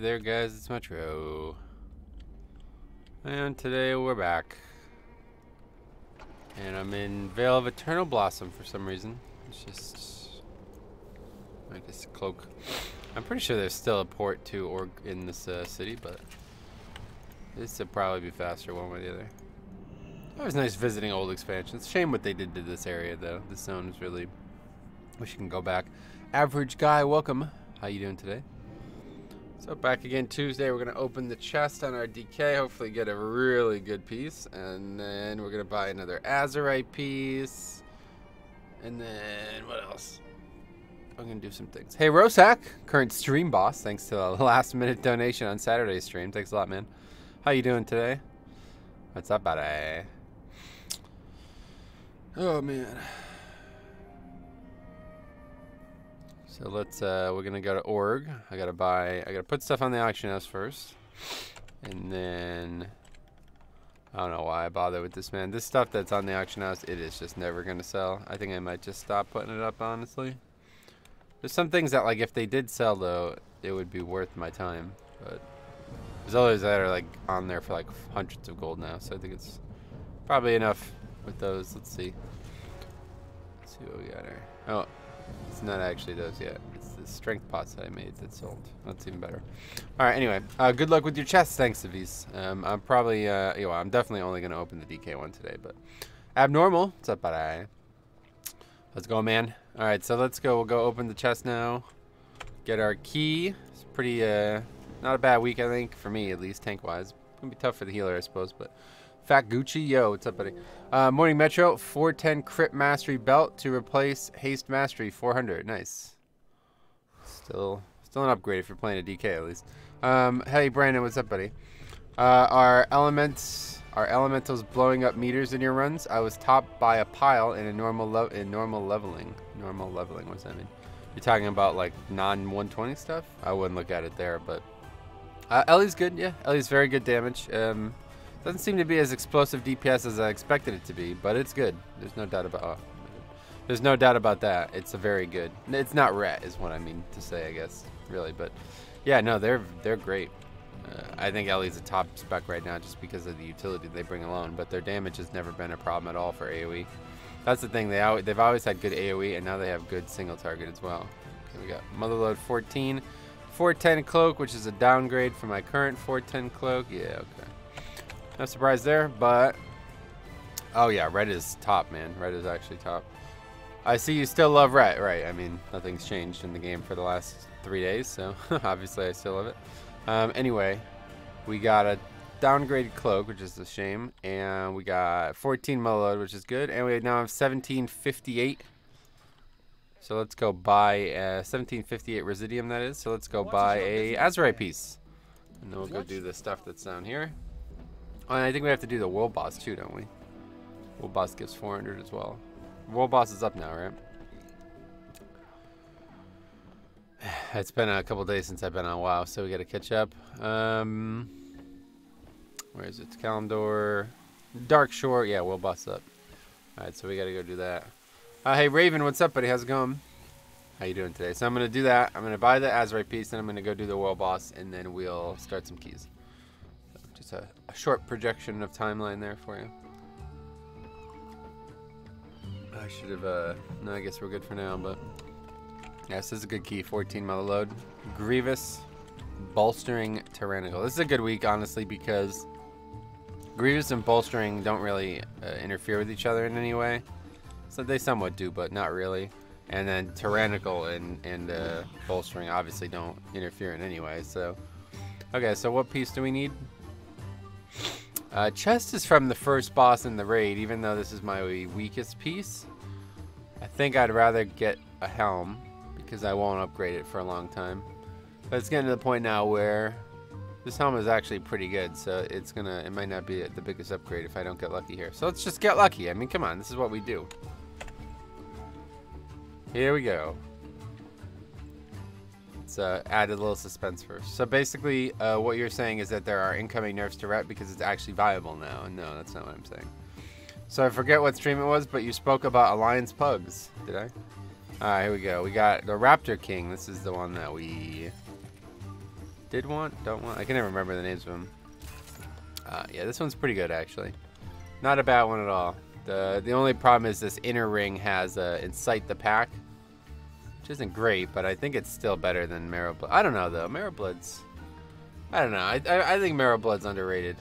there, guys. It's Metro. And today we're back. And I'm in Vale of Eternal Blossom for some reason. It's just... I guess cloak. I'm pretty sure there's still a port to Org in this city, but... this would probably be faster one way or the other. It was nice visiting old expansions. Shame what they did to this area, though. This zone is really... wish you can go back. Average guy, welcome. How you doing today? So back again Tuesday. We're going to open the chest on our DK. Hopefully get a really good piece. And then we're going to buy another Azurite piece. And then what else? I'm going to do some things. Hey, Rosak, current stream boss. Thanks to the last minute donation on Saturday's stream. Thanks a lot, man. How you doing today? What's up, buddy? Oh, man. So let's, we're gonna go to Org. I gotta put stuff on the auction house first. And then, I don't know why I bother with this, man. This stuff that's on the auction house, it is just never gonna sell. I think I might just stop putting it up, honestly. There's some things that, like, if they did sell, though, it would be worth my time. But there's others that are, like, on there for, like, hundreds of gold now. So I think it's probably enough with those. Let's see. Let's see what we got here. Oh. It's not actually those yet. It's the strength pots that I made that sold. That's even better. All right. Anyway, good luck with your chest. Thanks, Avis. I'm probably, I'm definitely only gonna open the DK one today. But abnormal. What's up, buddy? Let's go, man. All right. So let's go. We'll go open the chest now. Get our key. It's pretty, not a bad week, I think, for me at least, tank wise. Gonna be tough for the healer, I suppose, but. Fat Gucci, yo, what's up, buddy? Morning Metro, 410 Crit Mastery Belt to replace Haste Mastery, 400. Nice. Still an upgrade if you're playing a DK at least. Hey Brandon, what's up, buddy? Are elementals blowing up meters in your runs? I was topped by a pile in a normal leveling. Normal leveling, what's that mean? You're talking about like non-120 stuff? I wouldn't look at it there, but Ellie's good, yeah. Ellie's very good damage. Doesn't seem to be as explosive DPS as I expected it to be, but it's good. There's no doubt about. There's no doubt about that. It's a very good. It's not ret, is what I mean to say, I guess, really. But yeah, no, they're great. I think Ellie's a top spec right now just because of the utility they bring alone. But their damage has never been a problem at all for AOE. That's the thing. They've always had good AOE, and now they have good single target as well. Okay, we got Motherlode 14, 410 cloak, which is a downgrade from my current 410 cloak. Yeah, okay. No surprise there, but oh yeah, red is top, man. Red is actually top. I see you still love red, right? I mean, nothing's changed in the game for the last 3 days, so obviously I still love it. Anyway, we got a downgraded cloak, which is a shame, and we got 14 Motherlode, which is good, and we now have 1758. So let's go buy 1758 Residium, that is. So let's go buy a Azurite piece, and then we'll go do the stuff that's down here. Oh, and I think we have to do the world boss too, don't we? World boss gives 400 as well. World boss is up now, right? It's been a couple days since I've been on WoW, so we got to catch up. Where is it? Kalimdor, Dark Shore. Yeah, world boss up. All right, so we got to go do that. Hey Raven, what's up, buddy? How's it going? How you doing today? So I'm gonna do that. I'm gonna buy the Azurite piece, and I'm gonna go do the world boss, and then we'll start some keys. Just a short projection of timeline there for you. I should have, no, I guess we're good for now, but yeah, this is a good key. 14 Motherlode. Grievous, bolstering, tyrannical. This is a good week, honestly, because Grievous and bolstering don't really interfere with each other in any way. So they somewhat do, but not really. And then tyrannical and bolstering obviously don't interfere in any way. So, okay, so what piece do we need? Chest is from the first boss in the raid, even though this is my weakest piece. I think I'd rather get a helm because I won't upgrade it for a long time. But it's getting to the point now where this helm is actually pretty good, so it might not be the biggest upgrade if I don't get lucky here. So let's just get lucky. I mean, come on, this is what we do. Here we go. Add a little suspense first. So basically, what you're saying is that there are incoming nerfs to ret because it's actually viable now. No, that's not what I'm saying. So I forget what stream it was, but you spoke about Alliance Pugs. Did I? Alright, here we go. We got the Raptor King. This is the one that we Did want, don't want. I can never remember the names of them. Yeah, this one's pretty good actually. Not a bad one at all. The only problem is this inner ring has incite the pack, which isn't great, but I think it's still better than Marrow Blood. I don't know though. Marrow Blood's, I don't know. I think Marrow Blood's underrated.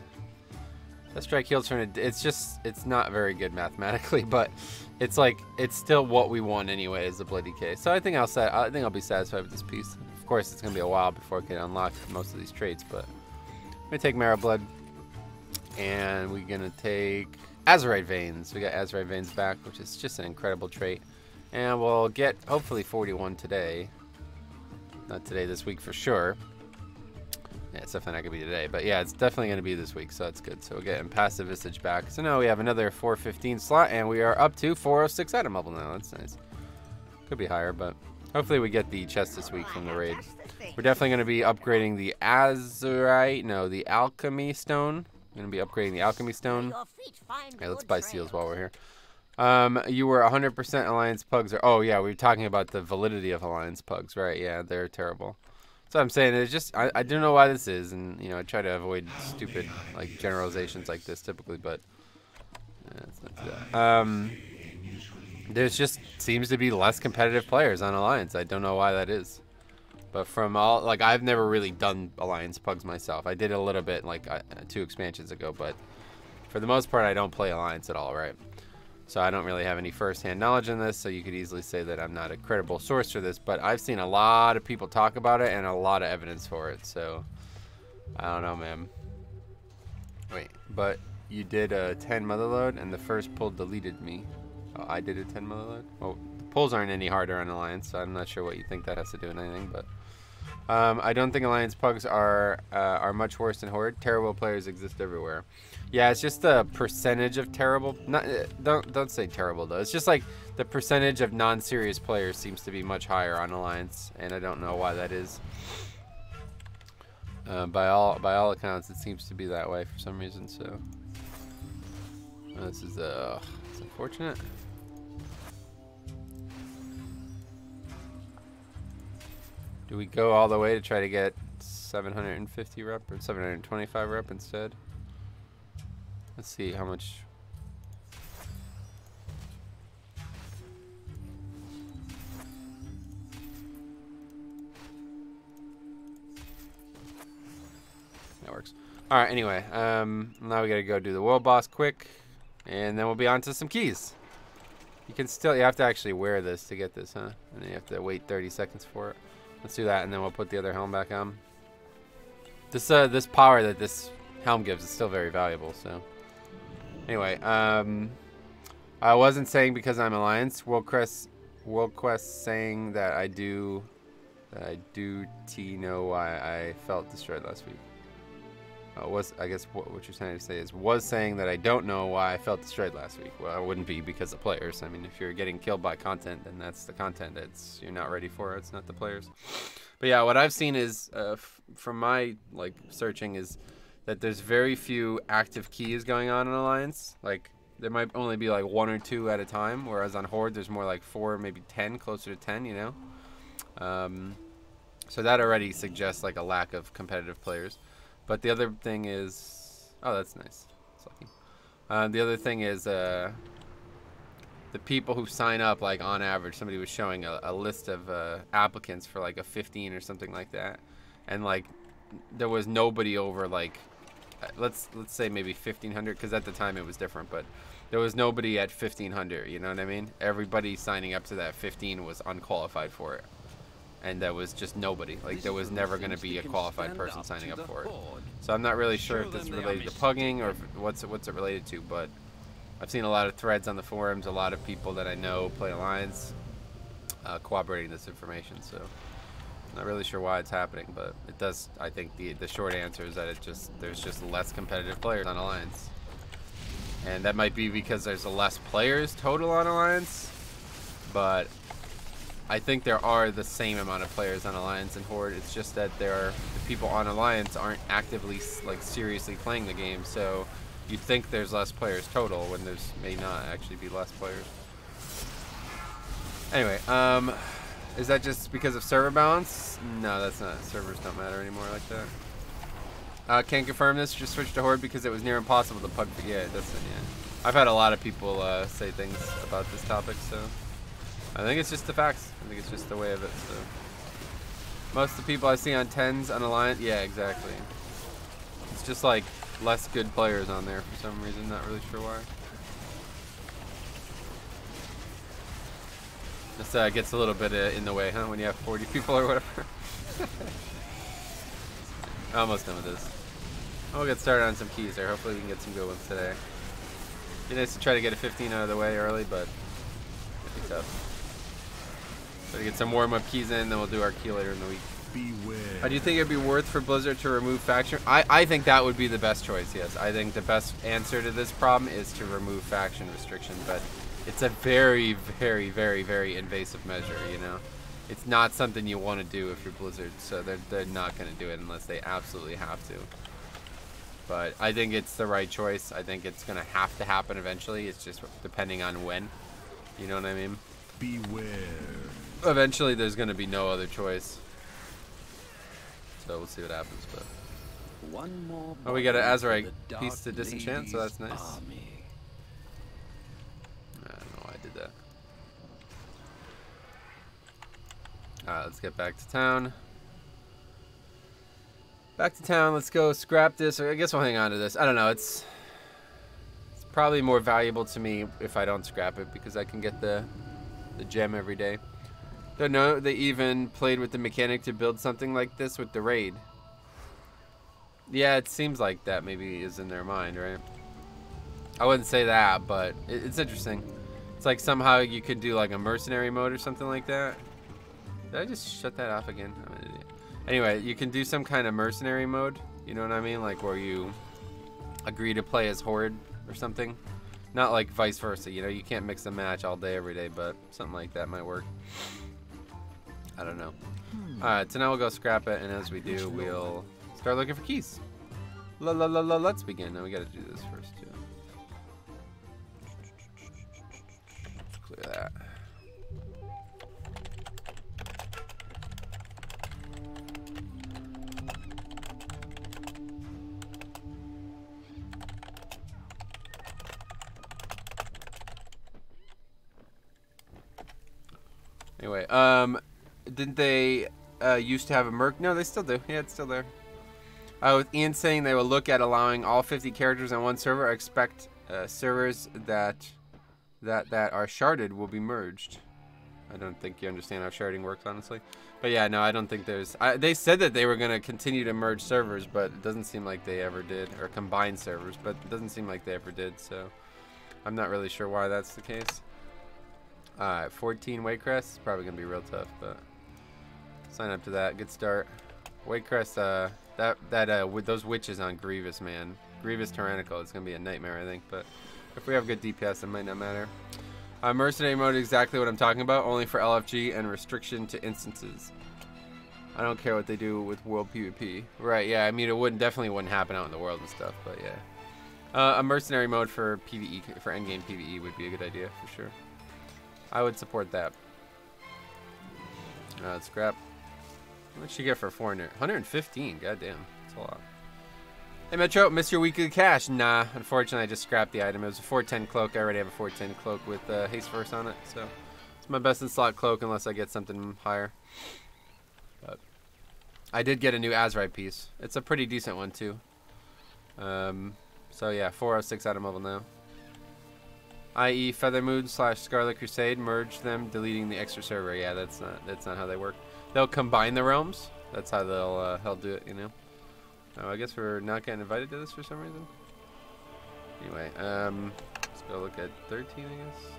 That strike heals turn. It's not very good mathematically, but it's like it's still what we want anyway as a Bloody K. So I think I'll be satisfied with this piece. Of course, it's gonna be a while before I can unlock most of these traits, but I'm gonna take Marrow Blood, and we're gonna take Azurite Veins. We got Azurite Veins back, which is just an incredible trait, and we'll get hopefully 41 today. Not today, this week for sure. Yeah, it's definitely not going to be today, but yeah, it's definitely going to be this week, so that's good. So we're getting Passive Visage back. So now we have another 415 slot, and we are up to 406 item level now. That's nice. Could be higher, but hopefully we get the chest this week from the raid. We're definitely going to be upgrading the the Alchemy Stone. We're going to be upgrading the Alchemy Stone. Okay, let's buy seals while we're here. You were 100% Alliance Pugs. Oh, yeah, we were talking about the validity of Alliance Pugs, right? Yeah, they're terrible. So I'm saying it's just I don't know why this is, and you know I try to avoid stupid like generalizations like this typically, but let's not do that. There's just seems to be less competitive players on Alliance. I don't know why that is, but from all like I've never really done Alliance Pugs myself. I did a little bit like 2 expansions ago, but for the most part I don't play Alliance at all, right? So I don't really have any first-hand knowledge in this, so you could easily say that I'm not a credible source for this, but I've seen a lot of people talk about it and a lot of evidence for it, so I don't know, man. Wait, but you did a 10 Motherlode and the first pull deleted me. Oh, I did a 10 Motherlode? Well, the pulls aren't any harder on Alliance, so I'm not sure what you think that has to do with anything, but I don't think Alliance Pugs are much worse than Horde. Terrible players exist everywhere. Yeah, it's just the percentage of terrible. Don't say terrible though. It's just like the percentage of non-serious players seems to be much higher on Alliance, and I don't know why that is. By all accounts, it seems to be that way for some reason. So this is it's unfortunate. Do we go all the way to try to get 750 rep or 725 rep instead? Let's see how much. That works. All right. Anyway, now we gotta go do the world boss quick, and then we'll be on to some keys. You have to actually wear this to get this, huh? And then you have to wait 30 seconds for it. Let's do that, and then we'll put the other helm back on. This power that this helm gives is still very valuable. So, anyway, I wasn't saying because I'm Alliance. World Quest saying that I do know why I felt destroyed last week. I guess what you're trying to say is was saying that I don't know why I felt destroyed last week. Well, it wouldn't be because of players. I mean, if you're getting killed by content, then that's the content you're not ready for. It's not the players. But yeah, what I've seen is from my like searching is that there's very few active keys going on in Alliance. Like there might only be like 1 or 2 at a time, whereas on Horde there's more like 4, maybe 10, closer to 10. You know, so that already suggests like a lack of competitive players. But the other thing is, oh, that's nice. That's lucky. The other thing is the people who sign up, like on average, somebody was showing a list of applicants for like a 15 or something like that, and like there was nobody over like let's say maybe 1,500, because at the time it was different, but there was nobody at 1,500. You know what I mean? Everybody signing up to that 15 was unqualified for it. And there was just nobody. Like there was never going to be a qualified person signing up for it. So I'm not really sure if that's related to Pugging or what's it related to. But I've seen a lot of threads on the forums, a lot of people that I know play Alliance, corroborating this information. So I'm not really sure why it's happening, but it does. I think the short answer is that there's just less competitive players on Alliance, and that might be because there's less players total on Alliance, but I think there are the same amount of players on Alliance and Horde. It's just that the people on Alliance aren't actively like seriously playing the game. So you think there's less players total when there's may not actually be less players. Anyway, Is that just because of server balance? No, that's not. Servers don't matter anymore like that. Can't confirm this. Just switched to Horde because it was near impossible to pug. Yeah, it doesn't. Yeah, I've had a lot of people say things about this topic, so I think it's just the facts. I think it's just the way of it. So most of the people I see on 10s on Alliance, yeah, exactly. It's just like less good players on there for some reason. Not really sure why. This gets a little bit in the way, huh? When you have 40 people or whatever. Almost done with this. We'll get started on some keys there. Hopefully we can get some good ones today. Be nice to try to get a 15 out of the way early, but it'll be tough. Try to get some warm-up keys in, then we'll do our key later in the week. Beware. Do you think it'd be worth for Blizzard to remove faction? I think that would be the best choice, yes. I think the best answer to this problem is to remove faction restriction, but it's a very, very, very, very invasive measure, you know? It's not something you want to do if you're Blizzard, so they're not going to do it unless they absolutely have to. But I think it's the right choice. I think it's going to have to happen eventually. It's just depending on when. You know what I mean? Beware. Eventually there's going to be no other choice. So we'll see what happens. But one more. Oh, we got an Azurite piece to disenchant, so that's nice. Army. I don't know why I did that. Alright, let's get back to town. Back to town, let's go scrap this, or I guess we'll hang on to this. I don't know, it's probably more valuable to me if I don't scrap it, because I can get the gem every day. Don't know, they even played with the mechanic to build something like this with the raid. Yeah, it seems like that maybe is in their mind, right? I wouldn't say that, but it's interesting. It's like somehow you could do like a mercenary mode or something like that. Did I just shut that off again? I'm an idiot. Anyway, you can do some kind of mercenary mode. You know what I mean? Like where you agree to play as Horde or something. Not like vice versa. You know, you can't mix and match all day, every day, but something like that might work. I don't know. Alright, so now we'll go scrap it, and as we do, we'll start looking for keys. Let's begin. Now we gotta do this first, too. Clear that. Anyway, didn't they used to have a merc? No, they still do. Yeah, it's still there. With Ian saying they will look at allowing all 50 characters on one server, I expect servers that are sharded will be merged. I don't think you understand how sharding works, honestly. But yeah, no, I don't think there's... they said that they were going to continue to merge servers, but it doesn't seem like they ever did. Or combine servers, but it doesn't seem like they ever did, so... I'm not really sure why that's the case. 14 Waycrest is probably going to be real tough, but... Sign up to that. Good start. Waycrest, with those witches on Grievous, man. Grievous Tyrannical, it's going to be a nightmare, I think, but... If we have good DPS, it might not matter. Mercenary mode is exactly what I'm talking about, only for LFG and restriction to instances. I don't care what they do with world PvP. Right, yeah, I mean, it definitely wouldn't happen out in the world and stuff, but yeah. A mercenary mode for PvE, for endgame PvE would be a good idea, for sure. I would support that. Scrap. What did she get for 400? 115, goddamn, that's a lot. Hey Metro, miss your weekly cash? Nah, unfortunately I just scrapped the item. It was a 410 cloak. I already have a 410 cloak with haste verse on it, so it's my best in slot cloak unless I get something higher. But I did get a new Azurite piece. It's a pretty decent one too. So yeah, 406 item level now. I.e. Feathermood / Scarlet Crusade, merge them, deleting the extra server. Yeah, that's not how they work. They'll combine the realms. That's how they'll do it, you know. Oh, I guess we're not getting invited to this for some reason. Anyway, let's go look at 13, I guess.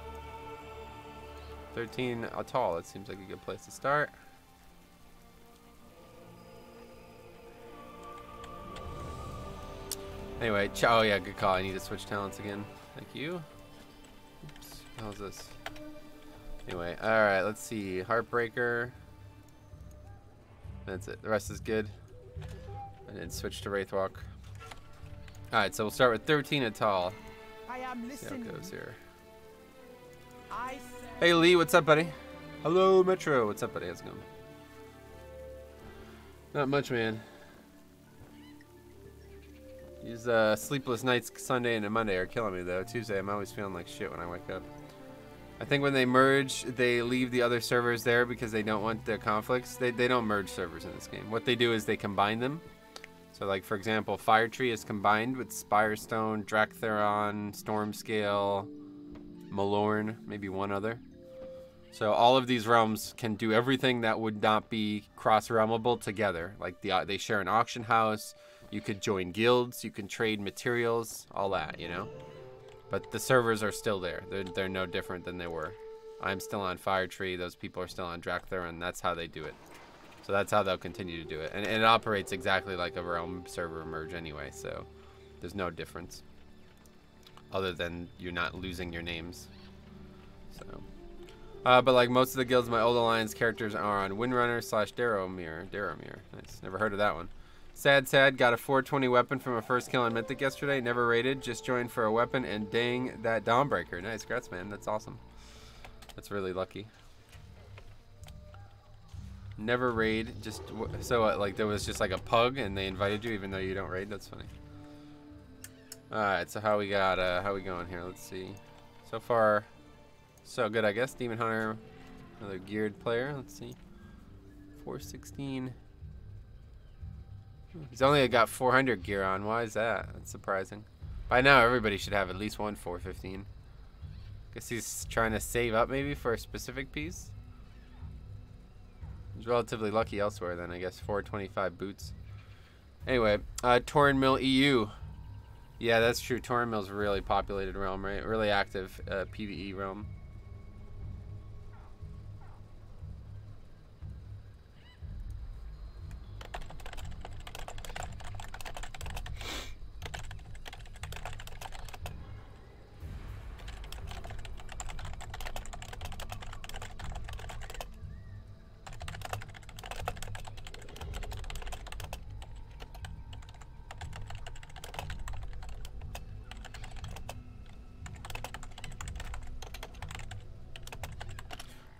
13 Atal, it seems like a good place to start. Anyway, oh yeah, good call. I need to switch talents again. Thank you. Oops, how's this? Anyway, alright, let's see. Heartbreaker. That's it. The rest is good. And then switch to Wraithwalk. Alright, so we'll start with 13 Atal. See how it goes here. Hey Lee, what's up, buddy? Hello, Metro. What's up, buddy? How's it going? Not much, man. These sleepless nights Sunday and Monday are killing me, though. Tuesday, I'm always feeling like shit when I wake up. I think when they merge, they leave the other servers there because they don't want the conflicts. They don't merge servers in this game. What they do is they combine them. So, like, for example, Fire Tree is combined with Spirestone, Draktheron, Stormscale, Malorn, maybe one other. So all of these realms can do everything that would not be cross-realmable together. Like, they share an auction house. You could join guilds. You can trade materials. All that, you know? But the servers are still there. They're no different than they were. I'm still on Fire Tree. Those people are still on Draktheron. That's how they do it. So that's how they'll continue to do it. And it operates exactly like a realm server merge anyway. So there's no difference. Other than you're not losing your names. So. But like most of the guilds, my old alliance characters are on Windrunner / Darrowmere. Darrowmere. Nice. Never heard of that one. Sad. Got a 420 weapon from a first kill on Mythic yesterday. Never raided. Just joined for a weapon. And dang, that Dawnbreaker. Nice. Congrats, man. That's awesome. That's really lucky. Never raid. Just so like there was just like a pug and they invited you even though you don't raid. That's funny. Alright. So how we got, how we going here? Let's see. So far, so good, I guess. Demon Hunter. Another geared player. Let's see. 416. He's only got 400 gear on. Why is that? That's surprising. By now, everybody should have at least one 415. Guess he's trying to save up maybe for a specific piece. He's relatively lucky elsewhere then, I guess. 425 boots. Anyway, Tauren Mill EU. Yeah, that's true. Tauren Mill's a really populated realm, right? Really active PvE realm.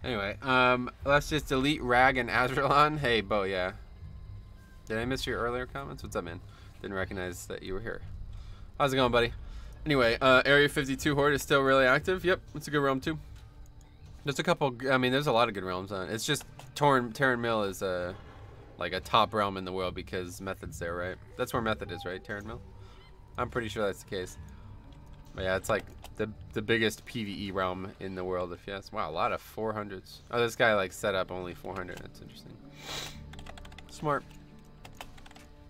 Anyway, let's just delete Rag and Azralon. Hey, Bo, yeah. Did I miss your earlier comments? What's up, man? Didn't recognize that you were here. How's it going, buddy? Anyway, Area 52 Horde is still really active. Yep, it's a good realm, too. There's a couple, I mean, there's a lot of good realms on it. It's just Tauren Mill is like a top realm in the world because Method's there, right? That's where Method is, right? Tauren Mill? I'm pretty sure that's the case. But yeah, it's like the biggest PvE realm in the world, if yes. Wow, a lot of 400s. Oh, this guy like set up only 400. That's interesting. Smart.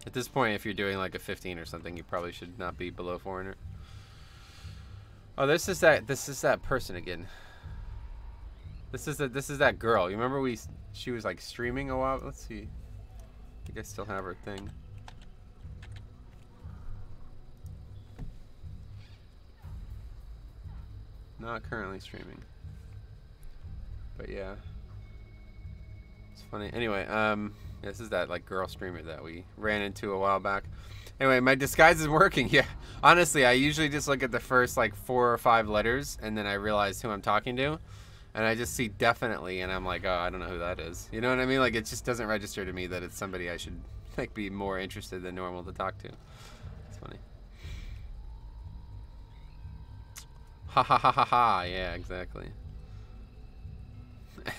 At this point, if you're doing like a 15 or something, you probably should not be below 400. Oh, this is that person again. This is that girl. You remember she was like streaming a while. Let's see. I think I still have her thing. Not currently streaming. But yeah. It's funny. Anyway, this is that like girl streamer that we ran into a while back. Anyway, my disguise is working. Yeah. Honestly, I usually just look at the first like 4 or 5 letters and then I realize who I'm talking to. And I just see definitely and I'm like, oh, I don't know who that is. You know what I mean? Like it just doesn't register to me that it's somebody I should like be more interested than normal to talk to. It's funny. Ha ha ha ha ha, yeah, exactly.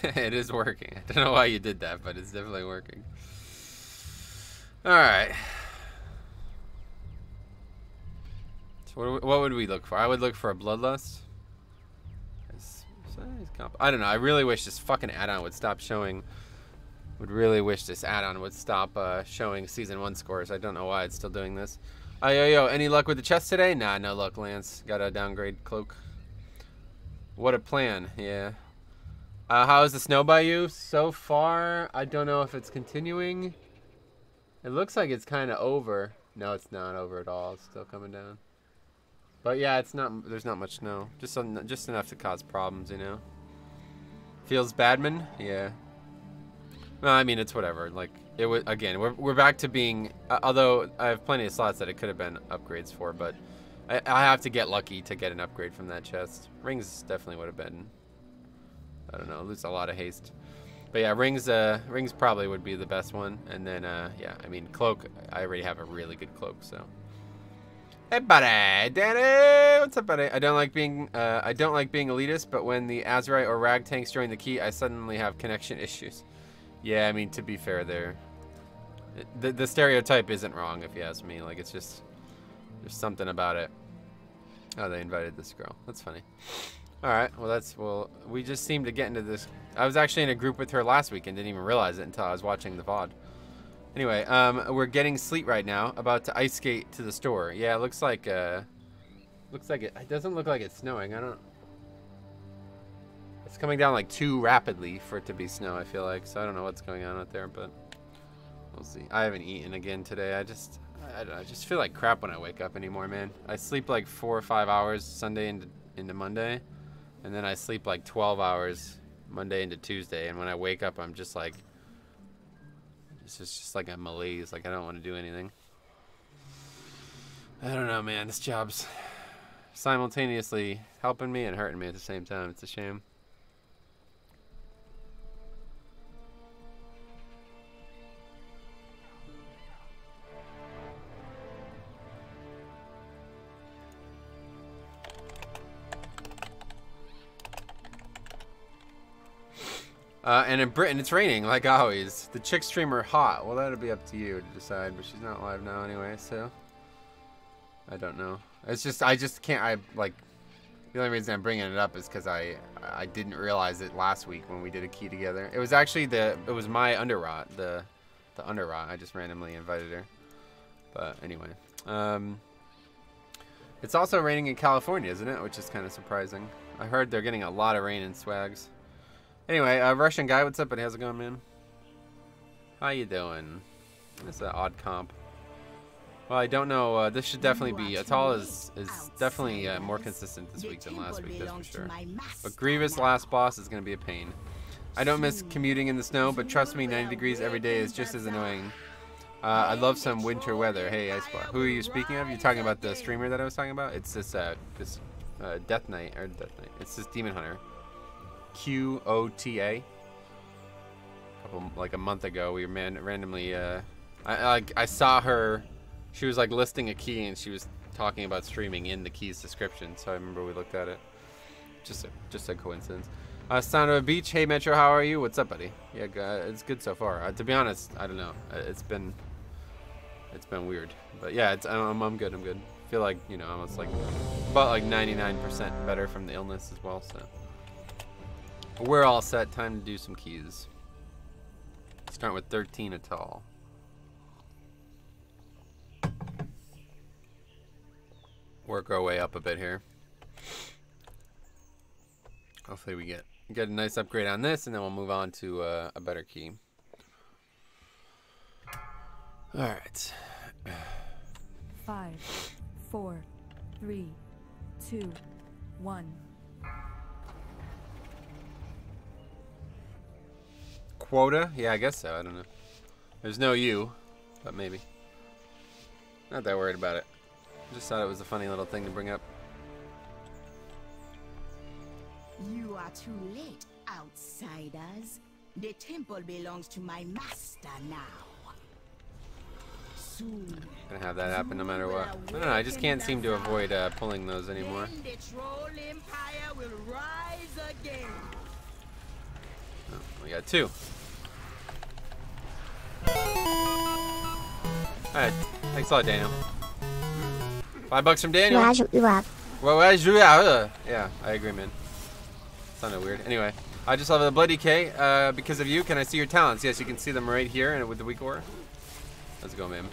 It is working. I don't know why you did that, but it's definitely working. Alright. So what would we look for? I would look for a Bloodlust. I don't know, I really wish this fucking add-on would stop showing. Would really wish this add-on would stop showing Season 1 scores. I don't know why it's still doing this. Yo, any luck with the chest today? Nah, no luck, Lance. Got a downgrade cloak. What a plan, yeah. How is the snow by you? So far, I don't know if it's continuing. It looks like it's kind of over. No, it's not over at all. It's still coming down. But yeah, it's not. There's not much snow. Just enough to cause problems, you know. Feels badman? Yeah. No, I mean it's whatever. Like it was again. We're back to being. Although I have plenty of slots that it could have been upgrades for, but I have to get lucky to get an upgrade from that chest. Rings definitely would have been I don't know, lose a lot of haste. But yeah, rings probably would be the best one. And then, yeah, I mean, cloak, I already have a really good cloak, so. Hey, buddy, Danny, what's up, buddy? I don't like being elitist, but when the Azerite or Rag tanks join the key, I suddenly have connection issues. Yeah, I mean, to be fair, the stereotype isn't wrong, if you ask me. Like, it's just, there's something about it. Oh, they invited this girl. That's funny. All right, well, we just seem to get into this. I was actually in a group with her last week and didn't even realize it until I was watching the VOD. Anyway, we're getting sleet right now, about to ice skate to the store. Yeah, it looks like it doesn't look like it's snowing. It's coming down like too rapidly for it to be snow, I feel like. So I don't know what's going on out there, but we'll see. I haven't eaten again today. I just feel like crap when I wake up anymore, man. I sleep like 4 or 5 hours Sunday into Monday, and then I sleep like 12 hours Monday into Tuesday, and when I wake up, I'm just like, it's just like a malaise. Like, I don't want to do anything. I don't know, man. This job's simultaneously helping me and hurting me at the same time. It's a shame. And in Britain, it's raining, like always. The chick streamer hot. Well, that'll be up to you to decide, but she's not live now anyway, so I don't know. It's just, I just can't, the only reason I'm bringing it up is because I didn't realize it last week when we did a key together. It was actually it was my underrot, the underrot. I just randomly invited her. But anyway. It's also raining in California, isn't it? Which is kind of surprising. I heard they're getting a lot of rain in Swags. Anyway, Russian guy, what's up, buddy? How's it going, man? How you doing? That's an odd comp. Well, I don't know. This should definitely be... Atal is definitely more consistent this week than last week, that's for sure. But Grievous last boss is going to be a pain. I don't miss commuting in the snow, but trust me, 90 degrees every day is just as annoying. I love some winter weather. Hey, Icebot. Who are you speaking of? You're talking about the streamer that I was talking about? It's this Death Knight. It's this Demon Hunter. QOTA. Like a month ago, we randomly I saw her. She was like listing a key and she was talking about streaming in the key's description, so I remember we looked at it. Just a coincidence. Sound of a Beach. Hey Metro, how are you? What's up, buddy? Yeah, it's good so far. To be honest, I don't know. It's been weird, but yeah, I'm good. I'm good. I feel like, you know, almost like about like 99% better from the illness as well. So we're all set. Time to do some keys. Start with 13 Atal. Work our way up a bit here. Hopefully we get a nice upgrade on this, and then we'll move on to a better key. All right. 5, 4, 3, 2, 1. Quota? Yeah, I guess so. I don't know. There's no U, but maybe. Not that worried about it. Just thought it was a funny little thing to bring up. You are too late, outsiders. The temple belongs to my master now. Soon. Gonna have that happen no matter what. I don't know. I just can't seem to avoid pulling those anymore. Then the troll empire will rise again. Oh, we got 2. Alright, thanks a lot, Daniel. $5 from Daniel. Yeah, I agree, man. Sounded weird. Anyway, I just love the Bloody K. Because of you, can I see your talents? Yes, you can see them right here and with the weak aura. Let's go, man.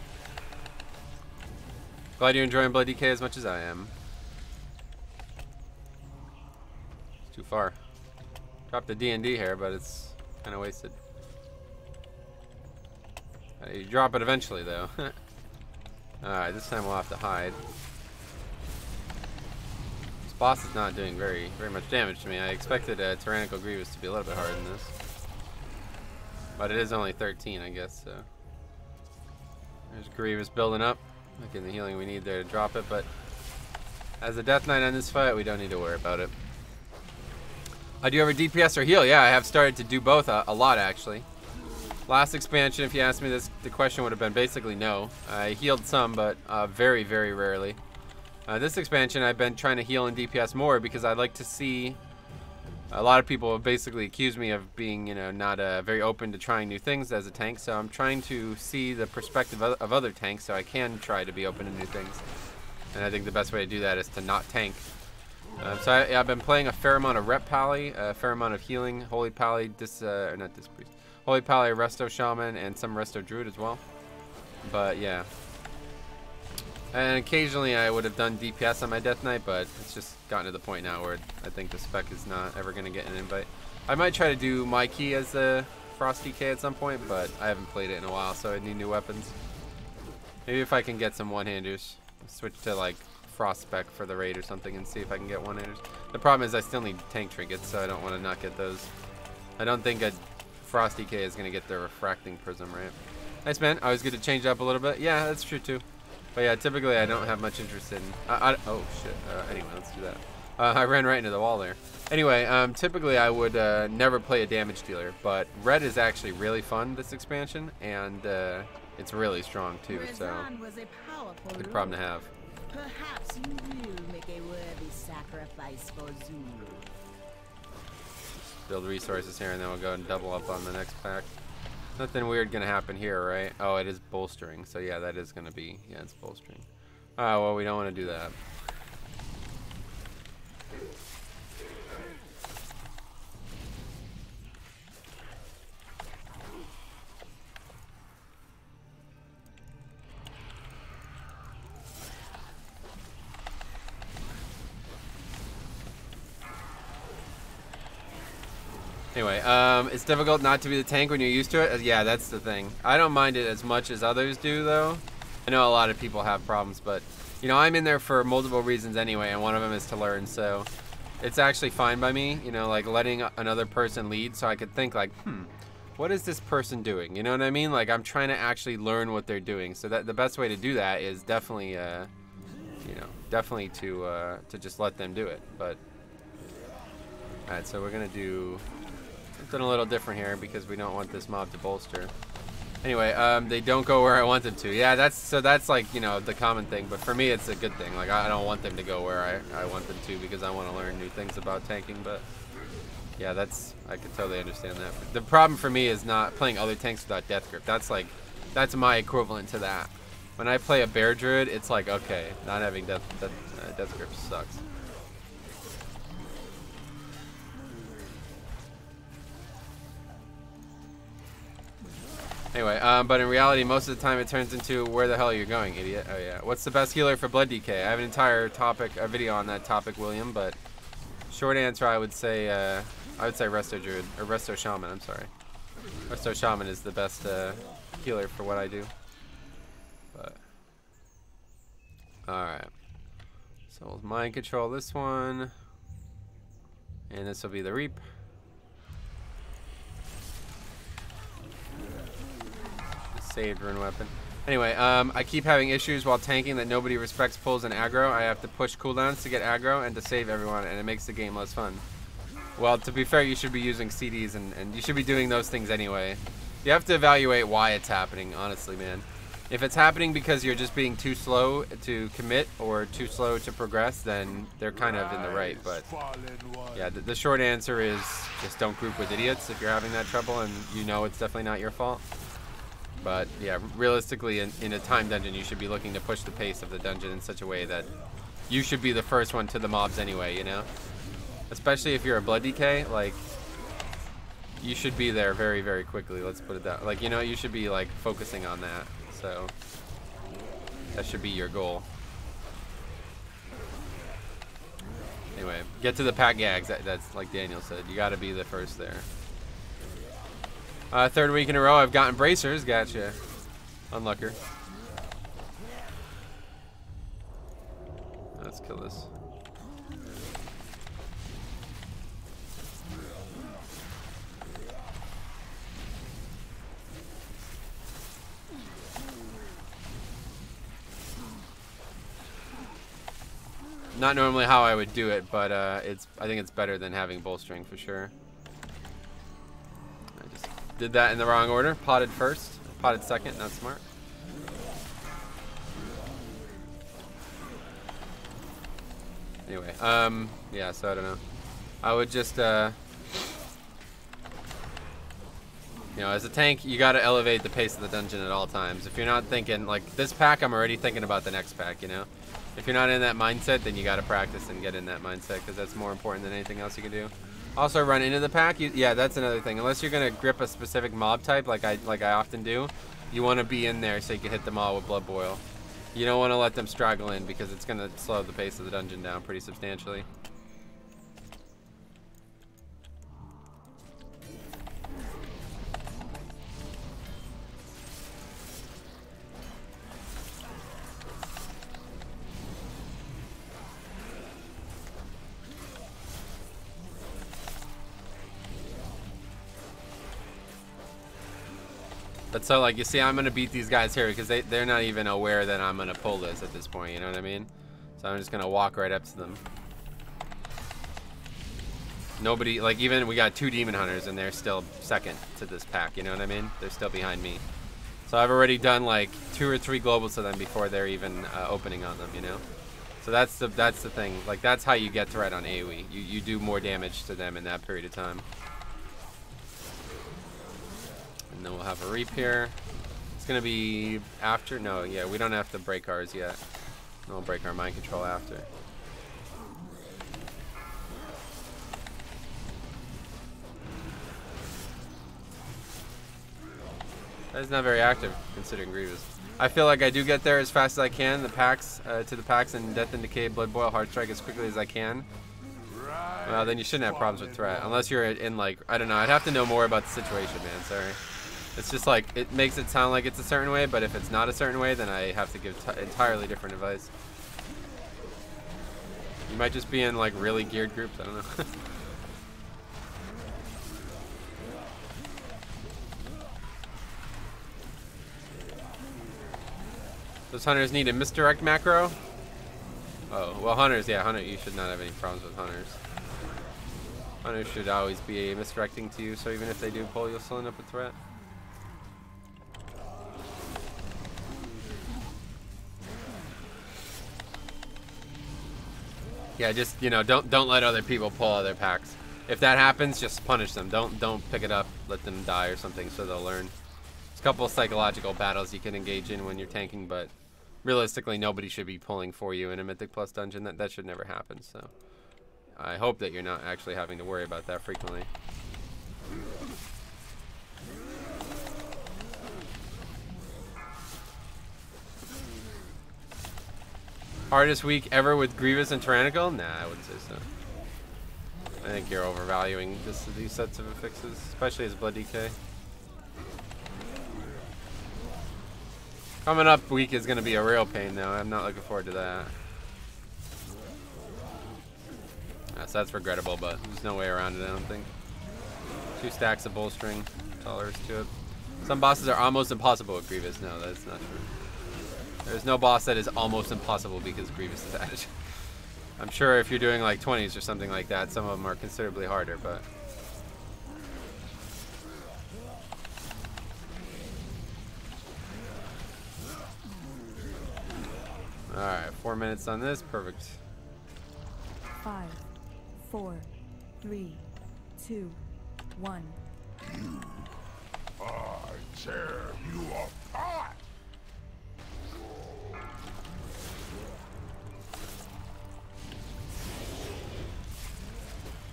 Glad you're enjoying Bloody K as much as I am. It's too far. Dropped the D&D here, but it's kind of wasted. You drop it eventually, though. Alright, this time we'll have to hide. This boss is not doing very much damage to me. I expected a Tyrannical Grievous to be a little bit harder than this. But it is only 13, I guess, so. There's Grievous building up. Not getting the healing we need there to drop it, but as a Death Knight on this fight, we don't need to worry about it. Do you ever DPS or heal? Yeah, I have started to do both a lot, actually. Last expansion, if you asked me this, the question would have been basically no. I healed some, but very, very rarely. This expansion, I've been trying to heal and DPS more because I'd like to see... A lot of people have basically accused me of being, you know, not very open to trying new things as a tank, so I'm trying to see the perspective of other tanks so I can try to be open to new things. And I think the best way to do that is to not tank. So I've been playing a fair amount of Rep Pally, a fair amount of healing, Holy Pally, not Disc Priest, Holy Pally, Resto Shaman, and some Resto Druid as well. But yeah. And occasionally I would have done DPS on my Death Knight, but it's just gotten to the point now where I think the spec is not ever going to get an invite. I might try to do my key as a Frost DK at some point, but I haven't played it in a while, so I need new weapons. Maybe if I can get some one-handers, switch to like Frost spec for the raid or something and see if I can get one-handers. The problem is I still need tank trinkets, so I don't want to not get those. I don't think a Frost DK is going to get the refracting prism, right? Nice, man. Always good to change up a little bit. Yeah, that's true too. But yeah, typically I don't have much interest in... oh, shit. Anyway, let's do that. I ran right into the wall there. Anyway, typically I would never play a damage dealer, but red is actually really fun this expansion, and it's really strong too, so good problem to have. Perhaps you will make a worthy sacrifice for Zulu. Build resources here, and then we'll go and double up on the next pack. Nothing weird gonna happen here, right? Oh, it is bolstering, so yeah, that is gonna be, yeah, it's bolstering. Oh, well, we don't want to do that. Anyway, it's difficult not to be the tank when you're used to it. Yeah, that's the thing. I don't mind it as much as others do, though. I know a lot of people have problems, but, you know, I'm in there for multiple reasons anyway, and one of them is to learn, so it's actually fine by me, you know, like letting another person lead so I could think like, what is this person doing? You know what I mean? Like, I'm trying to actually learn what they're doing. So that the best way to do that is definitely, you know, definitely to just let them do it. But, all right, so we're going to do something a little different here because we don't want this mob to bolster. Anyway, they don't go where I want them to. Yeah, that's like, you know, the common thing, but for me it's a good thing. Like, I don't want them to go where I want them to because I want to learn new things about tanking, but yeah, I could totally understand that. The problem for me is not playing other tanks without death grip. That's my equivalent to that. When I play a bear druid, it's like, okay, not having death grip sucks. Anyway, but in reality, most of the time it turns into where the hell are you going, idiot? Oh yeah. What's the best healer for blood DK? I have an entire topic, a video on that topic, William. But short answer, I would say Resto Druid or Resto Shaman. I'm sorry. Resto Shaman is the best healer for what I do. But all right. So we'll mind control this one, and this will be the Reap. Saved rune weapon. Anyway, I keep having issues while tanking that nobody respects pulls and aggro. I have to push cooldowns to get aggro and to save everyone, and it makes the game less fun. Well, to be fair, you should be using CDs and you should be doing those things anyway. You have to evaluate why it's happening, honestly, man. If it's happening because you're just being too slow to commit or too slow to progress, then they're kind of in the right. But yeah, the short answer is just don't group with idiots if you're having that trouble and you know it's definitely not your fault. But yeah, realistically, in a time dungeon, you should be looking to push the pace of the dungeon in such a way that you should be the first one to the mobs anyway, you know? Especially if you're a blood DK, like, you should be there very, very quickly, let's put it that way. Like, you know, you should be, like, focusing on that. So, that should be your goal. Anyway, get to the pack gags, that's like Daniel said. You gotta be the first there. Third week in a row, I've gotten bracers. Gotcha. Unlucker. Let's kill this. Not normally how I would do it, but I think it's better than having bolstering for sure. I just did that in the wrong order. Potted first, potted second, not smart. Anyway, yeah, so I don't know. I would just, you know, as a tank, you gotta elevate the pace of the dungeon at all times. If you're not thinking, like, this pack, I'm already thinking about the next pack, you know? If you're not in that mindset, then you gotta practice and get in that mindset, because that's more important than anything else you can do. Also, run into the pack, yeah, that's another thing. Unless you're gonna grip a specific mob type, like I often do, you wanna be in there so you can hit them all with Blood Boil. You don't wanna let them straggle in, because it's gonna slow the pace of the dungeon down pretty substantially. But so, like, you see, I'm gonna beat these guys here because they're not even aware that I'm gonna pull this at this point, you know what I mean? So I'm just gonna walk right up to them. Nobody, like, even we got 2 demon hunters and they're still second to this pack, you know what I mean? They're still behind me. So I've already done like 2 or 3 globals to them before they're even opening on them, you know? So that's the thing. Like, that's how you get threat on AoE. You do more damage to them in that period of time. And then we'll have a reap here. It's gonna be after. No, yeah, we don't have to break ours yet. We'll break our mind control after. That's not very active considering Grievous. I feel like I do get there as fast as I can. The packs to the packs and Death and Decay, Blood Boil, Heart Strike as quickly as I can. Well, then you shouldn't have problems with threat unless you're in, like, I don't know. I'd have to know more about the situation, man. Sorry. It's just like, it makes it sound like it's a certain way, but if it's not a certain way, then I have to give entirely different advice. You might just be in, like, really geared groups. I don't know. Those hunters need a misdirect macro? Oh, well, hunters, yeah, hunter, you should not have any problems with hunters. Hunters should always be misdirecting to you, so even if they do pull, you'll still end up with threat. Yeah, just, you know, don't let other people pull other packs. If that happens, just punish them. Don't pick it up, let them die or something, so they'll learn. There's a couple of psychological battles you can engage in when you're tanking, but realistically, nobody should be pulling for you in a Mythic Plus dungeon. That should never happen, so I hope that you're not actually having to worry about that frequently. Hardest week ever with Grievous and Tyrannical? Nah, I wouldn't say so. I think you're overvaluing these sets of affixes, especially as Blood DK. Coming up week is going to be a real pain, though. I'm not looking forward to that. So that's regrettable, but there's no way around it, I don't think. 2 stacks of bolstering. That's all there is to it. Some bosses are almost impossible with Grievous. No, that's not true. There's no boss that is almost impossible because Grievous is added. I'm sure if you're doing like 20s or something like that, some of them are considerably harder, but... Alright, 4 minutes on this. Perfect. 5, 4, 3, 2, 1. I tear you apart!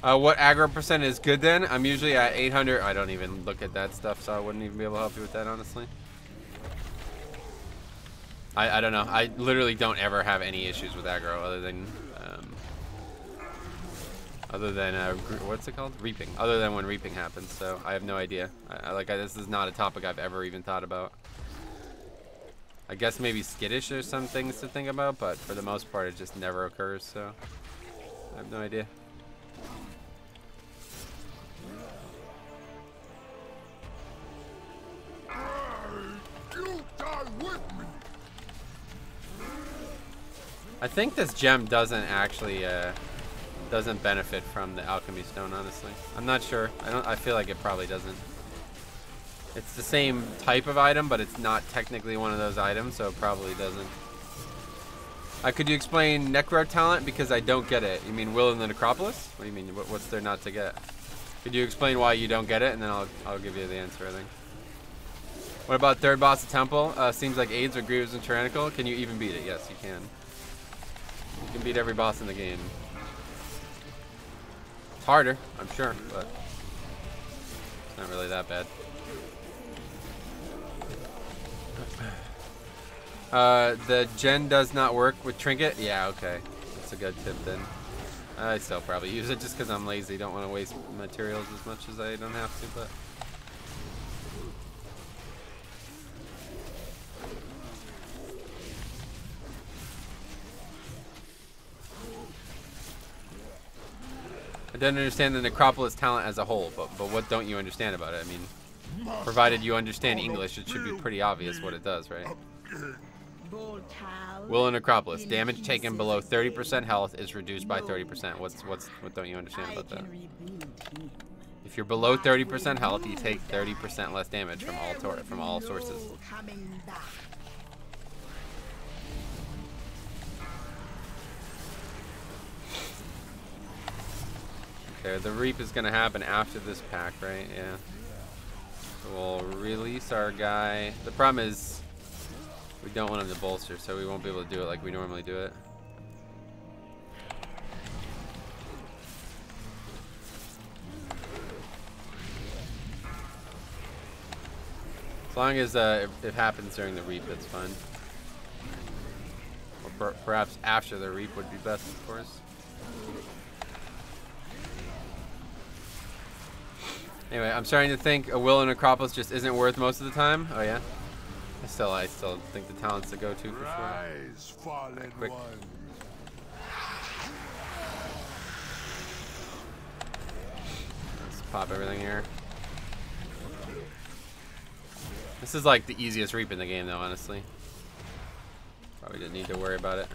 What aggro percent is good then? I'm usually at 800. I don't even look at that stuff, so I wouldn't even be able to help you with that, honestly. I don't know. I literally don't ever have any issues with aggro other than what's it called? Reaping. Other than when reaping happens, so I have no idea. This is not a topic I've ever even thought about. I guess maybe skittish or some things to think about, but for the most part, it just never occurs, so I have no idea. You die with me! I think this gem doesn't actually doesn't benefit from the alchemy stone, honestly. I'm not sure. I feel like it probably doesn't. It's the same type of item, but it's not technically one of those items, so it probably doesn't. Could you explain Necro talent? Because I don't get it. You mean Will in the Necropolis? What do you mean? What's there not to get? Could you explain why you don't get it, and then I'll give you the answer, I think. What about third boss of Temple? Seems like AIDS or Grievous and Tyrannical. Can you even beat it? Yes, you can. You can beat every boss in the game. It's harder, I'm sure, but it's not really that bad. The gen does not work with Trinket? Yeah, okay. That's a good tip then. I still probably use it just because I'm lazy. Don't want to waste materials as much as I don't have to, but... I don't understand the Necropolis talent as a whole, but what don't you understand about it? I mean, provided you understand English, it should be pretty obvious what it does, right? Will in Necropolis. Damage taken below 30% health is reduced by 30%. What don't you understand about that? If you're below 30% health, you take 30% less damage from all sources. Okay, the Reap is gonna happen after this pack, right? Yeah. So we'll release our guy. The problem is we don't want him to bolster, so we won't be able to do it like we normally do it. As long as it happens during the Reap, that's fine. Or perhaps after the Reap would be best, of course. Anyway, I'm starting to think a Will in Necropolis just isn't worth most of the time. Oh yeah? I still think the talent's the go-to for sure. Right, quick. Let's pop everything here. This is like the easiest Reap in the game though, honestly. Probably didn't need to worry about it.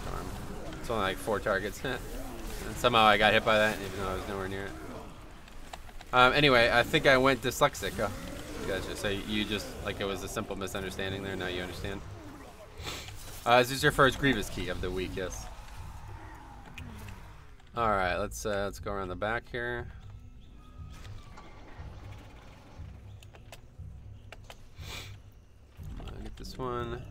Storm. It's only like 4 targets. And somehow I got hit by that, even though I was nowhere near it. Anyway, I think I went dyslexic. Oh, you guys just say you just like it was a simple misunderstanding there. Now you understand. Is this your first Grievous key of the week? Yes. All right, let's go around the back here. Get this one.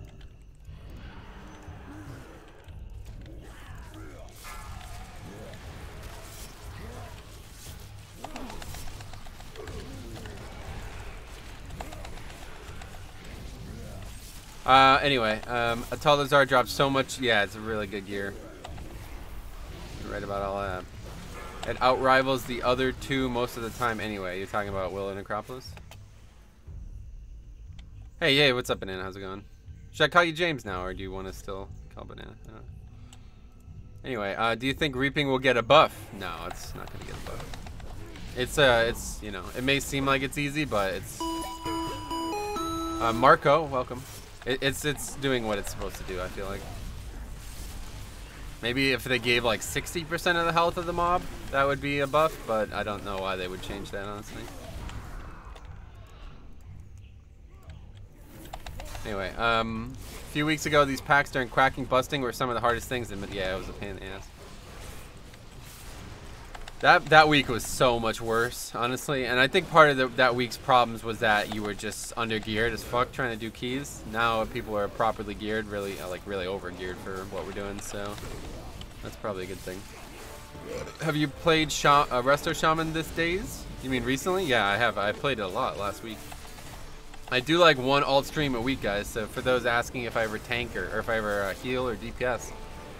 Anyway, Atal'Dazar drops so much. Yeah, it's a really good gear. You're right about all that. It outrivals the other two most of the time anyway. You're talking about Will and Necropolis? Hey, what's up, Banana? How's it going? Should I call you James now, or do you want to still call Banana? I don't know. Anyway, do you think Reaping will get a buff? No, it's not gonna get a buff. It's you know, it may seem like it's easy, but it's... Marco, welcome. It's doing what it's supposed to do, I feel like. Maybe if they gave like 60% of the health of the mob, that would be a buff, but I don't know why they would change that, honestly. Anyway, a few weeks ago, these packs during quacking busting were some of the hardest things, and yeah, it was a pain in the ass. That week was so much worse, honestly, and I think part of that week's problems was that you were just under geared as fuck trying to do keys. Now people are properly geared, really over geared for what we're doing, so that's probably a good thing. Have you played Resto Shaman these days? You mean recently? Yeah, I have. I played it a lot last week. I do like one alt stream a week, guys, so for those asking if I ever tank or if I ever heal or DPS,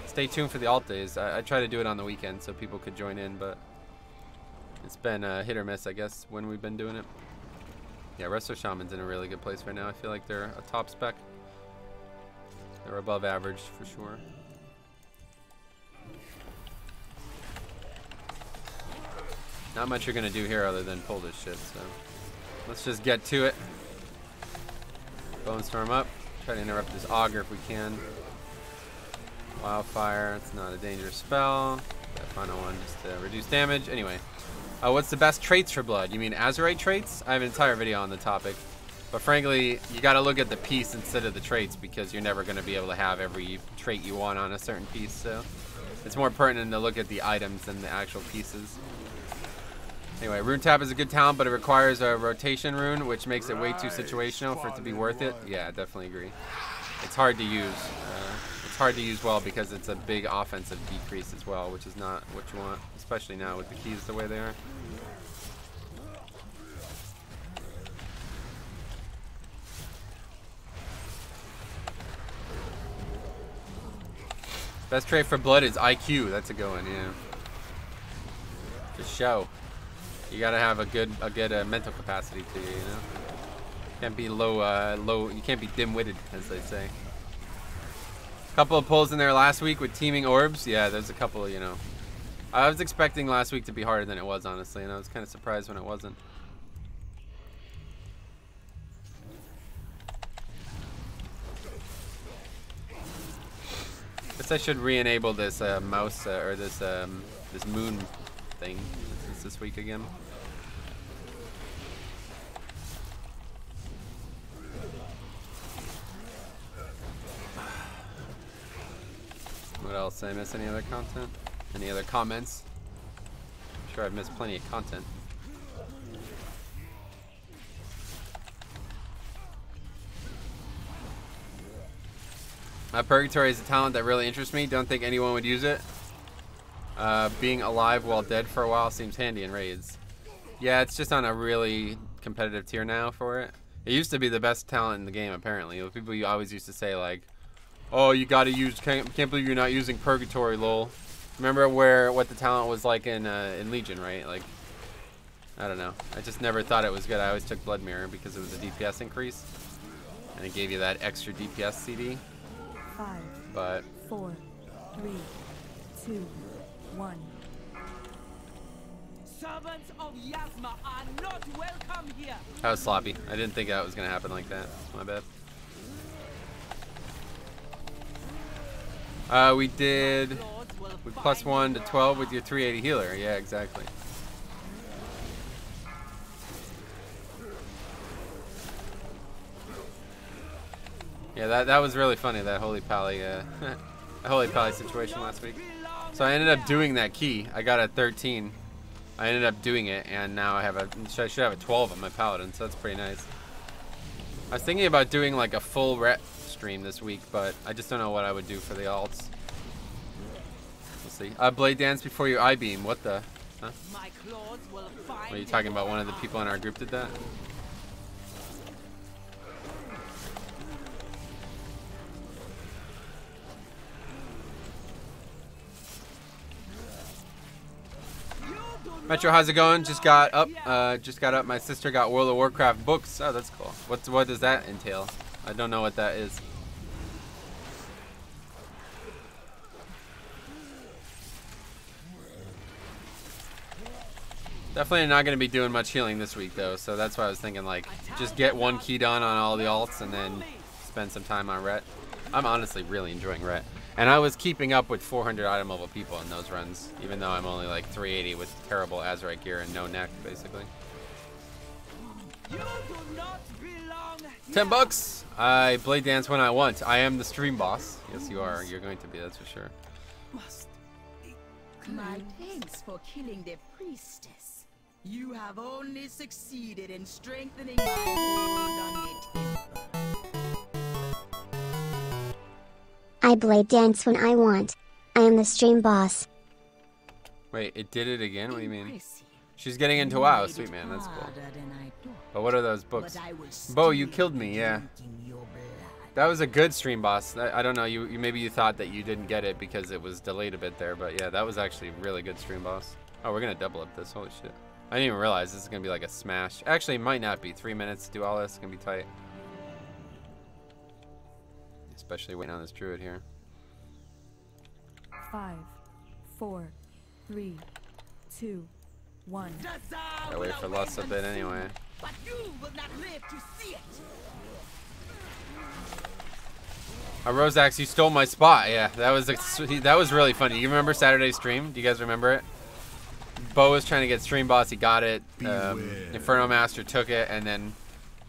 stay tuned for the alt days. I try to do it on the weekend so people could join in, but it's been hit or miss, I guess, when we've been doing it. Yeah, Resto Shaman's in a really good place right now. I feel like they're a top spec. They're above average for sure. Not much you're gonna do here other than pull this shit, so let's just get to it. Bone Storm up. Try to interrupt this auger if we can. Wildfire, it's not a dangerous spell. That final one just to reduce damage. Anyway, what's the best traits for blood? You mean Azerite traits? I have an entire video on the topic. But frankly, you gotta look at the piece instead of the traits because you're never gonna be able to have every trait you want on a certain piece, so it's more pertinent to look at the items than the actual pieces. Anyway, Rune Tap is a good talent, but it requires a rotation rune, which makes it way too situational for it to be worth it. Yeah, I definitely agree. It's hard to use. It's hard to use well because it's a big offensive decrease as well, which is not what you want, especially now with the keys the way they are. Best trait for blood is IQ. That's a good one, yeah. For show. You gotta have a good mental capacity to you, you know. Can't be low. You can't be dim-witted, as they say. Couple of pulls in there last week with teaming orbs. Yeah, there's a couple. You know, I was expecting last week to be harder than it was, honestly, and I was kind of surprised when it wasn't. Guess I should re-enable this mouse or this this moon thing this week again. What else? Did I miss any other content? Any other comments? I'm sure I've missed plenty of content. Purgatory is a talent that really interests me. Don't think anyone would use it. Being alive while dead for a while seems handy in raids. Yeah, it's just on a really competitive tier now for it. It used to be the best talent in the game, apparently. People you always used to say, like, oh, you gotta use, can't believe you're not using Purgatory, lol. Remember what the talent was like in Legion, right? Like, I don't know. I just never thought it was good. I always took Blood Mirror because it was a DPS increase. And it gave you that extra DPS CD. 5, But 4, 3, 2, 1. Servants of Yasma are not welcome here. that was sloppy. I didn't think that was gonna happen like that. My bad. We +1 to 12 with your 380 healer. Yeah, exactly. Yeah, that was really funny, that Holy Pally, Holy Pally situation last week. So I ended up doing that key. I got a 13. I ended up doing it, and now I should have a 12 on my Paladin, so that's pretty nice. I was thinking about doing like a full ret stream this week, but I just don't know what I would do for the alts. We'll see. Blade dance before you I-beam. What the? Huh? What are you talking about? One of the people in our group did that? Metro, how's it going? Just got up. My sister got World of Warcraft books. Oh, that's cool. What does that entail? I don't know what that is. Definitely not going to be doing much healing this week, though. So that's why I was thinking, like, just get one key done on all the alts and then spend some time on Ret. I'm honestly really enjoying Ret. And I was keeping up with 400 item level people in those runs, even though I'm only like 380 with terrible Azerite gear and no neck, basically. $10. I blade dance when I want. I am the stream boss. Yes, you are. You're going to be, that's for sure. My thanks for killing the priestess. You have only succeeded in strengthening my hold on the temple. I blade dance when I want. I am the stream boss. Wait, it did it again? What do you mean? She's getting into WoW, sweet man, that's cool. But what are those books? Bo, you killed me, yeah. That was a good stream boss. I don't know, maybe you thought that you didn't get it because it was delayed a bit there, but yeah, that was actually a really good stream boss. Oh, we're gonna double up this, holy shit. I didn't even realize this is gonna be like a smash. Actually, it might not be. 3 minutes to do all this, it's gonna be tight. Especially waiting on this druid here. 5, 4, 3, 2, 1. Gotta wait for Lust a bit anyway. But you will not live to see it. Rosax, you stole my spot. Yeah, that was really funny. You remember Saturday's stream? Do you guys remember it? Bo was trying to get stream boss. He got it. Inferno Master took it, and then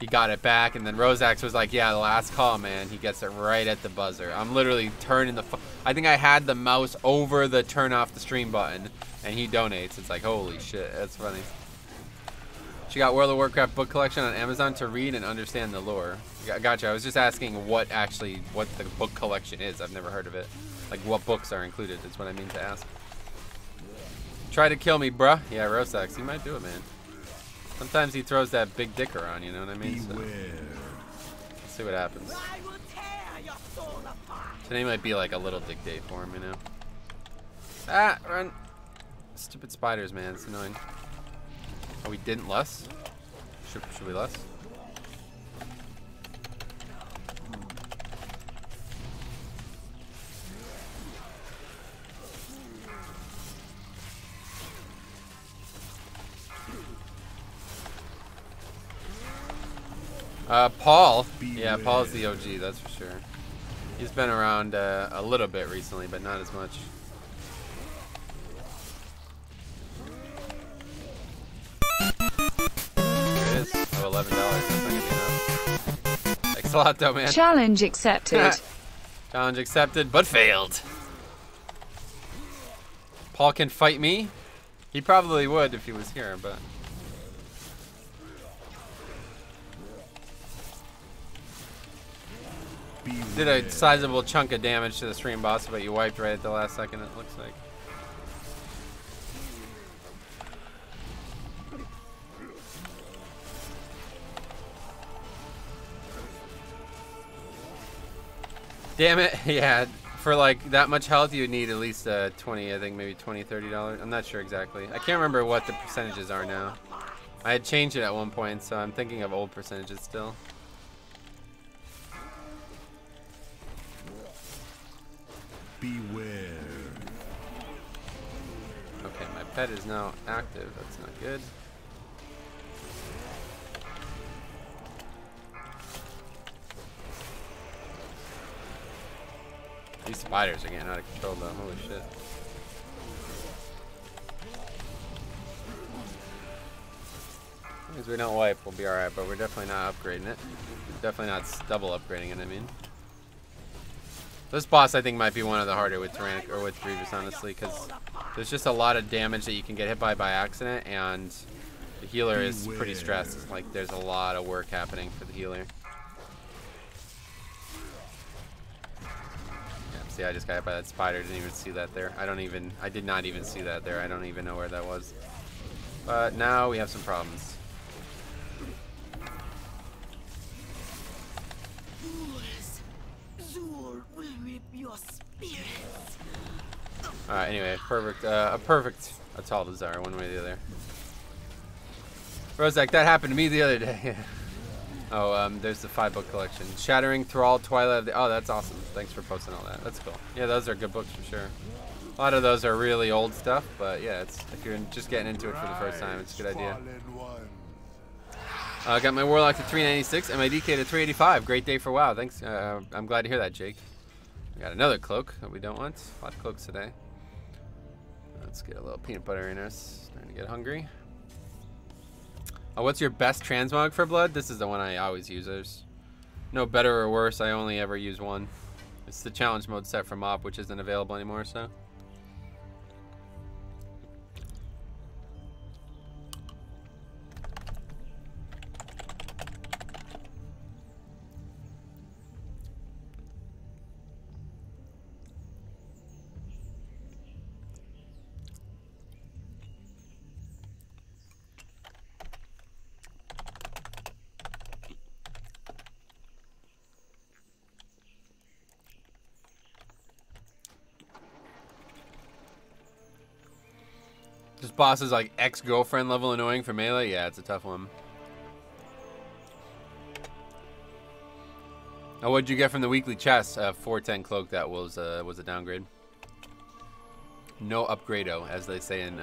he got it back. And then Rosax was like, "Yeah, the last call, man." He gets it right at the buzzer. I'm literally turning the. I think I had the mouse over the turn off the stream button, and he donates. It's like, holy shit, that's funny. She got World of Warcraft book collection on Amazon to read and understand the lore. Gotcha. I was just asking what the book collection is. I've never heard of it. Like what books are included is what I mean to ask. Try to kill me, bruh. Yeah, Rosax, he might do it, man. Sometimes he throws that big dick around, you know what I mean? So, let's see what happens. Today might be like a little dick day for him, you know? Ah, run. Stupid spiders, man. It's annoying. Oh, we didn't lust? Should we lust? Paul. Yeah, Paul's the OG, that's for sure. He's been around a little bit recently, but not as much. There it is. Oh, $11. That's not gonna be enough. Thanks a lot, though, man. Challenge accepted. Challenge accepted, but failed. Paul can fight me? He probably would if he was here, but... Did a sizable chunk of damage to the stream boss, but you wiped right at the last second, it looks like. Damn it, yeah. For like that much health, you would need at least 20, I think maybe $20, $30. I'm not sure exactly. I can't remember what the percentages are now. I had changed it at one point, so I'm thinking of old percentages still. Beware. Okay, my pet is now active. That's not good. These spiders are getting out of control though. Holy shit. As long as we don't wipe, we'll be alright, but we're definitely not upgrading it. We're definitely not double upgrading it, I mean. This boss, I think, might be one of the harder with Tyrannic or with Grievous, honestly, because there's just a lot of damage that you can get hit by accident, and the healer is pretty stressed. Like, there's a lot of work happening for the healer. Yeah, see, I just got hit by that spider. Didn't even see that there. I did not even see that there. I don't even know where that was. But now we have some problems. Alright, anyway, a perfect Atal'Dazar, one way or the other. Rozak, that happened to me the other day. Oh, there's the 5-book collection. Shattering, Thrall, Twilight of the... Oh, that's awesome. Thanks for posting all that. That's cool. Yeah, those are good books for sure. A lot of those are really old stuff, but yeah, if you're just getting into it for the first time, it's a good idea. Got my Warlock to 396 and my DK to 385. Great day for WoW. Thanks. I'm glad to hear that, Jake. We got another cloak that we don't want. A lot of cloaks today. Let's get a little peanut butter in us. Starting to get hungry. What's your best transmog for blood? This is the one I always use. There's no better or worse. I only ever use one. It's the challenge mode set for MOP, which isn't available anymore, so. This boss is like ex-girlfriend level annoying for melee. Yeah, it's a tough one. Oh, what'd you get from the weekly chest? 410 cloak. That was a downgrade. No upgrado, as they say in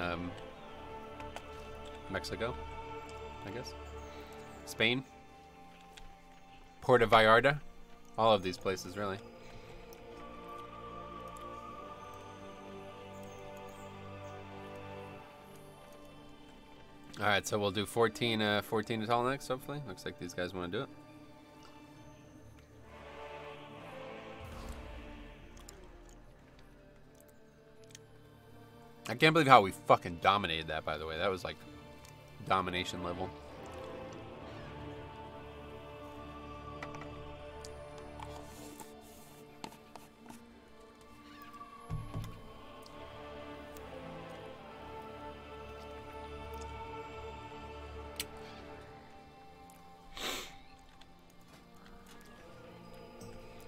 Mexico, I guess. Spain. Puerto Vallarta. All of these places, really. All right, so we'll do 14 Atal next, hopefully. Looks like these guys want to do it. I can't believe how we fucking dominated that, by the way. That was like domination level.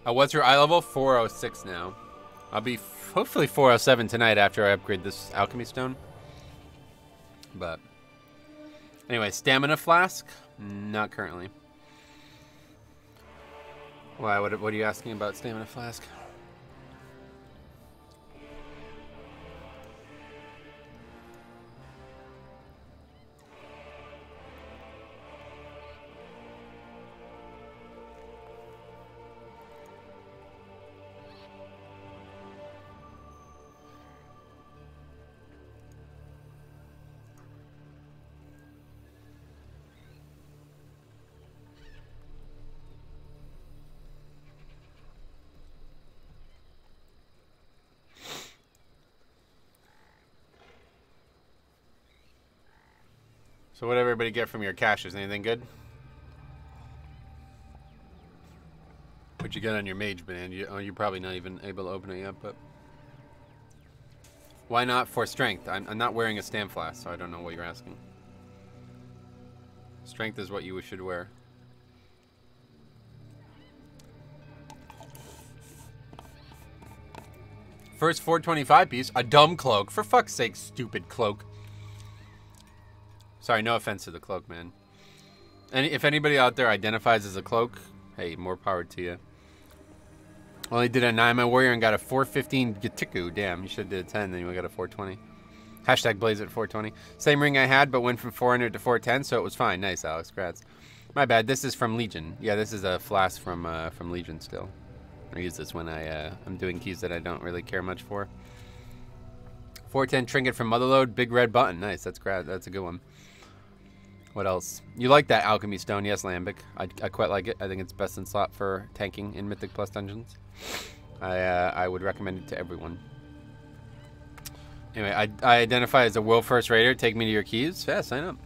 What's your eye level? 406 now. I'll be hopefully 407 tonight after I upgrade this alchemy stone. But anyway, stamina flask? Not currently. Why? What are you asking about stamina flask? So what did everybody get from your caches? Anything good? What'd you get on your mage band? You're probably not even able to open it yet, but... Why not for strength? I'm not wearing a stam flask, so I don't know what you're asking. Strength is what you should wear. First 425 piece, a dumb cloak. For fuck's sake, stupid cloak. Sorry, no offense to the cloak, man. And if anybody out there identifies as a cloak, hey, more power to you. Only did a 9-man warrior and got a 415 Gatiku. Damn, you should have did a 10, then you would have got a 420. Hashtag blaze at 420. Same ring I had, but went from 400 to 410, so it was fine. Nice, Alex. Congrats. My bad. This is from Legion. Yeah, this is a flask from Legion still. I use this when I'm doing keys that I don't really care much for. 410 trinket from Motherlode. Big red button. Nice. That's great. That's a good one. What else? You like that alchemy stone? Yes, Lambic. I quite like it. I think it's best in slot for tanking in Mythic Plus dungeons. I would recommend it to everyone. Anyway, I identify as a World First Raider. Take me to your keys. Yeah, sign up.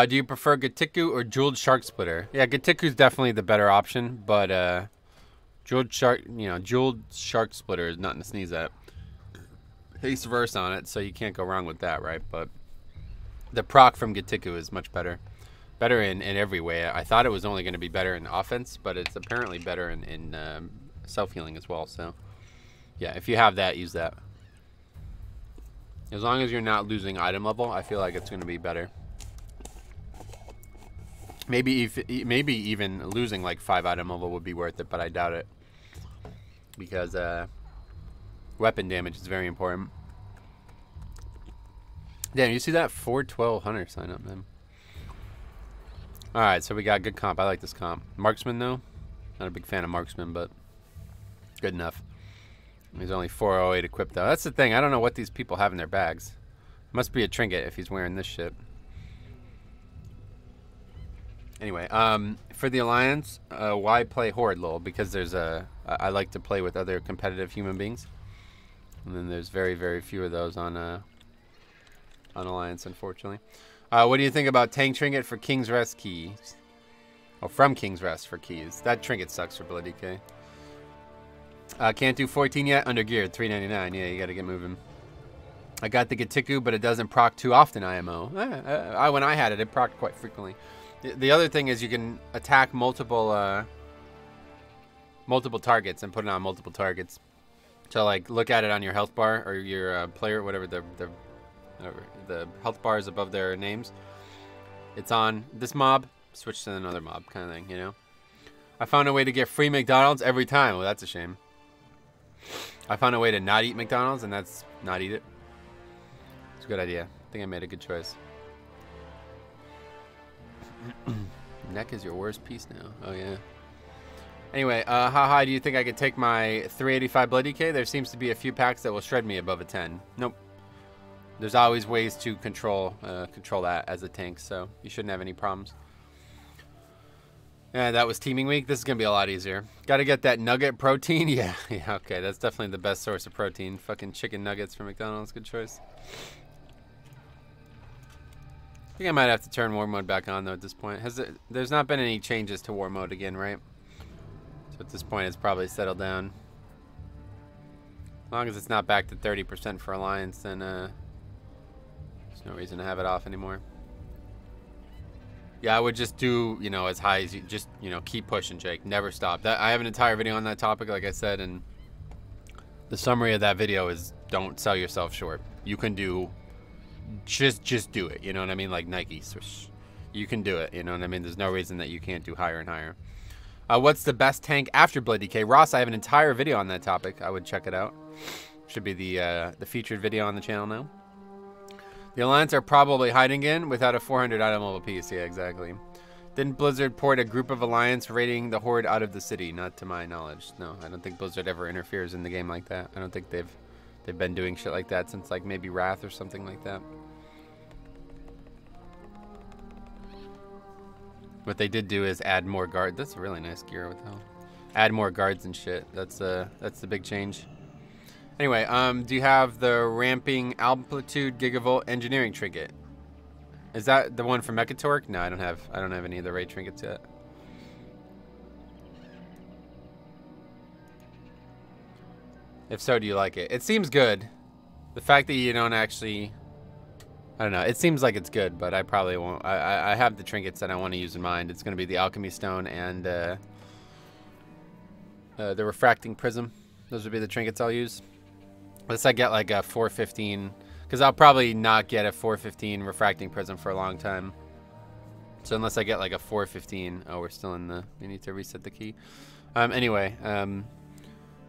Do you prefer Gatiku or Jeweled Shark Splitter? Yeah, Gatiku's definitely the better option, but Jeweled Shark Splitter is nothing to sneeze at. Haste verse on it, so you can't go wrong with that, right? But the proc from Gatiku is much better. Better in every way. I thought it was only going to be better in offense, but it's apparently better in self-healing as well. So, yeah, if you have that, use that. As long as you're not losing item level, I feel like it's going to be better. Maybe even losing like 5 item level would be worth it, but I doubt it. Because weapon damage is very important. Damn, you see that 412 hunter sign up, man. Alright, so we got good comp. I like this comp. Marksman, though. Not a big fan of Marksman, but good enough. He's only 408 equipped, though. That's the thing. I don't know what these people have in their bags. Must be a trinket if he's wearing this shit. Anyway, for the Alliance, why play Horde, lol? Because there's I like to play with other competitive human beings. And then there's very, very few of those on Alliance, unfortunately. What do you think about Tank Trinket for King's Rest keys? Oh, from King's Rest for keys. That trinket sucks for Bloody K. Can't do 14 yet? Under geared, 399. Yeah, you gotta get moving. I got the Gatiku, but it doesn't proc too often, IMO. When I had it, it procced quite frequently. The other thing is you can attack multiple targets and put it on multiple targets. So like look at it on your health bar or your player, whatever the health bar is above their names. It's on this mob, switch to another mob kind of thing, you know. I found a way to get free McDonald's every time. Well, that's a shame. I found a way to not eat McDonald's, and that's not eat it. It's a good idea. I think I made a good choice. Neck is your worst piece now. Oh, yeah. Anyway, how high do you think I could take my 385 Blood DK? There seems to be a few packs that will shred me above a 10. Nope. There's always ways to control that as a tank, so you shouldn't have any problems. Yeah, that was teaming week. This is going to be a lot easier. Got to get that nugget protein. Yeah, okay. That's definitely the best source of protein. Fucking chicken nuggets from McDonald's. Good choice. I think I might have to turn war mode back on, though, at this point. There's not been any changes to war mode again, right? So at this point, it's probably settled down. As long as it's not back to 30% for Alliance, then there's no reason to have it off anymore. Yeah, I would just do, you know, as high as you just, you know, keep pushing, Jake. Never stop. I have an entire video on that topic, like I said, and the summary of that video is don't sell yourself short. You can do... Just do it, you know what I mean? Like Nike, you can do it, you know what I mean? There's no reason that you can't do higher and higher. What's the best tank after Blood DK? Ross, I have an entire video on that topic. I would check it out. Should be the featured video on the channel now. The Alliance are probably hiding in without a 400 item level piece. Yeah, exactly. Didn't Blizzard port a group of Alliance raiding the Horde out of the city? Not to my knowledge. No, I don't think Blizzard ever interferes in the game like that. I don't think they've been doing shit like that since like maybe Wrath or something like that. What they did do is add more guards. That's a really nice gear. What the hell? Add more guards and shit. That's the big change. Anyway, do you have the ramping amplitude gigavolt engineering trinket? Is that the one from Mechatork? No, I don't have any of the raid trinkets yet. If so, do you like it? It seems good. The fact that you don't actually... I don't know. It seems like it's good, but I probably won't. I have the trinkets that I want to use in mind. It's going to be the Alchemy Stone and the Refracting Prism. Those would be the trinkets I'll use. Unless I get like a 415, because I'll probably not get a 415 Refracting Prism for a long time. So unless I get like a 415, oh, we're still in the. We need to reset the key. Anyway,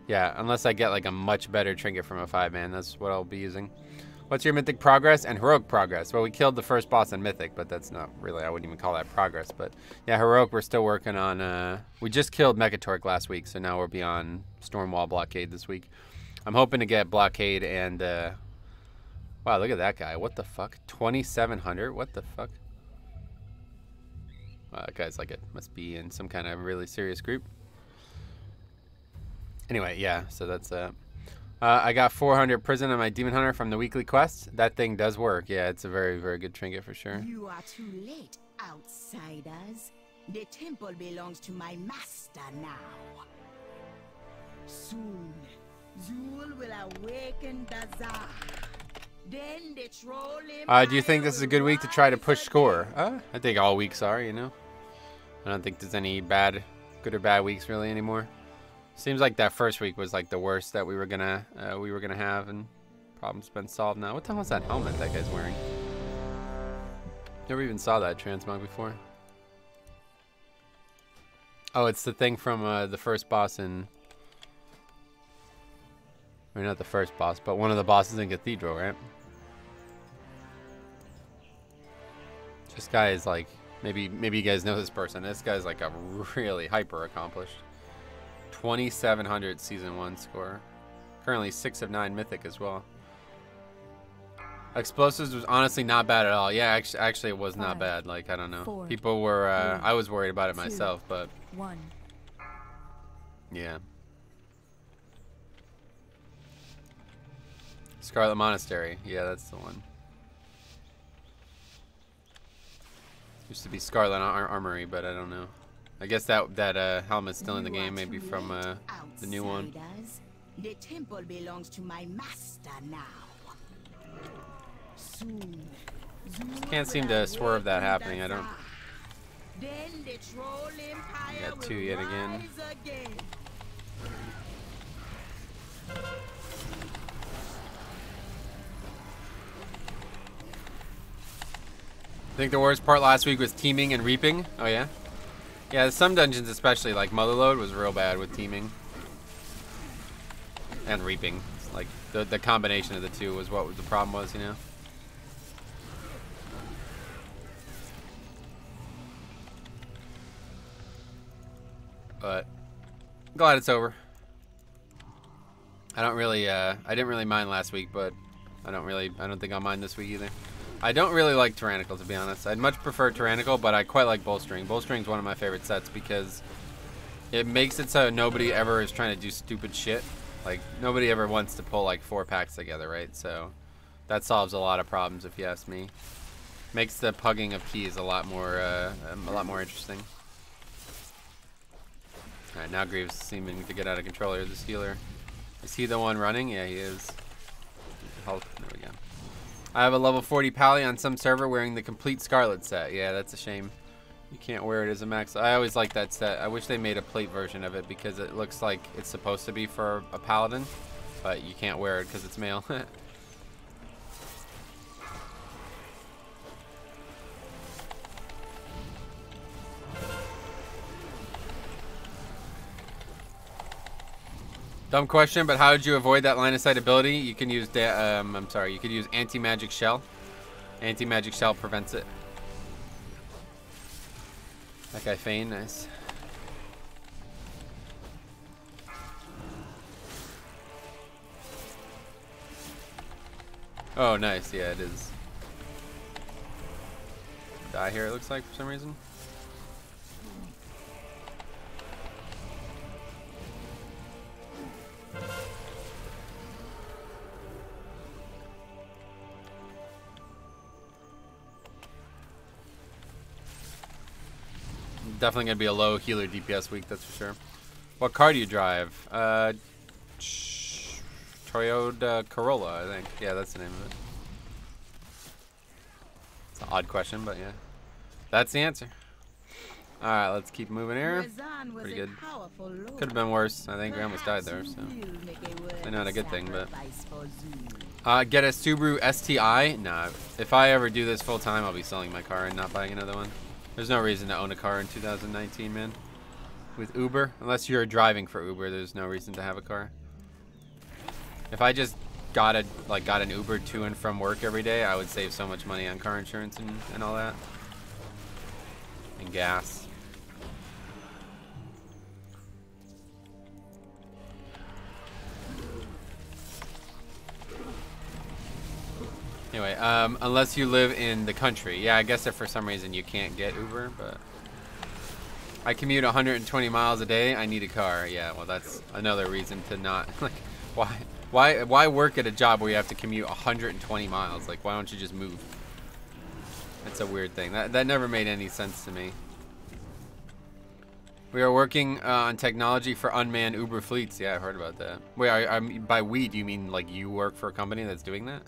yeah, unless I get like a much better trinket from a 5-man, that's what I'll be using. What's your Mythic progress and Heroic progress? Well, we killed the first boss in Mythic, but that's not really, I wouldn't even call that progress. But yeah, Heroic, we're still working on, we just killed Mechatork last week, so now we're beyond Stormwall Blockade this week. I'm hoping to get Blockade and, wow, look at that guy. What the fuck? 2,700? What the fuck? Wow, that guy's like, it must be in some kind of really serious group. Anyway, yeah, so that's, I got 400 prison on my Demon Hunter from the weekly quest. That thing does work. Yeah, it's a very, very good trinket for sure. You are too late, outsiders. The temple belongs to my master now. Soon, Zul will awaken Dazar. Then the troll do you think this is a good week to try to push score? I think all weeks are, you know. I don't think there's any good or bad weeks really anymore. Seems like that first week was like the worst that we were gonna have, and problem's been solved now. What the hell is that helmet that guy's wearing? Never even saw that transmog before. Oh, it's the thing from the first boss in, or not the first boss, but one of the bosses in Cathedral, right? This guy is like, maybe you guys know this person. This guy's like a really hyper accomplished. 2,700 season 1 score. Currently 6 of 9 Mythic as well. Explosives was honestly not bad at all. Yeah, actually it was not bad. Like, I don't know. People were, I was worried about it myself, but. Yeah. Scarlet Monastery. Yeah, that's the one. Used to be Scarlet Armory, but I don't know. I guess that helmet's still in the game, maybe from the new one. The temple belongs to my master now. Soon, can't seem to swerve that happening. I don't. Then the troll empire Got 2 yet again. I think the worst part last week was teaming and reaping. Oh yeah? Yeah, some dungeons especially, like Motherlode, was real bad with teaming. And reaping. It's like, the combination of the two was what the problem was, you know? but glad it's over. I didn't really mind last week, but I don't think I'll mind this week either. I don't really like Tyrannical, to be honest. I'd much prefer Tyrannical, but I quite like Bowstring. Bowstring's one of my favorite sets because it makes it so nobody ever is trying to do stupid shit. Like, nobody ever wants to pull like 4 packs together, right? So that solves a lot of problems, if you ask me. Makes the pugging of keys a lot more interesting. All right, now Greaves is seeming to get out of control here. This healer, is he the one running? Yeah, he is. Health. There we go. I have a level 40 Pally on some server wearing the complete Scarlet set. Yeah, that's a shame. You can't wear it as a max. I always like that set. I wish they made a plate version of it because it looks like it's supposed to be for a paladin, but you can't wear it because it's male. Dumb question, but how did you avoid that line of sight ability? You can use you could use anti-magic shell. Anti-magic shell prevents it. That guy Fane, nice. Oh, nice. Yeah, it is. Die here, it looks like, for some reason. Definitely gonna be a low healer DPS week, that's for sure. What car do you drive? Toyota Corolla, I think. Yeah, that's the name of it. It's an odd question, but yeah, that's the answer. All right, let's keep moving here. Pretty good. Could have been worse. I think we almost died there, so not a good thing. But get a Subaru STI. Nah, if I ever do this full time, I'll be selling my car and not buying another one. There's no reason to own a car in 2019, man. With Uber, unless you're driving for Uber, there's no reason to have a car. If I just got an Uber to and from work every day, I would save so much money on car insurance and all that. And gas. Anyway, unless you live in the country. Yeah, I guess if for some reason you can't get Uber, but I commute 120 miles a day, I need a car. Yeah, well, that's another reason to not, like, why work at a job where you have to commute 120 miles? Like, why don't you just move? That's a weird thing. That never made any sense to me. We are working on technology for unmanned Uber fleets. Yeah, I've heard about that. Wait, by we, do you mean like you work for a company that's doing that?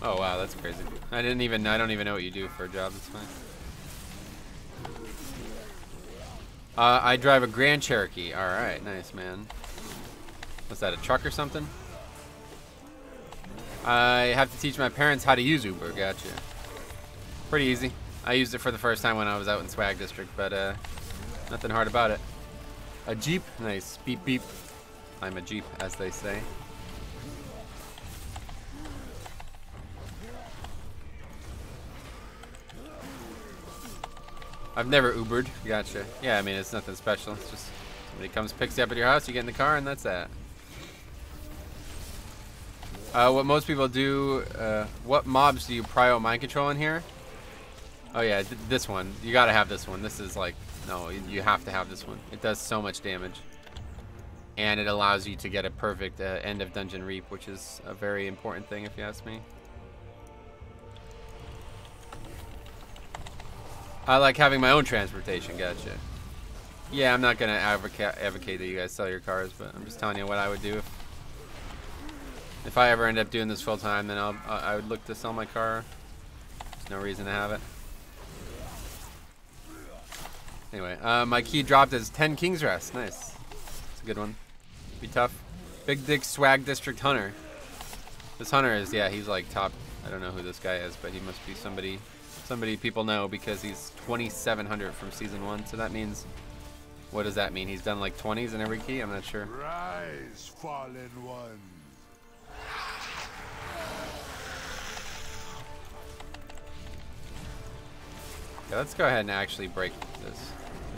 Oh wow, that's crazy. I don't even know what you do for a job. That's fine. I drive a Grand Cherokee. All right, nice, man. What's that, a truck or something? I have to teach my parents how to use Uber. Gotcha. Pretty easy. I used it for the first time when I was out in Swag District, but nothing hard about it. A Jeep, nice. Beep beep. I'm a Jeep, as they say. I've never Ubered. Gotcha. Yeah, I mean, it's nothing special. It's just somebody comes, picks you up at your house, you get in the car, and that's that. What most people do, what mobs do you prio mind control in here? Oh yeah, this one. You gotta have this one. This is like, no, you have to have this one. It does so much damage. And it allows you to get a perfect end of dungeon reap, which is a very important thing if you ask me. I like having my own transportation. Gotcha. Yeah, I'm not gonna advocate that you guys sell your cars, but I'm just telling you what I would do if I ever end up doing this full time. Then I would look to sell my car. There's no reason to have it. Anyway, my key dropped as 10 King's Rest. Nice. It's a good one. Be tough. Big Dick Swag District Hunter. This hunter is, yeah, he's like top. I don't know who this guy is, but he must be somebody people know because he's 2,700 from season 1. So that means, what does that mean? He's done like 20s in every key? I'm not sure. Rise, fallen one. Okay, let's go ahead and actually break this.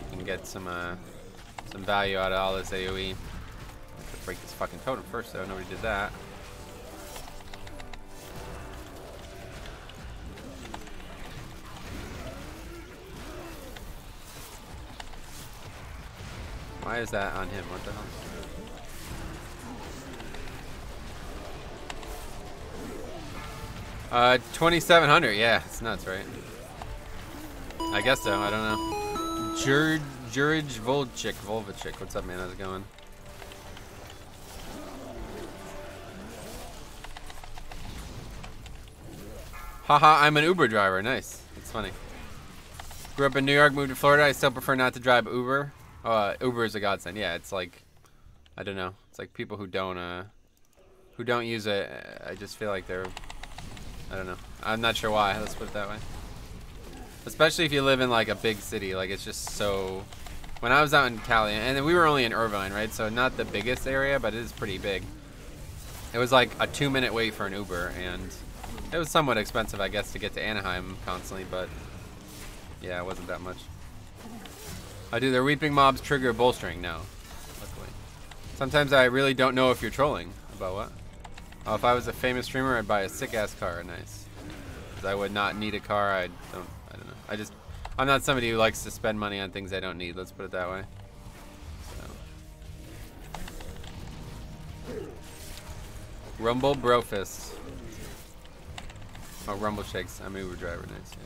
We can get some value out of all this AoE. Let's break this fucking totem first, though. Nobody did that. Why is that on him? What the hell? 2,700. Yeah, it's nuts, right? I guess so. I don't know. Jurij Volvachik. What's up, man? How's it going? Haha, I'm an Uber driver. Nice. That's funny. Grew up in New York, moved to Florida. I still prefer not to drive Uber. Uber is a godsend. Yeah, it's like, I don't know. It's like people who don't use it. I just feel like they're, I don't know. I'm not sure why. Let's put it that way. Especially if you live in like a big city. Like it's just so. When I was out in Cali, and we were only in Irvine, right? So not the biggest area, but it is pretty big. It was like a 2-minute wait for an Uber, and it was somewhat expensive, I guess, to get to Anaheim constantly. But yeah, it wasn't that much. Do their weeping mobs trigger bolstering? No, luckily. Sometimes I really don't know if you're trolling. About what? Oh, if I was a famous streamer, I'd buy a sick-ass car. Nice. Because I would not need a car. I don't know. I'm not somebody who likes to spend money on things I don't need. Let's put it that way. So. Rumble Brofist. Oh, Rumble Shakes. I'm an Uber driver. Nice. Yeah.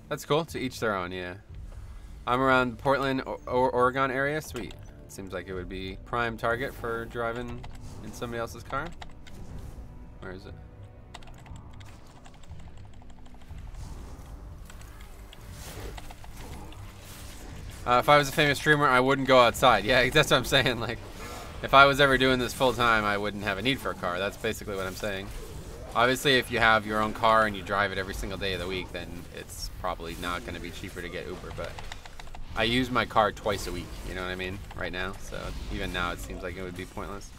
That's cool. To each their own. Yeah. I'm around Portland, Oregon area. Sweet. It seems like it would be prime target for driving in somebody else's car. Where is it? If I was a famous streamer, I wouldn't go outside. Yeah, that's what I'm saying. Like, if I was ever doing this full time, I wouldn't have a need for a car. That's basically what I'm saying. Obviously, if you have your own car and you drive it every single day of the week, then it's probably not going to be cheaper to get Uber. But I use my car twice a week, you know what I mean, right now. So even now, it seems like it would be pointless.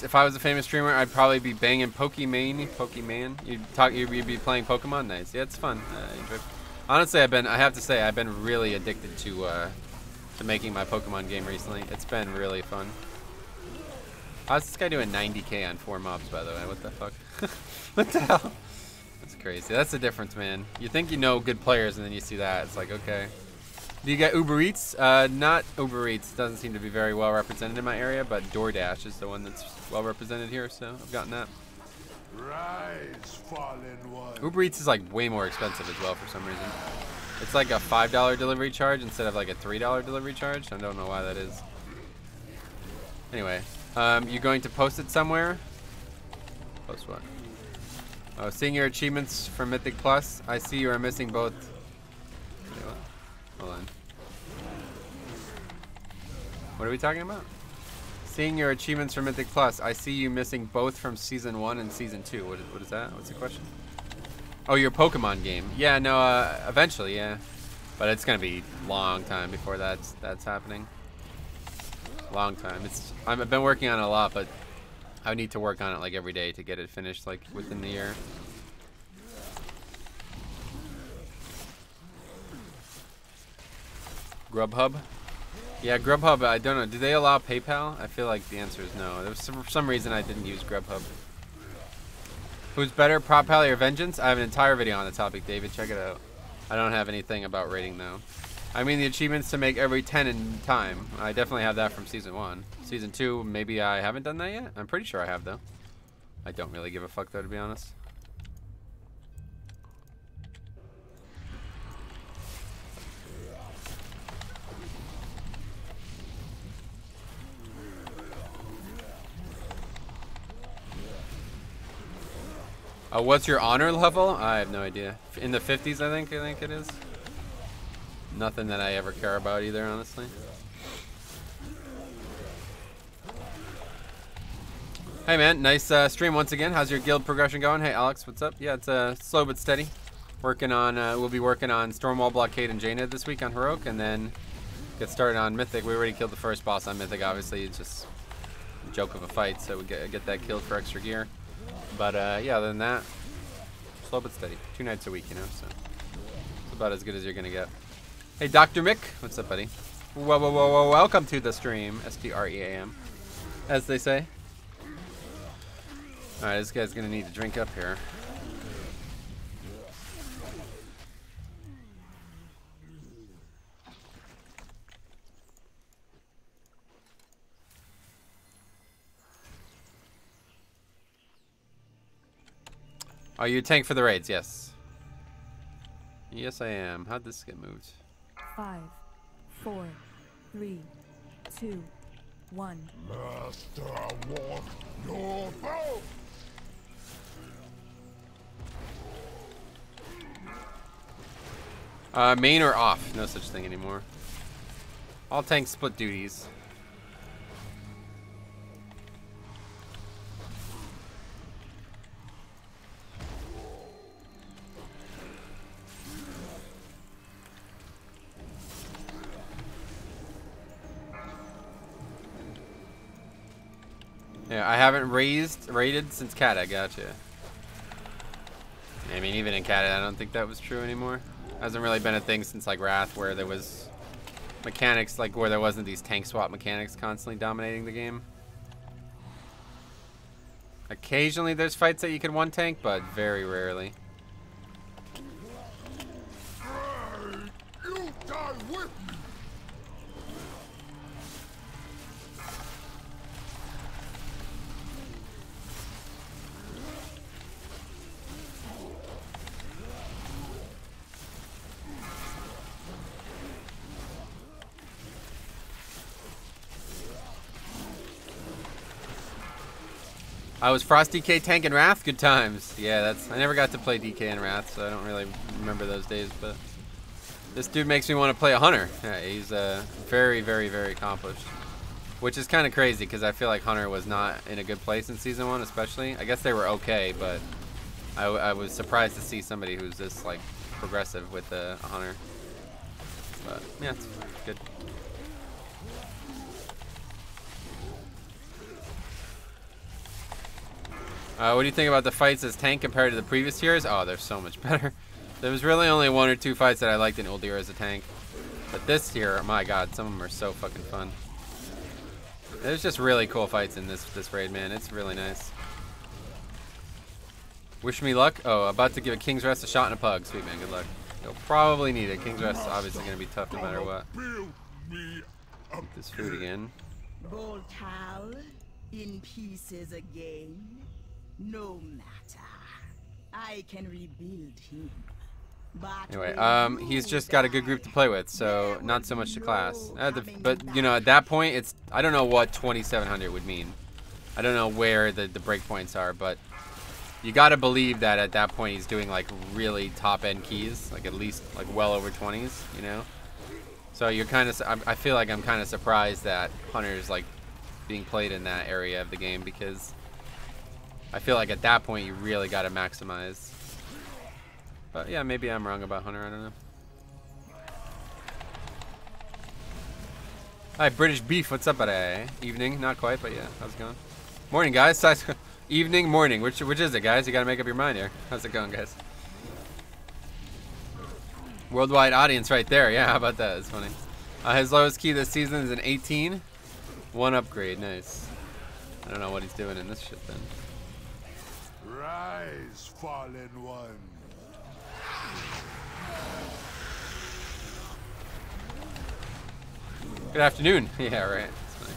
If I was a famous streamer, I'd probably be banging Pokemon. You'd be playing Pokemon. Nice. Yeah, it's fun. Honestly, I have to say, I've been really addicted to making my Pokemon game recently. It's been really fun. How's this guy doing 90k on 4 mobs, by the way? What the fuck? What the hell? That's crazy. That's the difference, man. You think you know good players, and then you see that. It's like, okay. Do you get Uber Eats? Not Uber Eats. Doesn't seem to be very well represented in my area, but DoorDash is the one that's well represented here, so I've gotten that. Rise, fallen one. Uber Eats is like way more expensive as well for some reason. It's like a $5 delivery charge instead of like a $3 delivery charge. I don't know why that is. Anyway, you going to post it somewhere? Post what? Oh, seeing your achievements for Mythic Plus, I see you are missing both. Wait, what? Hold on. What are we talking about? Seeing your achievements for Mythic Plus, I see you missing both from Season 1 and Season 2. What is that? What's the question? Oh, your Pokemon game. Yeah, no, eventually, yeah. But it's going to be a long time before that's happening. Long time. I've been working on it a lot, but I need to work on it like every day to get it finished like within the year. Grubhub? Yeah, Grubhub, I don't know. Do they allow PayPal? I feel like the answer is no. There was for some reason I didn't use Grubhub. Who's better, Prop Pally or Vengeance? I have an entire video on the topic, David. Check it out. I don't have anything about rating, though. I mean the achievements to make every 10 in time. I definitely have that from Season 1. Season 2, maybe I haven't done that yet? I'm pretty sure I have, though. I don't really give a fuck, though, to be honest. What's your honor level? I have no idea. In the 50s, I think it is. Nothing that I ever care about either, honestly. Hey man, nice stream once again. How's your guild progression going? Hey Alex, what's up? Yeah, it's slow but steady. Working on, we'll be working on Stormwall Blockade and Jaina this week on Heroic, and then get started on Mythic. We already killed the first boss on Mythic, obviously. It's just a joke of a fight, so we get that killed for extra gear. But yeah, other than that, slow but steady. 2 nights a week, you know, so it's about as good as you're gonna get. Hey, Dr. Mick, what's up, buddy? Whoa, whoa, whoa, whoa, welcome to the stream. STREAM, as they say. Alright, this guy's gonna need to drink up here. Are you a tank for the raids? Yes. Yes, I am. How'd this get moved? 5, 4, 3, 2, 1. Master, walk your boat! Main or off? No such thing anymore. All tanks split duties. Yeah, I haven't raided since Kata, gotcha. I mean, even in Kata, I don't think that was true anymore. Hasn't really been a thing since like Wrath, where there was mechanics, like where there wasn't these tank swap mechanics constantly dominating the game. Occasionally there's fights that you can one tank, but very rarely. You die with me! I was Frost DK tank and Wrath, good times. Yeah, I never got to play DK and Wrath, so I don't really remember those days, but this dude makes me want to play a Hunter. Yeah, he's very, very, very accomplished. Which is kind of crazy, because I feel like Hunter was not in a good place in Season 1, especially. I guess they were okay, but I was surprised to see somebody who's this, like, progressive with a Hunter. But, yeah, it's good. What do you think about the fights as tank compared to the previous years? Oh, they're so much better. There was really only 1 or 2 fights that I liked in Uldir as a tank. But this year, my god, some of them are so fucking fun. There's just really cool fights in this raid, man. It's really nice. Wish me luck. Oh, about to give a King's Rest a shot and a pug. Sweet, man. Good luck. You'll probably need it. King's Rest is obviously going to be tough no matter what. Eat this food again. Boltal in pieces again. No matter. I can rebuild him. But anyway, he's just got a good group to play with, so not so much to class. But, you know, at that point, it's... I don't know what 2700 would mean. I don't know where the breakpoints are, but you gotta believe that at that point he's doing, like, really top-end keys. Like, at least, like, well over 20s, you know? So you're kind of... I feel like I'm kind of surprised that Hunter's, like, being played in that area of the game, because I feel like at that point you really gotta maximize. But yeah, maybe I'm wrong about Hunter, I don't know. Hi, British Beef, what's up, buddy? Evening, not quite, but yeah, how's it going? Morning, guys. Evening, morning, which is it, guys? You gotta make up your mind here. How's it going, guys? Worldwide audience right there, yeah, how about that? It's funny. His lowest key this season is an 18. 1 upgrade, nice. I don't know what he's doing in this shit then. Rise, fallen one. Good afternoon. Yeah, right. That's funny.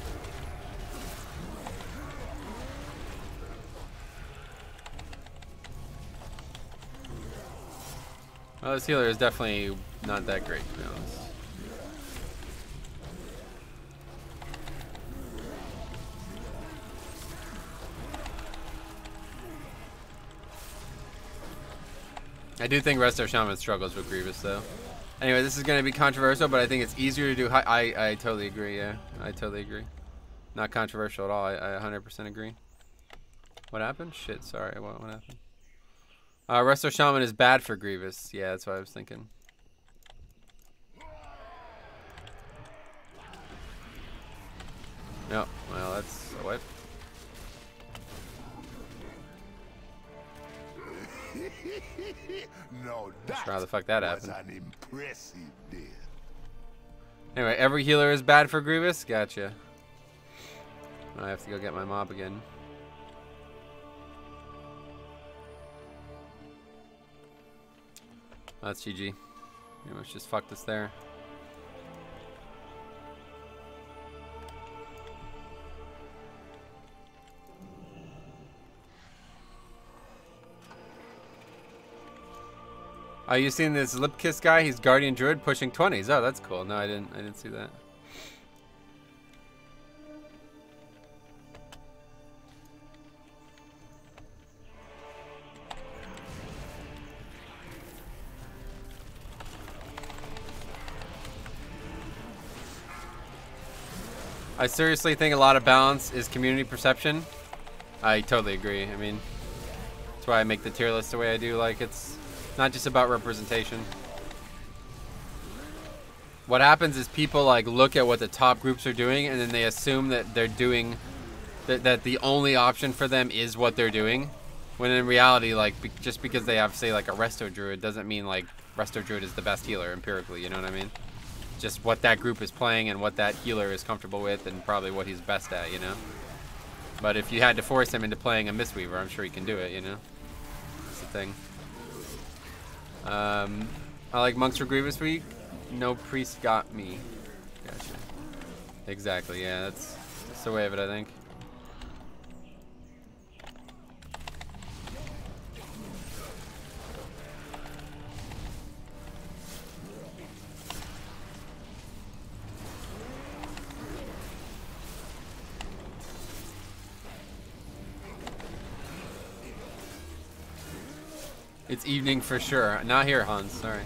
Well, this healer is definitely not that great, to be honest. I do think Resto Shaman struggles with Grievous, though. Anyway, this is going to be controversial, but I think it's easier to do high. I totally agree, yeah. I totally agree. Not controversial at all. I 100% agree. What happened? Shit, sorry. What happened? Resto Shaman is bad for Grievous. Yeah, that's what I was thinking. No, well, that's a whip. No, Not sure how the fuck that was happened. an impressive death. Anyway, every healer is bad for Grievous? Gotcha. I have to go get my mob again. That's GG. Pretty much just fucked us there. Oh, you seen this lip kiss guy? He's Guardian Druid pushing 20s. Oh, that's cool. No, I didn't see that. I seriously think a lot of balance is community perception. I totally agree. I mean, that's why I make the tier list the way I do. Like, it's not just about representation. What happens is people like look at what the top groups are doing and then they assume that they're doing that the only option for them is what they're doing, when in reality, like, just because they have, say, like a Resto Druid doesn't mean like Resto Druid is the best healer empirically, you know what I mean? Just what that group is playing and what that healer is comfortable with and probably what he's best at, you know? But if you had to force him into playing a Mistweaver, I'm sure he can do it, you know? That's the thing. I like Monks for Grievous Week. No priest got me. Gotcha. Exactly, yeah, that's the way of it, I think. It's evening for sure. Not here, Hans. Sorry.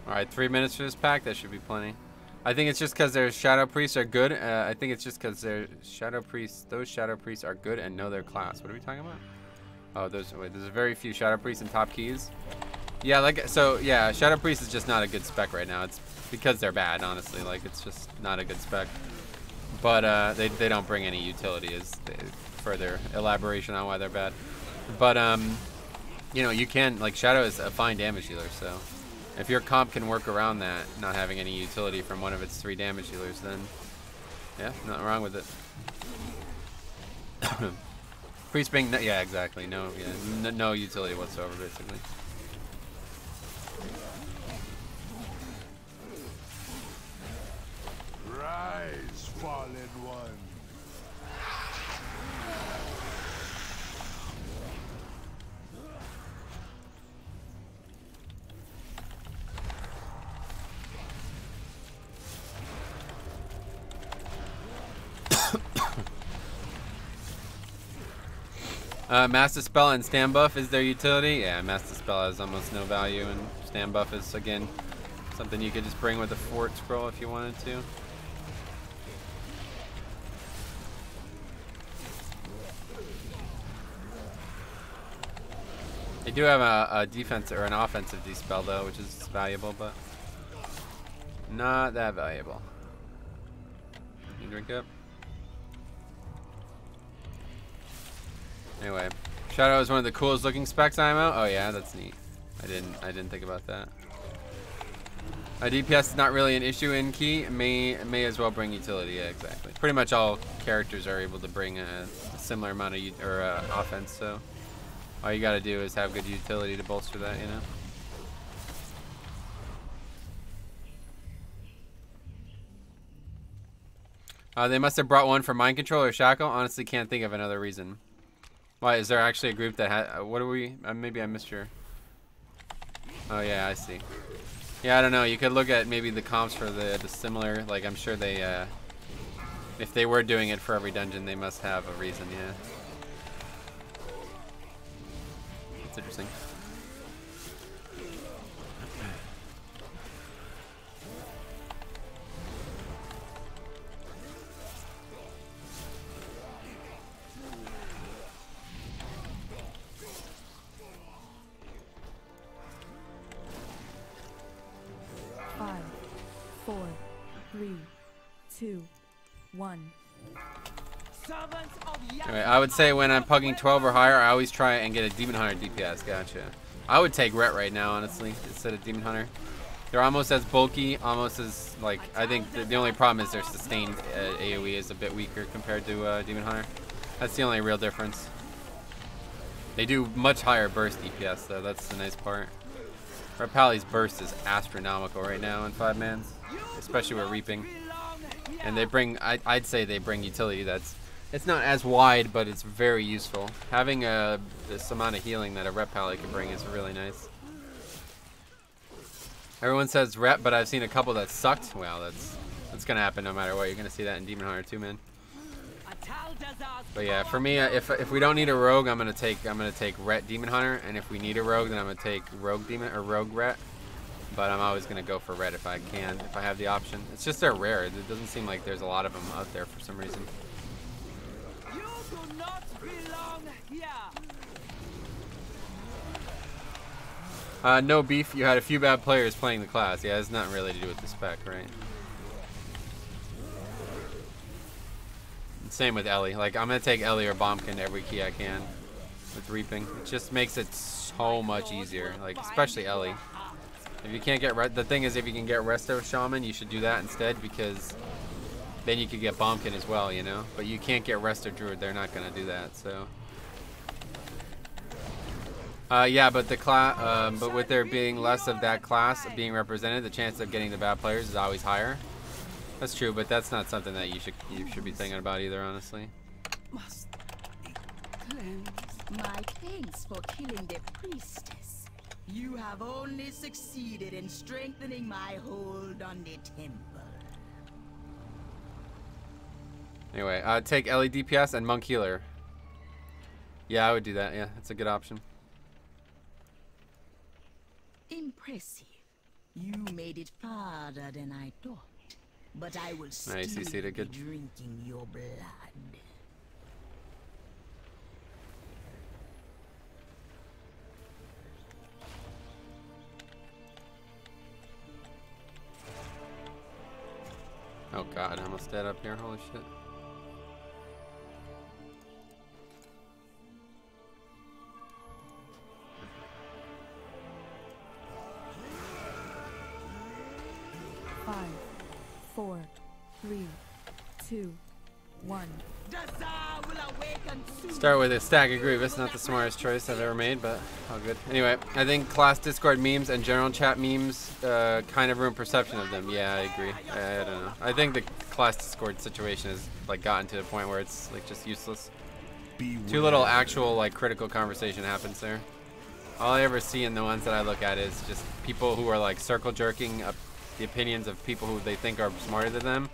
Alright, 3 minutes for this pack. That should be plenty. I think it's just because their Shadow Priests are good. I think it's just because their Shadow Priests, those Shadow Priests are good and know their class. What are we talking about? Oh, there's a very few Shadow Priests in top keys. Yeah, like, so, yeah, Shadow Priest is just not a good spec right now. It's because they're bad, honestly. Like, it's just not a good spec. But they don't bring any utility as further elaboration on why they're bad. But, you know, you can, like, Shadow is a fine damage healer, so if your comp can work around that, not having any utility from one of its 3 damage healers, then, yeah, nothing wrong with it. Priest being, yeah, exactly, no utility whatsoever, basically. Rise, fallen one. Master Spell and Stand Buff is their utility. Yeah, Master Spell has almost no value, and Stand Buff is, again, something you could just bring with a Fort Scroll if you wanted to. They do have a defense or an offensive dispel though, which is valuable, but not that valuable. You drink up. Anyway, Shadow is one of the coolest looking specs, IMO. Oh yeah, that's neat. I didn't think about that. DPS is not really an issue in key. May as well bring utility. Yeah, exactly. Pretty much all characters are able to bring a similar amount of offense, so all you gotta do is have good utility to bolster that, you know? They must have brought one for Mind Control or Shackle. Honestly, can't think of another reason. Why, is there actually a group that had... what are we... maybe I missed your... Oh, yeah, I see. Yeah, I don't know. You could look at maybe the comps for the similar... Like, I'm sure they... if they were doing it for every dungeon, they must have a reason, yeah. That's interesting. 2, 1. Servants of Anyway, I would say when I'm pugging 12 or higher, I always try and get a Demon Hunter DPS. Gotcha. I would take Ret right now, honestly, instead of Demon Hunter. They're almost as bulky, almost as, like, I think the only problem is their sustained AoE is a bit weaker compared to Demon Hunter. That's the only real difference. They do much higher burst DPS, though. That's the nice part. Ret Pally's burst is astronomical right now in 5-mans, especially with Reaping. And they bring, I'd say they bring utility that's, it's not as wide, but it's very useful. Having this amount of healing that a Ret Pally can bring is really nice. Everyone says Ret, but I've seen a couple that sucked. Well, that's gonna happen no matter what. You're gonna see that in Demon Hunter too, man. But yeah, for me, if we don't need a rogue, I'm gonna take Ret Demon Hunter, and if we need a rogue, then I'm gonna take Rogue Demon or Rogue Ret. But I'm always gonna go for Ret if I can, if I have the option. It's just they're rare. It doesn't seem like there's a lot of them out there for some reason. You do not belong here. No beef. You had a few bad players playing the class. Yeah, it's nothing really to do with the spec, right? Same with Ellie. Like, I'm gonna take Ellie or Bombkin every key I can with Reaping. It just makes it so much easier. Like, especially Ellie. If you can't get the thing is, if you can get Resto Shaman, you should do that instead, because then you could get Bombkin as well, you know. But you can't get Resto Druid. They're not gonna do that. So. Yeah, but the class, but with there being less of that class being represented, the chance of getting the bad players is always higher. That's true, but that's not something that you should be thinking about either, honestly. Must be cleansed. My thanks for killing the priestess. You have only succeeded in strengthening my hold on the temple. Anyway, take Ellie DPS and Monk Healer. Yeah, I would do that. Yeah, that's a good option. Impressive. You made it farther than I thought. But I will still Nice, you see it be good. drinking your blood. Oh god, I'm almost dead up here. Holy shit. Five, 4, 3, 2, 1. Dazar will awaken soon. Start with a stack of Grievous, not the smartest choice I've ever made, but all good. Anyway, I think class Discord memes and general chat memes kind of ruin perception of them. Yeah, I agree. I don't know. I think the class Discord situation has like gotten to the point where it's like just useless. Too little actual like critical conversation happens there. All I ever see in the ones that I look at is just people who are like circle jerking up the opinions of people who they think are smarter than them,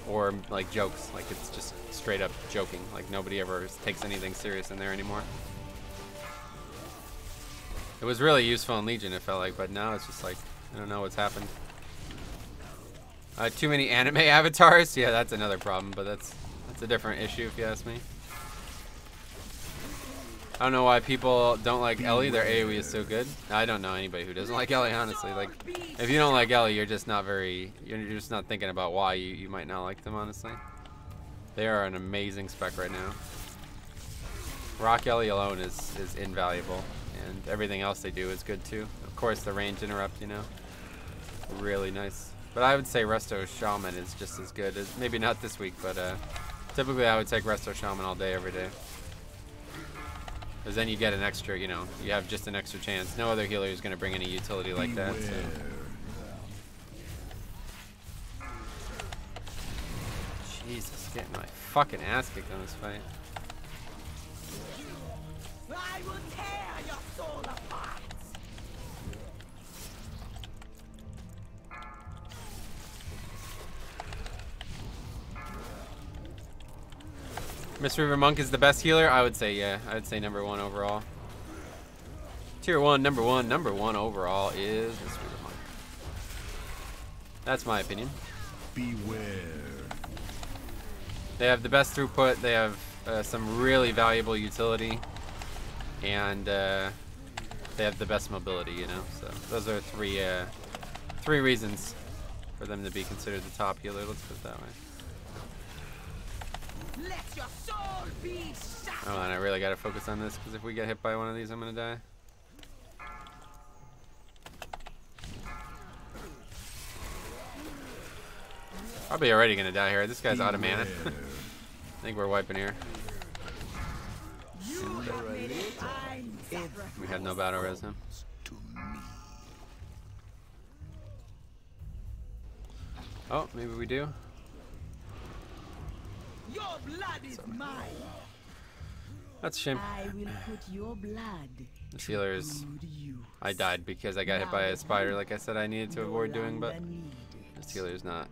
or like jokes. Like it's just straight up joking. Like nobody ever takes anything serious in there anymore. It was really useful in Legion, it felt like, but now it's just like, I don't know what's happened. Too many anime avatars? Yeah, that's another problem, but that's a different issue if you ask me. I don't know why people don't like Ellie. Their AoE is so good. I don't know anybody who doesn't like Ellie, honestly. Like, if you don't like Ellie, you're just not thinking about why you might not like them, honestly. They are an amazing spec right now. Rock Ellie alone is invaluable, and everything else they do is good too. Of course, the range interrupt, you know, really nice. But I would say Resto Shaman is just as good as, maybe not this week, but typically I would take Resto Shaman all day, every day. Because then you get an extra, you know, you have just an extra chance. No other healer is going to bring any utility like that. So. Jesus, getting my fucking ass kicked on this fight. I will tear your soul apart. Miss River Monk is the best healer? I would say, yeah. I would say number 1 overall. Tier 1, number one overall is Miss River Monk. That's my opinion. Beware. They have the best throughput. They have some really valuable utility. And they have the best mobility, you know. So those are three reasons for them to be considered the top healer. Let's put it that way. your soul be shattered. Oh, and I really gotta focus on this because if we get hit by one of these, I'm gonna die. Probably already gonna die here. This guy's out of mana. I think we're wiping here. You have made a fine sacrifice. We have no battle res him. Oh, maybe we do. Your blood is mine. That's a shame. I will put your blood The healer is. to you. I died because I got hit by a spider, like I said I needed to avoid doing, but Needed. this healer's not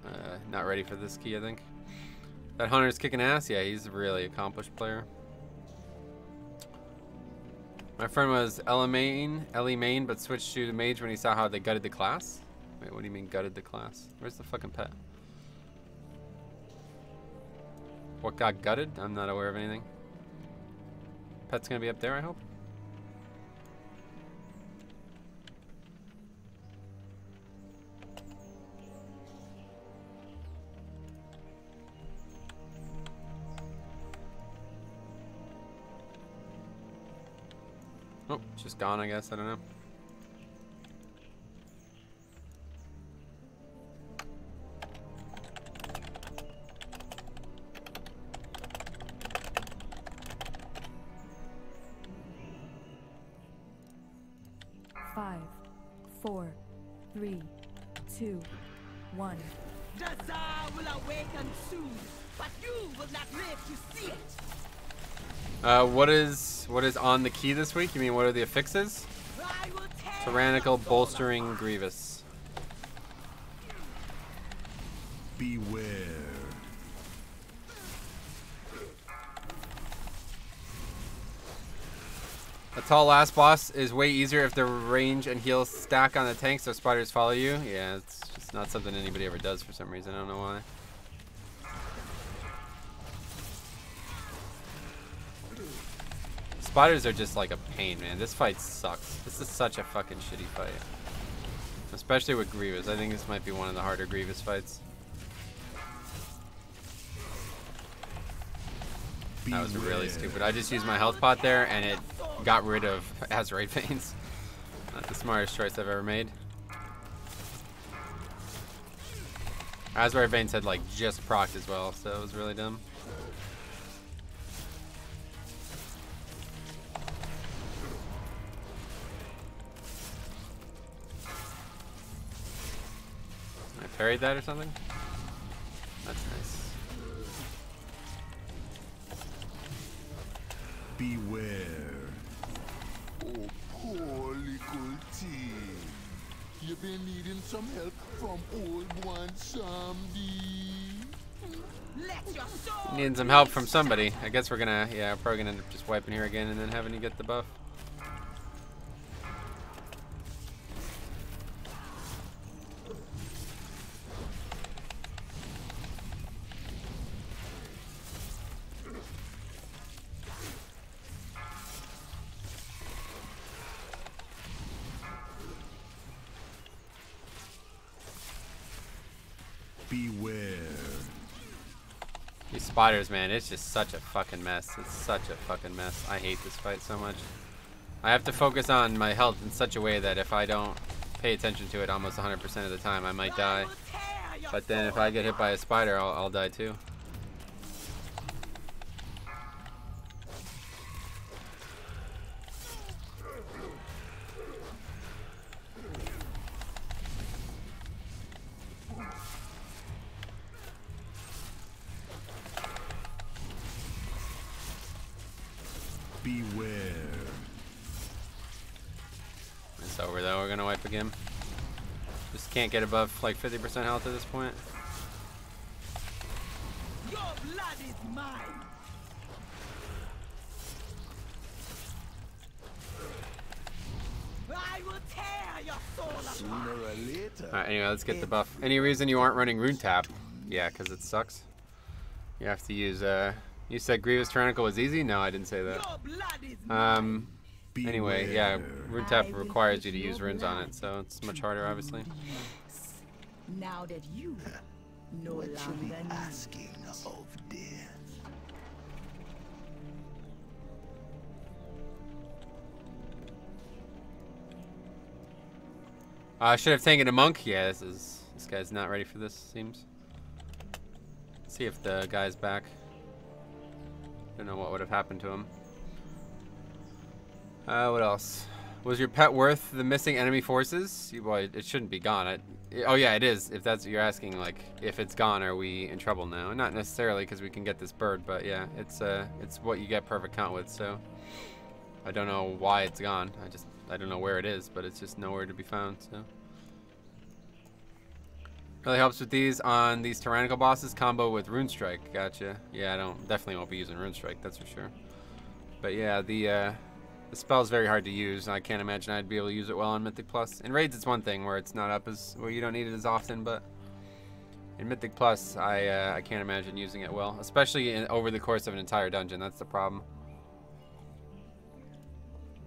ready for this key, I think. That hunter's kicking ass. Yeah, he's a really accomplished player. My friend was Ellie Main, but switched to the mage when he saw how they gutted the class. Wait, what do you mean gutted the class? Where's the fucking pet? What got gutted? I'm not aware of anything. Pet's gonna be up there, I hope. Oh, it's just gone, I guess. I don't know. Five, 4, 3, 2, 1. Dazar will awaken soon, but you will not live to see it. What is on the key this week? You mean what are the affixes? I will tear Tyrannical, your soul bolstering, apart. grievous. Beware. A tall last boss is way easier if the range and heal stack on the tank so spiders follow you. Yeah, it's just not something anybody ever does for some reason. I don't know why. Spiders are just like a pain, man. This fight sucks. This is such a fucking shitty fight. Especially with Grievous. I think this might be one of the harder Grievous fights. That was really stupid. I just used my health pot there and it got rid of Azurite Veins. Not the smartest choice I've ever made. Azurite Veins had like just procced as well, so it was really dumb. I parried that or something? That's nice. Beware. Oh, poor little thing. You've been needing some help from old one Samdi. Let your soul Needing some help from somebody. I guess we're gonna, yeah, we're probably gonna end up just wiping here again and then having you get the buff. Beware. These spiders, man, it's just such a fucking mess. It's such a fucking mess. I hate this fight so much. I have to focus on my health in such a way that if I don't pay attention to it almost 100% of the time, I might die. But then if I get hit by a spider, I'll die too. Beware. It's over though. We're gonna wipe again. Just can't get above like 50% health at this point. Your blood is mine. I will tear your soul apart. Sooner or later. Alright, anyway, let's get the buff. Any reason you aren't running Rune Tap? Yeah, because it sucks. You have to use, you said Grievous Tyrannical was easy? No, I didn't say that. Your blood is mine. Anyway, yeah, Rune Tap requires you to use runes on it, so it's much harder, obviously. Now that you no What you be longer need asking of death? Should have taken a monk. Yeah, this guy's not ready for this, seems. Let's see if the guy's back. Don't know what would have happened to him. What else? Was your pet worth the missing enemy forces? Well, it shouldn't be gone. Oh yeah, it is. If that's what you're asking, like, if it's gone, are we in trouble now? Not necessarily, because we can get this bird, but yeah, it's what you get perfect count with. So I don't know why it's gone. I don't know where it is, but it's just nowhere to be found. So really helps with these on these tyrannical bosses. Combo with Rune Strike. Gotcha. Yeah, I definitely won't be using Rune Strike. That's for sure. But yeah, the spell is very hard to use. I can't imagine I'd be able to use it well on Mythic Plus. In raids, it's one thing where it's not up where you don't need it as often, but in Mythic Plus, I can't imagine using it well, especially over the course of an entire dungeon. That's the problem.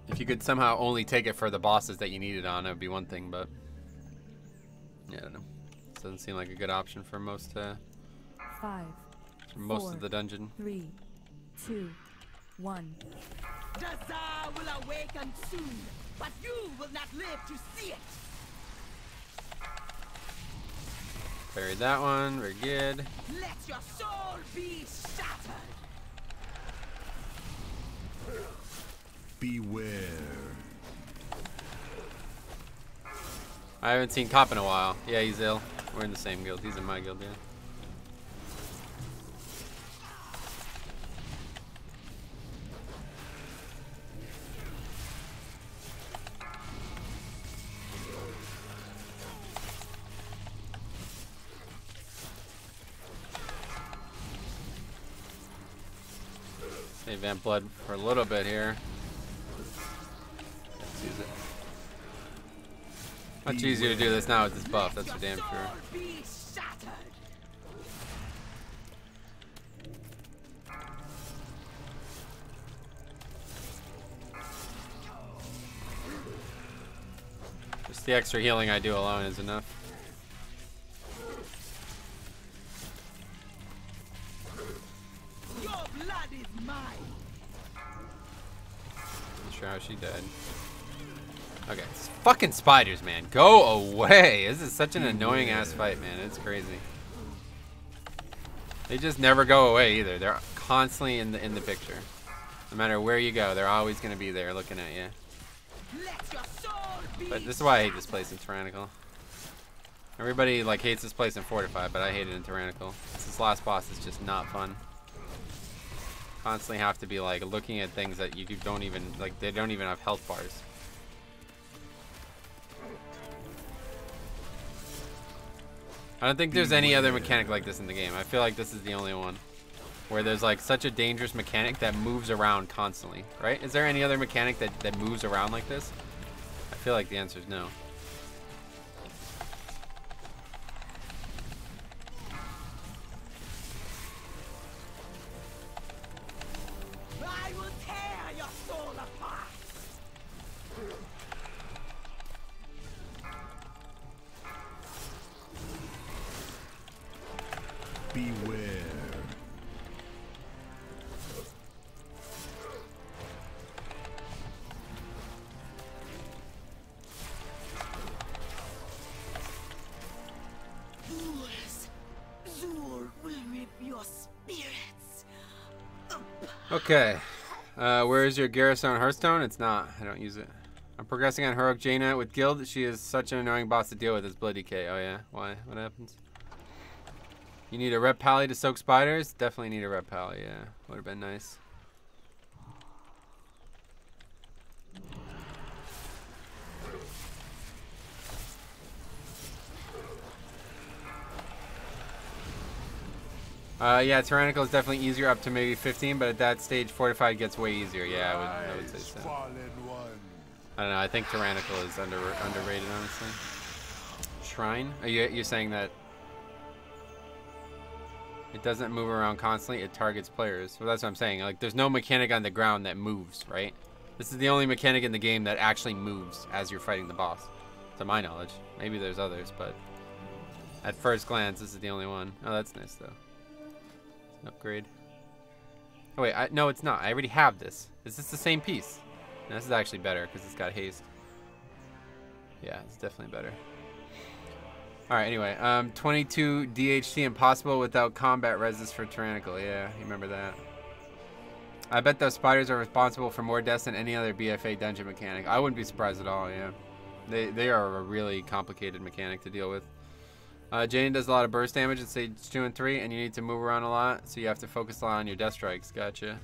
If you could somehow only take it for the bosses that you need it on, it would be one thing, but yeah, I don't know. Doesn't seem like a good option for most of the dungeon. 3, 2, 1. Atal'Dazar will awaken soon, but you will not live to see it. Buried that one. Very good. Let your soul be shattered. Beware. I haven't seen Cop in a while. Yeah, he's ill. We're in the same guild. He's in my guild, yeah. Save Vamp Blood for a little bit here. Let's use it. Much easier to do this now with this buff, that's for damn sure. Just the extra healing I do alone is enough. Your blood is mine. Not sure how she died. Okay, it's fucking spiders, man. Go away. This is such an annoying ass fight, man. It's crazy. They just never go away either. They're constantly in the picture. No matter where you go, they're always gonna be there looking at you. But this is why I hate this place in Tyrannical. Everybody like hates this place in Fortified, but I hate it in Tyrannical. This last boss is just not fun. Constantly have to be like looking at things that you don't even like. They don't even have health bars. I don't think there's any other mechanic like this in the game. I feel like this is the only one where there's like such a dangerous mechanic that moves around constantly, right? Is there any other mechanic that moves around like this? I feel like the answer is no. I will tear your soul apart. Beware. Zur will rip your spirits apart. Okay. Where is your Garrison on Hearthstone? It's not. I don't use it. I'm progressing on Heroic Jaina with Guild. She is such an annoying boss to deal with. It's Blood DK. Oh yeah? Why? What happens? You need a Rep Pally to soak spiders? Definitely need a Rep Pally, yeah. Would have been nice. Yeah, Tyrannical is definitely easier up to maybe 15, but at that stage, Fortified gets way easier. Yeah, I would say so. I don't know, I think Tyrannical is underrated, honestly. Shrine? Are you saying that it doesn't move around constantly, it targets players? Well, that's what I'm saying. Like, there's no mechanic on the ground that moves, right? This is the only mechanic in the game that actually moves as you're fighting the boss, to my knowledge. Maybe there's others, but at first glance, this is the only one. Oh, that's nice, though. Upgrade. Oh, wait, no, it's not. I already have this. Is this the same piece? No, this is actually better, because it's got haste. Yeah, it's definitely better. Alright, anyway. 22 DHT impossible without combat resist for Tyrannical. Yeah, you remember that. I bet those spiders are responsible for more deaths than any other BFA dungeon mechanic. I wouldn't be surprised at all, yeah. They are a really complicated mechanic to deal with. Jane does a lot of burst damage at stage 2 and 3, and you need to move around a lot, so you have to focus a lot on your death strikes. Gotcha.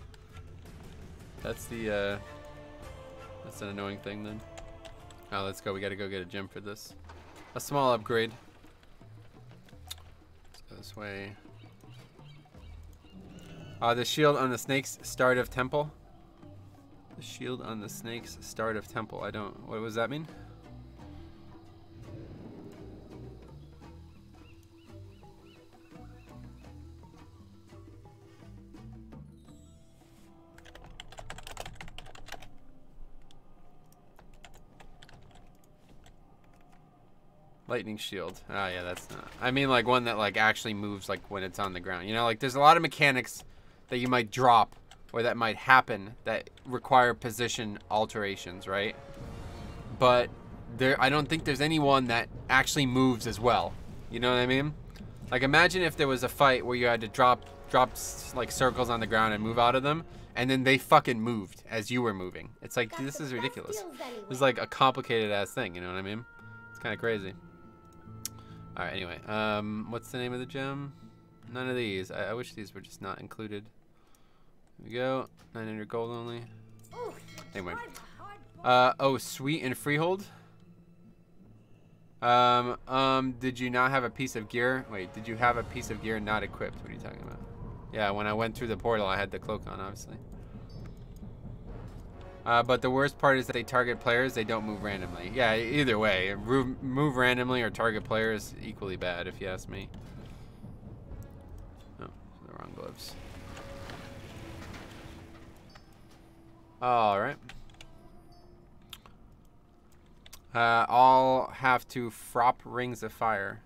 That's the, that's an annoying thing then. Oh, let's go. We gotta go get a gem for this. A small upgrade. Let's go this way. The shield on the snake's start of temple. The shield on the snake's start of temple. I don't... What does that mean? Lightning shield. Oh yeah, that's not... I mean like one that like actually moves like when it's on the ground. You know, like there's a lot of mechanics that you might drop or that might happen that require position alterations, right? But I don't think there's anyone that actually moves as well. You know what I mean? Like imagine if there was a fight where you had to drop like circles on the ground and move out of them, and then they fucking moved as you were moving. It's like, this is ridiculous. It's like a complicated ass thing, you know what I mean? It's kind of crazy. All right, anyway, what's the name of the gem? None of these. I wish these were just not included. Here we go. 900 gold only. Anyway. Oh, sweet and Freehold. Did you not have a piece of gear? Wait, did you have a piece of gear not equipped? What are you talking about? Yeah, when I went through the portal, I had the cloak on, obviously. But the worst part is that they target players, they don't move randomly. Yeah, either way, move randomly or target players equally bad, if you ask me. Oh, the wrong gloves. All right. I'll have to frop rings of fire.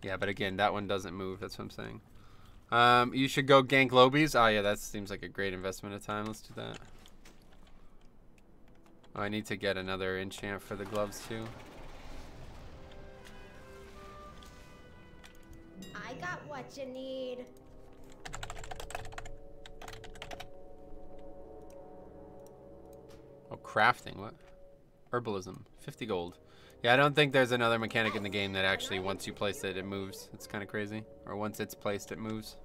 Yeah, but again, that one doesn't move. That's what I'm saying. You should go gank lobies. Oh yeah, that seems like a great investment of time. Let's do that. Oh, I need to get another enchant for the gloves too. I got what you need. Oh, crafting. What? Herbalism. 50 gold. Yeah, I don't think there's another mechanic in the game that actually, once you place it, it moves. It's kind of crazy. Or once it's placed, it moves.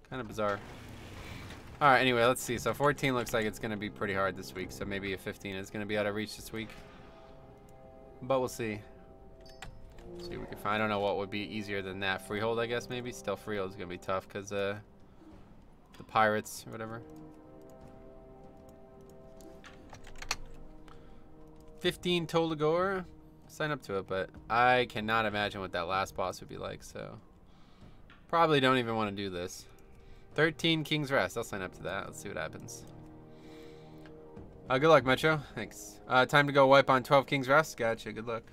Kind of bizarre. Alright, anyway, let's see. So 14 looks like it's going to be pretty hard this week. So maybe a 15 is going to be out of reach this week. But we'll see. See if we can find. I don't know what would be easier than that. Freehold, I guess, maybe. Still, Freehold is going to be tough because the pirates or whatever. 15 Tolagor. Sign up to it, but I cannot imagine what that last boss would be like, so probably don't even want to do this. 13 King's Rest. I'll sign up to that. Let's see what happens. Good luck, Metro. Thanks. Time to go wipe on 12 King's Rest. Gotcha. Good luck.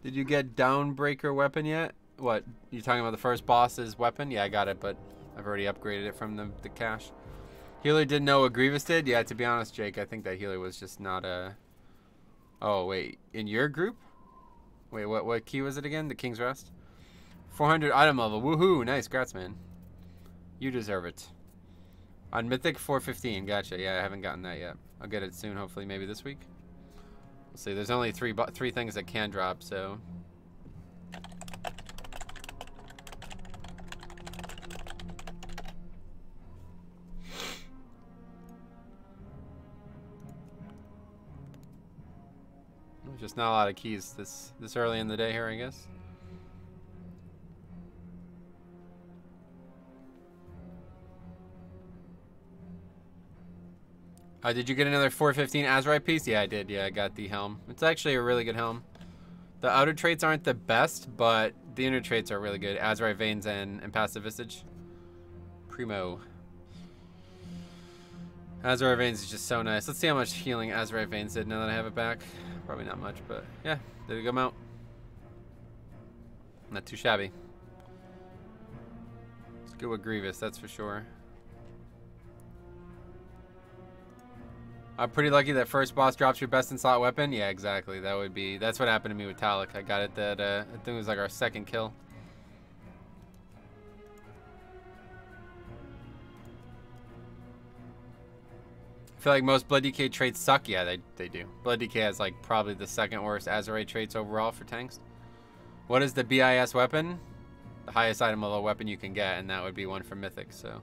Did you get Downbreaker weapon yet? What? You talking about the first boss's weapon? Yeah, I got it, but I've already upgraded it from the cache. Healer didn't know what Grievous did? Yeah, to be honest, Jake, I think that healer was just not a... Oh, wait. In your group? Wait, what key was it again? The King's Rest? 400 item level. Woohoo! Nice. Congrats, man. You deserve it. On Mythic, 415. Gotcha. Yeah, I haven't gotten that yet. I'll get it soon, hopefully, maybe this week. We'll see. There's only three things that can drop, so... Just not a lot of keys this early in the day here, I guess. Did you get another 415 Azurite piece? Yeah, I did. Yeah, I got the helm. It's actually a really good helm. The outer traits aren't the best, but the inner traits are really good. Azurite Veins and Passive Visage. Primo. Azurite Veins is just so nice. Let's see how much healing Azurite Veins did now that I have it back. Probably not much, but yeah, did a good amount. Not too shabby. Let's go with Grievous, that's for sure. I'm pretty lucky that first boss drops your best in slot weapon. Yeah, exactly. That's what happened to me with Talik. I got it that, I think it was like our second kill. I feel like most Blood DK traits suck. Yeah, they do. Blood DK has like probably the second worst Azerite traits overall for tanks. What is the BIS weapon? The highest item level weapon you can get, and that would be one from Mythic, so...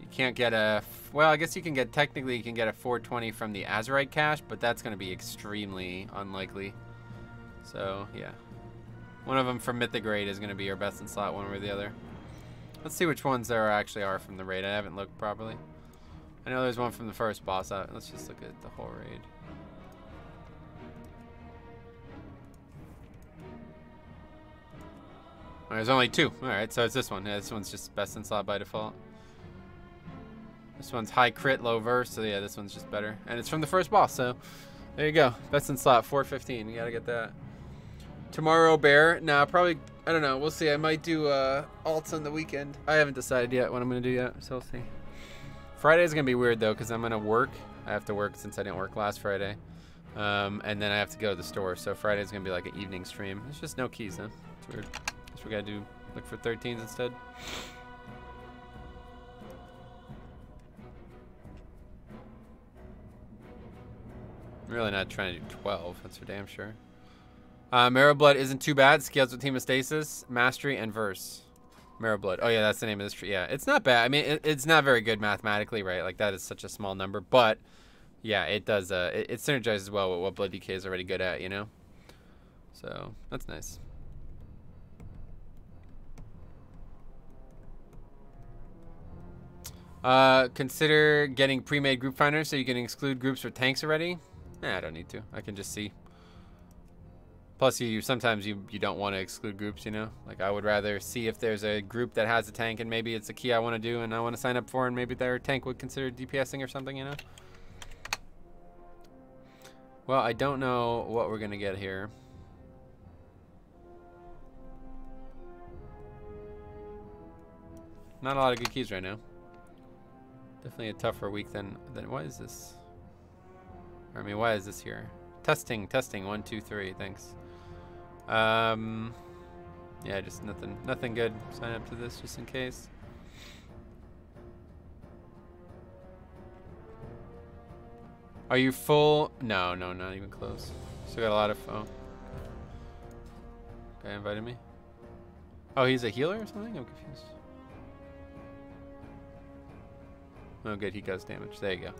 You can't get a... Well, I guess you can get... Technically, you can get a 420 from the Azerite cache, but that's going to be extremely unlikely. So, yeah. One of them from Mythic raid is going to be your best in slot, one or the other. Let's see which ones there actually are from the raid. I haven't looked properly. I know there's one from the first boss. Let's just look at the whole raid. Oh, there's only 2. Alright, so it's this one. Yeah, this one's just best in slot by default. This one's high crit, low verse, so yeah, this one's just better. And it's from the first boss, so there you go. Best in slot, 415. You gotta get that. Tomorrow, Bear. Nah, probably, I don't know. We'll see. I might do alts on the weekend. I haven't decided yet what I'm gonna do yet, so we'll see. Friday's gonna be weird, though, because I'm gonna work. I have to work since I didn't work last Friday. And then I have to go to the store, so Friday's gonna be like an evening stream. There's just no keys, huh? It's weird. Guess we gotta look for 13s instead. I'm really not trying to do 12, that's for damn sure. Marrowblood isn't too bad. Scales with Hemostasis, Mastery, and Verse. Marrowblood. Oh yeah, that's the name of this tree. Yeah, it's not bad. I mean, it's not very good mathematically, right? Like, that is such a small number. But, yeah, it does, it synergizes well with what Blood DK is already good at, you know? So, that's nice. Consider getting pre-made group finders so you can exclude groups for tanks already. Nah, I don't need to. I can just see. Plus, sometimes you don't want to exclude groups, you know? Like, I would rather see if there's a group that has a tank and maybe it's a key I want to do and I want to sign up for, and maybe their tank would consider DPSing or something, you know? Well, I don't know what we're going to get here. Not a lot of good keys right now. Definitely a tougher week than what is this? I mean, why is this here? Testing, 1, 2, 3, thanks. Yeah, just nothing good. Sign up to this just in case. Are you full? No, not even close. Still got a lot of phone. Guy invited me. Oh, he's a healer or something? I'm confused. Oh, good, he does damage. There you go.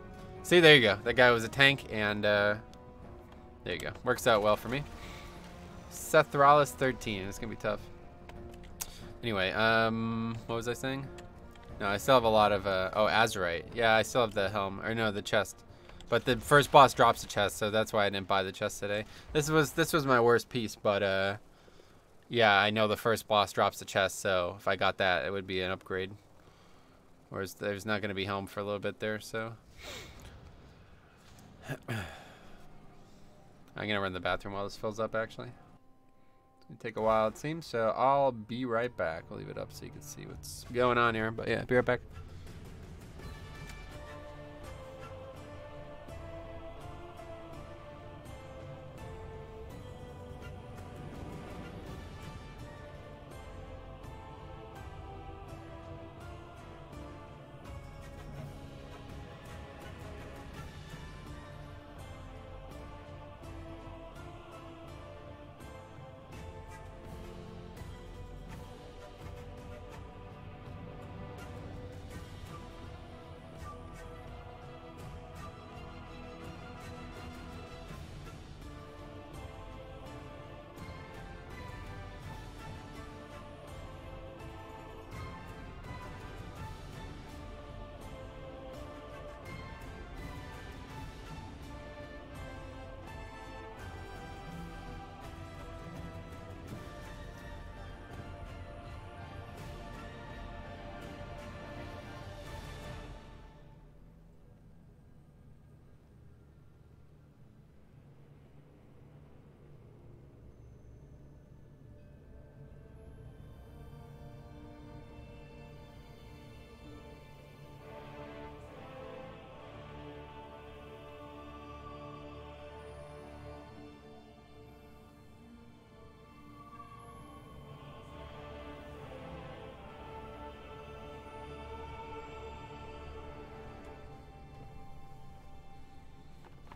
See, there you go. That guy was a tank, and there you go. Works out well for me. Sethralis 13. It's gonna be tough. Anyway, what was I saying? No, I still have a lot of oh, Azerite. Yeah, I still have the helm, or no, the chest. But the first boss drops the chest, so that's why I didn't buy the chest today. This was my worst piece, but yeah, I know the first boss drops the chest, so if I got that, it would be an upgrade. Whereas there's not going to be helm for a little bit there, so. I'm going to run to the bathroom while this fills up, actually. It'll take a while, it seems, so I'll be right back. I'll leave it up so you can see what's going on here, but yeah, be right back.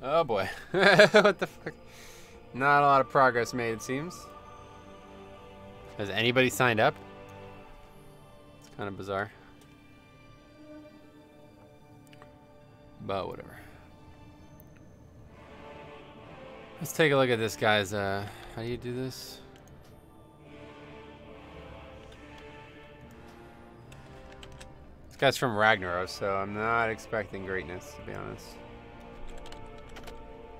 Oh boy. What the fuck? Not a lot of progress made, it seems. Has anybody signed up? It's kind of bizarre. But whatever. Let's take a look at this guy's, how do you do this? This guy's from Ragnaros, so I'm not expecting greatness, to be honest.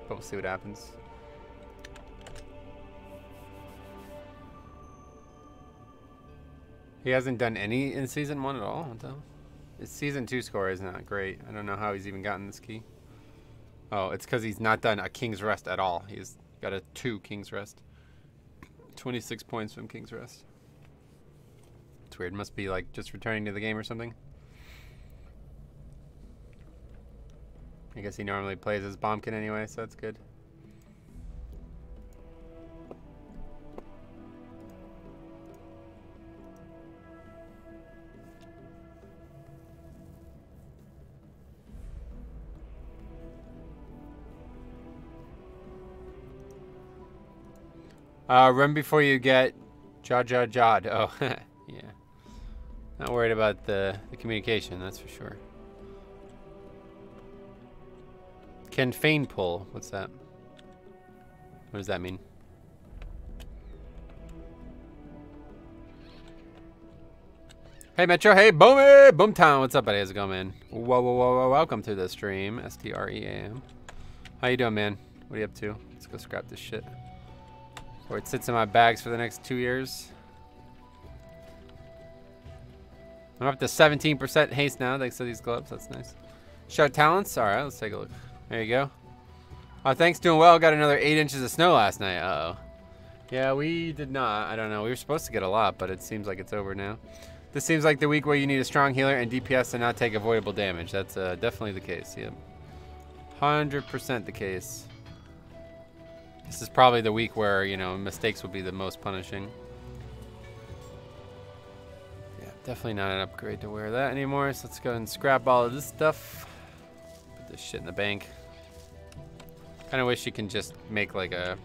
But we'll see what happens. He hasn't done any in Season 1 at all? What the hell? His Season 2 score is not great. I don't know how he's even gotten this key. Oh, it's because he's not done a King's Rest at all. He's got a 2 King's Rest. 26 points from King's Rest. It's weird. Must be like just returning to the game or something. I guess he normally plays as Bombkin anyway, so that's good. Run before you get jawed. Oh, yeah. Not worried about the communication, that's for sure. Can feign pull. What's that? What does that mean? Hey Metro, hey Boomy! Boomtown, what's up buddy? How's it going, man? Whoa, welcome to the stream. STREAM. How you doing, man? What are you up to? Let's go scrap this shit. Or it sits in my bags for the next 2 years. I'm up to 17% haste now thanks to these gloves. That's nice. Show talents? Alright, let's take a look. There you go. Thanks, doing well. Got another 8 inches of snow last night. Uh-oh. Yeah, we did not. I don't know. We were supposed to get a lot, but it seems like it's over now. This seems like the week where you need a strong healer and DPS to not take avoidable damage. That's definitely the case. Yep. 100% the case. This is probably the week where, you know, mistakes will be the most punishing. Yeah, definitely not an upgrade to wear that anymore. So let's go and scrap all of this stuff. Put this shit in the bank. Kind of wish you can just make like a...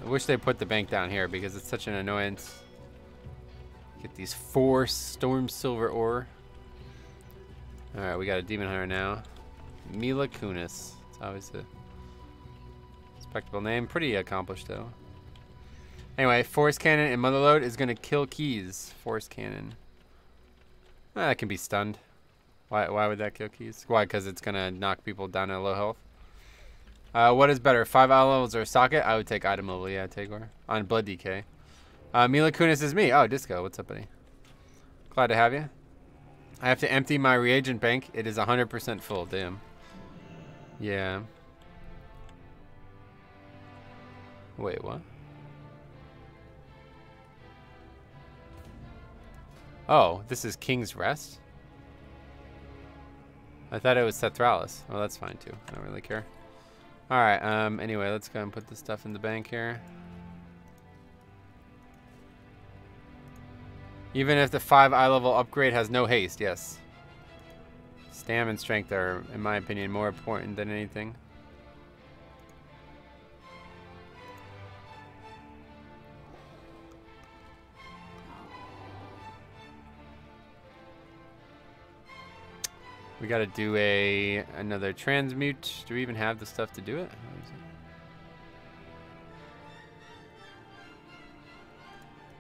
I wish they put the bank down here because it's such an annoyance. Get these 4 Storm Silver ore. Alright, we got a Demon Hunter now. Mila Kunis. It's always a respectable name. Pretty accomplished though. Anyway, Force Cannon and Motherlode is going to kill Keys. Force Cannon. That can be stunned. Why would that kill Keys? Why? Because it's going to knock people down to low health. What is better, 5 item levels or socket? I would take item level, yeah, Tagor. On Blood DK. Mila Kunis is me. Oh, Disco, what's up, buddy? Glad to have you. I have to empty my reagent bank. It is 100% full, damn. Yeah. Wait, what? Oh, this is King's Rest? I thought it was Cetralis. Oh, that's fine too. I don't really care. Alright, anyway, let's go and put this stuff in the bank here. Even if the 5 eye level upgrade has no haste, yes. Stam and strength are, in my opinion, more important than anything. We gotta do another transmute. Do we even have the stuff to do it?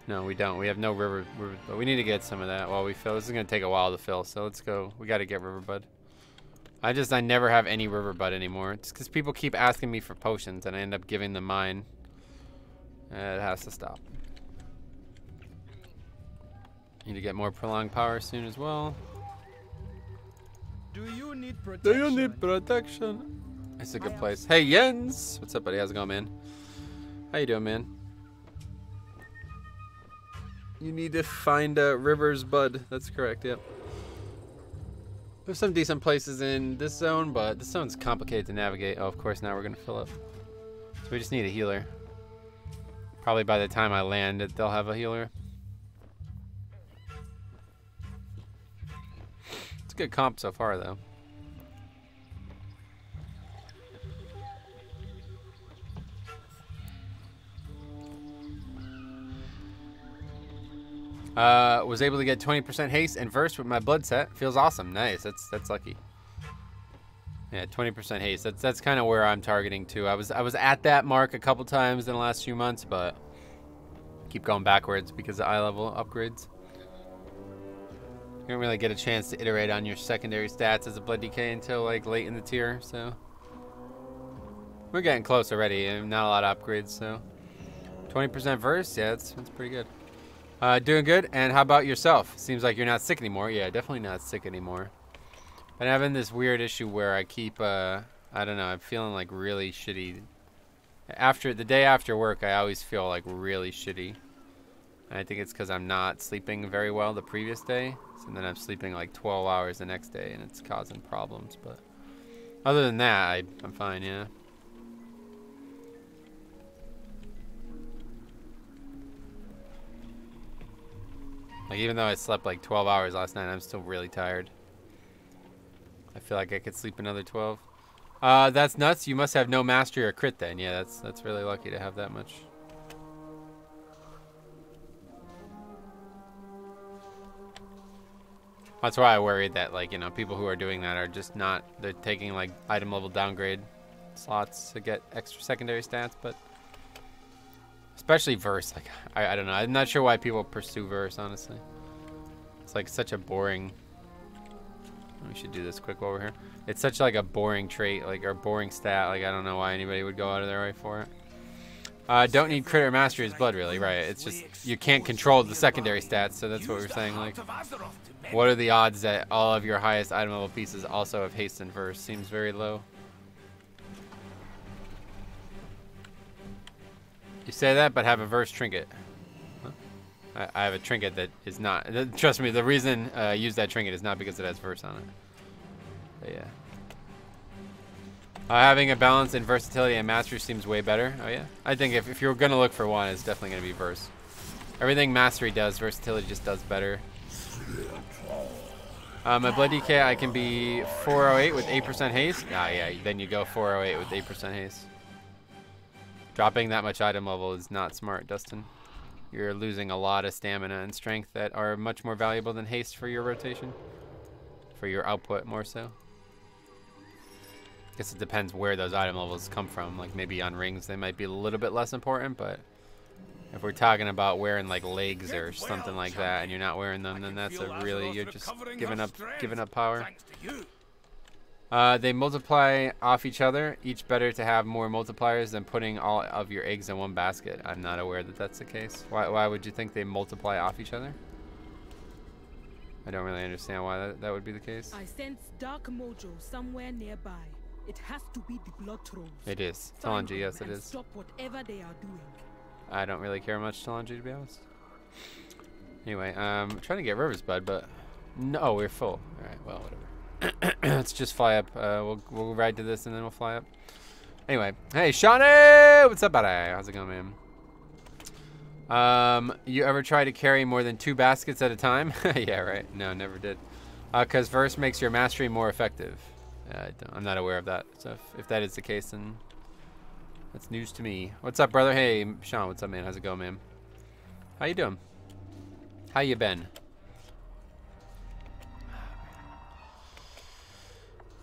No, we don't. We have no river, but we need to get some of that while we fill. This is gonna take a while to fill, so let's go. We gotta get Riverbud. I never have any Riverbud anymore. It's because people keep asking me for potions, and I end up giving them mine. It has to stop. Need to get more prolonged power soon as well. Do you need protection? Do you need protection? It's a good place. Hey, Jens! What's up, buddy? How's it going, man? How you doing, man? You need to find River's Bud. That's correct, yep. There's some decent places in this zone, but this zone's complicated to navigate. Oh, of course, now we're going to fill up. So we just need a healer. Probably by the time I land, they'll have a healer. It's a good comp so far, though. Was able to get 20% haste and verse with my blood set. Feels awesome. Nice. That's lucky. Yeah, 20% haste. That's kind of where I'm targeting too. I was at that mark a couple times in the last few months, but keep going backwards because of eye level upgrades. You don't really get a chance to iterate on your secondary stats as a blood DK until like late in the tier, so we're getting close already, and not a lot of upgrades. So 20% verse, yeah, that's pretty good. Doing good. And how about yourself? Seems like you're not sick anymore. Yeah, definitely not sick anymore. Been having this weird issue where I keep I don't know, I'm feeling like really shitty. After the day after work, I always feel like really shitty. And I think it's because I'm not sleeping very well the previous day. And then I'm sleeping like 12 hours the next day, and it's causing problems. But other than that, I'm fine, yeah. Like, even though I slept like 12 hours last night, I'm still really tired. I feel like I could sleep another 12. That's nuts. You must have no mastery or crit then. Yeah, that's really lucky to have that much. That's why I worried that, like, you know, people who are doing that are just not, they're taking like item level downgrade slots to get extra secondary stats, but especially verse, like, I don't know. I'm not sure why people pursue verse, honestly. It's like such a boring, we should do this quick while we're here. It's such like a boring trait, like, or boring stat. Like, I don't know why anybody would go out of their way for it. Don't need crit or mastery as blood, really, right? It's just, you can't control the secondary stats, so that's what we're saying. Like, what are the odds that all of your highest item level pieces also have haste and verse? Seems very low. You say that, but have a verse trinket. Huh? I have a trinket that is not. Trust me, the reason I use that trinket is not because it has verse on it. But yeah. Having a balance in versatility and mastery seems way better. Oh yeah? I think if you're going to look for one, it's definitely going to be verse. Everything mastery does, versatility just does better. My blood DK, I can be 408 with 8% haste. Ah, yeah, then you go 408 with 8% haste. Dropping that much item level is not smart, Dustin. You're losing a lot of stamina and strength that are much more valuable than haste for your rotation. For your output, more so. Guess it depends where those item levels come from. Like, maybe on rings they might be a little bit less important, but if we're talking about wearing like legs or something like that, and you're not wearing them, then that's a really, you're just giving up power. They multiply off each other. Each better to have more multipliers than putting all of your eggs in one basket. I'm not aware that that's the case. Why would you think they multiply off each other? I don't really understand why that would be the case. I sense dark mojo somewhere nearby. It has to be the blood trolls. It is. Talanji, yes, it is. Stop whatever they are doing. I don't really care much, Talanji, to be honest. Anyway, I'm trying to get River's Bud, but no, we're full. All right, well, whatever. Let's just fly up. We'll ride to this and then we'll fly up. Anyway, hey, Shawnee! What's up, buddy? How's it going, man? You ever try to carry more than 2 baskets at a time? Yeah, right. No, never did. Because verse makes your mastery more effective. I'm not aware of that. So if that is the case, then that's news to me. What's up, brother? Hey, Sean. What's up, man? How's it going, man? How you doing? How you been?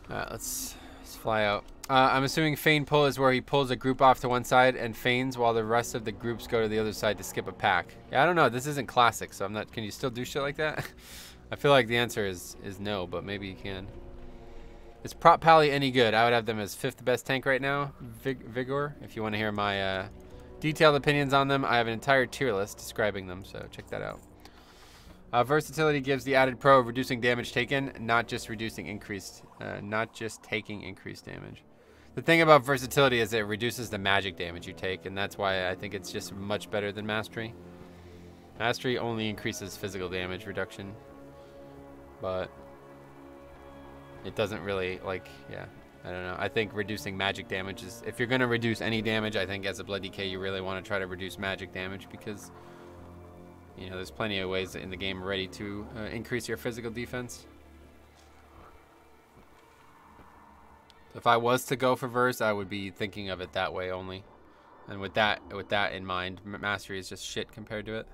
Let's fly out. I'm assuming feign pull is where he pulls a group off to one side and feigns while the rest of the groups go to the other side to skip a pack. Yeah, I don't know. This isn't classic, so I'm not. Can you still do shit like that? I feel like the answer is no, but maybe you can. Is Prop Pally any good? I would have them as 5th best tank right now. Vigor. If you want to hear my detailed opinions on them, I have an entire tier list describing them, so check that out. Versatility gives the added pro of reducing damage taken, not just taking increased damage. The thing about versatility is it reduces the magic damage you take, and that's why I think it's just much better than mastery. Mastery only increases physical damage reduction, but it doesn't really, like, yeah, I don't know. I think reducing magic damage is, if you're going to reduce any damage, I think as a blood DK you really want to try to reduce magic damage, because, you know, there's plenty of ways in the game already to increase your physical defense. If I was to go for verse, I would be thinking of it that way only. And with that in mind, mastery is just shit compared to it.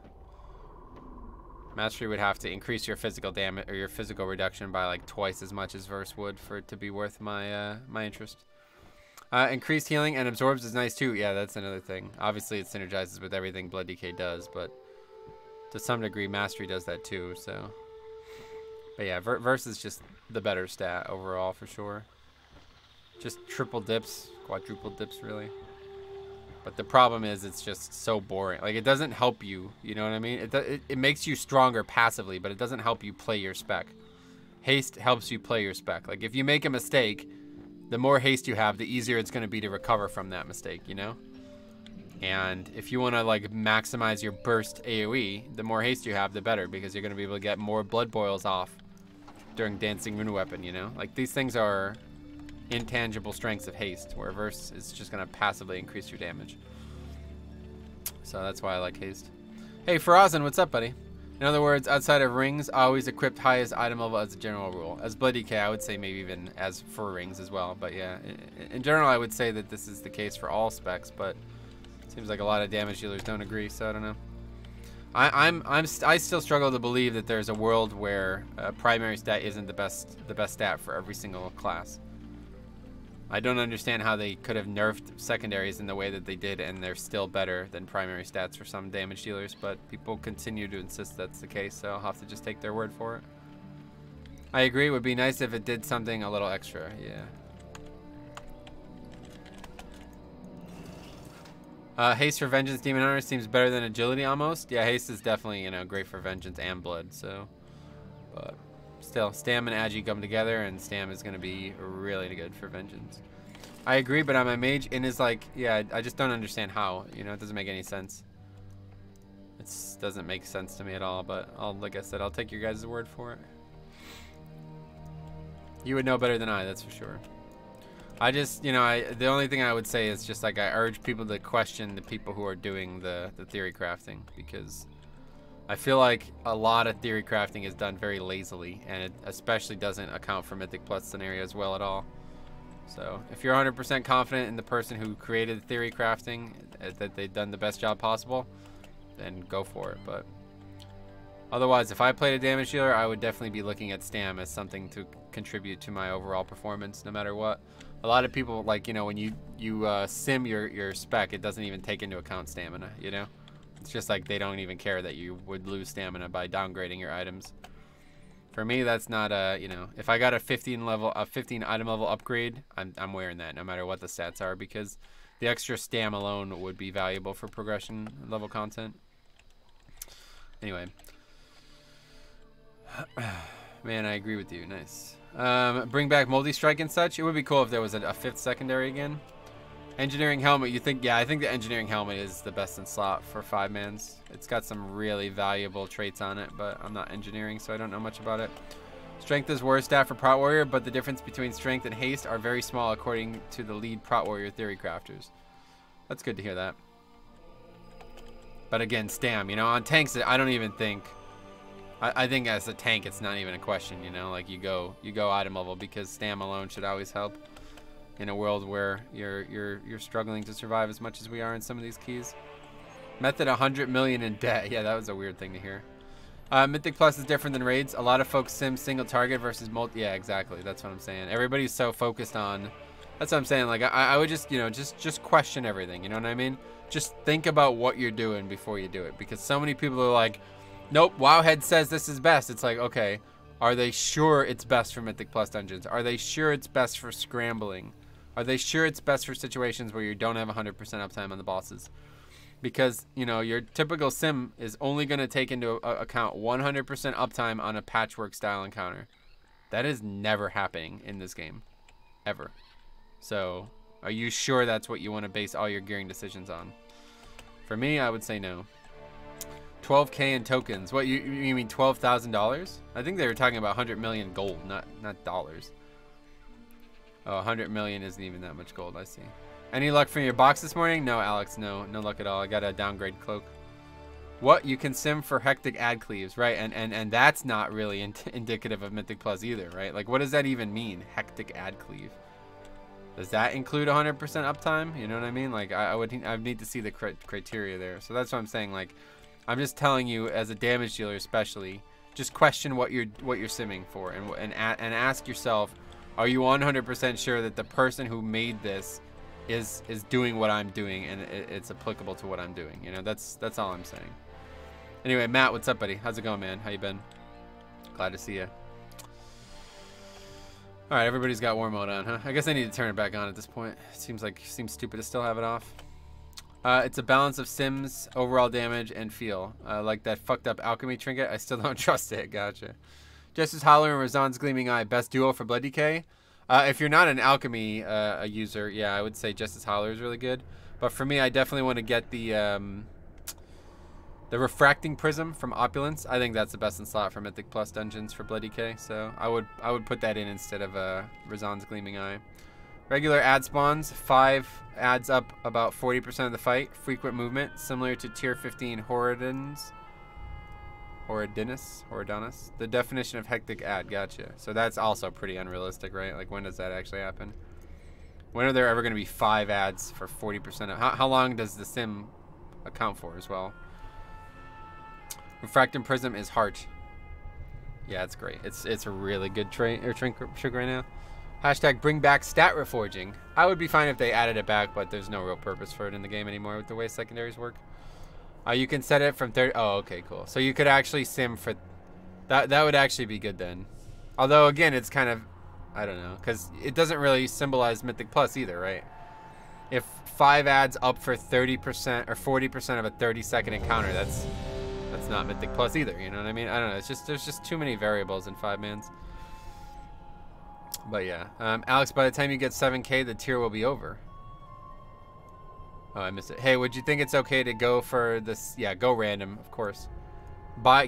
Mastery would have to increase your physical damage or your physical reduction by like twice as much as Verse would for it to be worth my my interest. Increased healing and absorbs is nice too. Yeah, that's another thing. Obviously, it synergizes with everything Blood DK does, but to some degree, Mastery does that too. So, but yeah, Verse is just the better stat overall for sure. Just triple dips, quadruple dips, really. But the problem is it's just so boring. Like, it doesn't help you, you know what I mean? It makes you stronger passively, but it doesn't help you play your spec. Haste helps you play your spec. Like, if you make a mistake, the more haste you have, the easier it's going to be to recover from that mistake, you know? And if you want to, like, maximize your burst AoE, the more haste you have, the better, because you're going to be able to get more blood boils off during Dancing Rune Weapon, you know? Like, these things are intangible strengths of haste, where Verse is just going to passively increase your damage. So that's why I like haste. Hey, Farazan, what's up, buddy? In other words, outside of rings, I always equipped highest item level as a general rule. As Blood DK, I would say maybe even as for rings as well. But yeah, in general, I would say that this is the case for all specs, but it seems like a lot of damage dealers don't agree, so I don't know. I still struggle to believe that there's a world where primary stat isn't the best stat for every single class. I don't understand how they could have nerfed secondaries in the way that they did, and they're still better than primary stats for some damage dealers, but people continue to insist that's the case, so I'll have to just take their word for it. I agree, it would be nice if it did something a little extra, yeah. Haste for Vengeance Demon Hunter seems better than Agility almost. Yeah, Haste is definitely, you know, great for Vengeance and Blood, so, but still, Stam and Agi come together, and Stam is going to be really good for Vengeance. I agree, but I'm a mage, and is like, yeah, I just don't understand how. You know, it doesn't make any sense. It doesn't make sense to me at all, but like I said, I'll take your guys' word for it. You would know better than I, that's for sure. I just, you know, the only thing I would say is just like I urge people to question the people who are doing the theory crafting, because I feel like a lot of theory crafting is done very lazily, and it especially doesn't account for Mythic Plus scenarios well at all. So if you're 100% confident in the person who created theory crafting, that they've done the best job possible, then go for it. But otherwise, if I played a damage dealer, I would definitely be looking at Stam as something to contribute to my overall performance, no matter what. A lot of people, like, you know, when you sim your spec, it doesn't even take into account stamina, you know? It's just like they don't even care that you would lose stamina by downgrading your items. For me, that's not a, you know, if I got a 15 item level upgrade, I'm wearing that no matter what the stats are, because the extra stam alone would be valuable for progression level content. Anyway. Man, I agree with you. Nice. Bring back Moldy Strike and such. It would be cool if there was a fifth secondary again. Engineering Helmet, you think? Yeah, I think the Engineering Helmet is the best in slot for 5-mans. It's got some really valuable traits on it, but I'm not engineering, so I don't know much about it. Strength is worse stat for Prot Warrior, but the difference between Strength and Haste are very small according to the lead Prot Warrior theory crafters. That's good to hear that. But again, Stam, you know, on tanks, I don't even think... I think as a tank, it's not even a question, you know? Like, you go item level, because Stam alone should always help in a world where you're struggling to survive as much as we are in some of these keys. Method 100 million in debt. Yeah, that was a weird thing to hear. Mythic Plus is different than raids. A lot of folks sim single target versus multi. Yeah, exactly. That's what I'm saying. Everybody's so focused on. That's what I'm saying. Like, I would just, you know, just question everything. You know what I mean? Just think about what you're doing before you do it, because so many people are like, nope, Wowhead says this is best. It's like, okay, are they sure it's best for Mythic Plus dungeons? Are they sure it's best for scrambling? Are they sure it's best for situations where you don't have 100% uptime on the bosses? Because, you know, your typical sim is only going to take into account 100% uptime on a patchwork style encounter. That is never happening in this game. Ever. So, are you sure that's what you want to base all your gearing decisions on? For me, I would say no. 12K in tokens. What, you mean $12,000? I think they were talking about 100 million gold, not dollars. Oh, 100 million isn't even that much gold, I see. Any luck from your box this morning? No, Alex, no luck at all. I got a downgrade cloak. What? You can sim for hectic ad cleaves, right? And that's not really indicative of Mythic Plus either, right? Like, what does that even mean, hectic ad cleave? Does that include 100% uptime? You know what I mean? Like, I would need to see the criteria there. So that's what I'm saying. Like, I'm just telling you, as a damage dealer especially, just question what you're simming for, and ask yourself, are you 100% sure that the person who made this is doing what I'm doing, and it's applicable to what I'm doing? You know, that's all I'm saying. Anyway, Matt, what's up, buddy? How's it going, man? How you been? Glad to see you. All right, everybody's got war mode on, huh? I guess I need to turn it back on at this point. It seems stupid to still have it off. It's a balance of sims, overall damage, and feel. Like that fucked up alchemy trinket. I still don't trust it. Gotcha. Justice Howler and Razan's Gleaming Eye. Best duo for Blood DK. If you're not an alchemy user, yeah, I would say Justice Howler is really good. But for me, I definitely want to get the refracting prism from Opulence. I think that's the best in slot for Mythic Plus dungeons for Blood DK. So I would put that in instead of Razan's Gleaming Eye. Regular ad spawns, 5 adds up about 40% of the fight. Frequent movement, similar to tier 15 Horidinus. The definition of hectic ad, gotcha. So that's also pretty unrealistic, right? Like, when does that actually happen? When are there ever going to be 5 ads for 40% of... How long does the sim account for as well? Refracting Prism is heart. Yeah, it's great. It's a really good trick right now. Hashtag bring back stat reforging. I would be fine if they added it back, but there's no real purpose for it in the game anymore with the way secondaries work. You can set it from 30. Oh, okay, cool. So you could actually sim for that. That would actually be good then. Although again, it's kind of, I don't know, because it doesn't really symbolize Mythic Plus either, right? If 5 adds up for 30% or 40% of a 30-second encounter, that's not Mythic Plus either. You know what I mean? I don't know. It's just there's just too many variables in 5-mans. But yeah, Alex, by the time you get 7K, the tier will be over. Oh, I missed it. Hey, would you think it's okay to go for this? Yeah, go random, of course.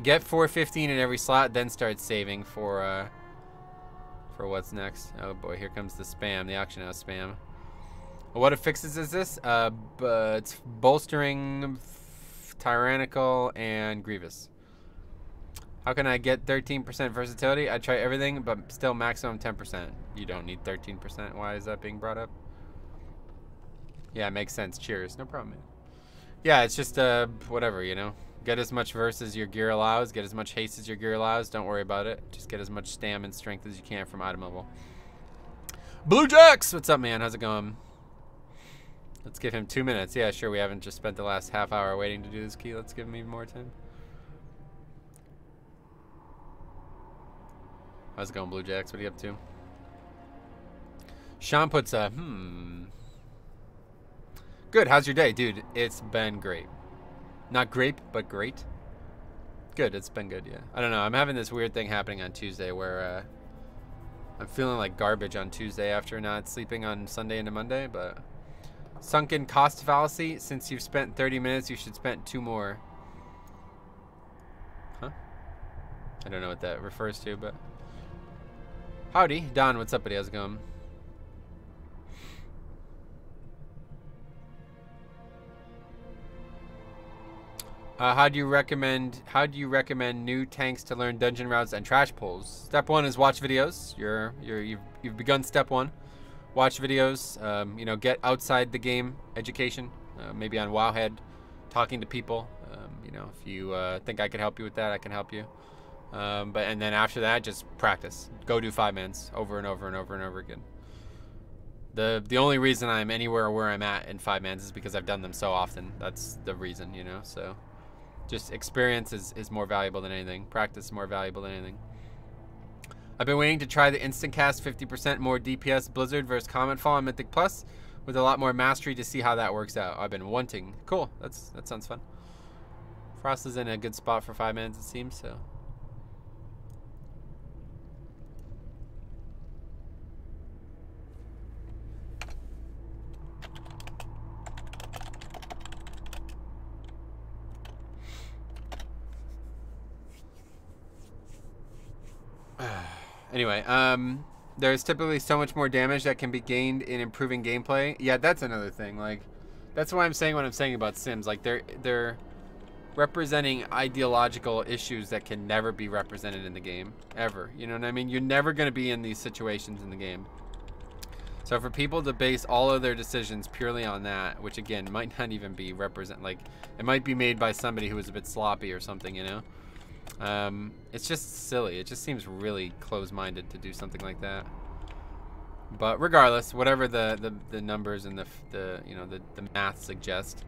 Get 415 in every slot, then start saving for what's next. Oh boy, here comes the spam, the auction house spam. Well, what fixes is this? It's bolstering, tyrannical, and grievous. How can I get 13% versatility? I try everything, but still maximum 10%. You don't need 13%. Why is that being brought up? Yeah, it makes sense. Cheers. No problem, man. Yeah, it's just, whatever, you know. Get as much verse as your gear allows. Get as much haste as your gear allows. Don't worry about it. Just get as much stam and strength as you can from item level. Blue Jacks! What's up, man? How's it going? Let's give him 2 minutes. Yeah, sure, we haven't just spent the last half hour waiting to do this key. Let's give him even more time. How's it going, Blue Jacks? What are you up to? Sean puts a, Good, how's your day? Dude, it's been great. Not grape, but great. Good, it's been good, yeah. I don't know, I'm having this weird thing happening on Tuesday where I'm feeling like garbage on Tuesday after not sleeping on Sunday into Monday, but... Sunken cost fallacy. Since you've spent 30 minutes, you should spend 2 more. Huh? I don't know what that refers to, but... Howdy. Don, what's up, buddy? How's it going? How do you recommend new tanks to learn dungeon routes and trash pulls? Step 1 is watch videos. You've begun step 1. Watch videos. You know, get outside the game education. Maybe on Wowhead, talking to people. You know, if you think I could help you with that, I can help you. And then after that, just practice. Go do 5-mans over and over and over and over again. The only reason I'm anywhere where I'm at in 5-mans is because I've done them so often. That's the reason, you know. So just experience is more valuable than anything. Practice is more valuable than anything. I've been waiting to try the instant cast 50% more DPS Blizzard versus Comet Fall on Mythic Plus with a lot more mastery to see how that works out. I've been wanting. Cool. That sounds fun. Frost is in a good spot for 5-mans, it seems, so. Anyway, there's typically so much more damage that can be gained in improving gameplay. Yeah, that's another thing. Like, that's why I'm saying what I'm saying about Sims. Like, they're representing ideological issues that can never be represented in the game, ever. You know what I mean? You're never going to be in these situations in the game. So for people to base all of their decisions purely on that, which again might not even be like it might be made by somebody who was a bit sloppy or something, you know. It's just silly. It just seems really close-minded to do something like that. But regardless, whatever the numbers and the you know the math suggest,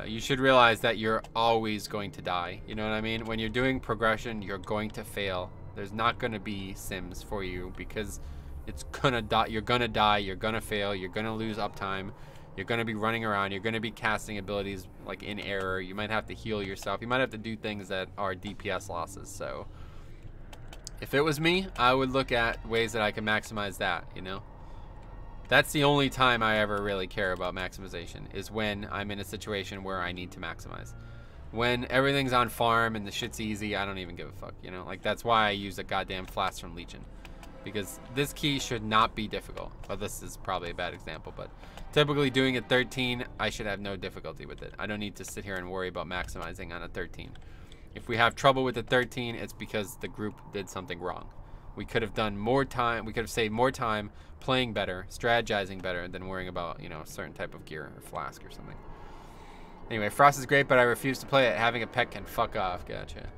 you should realize that you're always going to die. You know what I mean? When you're doing progression, you're going to fail. There's not going to be sims for you because it's gonna die. You're gonna die. You're gonna fail. You're gonna lose uptime. You're gonna be running around. You're gonna be casting abilities like in error. You might have to heal yourself. You might have to do things that are DPS losses. So if it was me, I would look at ways that I can maximize that. You know, that's the only time I ever really care about maximization is when I'm in a situation where I need to maximize. When everything's on farm and the shit's easy, I don't even give a fuck. You know, like that's why I use a goddamn flask from Legion. Because this key should not be difficult. Well, this is probably a bad example, but typically doing a 13, I should have no difficulty with it. I don't need to sit here and worry about maximizing on a 13. If we have trouble with the 13, it's because the group did something wrong. We could have done more time, we could have saved more time playing better, strategizing better than worrying about, you know, a certain type of gear or flask or something. Anyway, Frost is great, but I refuse to play it. Having a pet can fuck off. Gotcha.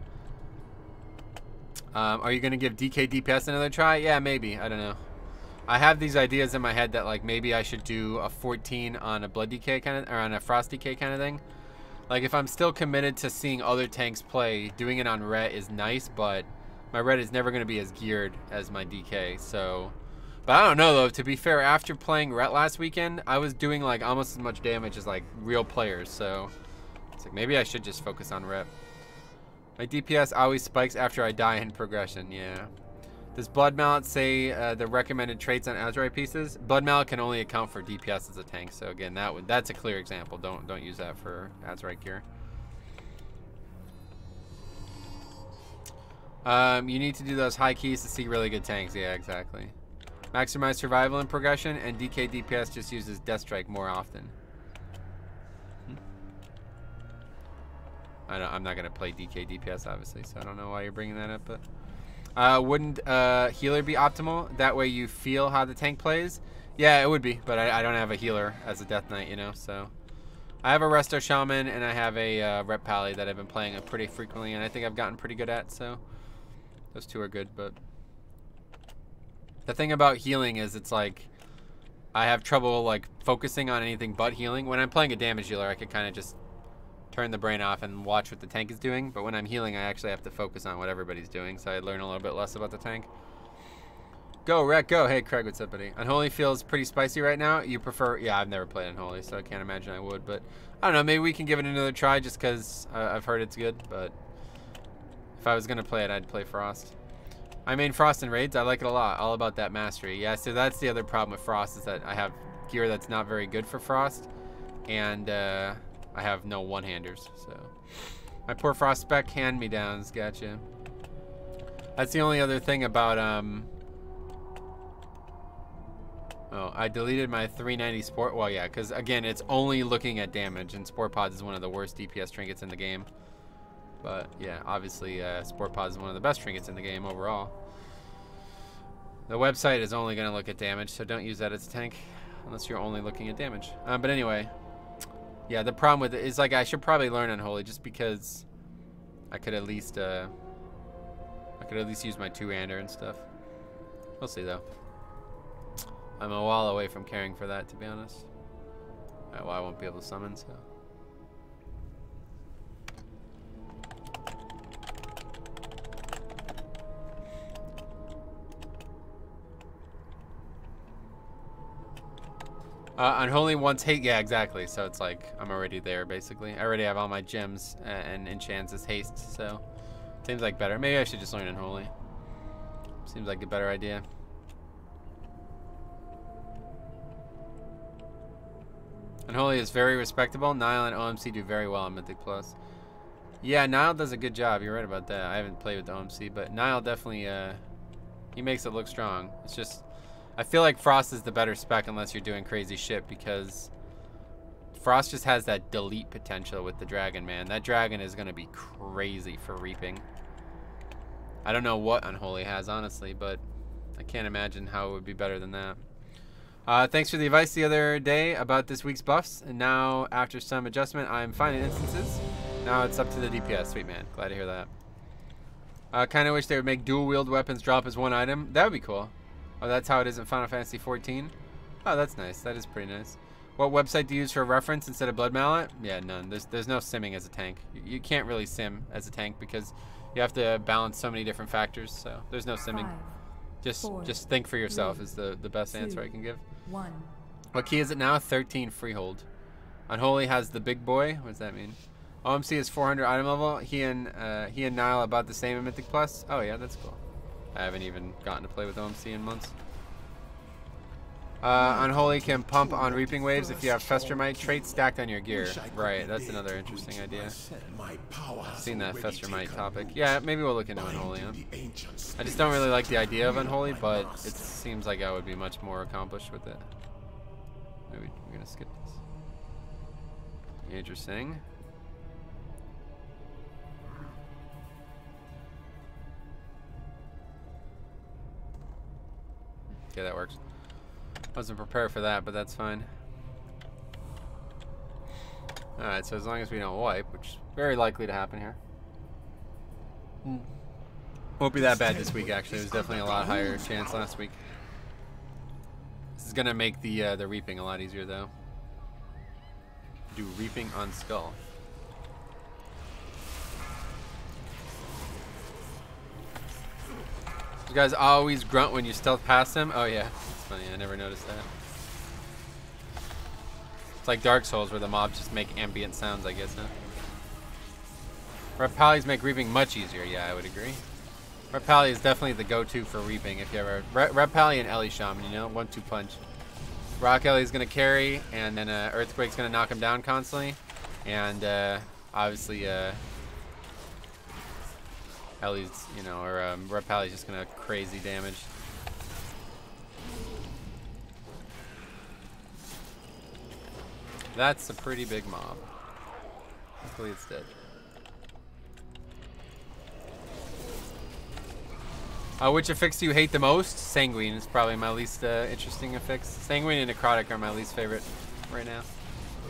Are you going to give DK DPS another try? Yeah, maybe. I don't know. I have these ideas in my head that like maybe I should do a 14 on a Blood DK kind of, or on a Frost DK kind of thing. Like if I'm still committed to seeing other tanks play, doing it on Ret is nice, but my Ret is never going to be as geared as my DK. So, but I don't know though. To be fair, after playing Ret last weekend, I was doing like almost as much damage as like real players. So it's like maybe I should just focus on Ret. My DPS always spikes after I die in progression, yeah. Does Blood Mallet say the recommended traits on Azurite pieces? Blood Mallet can only account for DPS as a tank, so again, that's a clear example. Don't use that for Azurite gear. You need to do those high keys to see really good tanks, yeah, exactly. Maximize survival and progression, and DK DPS just uses Death Strike more often. I'm not going to play DK DPS, obviously, so I don't know why you're bringing that up. But wouldn't healer be optimal? That way you feel how the tank plays? Yeah, it would be, but I don't have a healer as a Death Knight, you know, so. I have a Resto Shaman, and I have a Rep Pally that I've been playing pretty frequently, and I think I've gotten pretty good at, so. Those two are good, but. The thing about healing is it's like, I have trouble, like, focusing on anything but healing. When I'm playing a damage healer, I can kind of just turn the brain off and watch what the tank is doing, but when I'm healing, I actually have to focus on what everybody's doing, so I learn a little bit less about the tank. Go, Rek, go. Hey, Craig, what's up, buddy? Unholy feels pretty spicy right now. You prefer... Yeah, I've never played Unholy, so I can't imagine I would, but I don't know. Maybe we can give it another try just because I've heard it's good, but if I was going to play it, I'd play Frost. I main Frost in raids. I like it a lot. All about that mastery. Yeah, so that's the other problem with Frost is that I have gear that's not very good for Frost, and I have no one-handers, so. My poor Frost spec hand-me-downs, gotcha. That's the only other thing about, oh, I deleted my 390 Sport, well, yeah, because, again, it's only looking at damage, and Sport Pods is one of the worst DPS trinkets in the game. But, yeah, obviously, Sport Pods is one of the best trinkets in the game overall. The website is only going to look at damage, so don't use that as a tank, unless you're only looking at damage. But anyway... Yeah, the problem with it is like I should probably learn Unholy just because I could at least use my two-hander and stuff. We'll see though. I'm a while away from caring for that, to be honest. Well, I won't be able to summon, so. Unholy wants hate, yeah, exactly. So it's like I'm already there, basically. I already have all my gems and enchants as haste, so seems like better. Maybe I should just learn Unholy. Seems like a better idea. Unholy is very respectable. Nile and OMC do very well on Mythic Plus. Yeah, Nile does a good job. You're right about that. I haven't played with OMC, but Nile definitely he makes it look strong. It's just. I feel like Frost is the better spec unless you're doing crazy shit because Frost just has that delete potential with the dragon, man. That dragon is going to be crazy for reaping. I don't know what Unholy has, honestly, but I can't imagine how it would be better than that. Thanks for the advice the other day about this week's buffs, and now after some adjustment, I'm fine in instances. Now it's up to the DPS. Sweet man, glad to hear that. Kind of wish they would make dual wield weapons drop as one item. That would be cool. Oh, that's how it is in Final Fantasy 14. Oh, that's nice. That is pretty nice. What website do you use for reference instead of Blood Mallet? Yeah, none. There's no simming as a tank. You can't really sim as a tank because you have to balance so many different factors. So there's no simming. Just think for yourself is the best answer I can give. 1. What key is it now? 13 Freehold. Unholy has the big boy. What does that mean? OMC is 400 item level. He and Nile about the same in Mythic Plus. Oh yeah, that's cool. I haven't even gotten to play with OMC in months. Unholy can pump on Reaping Waves if you have Festermite trait stacked on your gear. Right, that's another interesting idea. Seen that Festermite topic. Yeah, maybe we'll look into Unholy. Huh? I just don't really like the idea of Unholy, but it seems like I would be much more accomplished with it. Maybe we're gonna skip this. Interesting. Okay, that works. Wasn't prepared for that, but that's fine. Alright, so as long as we don't wipe, which is very likely to happen here. Won't be that bad this week, actually. It was definitely a lot higher chance last week. This is gonna make the reaping a lot easier, though. Do reaping on skull. You guys always grunt when you stealth past them? Oh yeah, it's funny, I never noticed that. It's like Dark Souls where the mobs just make ambient sounds, I guess, huh? Repalies make reaping much easier, yeah, I would agree. Repali is definitely the go-to for reaping if you ever... Repali and Ellie Shaman, you know? 1-2 punch. Rock Ellie's gonna carry, and then Earthquake's gonna knock him down constantly. And obviously, Ellie's, you know, or Repali's just gonna crazy damage. That's a pretty big mob. Hopefully it's dead. Which affix do you hate the most? Sanguine is probably my least interesting affix. Sanguine and Necrotic are my least favorite right now.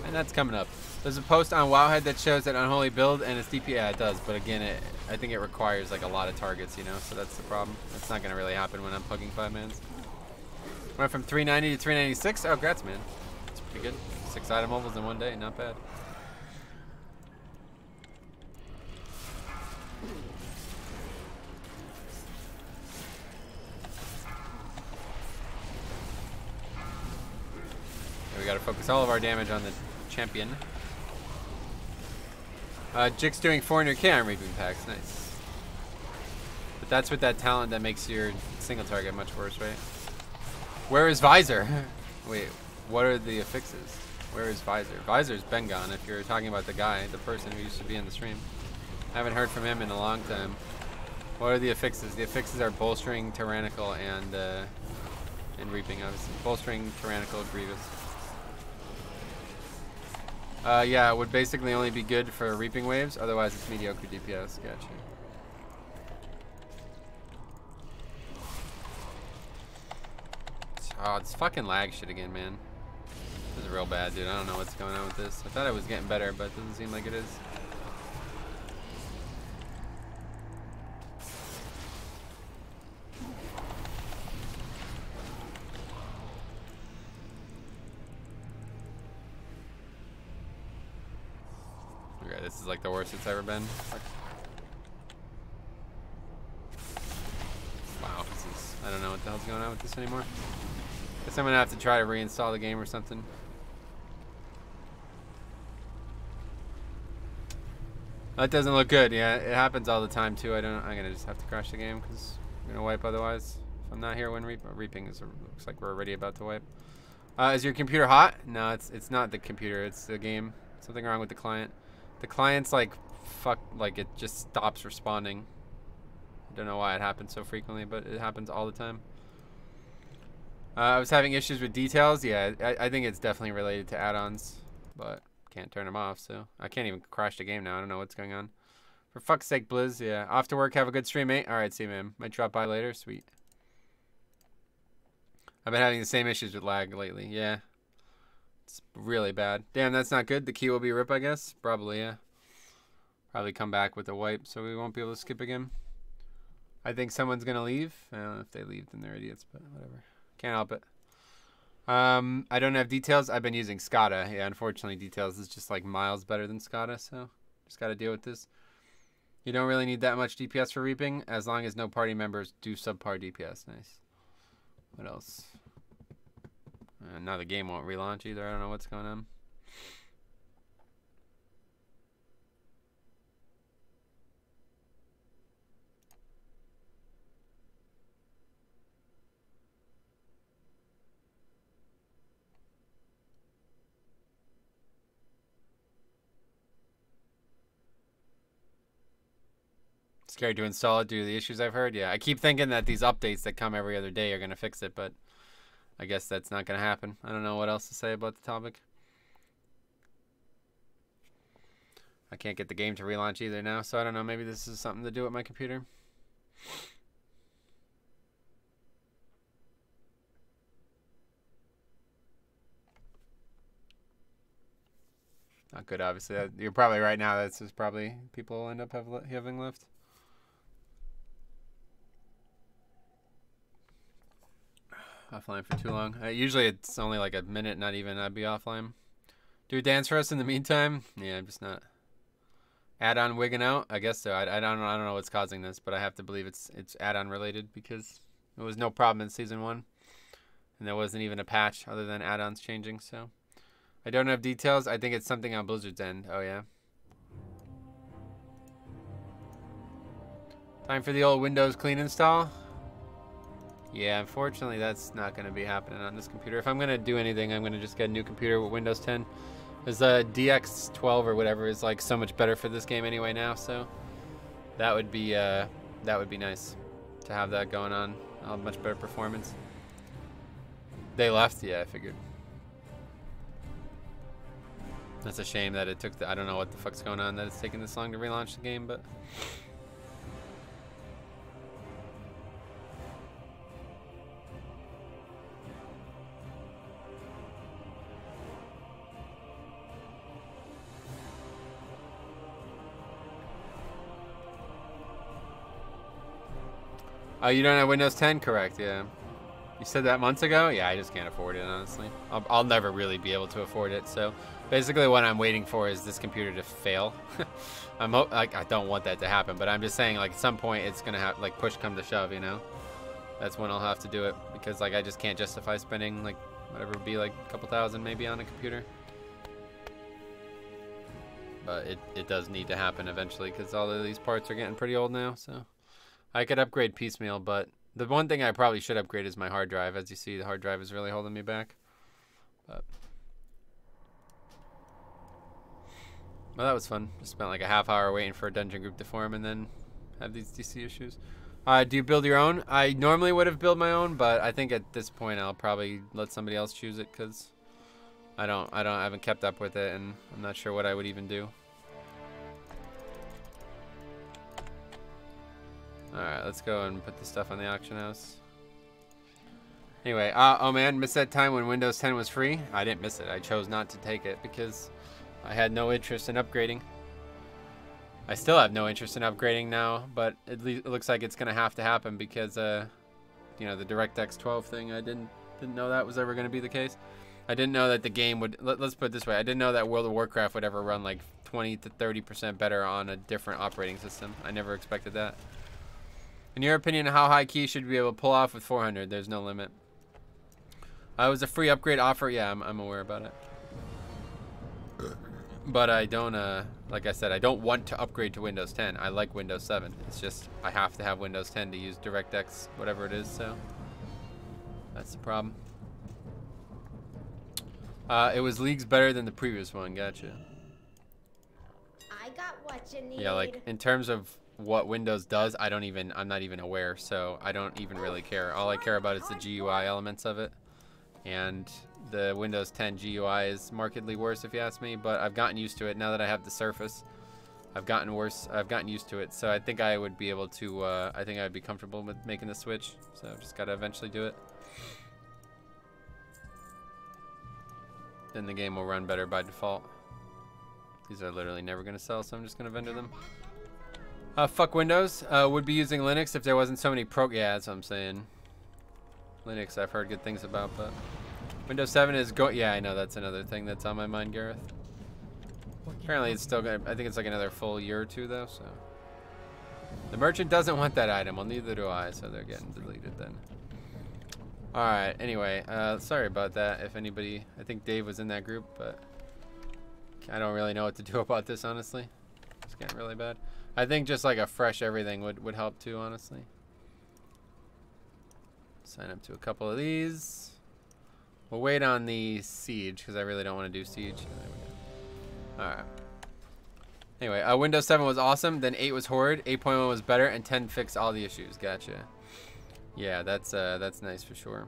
And that's coming up. There's a post on Wowhead that shows that Unholy build and it's DP. Yeah, it does. But again, I think it requires like a lot of targets, you know? So that's the problem. It's not going to really happen when I'm pugging 5-mans. Went from 390 to 396. Oh, congrats, man. That's pretty good. 6 item levels in one day. Not bad. We gotta focus all of our damage on the champion. Jix doing 400k on reaping packs, nice. But that's with that talent that makes your single target much worse, right? Where is Visor? Wait, what are the affixes? Where is Visor? Visor's been gone if you're talking about the guy, the person who used to be in the stream. I haven't heard from him in a long time. What are the affixes? The affixes are bolstering, tyrannical, and reaping, obviously. Bolstering, tyrannical, grievous. Yeah, it would basically only be good for reaping waves, otherwise it's mediocre DPS. Gotcha. Oh, it's fucking lag shit again, man. This is real bad, dude. I don't know what's going on with this. I thought it was getting better, but it doesn't seem like it is. Okay, this is like the worst it's ever been. Wow, this is... I don't know what the hell's going on with this anymore. Guess I'm gonna have to try to reinstall the game or something. That doesn't look good. Yeah, it happens all the time too. I'm gonna just have to crash the game because I'm gonna wipe otherwise. If I'm not here when reaping is, looks like we're already about to wipe. Is your computer hot? No, it's not the computer. It's the game. Something wrong with the client. The client's like it just stops responding. I don't know why it happens so frequently, but it happens all the time. I was having issues with details. Yeah, I think it's definitely related to add-ons, but can't turn them off, so I can't even crash the game now. I don't know what's going on. For fuck's sake, Blizz. Yeah, off to work. Have a good stream, mate. All right, see you, man. Might drop by later. Sweet. I've been having the same issues with lag lately. Yeah. It's really bad. Damn, that's not good. The key will be rip, I guess. Probably, yeah. Probably come back with a wipe, so we won't be able to skip again. I think someone's going to leave. I don't know if they leave, then they're idiots, but whatever. Can't help it. I don't have details. I've been using SCADA. Yeah, unfortunately, details is just like miles better than SCADA, so just got to deal with this. You don't really need that much DPS for reaping, as long as no party members do subpar DPS. Nice. What else? Now the game won't relaunch either. I don't know what's going on. Scared to install it due to the issues I've heard. Yeah, I keep thinking that these updates that come every other day are going to fix it, but I guess that's not going to happen. I don't know what else to say about the topic. I can't get the game to relaunch either now, so I don't know. Maybe this is something to do with my computer. Not good, obviously. You're probably right now. That's just probably people will end up having left. Offline for too long. Usually it's only like a minute, not even. I'd be offline. Do a dance for us in the meantime. Yeah, I'm just not. Add-on wigging out. I guess so. I don't know what's causing this, but I have to believe it's add-on related because there was no problem in season 1, and there wasn't even a patch other than add-ons changing. So I don't have details. I think it's something on Blizzard's end. Oh yeah. Time for the old Windows clean install. Yeah, unfortunately, that's not going to be happening on this computer. If I'm going to do anything, I'm going to just get a new computer with Windows 10. Because the DX12 or whatever is like so much better for this game anyway now, so that would be nice to have that going on. I'll have much better performance. They left, yeah, I figured. That's a shame that it took I don't know what the fuck's going on that it's taking this long to relaunch the game, but. Oh, you don't have Windows 10? Correct, yeah. You said that months ago? Yeah, I just can't afford it, honestly. I'll never really be able to afford it. So basically what I'm waiting for is this computer to fail. I don't want that to happen, but I'm just saying, like, at some point it's going to have, like, push come to shove, you know? That's when I'll have to do it because, like, I just can't justify spending, like, whatever would be, like, a couple thousand maybe on a computer. But it does need to happen eventually because all of these parts are getting pretty old now, so. I could upgrade piecemeal, but the one thing I probably should upgrade is my hard drive. As you see, the hard drive is really holding me back. But well, that was fun. Just spent like a half hour waiting for a dungeon group to form and then have these DC issues. Do you build your own? I normally would have built my own, but I think at this point I'll probably let somebody else choose it because I haven't kept up with it and I'm not sure what I would even do. Alright, let's go and put this stuff on the auction house. Anyway, oh man, missed that time when Windows 10 was free? I didn't miss it. I chose not to take it because I had no interest in upgrading. I still have no interest in upgrading now, but it looks like it's going to have to happen because, you know, the DirectX 12 thing, I didn't know that was ever going to be the case. I didn't know that the game would, let's put it this way, I didn't know that World of Warcraft would ever run like 20 to 30% better on a different operating system. I never expected that. In your opinion, how high key should we be able to pull off with 400? There's no limit. It was a free upgrade offer. Yeah, I'm aware about it. But I don't, like I said, I don't want to upgrade to Windows 10. I like Windows 7. It's just I have to have Windows 10 to use DirectX, whatever it is, so that's the problem. It was leagues better than the previous one. Gotcha. I got what you need. Yeah, like in terms of what Windows does, I'm not even aware, so I don't even really care. All I care about is the GUI elements of it, and the Windows 10 GUI is markedly worse if you ask me, but I've gotten used to it now that I have the Surface. I've gotten used to it, so I think I would be able to I think I'd be comfortable with making the switch, so I've just got to eventually do it. then the game will run better by default. These are literally never going to sell, so I'm just going to vendor them. Fuck Windows. Would be using Linux if there wasn't so many yeah, that's what I'm saying. Linux I've heard good things about, but Windows 7 is yeah, I know, that's another thing that's on my mind, Gareth. Apparently it's still gonna, I think it's like another full year or two though, so. The merchant doesn't want that item, well neither do I, so they're getting deleted then. Alright, anyway, sorry about that if anybody, I think Dave was in that group, but I don't really know what to do about this, honestly. It's getting really bad. I think just like a fresh everything would help too, honestly. Sign up to a couple of these. We'll wait on the siege because I really don't want to do siege. There we go. Alright. Anyway, Windows 7 was awesome, then 8 was horrid, 8.1 was better, and 10 fixed all the issues. Gotcha. Yeah, that's nice for sure.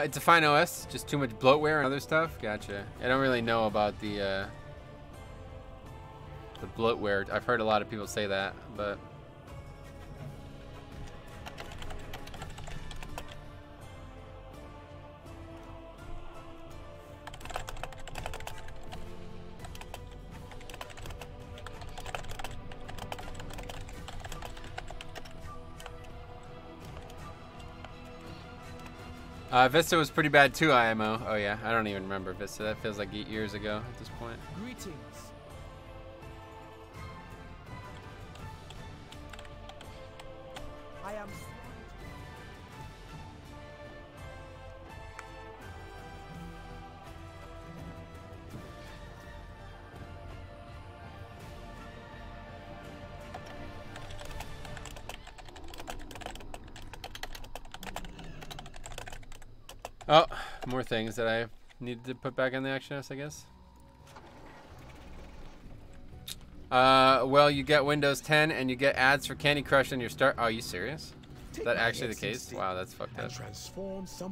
It's a fine OS, just too much bloatware and other stuff. Gotcha. I don't really know about the bloatware. I've heard a lot of people say that, but Vista was pretty bad too, IMO. Oh yeah, I don't even remember Vista. That feels like 8 years ago at this point. Greetings. I am. Oh, more things that I needed to put back on the action house, I guess. Well, you get Windows 10 and you get ads for Candy Crush on your start. Oh, are you serious? Is that actually the case? Wow, that's fucked up.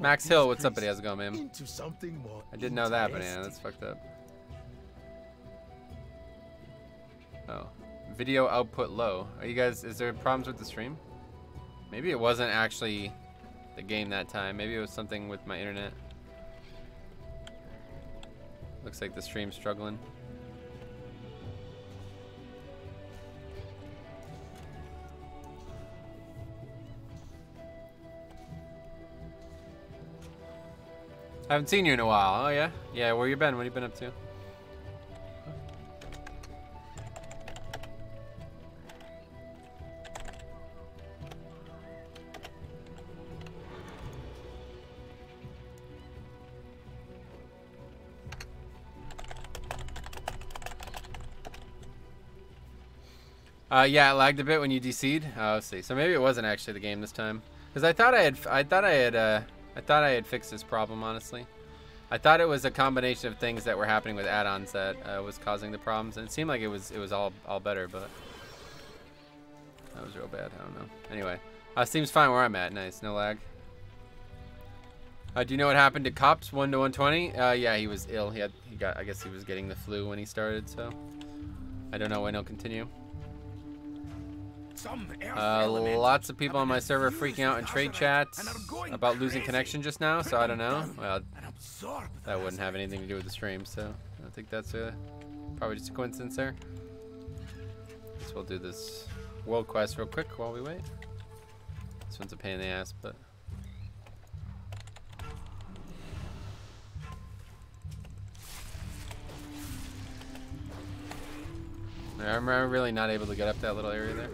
Max Hill, what's up, buddy? How's it going, man? I didn't know that, but yeah, that's fucked up. Oh, video output low. Are you guys? Is there problems with the stream? Maybe it wasn't actually the game that time. Maybe it was something with my internet. Looks like the stream's struggling. I haven't seen you in a while. Oh yeah? Yeah, where you been? What have you been up to? Yeah, it lagged a bit when you DC'd. Oh, let's see. So maybe it wasn't actually the game this time, because I thought I had fixed this problem. Honestly, I thought it was a combination of things that were happening with add-ons that was causing the problems, and it seemed like it was all better, but that was real bad. I don't know. Anyway, seems fine where I'm at. Nice, no lag. Do you know what happened to Cops 1 to 120? Yeah, he was ill. I guess he was getting the flu when he started, so I don't know when he'll continue. Lots of people on my server freaking out in trade chats about losing connection just now, so I don't know. Well, that wouldn't have anything to do with the stream, so I think that's probably just a coincidence there. So we'll do this world quest real quick while we wait. This one's a pain in the ass, but I'm really not able to get up that little area there.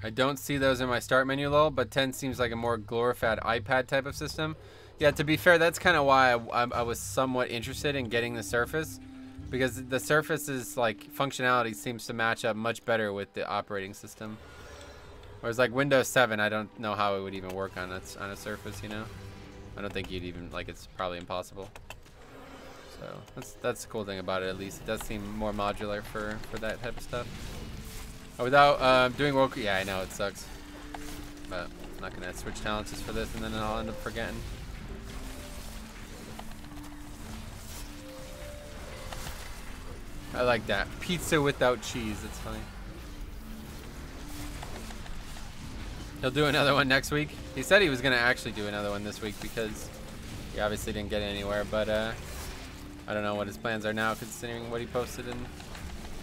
I don't see those in my start menu, lol, but 10 seems like a more glorified iPad type of system. Yeah, to be fair, that's kind of why I was somewhat interested in getting the Surface, because the Surface's like functionality seems to match up much better with the operating system. Whereas like Windows 7, I don't know how it would even work on a Surface, you know? I don't think you'd even, like, it's probably impossible. So that's the cool thing about it, at least. It does seem more modular for that type of stuff. Without doing work, yeah, I know it sucks. But I'm not gonna switch talents just for this, and then I'll end up forgetting. I like that. Pizza without cheese, it's funny. He'll do another one next week. He said he was gonna actually do another one this week because he obviously didn't get anywhere, but I don't know what his plans are now considering what he posted in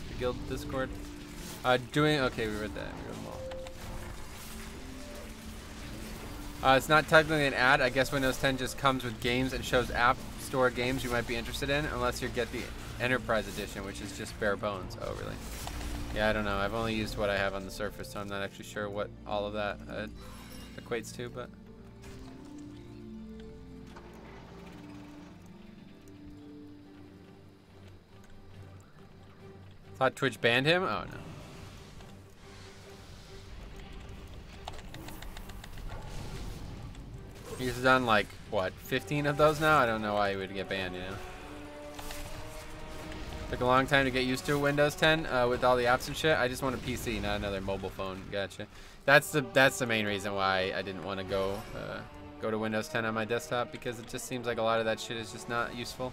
the guild Discord. Okay, we read that. We read them all. It's not technically an ad. I guess Windows 10 just comes with games and shows app store games you might be interested in, unless you get the Enterprise Edition, which is just bare bones. Oh, really? Yeah, I don't know. I've only used what I have on the Surface, so I'm not actually sure what all of that equates to, but... Thought Twitch banned him? Oh, no. He's done, like, what, 15 of those now? I don't know why he would get banned, you know? Took a long time to get used to Windows 10 with all the apps and shit. I just want a PC, not another mobile phone. Gotcha. That's the main reason why I didn't want to go to Windows 10 on my desktop, because it just seems like a lot of that shit is just not useful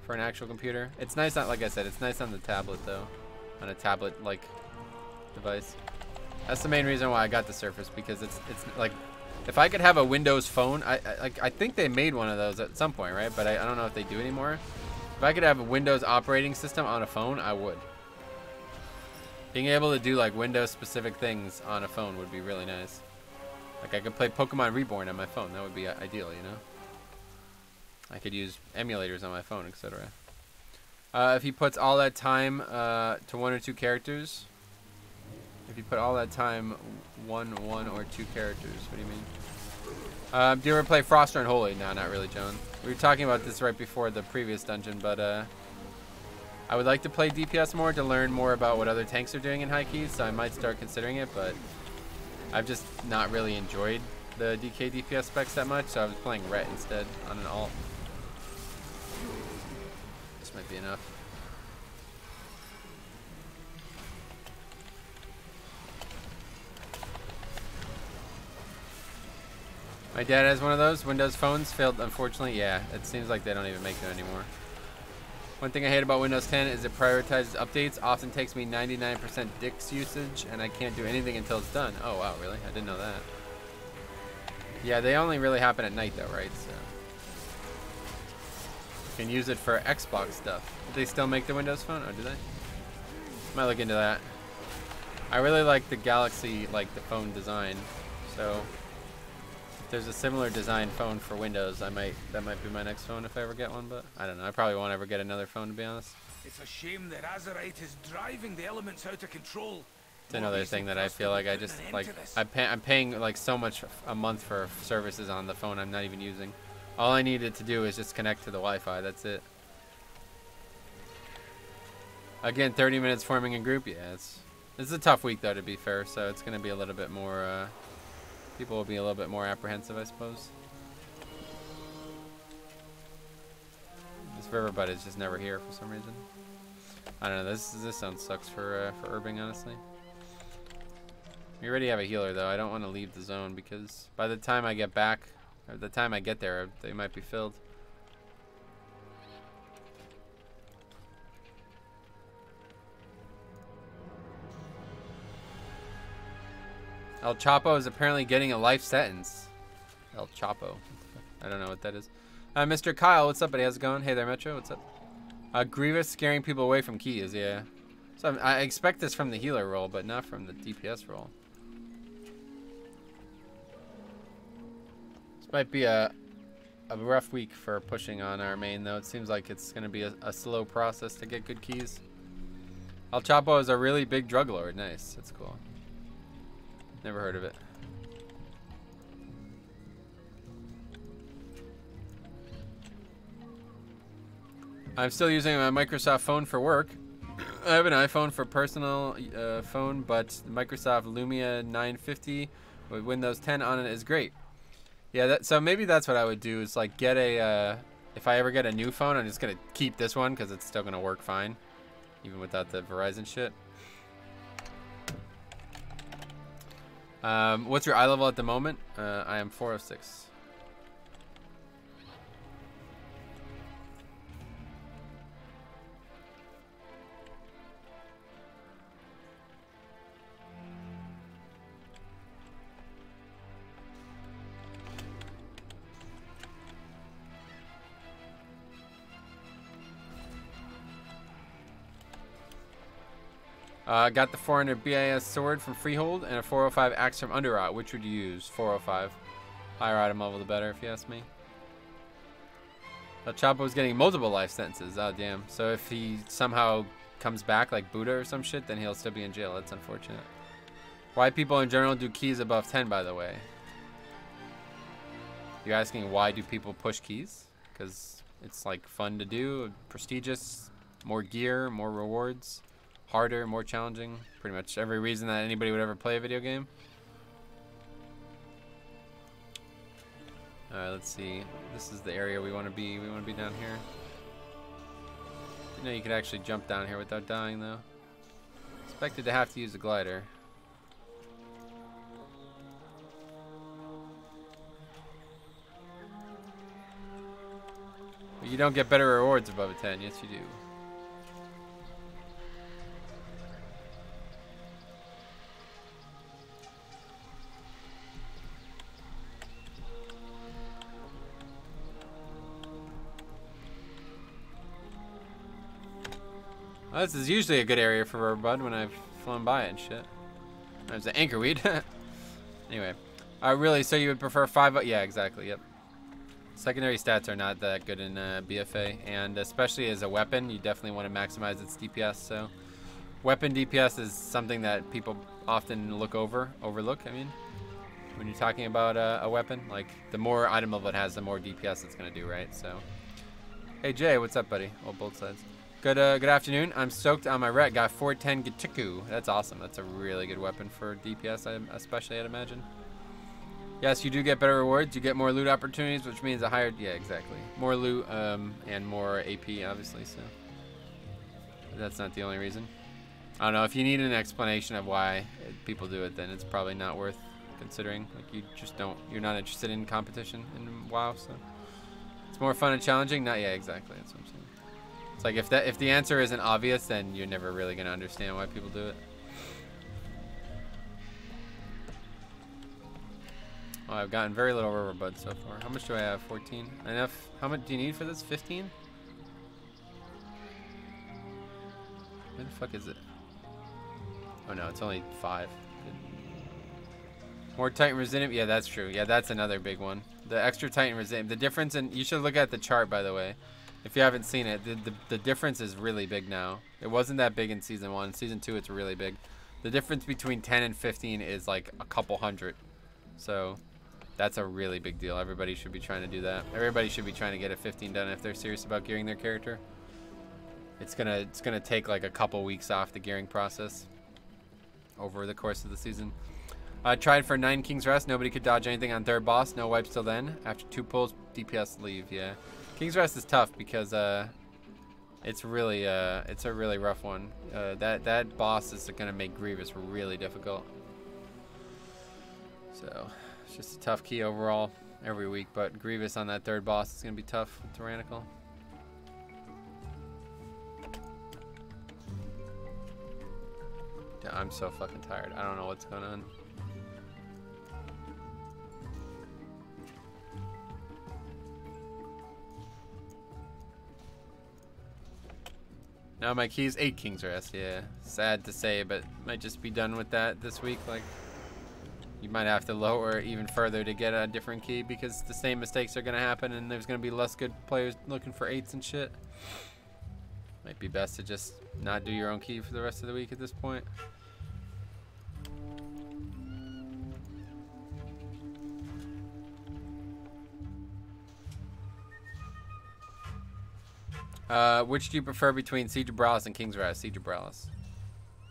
for an actual computer. It's nice on, like I said, it's nice on the tablet though, on a tablet like device. That's the main reason why I got the Surface, because it's like, if I could have a Windows phone, I think they made one of those at some point, right? But I don't know if they do anymore. If I could have a Windows operating system on a phone, I would. Being able to do like Windows specific things on a phone would be really nice. Like I could play Pokemon Reborn on my phone. That would be ideal, you know? I could use emulators on my phone, etc. If he puts all that time to 1 or 2 characters. If you put all that time, one or 2 characters. What do you mean? Do you ever play Frost or Unholy? No, not really, Joan. We were talking about this right before the previous dungeon, but I would like to play DPS more to learn more about what other tanks are doing in high keys, so I might start considering it, but I've just not really enjoyed the DK DPS specs that much, so I was playing Ret instead on an alt. This might be enough. My dad has one of those Windows phones, failed unfortunately. Yeah, it seems like they don't even make them anymore. One thing I hate about Windows 10 is it prioritizes updates, often takes me 99% DIX usage, and I can't do anything until it's done. Oh wow, really? I didn't know that. Yeah, they only really happen at night though, right? So you can use it for Xbox stuff. Do they still make the Windows phone? Oh, do they? Might look into that. I really like the Galaxy, like the phone design, so there's a similar design phone for Windows. that might be my next phone if I ever get one, but I don't know. I probably won't ever get another phone, to be honest. It's a shame that Azerite is driving the elements out of control. It's another thing that I feel like I just like I'm paying like so much a month for services on the phone I'm not even using. All I needed to do is just connect to the Wi-Fi. That's it. Again, 30 minutes forming a group. Yeah, this is a tough week though, to be fair. So it's gonna be a little bit more. People will be a little bit more apprehensive, I suppose. This Riverbud is just never here for some reason. I don't know. This sound sucks for Urbing, honestly. We already have a healer though. I don't want to leave the zone because by the time I get back, or the time I get there, they might be filled. El Chapo is apparently getting a life sentence. El Chapo. I don't know what that is. Mr. Kyle, what's up, buddy? How's it going? Hey there, Metro. What's up? Grievous scaring people away from keys, yeah. So I expect this from the healer role, but not from the DPS role. This might be a rough week for pushing on our main, though. It seems like it's going to be a slow process to get good keys. El Chapo is a really big drug lord. Nice. That's cool. Never heard of it. I'm still using my Microsoft phone for work. I have an iPhone for personal phone, but the Microsoft Lumia 950 with Windows 10 on it is great. Yeah, so maybe that's what I would do is like get a, if I ever get a new phone, I'm just going to keep this one because it's still going to work fine, even without the Verizon shit. What's your eye level at the moment? I am 406. Got the 400 BIS sword from Freehold and a 405 axe from Underrot. Which would you use? 405. Higher item level, the better, if you ask me. El Chapo's getting multiple life sentences. Oh, damn. So if he somehow comes back like Buddha or some shit, then he'll still be in jail. That's unfortunate. Why people in general do keys above 10, by the way? You're asking why do people push keys? Because it's like fun to do, prestigious, more gear, more rewards. Harder, more challenging. Pretty much every reason that anybody would ever play a video game. Alright, let's see. This is the area we want to be. We want to be down here. You know, you could actually jump down here without dying, though. Expected to have to use a glider. But you don't get better rewards above a 10. Yes, you do. Well, this is usually a good area for Rubberbud when I've flown by it and shit. There's an anchorweed. Anyway. Really, so you would prefer 5... Yeah, exactly, yep. Secondary stats are not that good in BFA. And especially as a weapon, you definitely want to maximize its DPS. So, weapon DPS is something that people often overlook, I mean. When you're talking about a weapon. Like, the more item level it has, the more DPS it's going to do, right? So, hey, Jay, what's up, buddy? Well, both sides. Good afternoon. I'm stoked on my ret. Got 410 Gatiku. That's awesome. That's a really good weapon for DPS, especially, I'd imagine. Yes, you do get better rewards. You get more loot opportunities, which means a higher... Yeah, exactly. More loot and more AP, obviously, so... But that's not the only reason. I don't know. If you need an explanation of why people do it, then it's probably not worth considering. Like, you just don't... You're not interested in competition in WoW, so... It's more fun and challenging? Not... Yeah, exactly. That's what I'm saying. It's like if the answer isn't obvious, then you're never really gonna understand why people do it. Oh, I've gotten very little Riverbud so far. How much do I have? 14? Enough? How much do you need for this? 15? Where the fuck is it? Oh no, it's only 5. Good. More Titan Resentment? Yeah, that's true. Yeah, that's another big one. The extra Titan Resentment. The difference in... You should look at the chart, by the way. If you haven't seen it, the difference is really big now. It wasn't that big in Season 1. Season 2, it's really big. The difference between 10 and 15 is like a couple hundred. So, that's a really big deal. Everybody should be trying to do that. Everybody should be trying to get a 15 done if they're serious about gearing their character. It's gonna take like a couple weeks off the gearing process over the course of the season. Tried for 9 King's Rest. Nobody could dodge anything on third boss. No wipes till then. After 2 pulls, DPS leave. Yeah. King's Rest is tough because it's a really rough one. That boss is gonna make Grievous really difficult. So it's just a tough key overall every week. But Grievous on that third boss is gonna be tough with Tyrannical. I'm so fucking tired. I don't know what's going on. Now my key is 8 King's Rest, yeah. Sad to say, but might just be done with that this week. Like, you might have to lower even further to get a different key because the same mistakes are gonna happen and there's gonna be less good players looking for 8s and shit. Might be best to just not do your own key for the rest of the week at this point. Which do you prefer between Siege of Bralis and King's Rest? Siege of Bralis.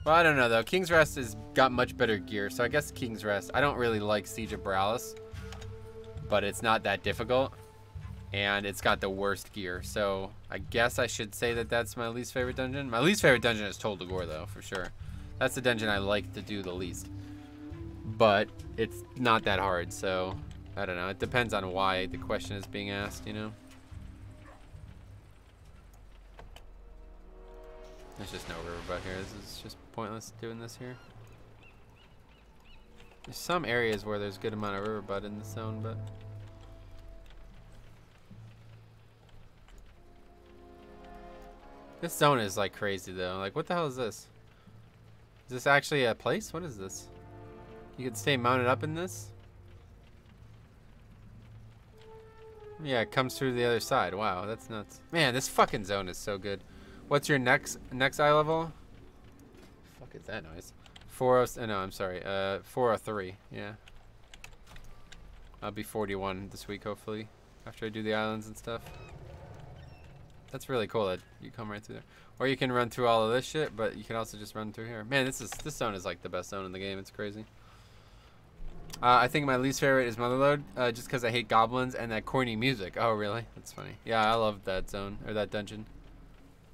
Well, I don't know though. King's Rest has got much better gear, so I guess King's Rest. I don't really like Siege of Bralis, but it's not that difficult, and it's got the worst gear. So I guess I should say that that's my least favorite dungeon. My least favorite dungeon is Atal'Dazar though, for sure. That's the dungeon I like to do the least, but it's not that hard. So I don't know. It depends on why the question is being asked, you know. There's just no riverbutt here. This is just pointless doing this here. There's some areas where there's a good amount of riverbutt in the zone, but this zone is like crazy though. Like, what the hell is this? Is this actually a place? What is this? You can stay mounted up in this? Yeah, it comes through the other side. Wow, that's nuts. Man, this fucking zone is so good. What's your next eye level? Fuck is that noise? 403. No, I'm sorry. 403. Yeah. I'll be 41 this week, hopefully, after I do the islands and stuff. That's really cool that you come right through there. Or you can run through all of this shit, but you can also just run through here. Man, this zone is like the best zone in the game. It's crazy. I think my least favorite is Motherlode, just because I hate goblins and that corny music. Oh, really? That's funny. Yeah, I love that zone, or that dungeon.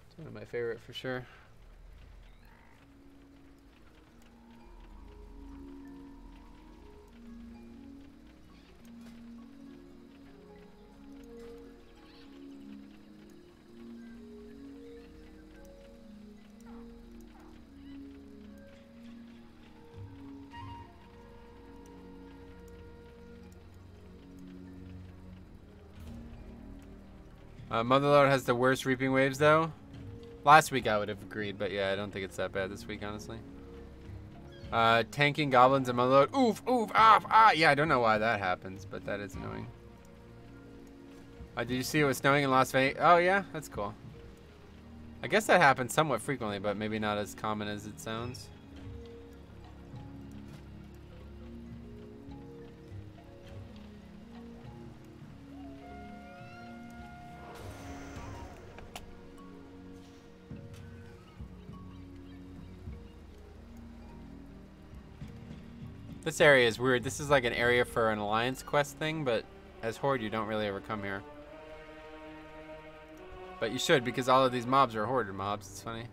It's one of my favorite for sure. Motherlode has the worst reaping waves though. Last week I would have agreed, but yeah, I don't think it's that bad this week, honestly. Tanking goblins and Motherlode. Oof, oof, ah. Yeah, I don't know why that happens, but that is annoying. Did you see it was snowing in Las Vegas? Oh yeah, that's cool. I guess that happens somewhat frequently, but maybe not as common as it sounds. This area is weird. This is like an area for an alliance quest thing, but as Horde, you don't really ever come here. But you should, because all of these mobs are Horde mobs. It's funny.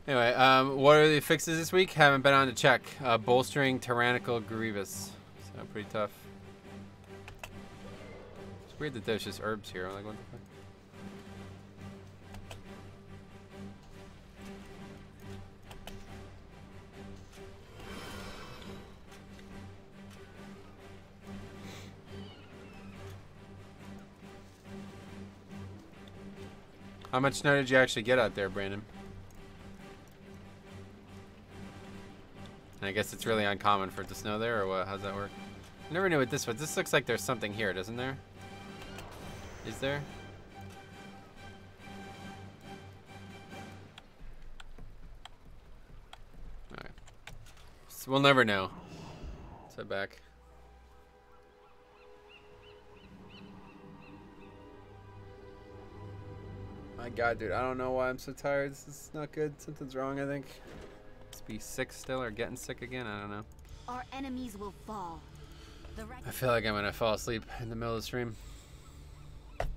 Anyway, what are the fixes this week? Haven't been on to check. Bolstering Tyrannical Grievous. So pretty tough. It's weird that there's just herbs here. I'm like, what the fuck? How much snow did you actually get out there, Brandon? I guess it's really uncommon for it to snow there, or what? How's that work? I never knew what this was. This looks like there's something here, doesn't there? Is there? Alright. So we'll never know. Let's head back. My god, dude, I don't know why I'm so tired. This is not good. Something's wrong, I think. Be sick still, or getting sick again, I don't know. Our enemies will fall. I feel like I'm gonna fall asleep in the middle of the stream. The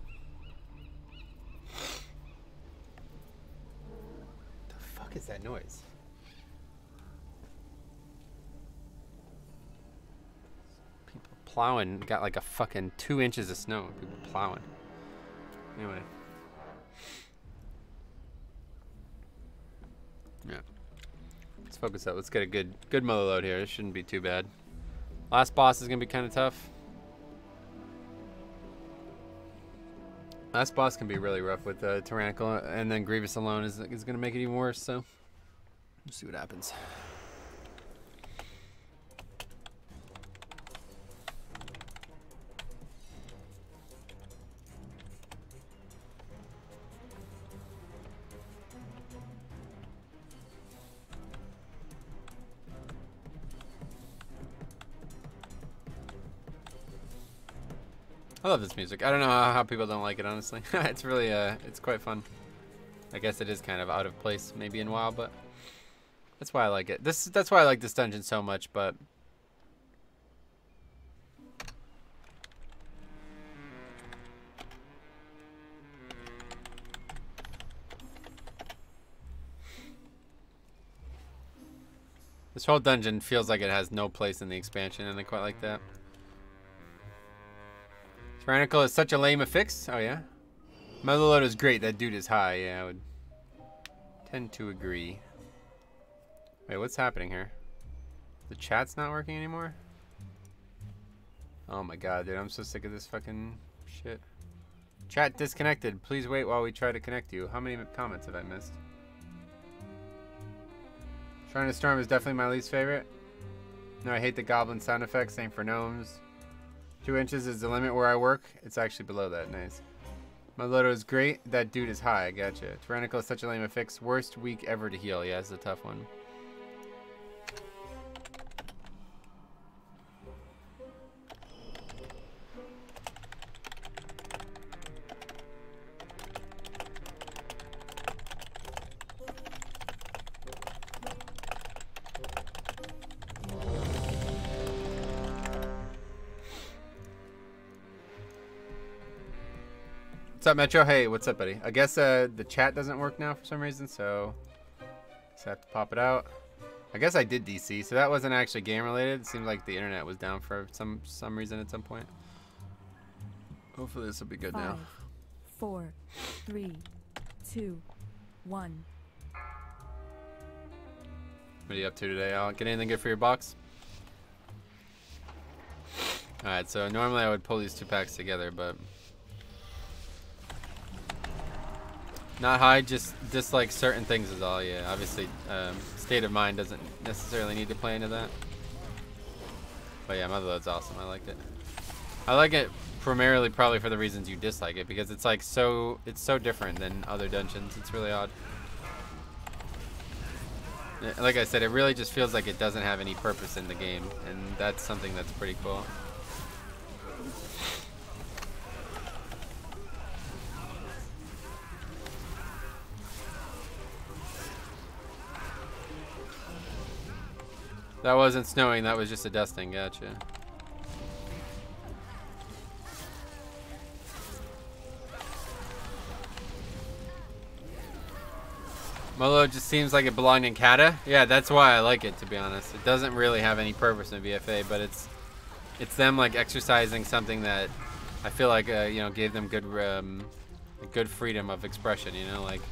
fuck is that noise? People plowing. Got like a fucking 2 inches of snow. People plowing. Anyway. Yeah. Let's focus up. Let's get a good Motherlode here. This shouldn't be too bad. Last boss is gonna be kind of tough. Last boss can be really rough with Tyrannical, and then Grievous alone is gonna make it even worse. So, we'll see what happens. I love this music. I don't know how people don't like it, honestly. It's really, it's quite fun. I guess it is kind of out of place maybe in WoW, but that's why I like it. That's why I like this dungeon so much, but this whole dungeon feels like it has no place in the expansion, and I quite like that. Tyrannical is such a lame affix. Oh yeah, Motherlode is great. That dude is high. Yeah, I would tend to agree. Wait, what's happening here? The chat's not working anymore? Oh my god, dude, I'm so sick of this fucking shit. Chat disconnected. Please wait while we try to connect you. How many comments have I missed? Shrine of Storm is definitely my least favorite. No, I hate the goblin sound effects. Same for gnomes. 2 inches is the limit where I work. It's actually below that. Nice. Motherlode is great. That dude is high. I gotcha. Tyrannical is such a lame affix. Worst week ever to heal. Yeah, it's a tough one. What's up, Metro? Hey, what's up, buddy? I guess the chat doesn't work now for some reason, so just have to pop it out. I guess I did DC, so that wasn't actually game related. It seemed like the internet was down for some reason at some point. Hopefully this will be good 5, now. 4, 3, 2, 1. What are you up to today, Al? Get anything good for your box? Alright, so normally I would pull these 2 packs together, but not high, just dislike certain things is all. Yeah, obviously state of mind doesn't necessarily need to play into that. But yeah, Motherlode's awesome. I liked it. I like it primarily probably for the reasons you dislike it, because it's like it's so different than other dungeons. It's really odd. Like I said, it really just feels like it doesn't have any purpose in the game, and that's something that's pretty cool. That wasn't snowing, that was just a dusting. Gotcha. Motherlode just seems like it belonged in Kata. Yeah, that's why I like it, to be honest. It doesn't really have any purpose in VFA, but it's them like exercising something that I feel like you know, gave them good freedom of expression. You know, like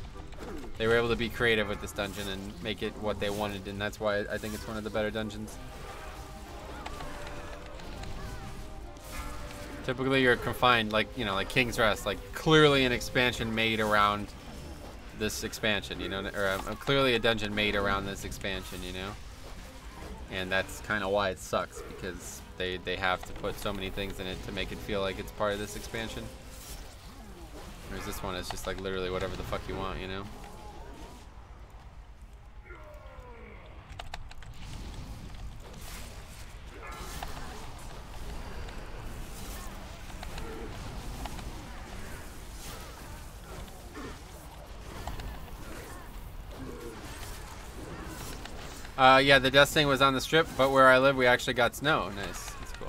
they were able to be creative with this dungeon and make it what they wanted, and that's why I think it's one of the better dungeons. Typically, you're confined, like, you know, like King's Rest, like clearly an expansion made around this expansion, you know, or clearly a dungeon made around this expansion, you know, and that's kind of why it sucks, because they have to put so many things in it to make it feel like it's part of this expansion. Whereas this one is just like literally whatever the fuck you want, you know. Yeah, the dusting was on the strip, but where I live, we actually got snow. Nice, that's cool.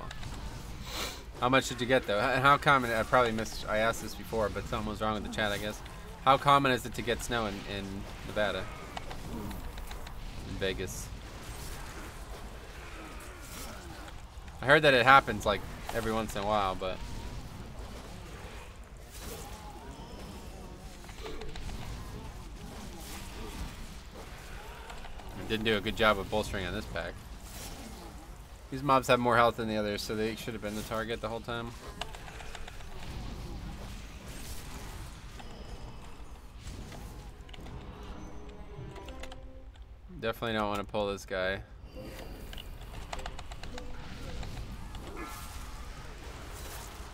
How much did you get though? And how common? I probably missed. I asked this before, but something was wrong with the chat, I guess. How common is it to get snow in Nevada? In Vegas? I heard that it happens like every once in a while, but didn't do a good job of bolstering on this pack. These mobs have more health than the others, so they should have been the target the whole time. Definitely don't want to pull this guy.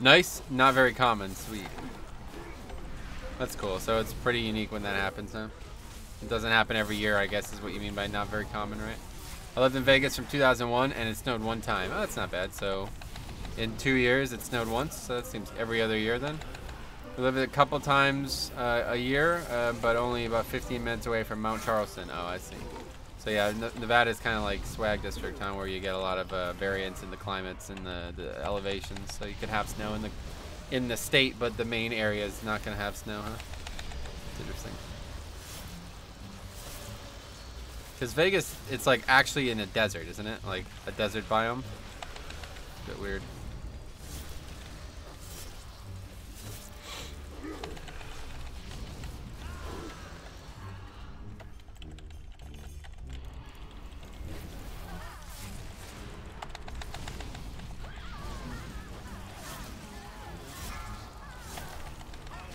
Nice, not very common, sweet. That's cool, so it's pretty unique when that happens, huh? It doesn't happen every year, I guess is what you mean by not very common, right? I lived in Vegas from 2001 and it snowed one time. Oh, that's not bad. So in 2 years it snowed once, so that seems every other year then. We lived a couple times a year, but only about 15 minutes away from Mount Charleston. Oh, I see. So yeah, Nevada is kind of like swag district, huh, where you get a lot of variance in the climates and the elevations. So you could have snow in the state, but the main area is not going to have snow, huh? It's interesting. Because Vegas, it's like actually in a desert, isn't it? Like a desert biome. A bit weird.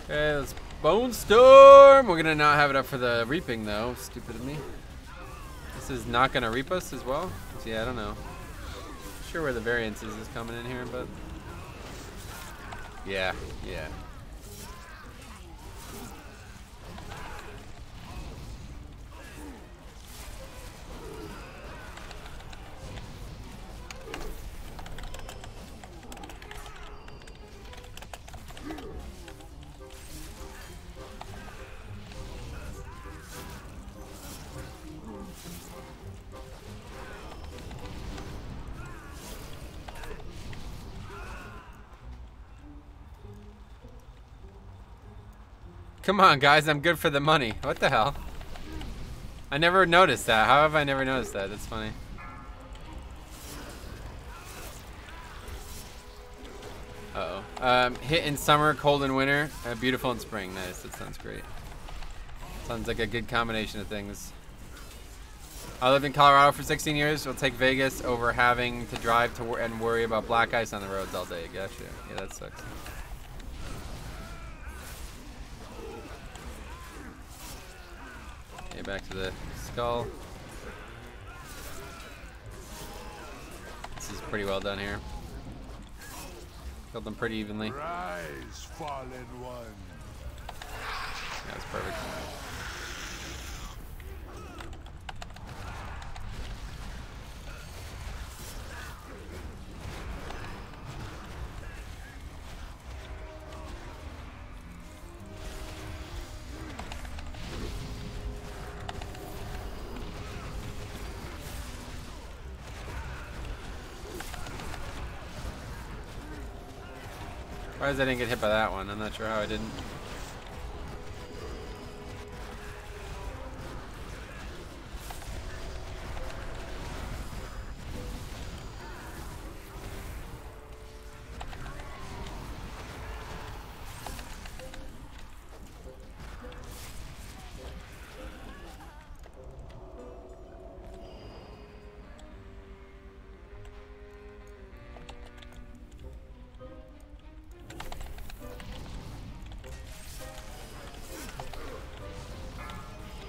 Okay, let's Bone Storm. We're gonna not have it up for the reaping though. Stupid of me. This is not gonna reap us as well. So yeah, I don't know. Not sure where the variances is coming in here, but yeah. Come on, guys, I'm good for the money. What the hell? I never noticed that. How have I never noticed that? That's funny. Uh-oh. Hit in summer, cold in winter, beautiful in spring. Nice, that sounds great. Sounds like a good combination of things. I lived in Colorado for 16 years. We'll take Vegas over having to drive to and worry about black ice on the roads all day. Gotcha. Yeah, that sucks. Okay, back to the skull. This is pretty well done here. Killed them pretty evenly. Rise, fallen one. That was perfect. Surprised I didn't get hit by that one. I'm not sure how I didn't.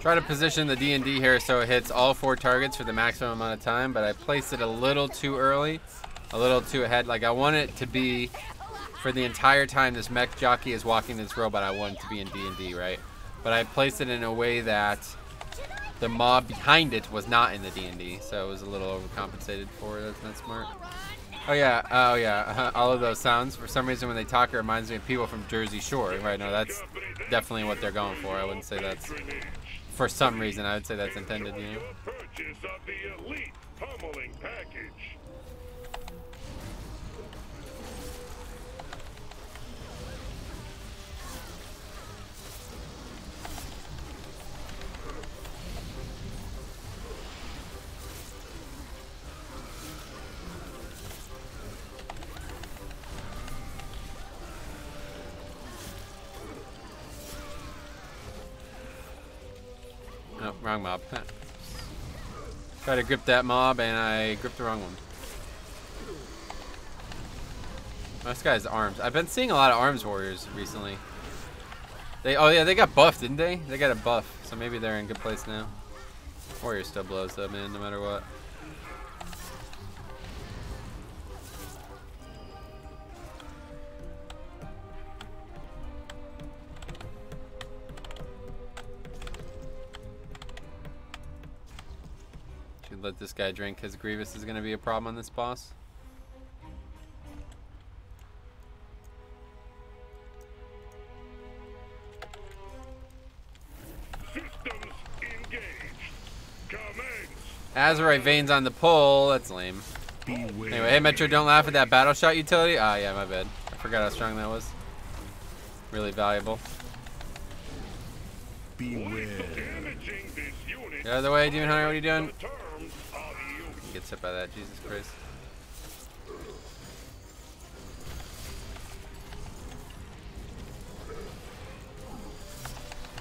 Try to position the D&D here so it hits all 4 targets for the maximum amount of time, but I placed it a little too early, a little too ahead. Like I want it to be, for the entire time this mech jockey is walking this robot, I want it to be in D&D, right? But I placed it in a way that the mob behind it was not in the D&D, so it was a little overcompensated for. That's not smart. Oh yeah, all of those sounds. For some reason when they talk it reminds me of people from Jersey Shore, right? No, that's definitely what they're going for. I wouldn't say that's... For some reason, I would say that's intended, you know. Purchase of the elite pummeling package. No, wrong mob. Try to grip that mob, and I gripped the wrong one. This guy's arms. I've been seeing a lot of arms warriors recently. Oh yeah, they got buffed, didn't they? They got a buff, so maybe they're in good place now. Warrior still blows though, man, no matter what. Should let this guy drink because Grievous is going to be a problem on this boss. Systems engaged. Commence. Azurite veins on the pole. That's lame. Beware. Anyway, hey Metro, don't laugh at that battle shot utility. Ah, yeah, my bad. I forgot how strong that was. Really valuable. Beware. Damaging this unit. Get out of the way, Demon Hunter. What are you doing? The terms of the use. Gets hit by that. Jesus Christ.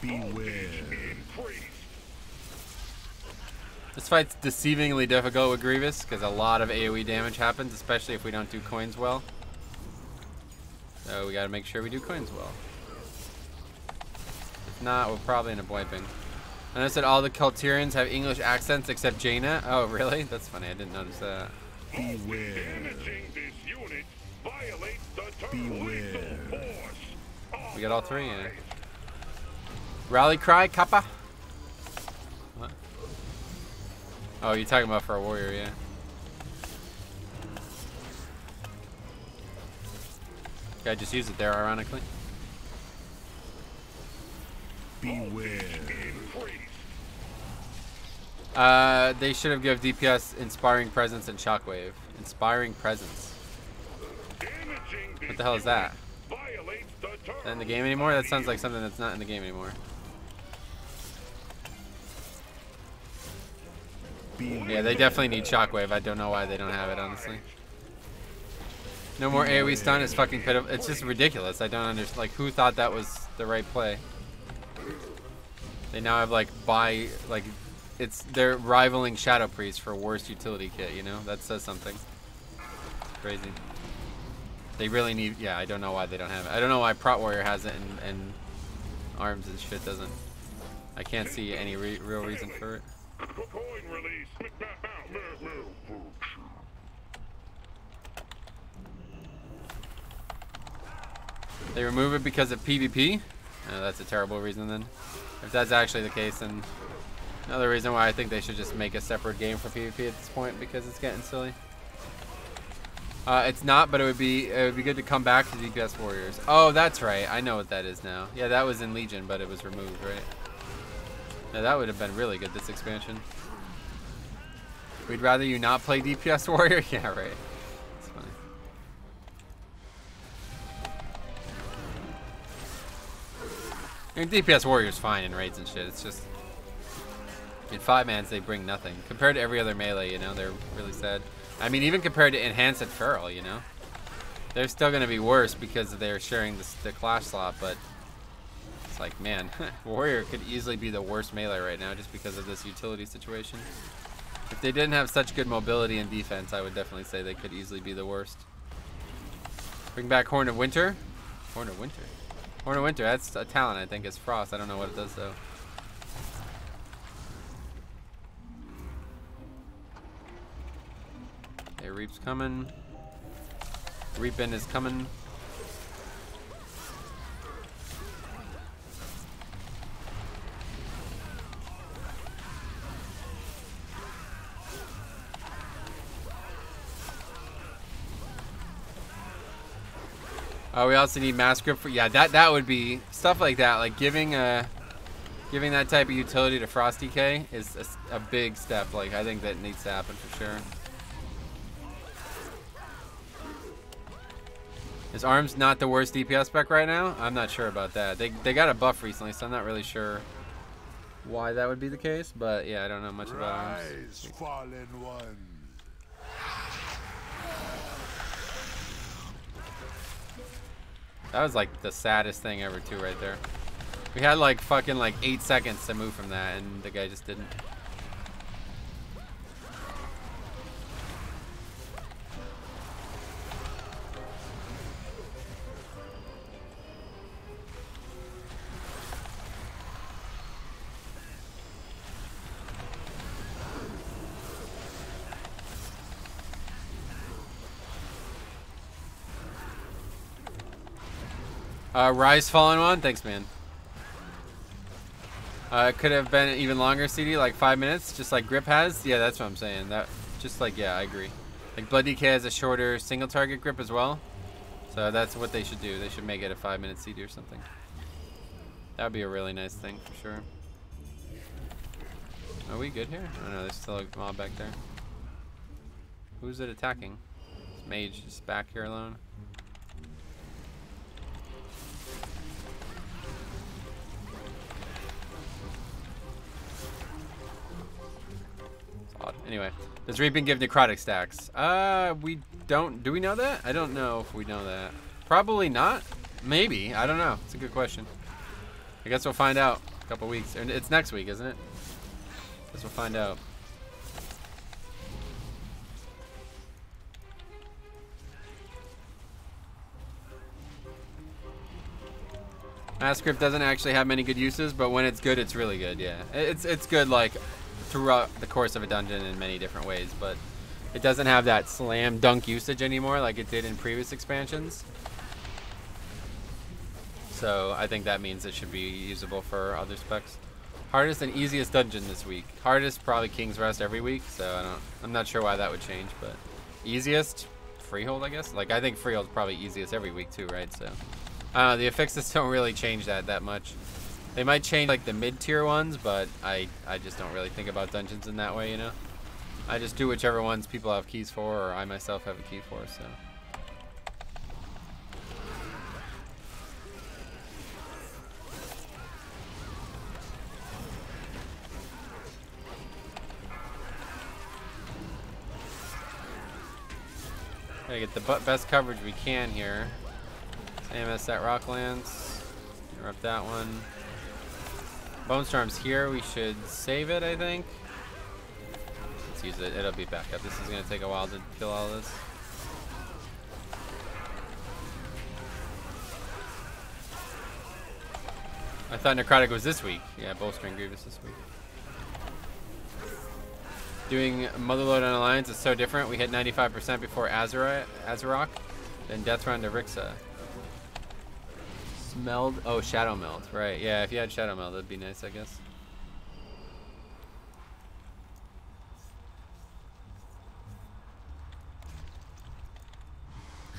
Beware. Increase. This fight's deceivingly difficult with Grievous because a lot of AoE damage happens, especially if we don't do coins well. So we gotta make sure we do coins well. If not, we'll probably end up wiping. I noticed that all the Culturians have English accents except Jaina. Oh, really? That's funny. I didn't notice that. Beware. Damaging this unit violates the terms Beware. force. We got all three, yeah. Rally cry, Kappa. What? Oh, you're talking about for a warrior, yeah. Okay, just use it there, ironically. Beware. They should have given DPS Inspiring Presence and Shockwave. Inspiring Presence. What the hell is that? Is that in the game anymore? That sounds like something that's not in the game anymore. Yeah, they definitely need Shockwave. I don't know why they don't have it, honestly. No more AoE stun is fucking pitiful. It's just ridiculous. I don't understand. Like, who thought that was the right play? They now have, like, they're rivaling Shadow Priest for worst utility kit, you know? That says something. Crazy. They really need, yeah, I don't know why they don't have it. I don't know why Prot Warrior has it and Arms and shit doesn't. I can't see any real reason for it. Coin release. They remove it because of PvP? That's a terrible reason then. If that's actually the case, then another reason why I think they should just make a separate game for PvP at this point because it's getting silly. It's not, but it would be good to come back to DPS Warriors. Oh, that's right. I know what that is now. Yeah, that was in Legion, but it was removed, right? Yeah, that would have been really good, this expansion. We'd rather you not play DPS Warrior? Yeah, right. It's funny. And DPS Warrior's fine in raids and shit. It's just in 5-mans they bring nothing. Compared to every other melee, you know, they're really sad. I mean, even compared to Enhanced and Feral, you know? They're still going to be worse because they're sharing the clash slot, but it's like, man, Warrior could easily be the worst melee right now just because of this utility situation. If they didn't have such good mobility and defense, I would definitely say they could easily be the worst. Bring back Horn of Winter. Horn of Winter. Horn of Winter, that's a talent, I think. It's Frost. I don't know what it does, though. Hey, Reap's coming. Reapin' is coming. Oh, we also need mass grip for, yeah, that would be stuff like that, like giving that type of utility to Frost DK is a big step. Like, I think that needs to happen for sure. Is Arms not the worst DPS spec right now? I'm not sure about that. They got a buff recently, so I'm not really sure why that would be the case, but yeah, I don't know much about Arms. Rise, fallen one. That was like the saddest thing ever too right there. We had like fucking like 8 seconds to move from that and the guy just didn't. Rise Fallen one? Thanks, man. It could have been even longer, CD, like 5 minutes, just like Grip has. Yeah, that's what I'm saying. That, just like, yeah, I agree. Like Blood DK has a shorter single target grip as well. So that's what they should do. They should make it a 5-minute CD or something. That would be a really nice thing for sure. Are we good here? Oh no, there's still a mob back there. Who's it attacking? Is Mage just back here alone? It's odd. Anyway, does Reaping give necrotic stacks? We don't. Do we know that? I don't know if we know that. Probably not. Maybe. I don't know. It's a good question. I guess we'll find out in a couple weeks. It's next week, isn't it? Guess we'll find out. Mass Grip doesn't actually have many good uses, but when it's good, it's really good. Yeah, it's good like throughout the course of a dungeon in many different ways, but it doesn't have that slam dunk usage anymore like it did in previous expansions. So I think that means it should be usable for other specs. Hardest and easiest dungeon this week. Hardest probably King's Rest every week, so I'm not sure why that would change, but easiest Freehold, I guess. Like I think Freehold's probably easiest every week too, right? So the affixes don't really change that much. They might change like the mid-tier ones, but I just don't really think about dungeons in that way, you know. I just do whichever ones people have keys for, or I myself have a key for. So. Gotta get the best coverage we can here. Same as that Rocklands. Interrupt that one. Bone Storm's here. We should save it, I think. Let's use it. It'll be back up. This is gonna take a while to kill all this. I thought Necrotic was this week. Yeah, bolstering Grievous this week. Doing Motherlode on Alliance is so different. We hit 95% before Azarok, then Death Run to Rixa. Smelled. Oh, Shadow Meld. Right. Yeah, if you had Shadow Meld, that'd be nice, I guess.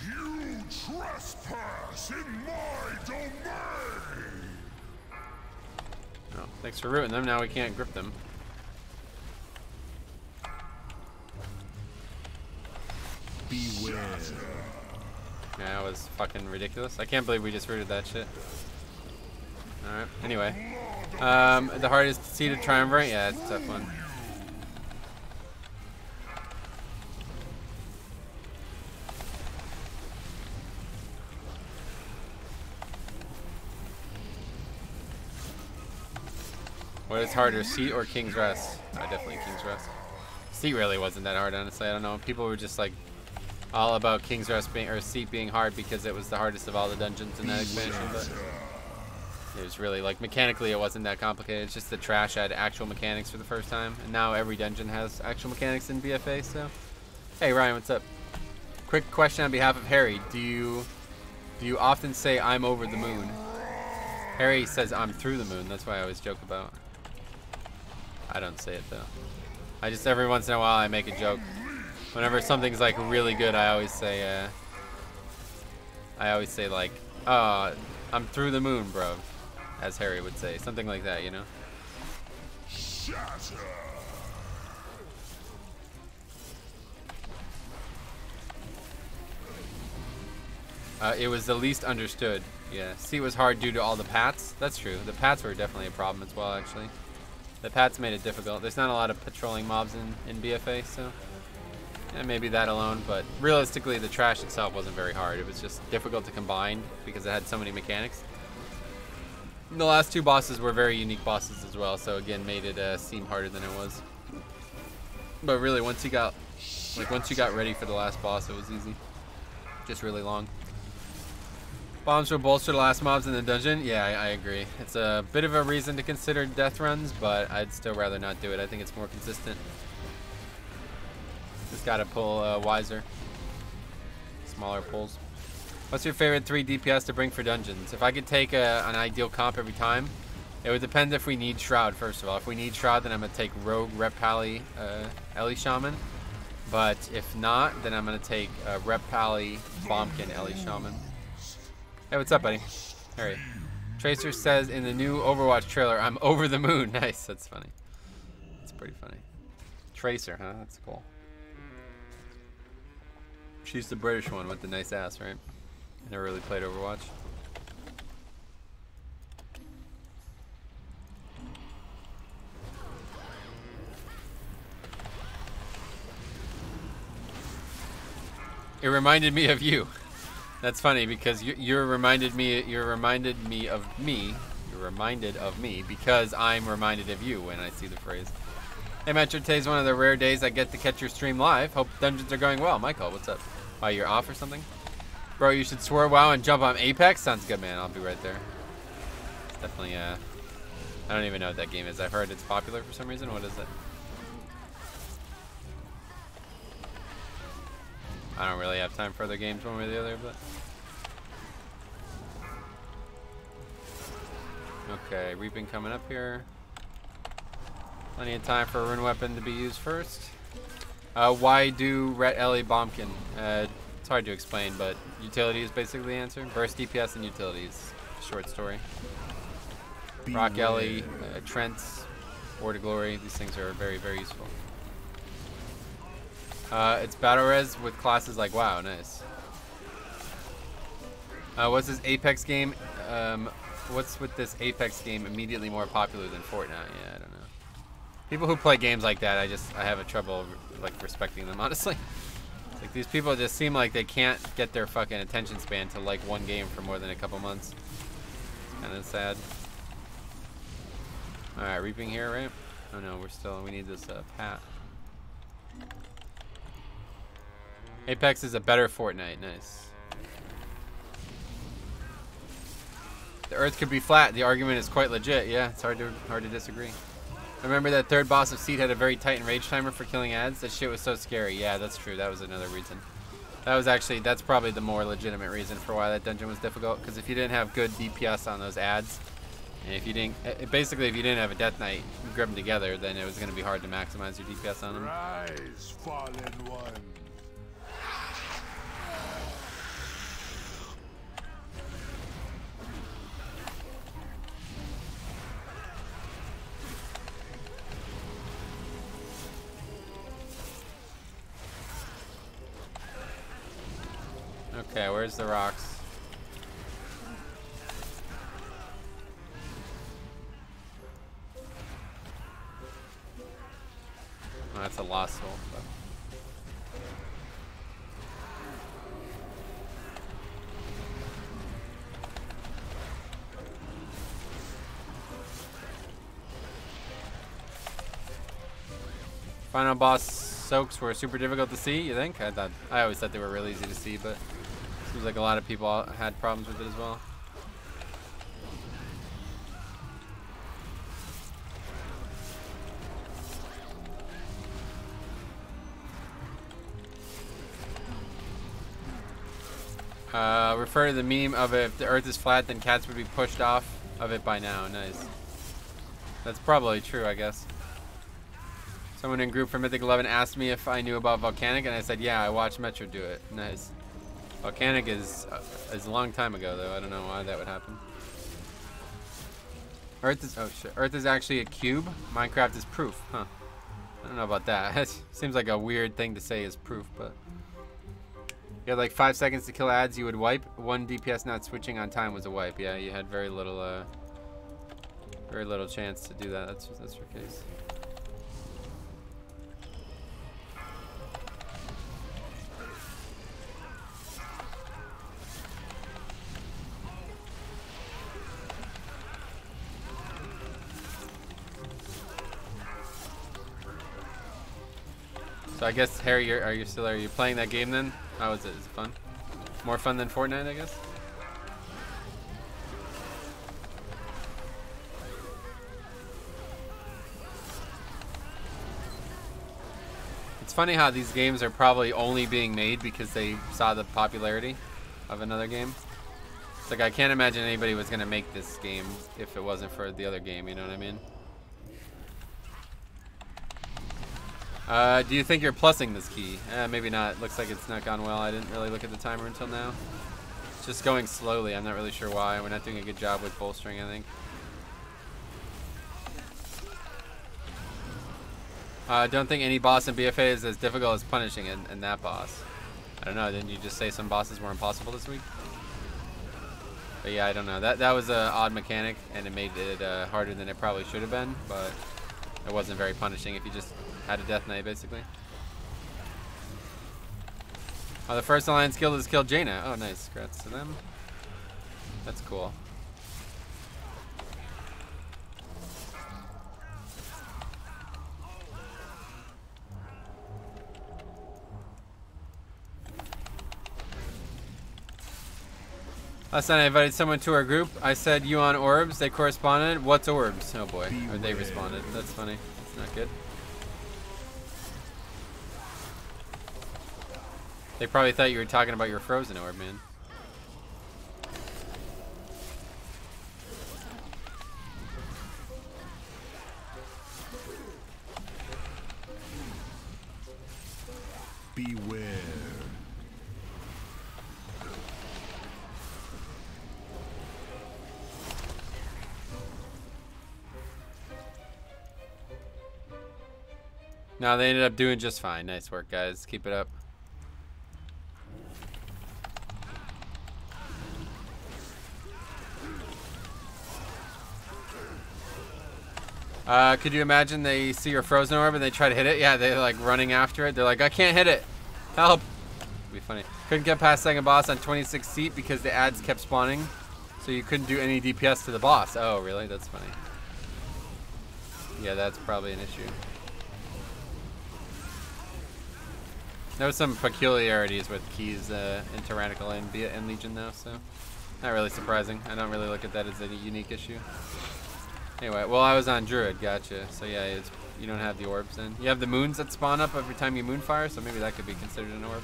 You trespass in my domain! Oh, thanks for rooting them. Now we can't grip them. Beware. Yeah, that was fucking ridiculous. I can't believe we just rooted that shit. Alright, anyway. The hardest seated triumvirate? Yeah, it's a tough one. What is harder, Seat or King's Rest? Definitely King's Rest. Seat really wasn't that hard, honestly. I don't know. People were just like all about King's Rest being, or Seat being hard because it was the hardest of all the dungeons in that expansion, but it was really like mechanically it wasn't that complicated. It's just the trash had actual mechanics for the first time, and now every dungeon has actual mechanics in BFA. So, hey Ryan, what's up? Quick question on behalf of Harry: Do you often say "I'm over the moon"? Harry says "I'm through the moon." That's why I always joke about. I don't say it though. I just every once in a while I make a joke. Whenever something's like really good, I always say like, "Oh, I'm through the moon, bro," as Harry would say, something like that, you know. It was the least understood. Yeah, C was hard due to all the pats. That's true. The pats were definitely a problem as well, actually. The pats made it difficult. There's not a lot of patrolling mobs in BFA, so yeah, maybe that alone. But realistically, the trash itself wasn't very hard. It was just difficult to combine because it had so many mechanics. And the last two bosses were very unique bosses as well, so again, made it seem harder than it was. But really, once you got ready for the last boss, it was easy. Just really long. Bombs will bolster the last mobs in the dungeon. Yeah, I agree. It's a bit of a reason to consider death runs, but I'd still rather not do it. I think it's more consistent. Just gotta pull wiser. Smaller pulls. What's your favorite 3 DPS to bring for dungeons? If I could take an ideal comp every time, it would depend if we need Shroud, first of all. If we need Shroud, then I'm going to take Rogue, Rep Pally, Ellie Shaman. But if not, then I'm going to take Rep Pally, Bombkin, Ellie Shaman. Hey, what's up, buddy? Harry. Tracer says in the new Overwatch trailer, I'm over the moon. Nice, that's funny. That's pretty funny. Tracer, huh? That's cool. She's the British one with the nice ass, right? Never really played Overwatch. It reminded me of you. That's funny because you're reminded me of me. You're reminded of me because I'm reminded of you when I see the phrase. Hey Metro, today's one of the rare days I get to catch your stream live. Hope dungeons are going well. Michael, what's up? Why, you're off or something? Bro, you should swear WoW and jump on Apex. Sounds good, man. I'll be right there. It's definitely, I don't even know what that game is. I've heard it's popular for some reason. What is it? I don't really have time for other games one way or the other, but... Okay, Reaping coming up here. Plenty of time for a rune weapon to be used first. Why do Ret Ellie Bombkin? It's hard to explain, but utility is basically the answer. Burst DPS and utilities. Short story. Rock Ellie, Trent's, War to Glory. These things are very, very useful. It's battle res with classes like WoW. Nice. What's this Apex game? What's with this Apex game immediately more popular than Fortnite? Yeah, I don't know. People who play games like that, I have a trouble like respecting them, honestly. Like these people just seem like they can't get their fucking attention span to like one game for more than a couple months. It's kind of sad. All right, Reaping here, right? Oh no, we need this Pat. Apex is a better Fortnite. Nice. The Earth could be flat. The argument is quite legit. Yeah, it's hard to disagree. Remember that third boss of Seed had a very tight enrage timer for killing ads? That shit was so scary. Yeah, that's true. That was another reason. That's probably the more legitimate reason for why that dungeon was difficult. Because if you didn't have good DPS on those ads, and if you didn't have a Death Knight, grab them together, then it was going to be hard to maximize your DPS on them. Rise, fallen one. Okay, where's the rocks? Oh, that's a lost soul. But... Final boss soaks were super difficult to see, you think? I always thought they were really easy to see, but seems like a lot of people had problems with it as well. Refer to the meme of if the Earth is flat, then cats would be pushed off of it by now. Nice. That's probably true, I guess. Someone in group for Mythic 11 asked me if I knew about Volcanic, and I said, yeah, I watched Metro do it. Nice. Volcanic is a long time ago, though. I don't know why that would happen. Earth is actually a cube. Minecraft is proof, huh? I don't know about that. It seems like a weird thing to say is proof, but you had like 5 seconds to kill ads. You would wipe. 1 DPS not switching on time was a wipe. Yeah, you had very little chance to do that. That's your case. So I guess Harry, are you playing that game then? How is it? Is it fun? More fun than Fortnite, I guess. It's funny how these games are probably only being made because they saw the popularity. of another game. It's like I can't imagine anybody was gonna make this game if it wasn't for the other game. You know what I mean? Do you think you're plussing this key? Maybe not. Looks like it's not gone well. I didn't really look at the timer until now. It's just going slowly. I'm not really sure why. We're not doing a good job with bolstering, I think. Don't think any boss in BFA is as difficult as punishing in that boss. I don't know. Didn't you just say some bosses were impossible this week? But yeah, I don't know. That was an odd mechanic, and it made it harder than it probably should have been. But it wasn't very punishing if you just had a death knight, basically. Oh, the first Alliance guild has killed Jaina. Oh, nice. Congrats to them. That's cool. Last night I invited someone to our group. I said, you on orbs? They corresponded. What's orbs? Oh boy. Or they responded. That's funny. That's not good. They probably thought you were talking about your frozen orb, man. Beware. No, they ended up doing just fine. Nice work, guys. Keep it up. Could you imagine they see your frozen orb and they try to hit it? Yeah, they're like running after it. They're like, I can't hit it. Help. It'd be funny. Couldn't get past second boss on 26 seat because the ads kept spawning. So you couldn't do any DPS to the boss. Oh, really? That's funny. Yeah, that's probably an issue. There was some peculiarities with keys in Tyrannical and Legion though, so not really surprising. I don't really look at that as a unique issue. Anyway, well, I was on Druid, gotcha. So yeah, you don't have the orbs then. You have the moons that spawn up every time you moonfire, so maybe that could be considered an orb.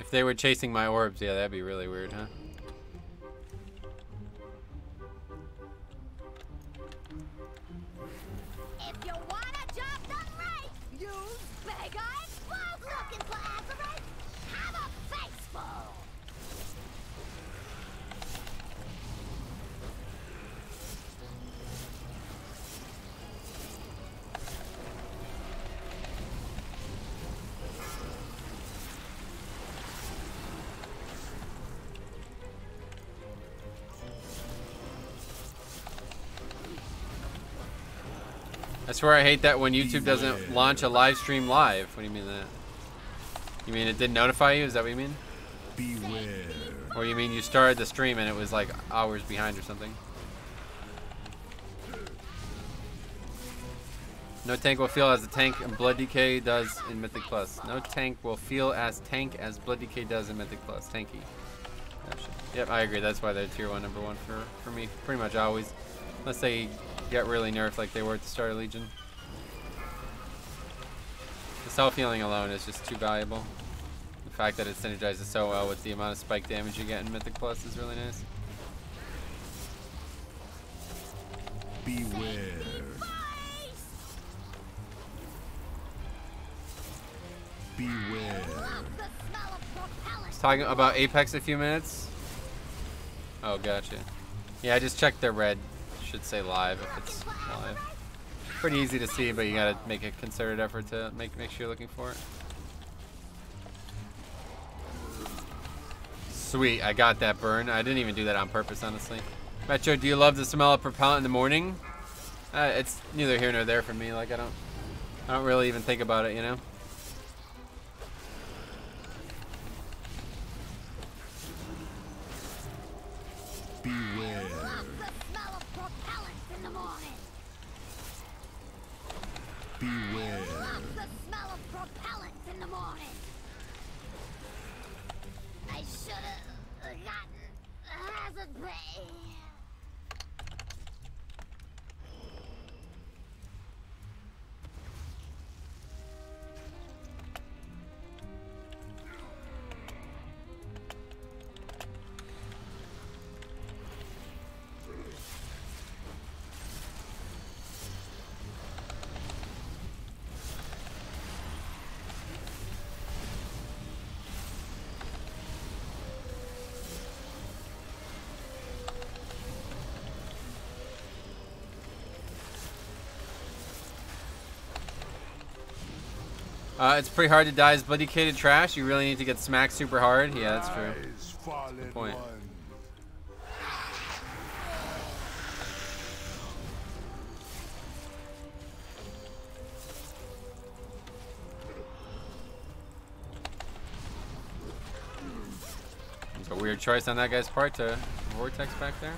If they were chasing my orbs, yeah, that'd be really weird, huh? If you wanna jump the race, use bigger explode. Looking for Atal'Dazar? Have a face full. I swear I hate that when YouTube doesn't launch a live stream live. What do you mean that? You mean it didn't notify you? Is that what you mean? Beware. Or you mean you started the stream and it was like hours behind or something? No tank will feel as a tank and Blood Decay does in Mythic Plus. No tank will feel as tank as Blood Decay does in Mythic Plus. Tanky. Gotcha. Yep, I agree. That's why they're tier 1, number 1 for me. Pretty much always. Unless they get really nerfed like they were at the start of Legion. The self-healing alone is just too valuable. The fact that it synergizes so well with the amount of spike damage you get in Mythic Plus is really nice. Beware. Beware. I was talking about Apex a few minutes. Oh, gotcha. Yeah, I just checked the red. Should say live if it's live. Pretty easy to see, but you gotta make a concerted effort to make sure you're looking for it. Sweet, I got that burn. I didn't even do that on purpose, honestly. Metro, do you love the smell of propellant in the morning? It's neither here nor there for me. Like I don't really even think about it, you know. Beware. Beware. Beware. The smell of propellant It's pretty hard to die as bloody decayed trash. You really need to get smacked super hard. Yeah, that's true. Good point. It's a weird choice on that guy's part to vortex back there.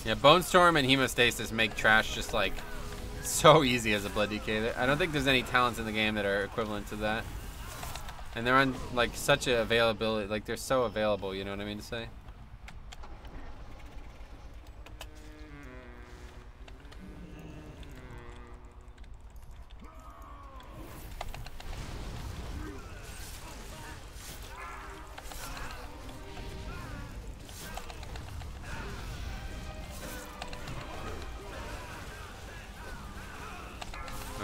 Yeah, Bone Storm and Hemostasis make trash just like so easy as a Blood DK. I don't think there's any talents in the game that are equivalent to that. And they're on like such a availability, like they're so available, you know what I mean to say?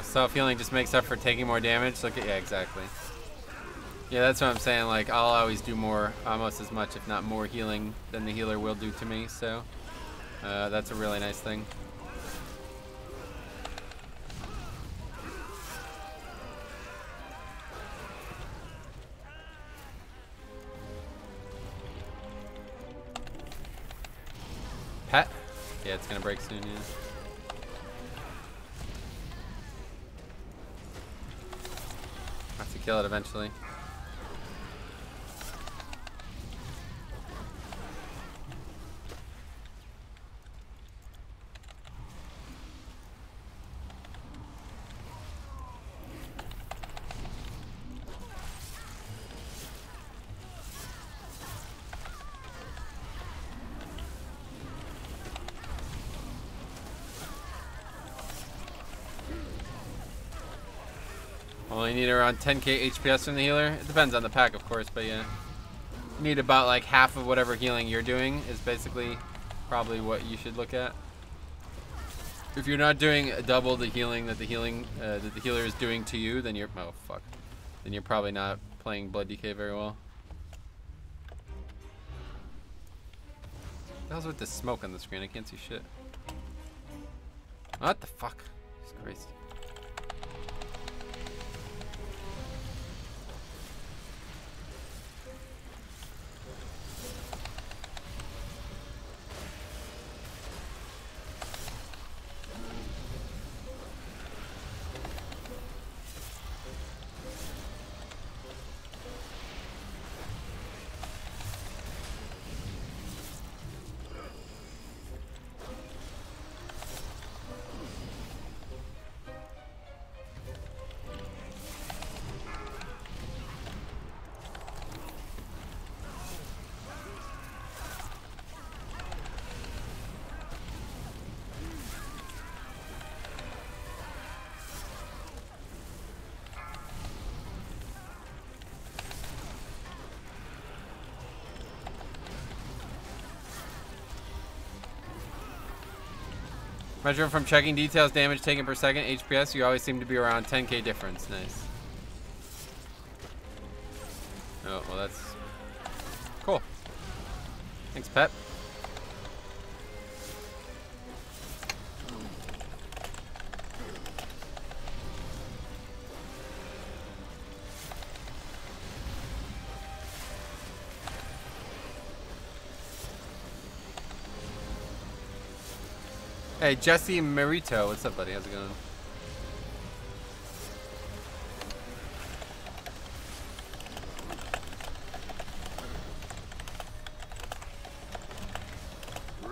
Self-healing just makes up for taking more damage. Look at, yeah, exactly. Yeah, that's what I'm saying. Like, I'll always do more, almost as much, if not more healing than the healer will do to me. So, that's a really nice thing. Pet? Yeah, it's gonna break soon, yeah. Have to kill it eventually. Only need around 10k HPS from the healer. It depends on the pack, of course, but yeah. You need about like half of whatever healing you're doing is basically probably what you should look at. If you're not doing double the healing that the healer is doing to you, then you're then you're probably not playing Blood DK very well. What the hell's with this smoke on the screen? I can't see shit. What the fuck? It's crazy. Measure from checking details, damage taken per second, HPS, you always seem to be around 10k difference. Nice. Oh, well that's cool. Thanks, Pep. Hey, Jesse Marito. What's up, buddy? How's it going?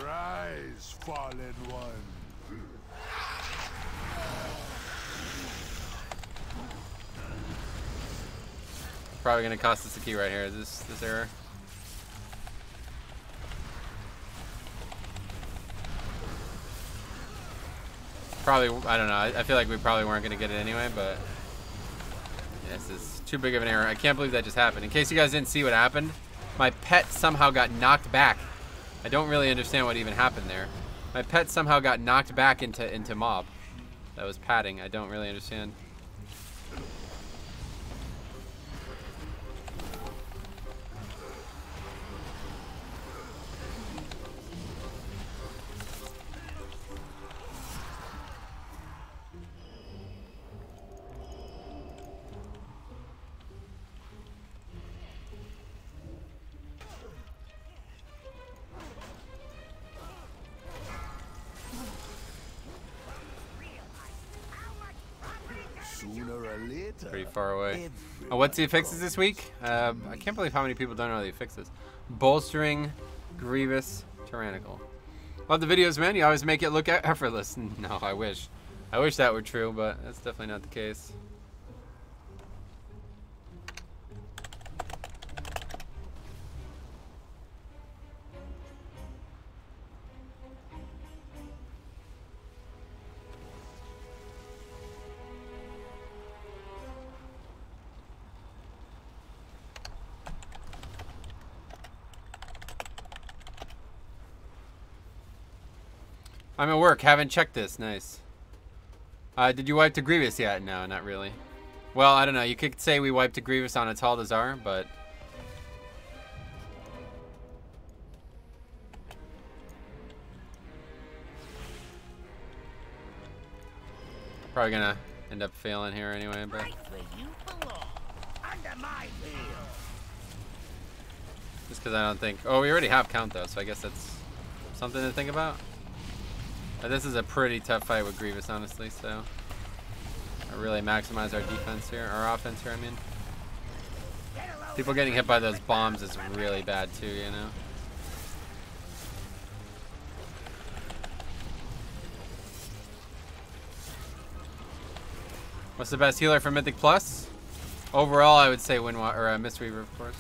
Rise, fallen one. Probably gonna cost us a key right here. Is this error? Probably, I don't know. I feel like we probably weren't going to get it anyway, but This is too big of an error. I can't believe that just happened. In case you guys didn't see what happened, my pet somehow got knocked back. I don't really understand what even happened there. My pet somehow got knocked back into mob. That was padding. I don't really understand. Sooner or later. Pretty far away. Oh, what's the affixes this week? I can't believe how many people don't know the affixes. Bolstering, Grievous, Tyrannical. Love the videos, man. You always make it look effortless. No, I wish. I wish that were true, but that's definitely not the case. I'm at work. Haven't checked this. Nice. Did you wipe to Grievous yet? No, not really. Well, I don't know. You could say we wiped to Grievous on Atal'Dazar, but... probably gonna end up failing here anyway, but... just because I don't think... oh, we already have count, though, so I guess that's something to think about. This is a pretty tough fight with Grievous, honestly, so I really maximize our defense here, our offense here, I mean. People getting hit by those bombs is really bad too, you know. What's the best healer for Mythic Plus? Overall, I would say Windwa or Mistweaver, of course.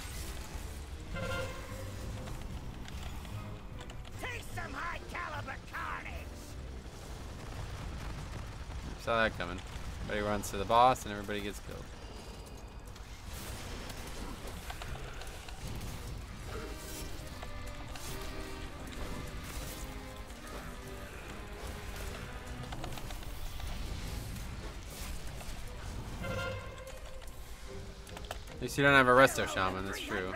Saw that coming. Everybody runs to the boss and everybody gets killed. At least you don't have a resto shaman, that's true.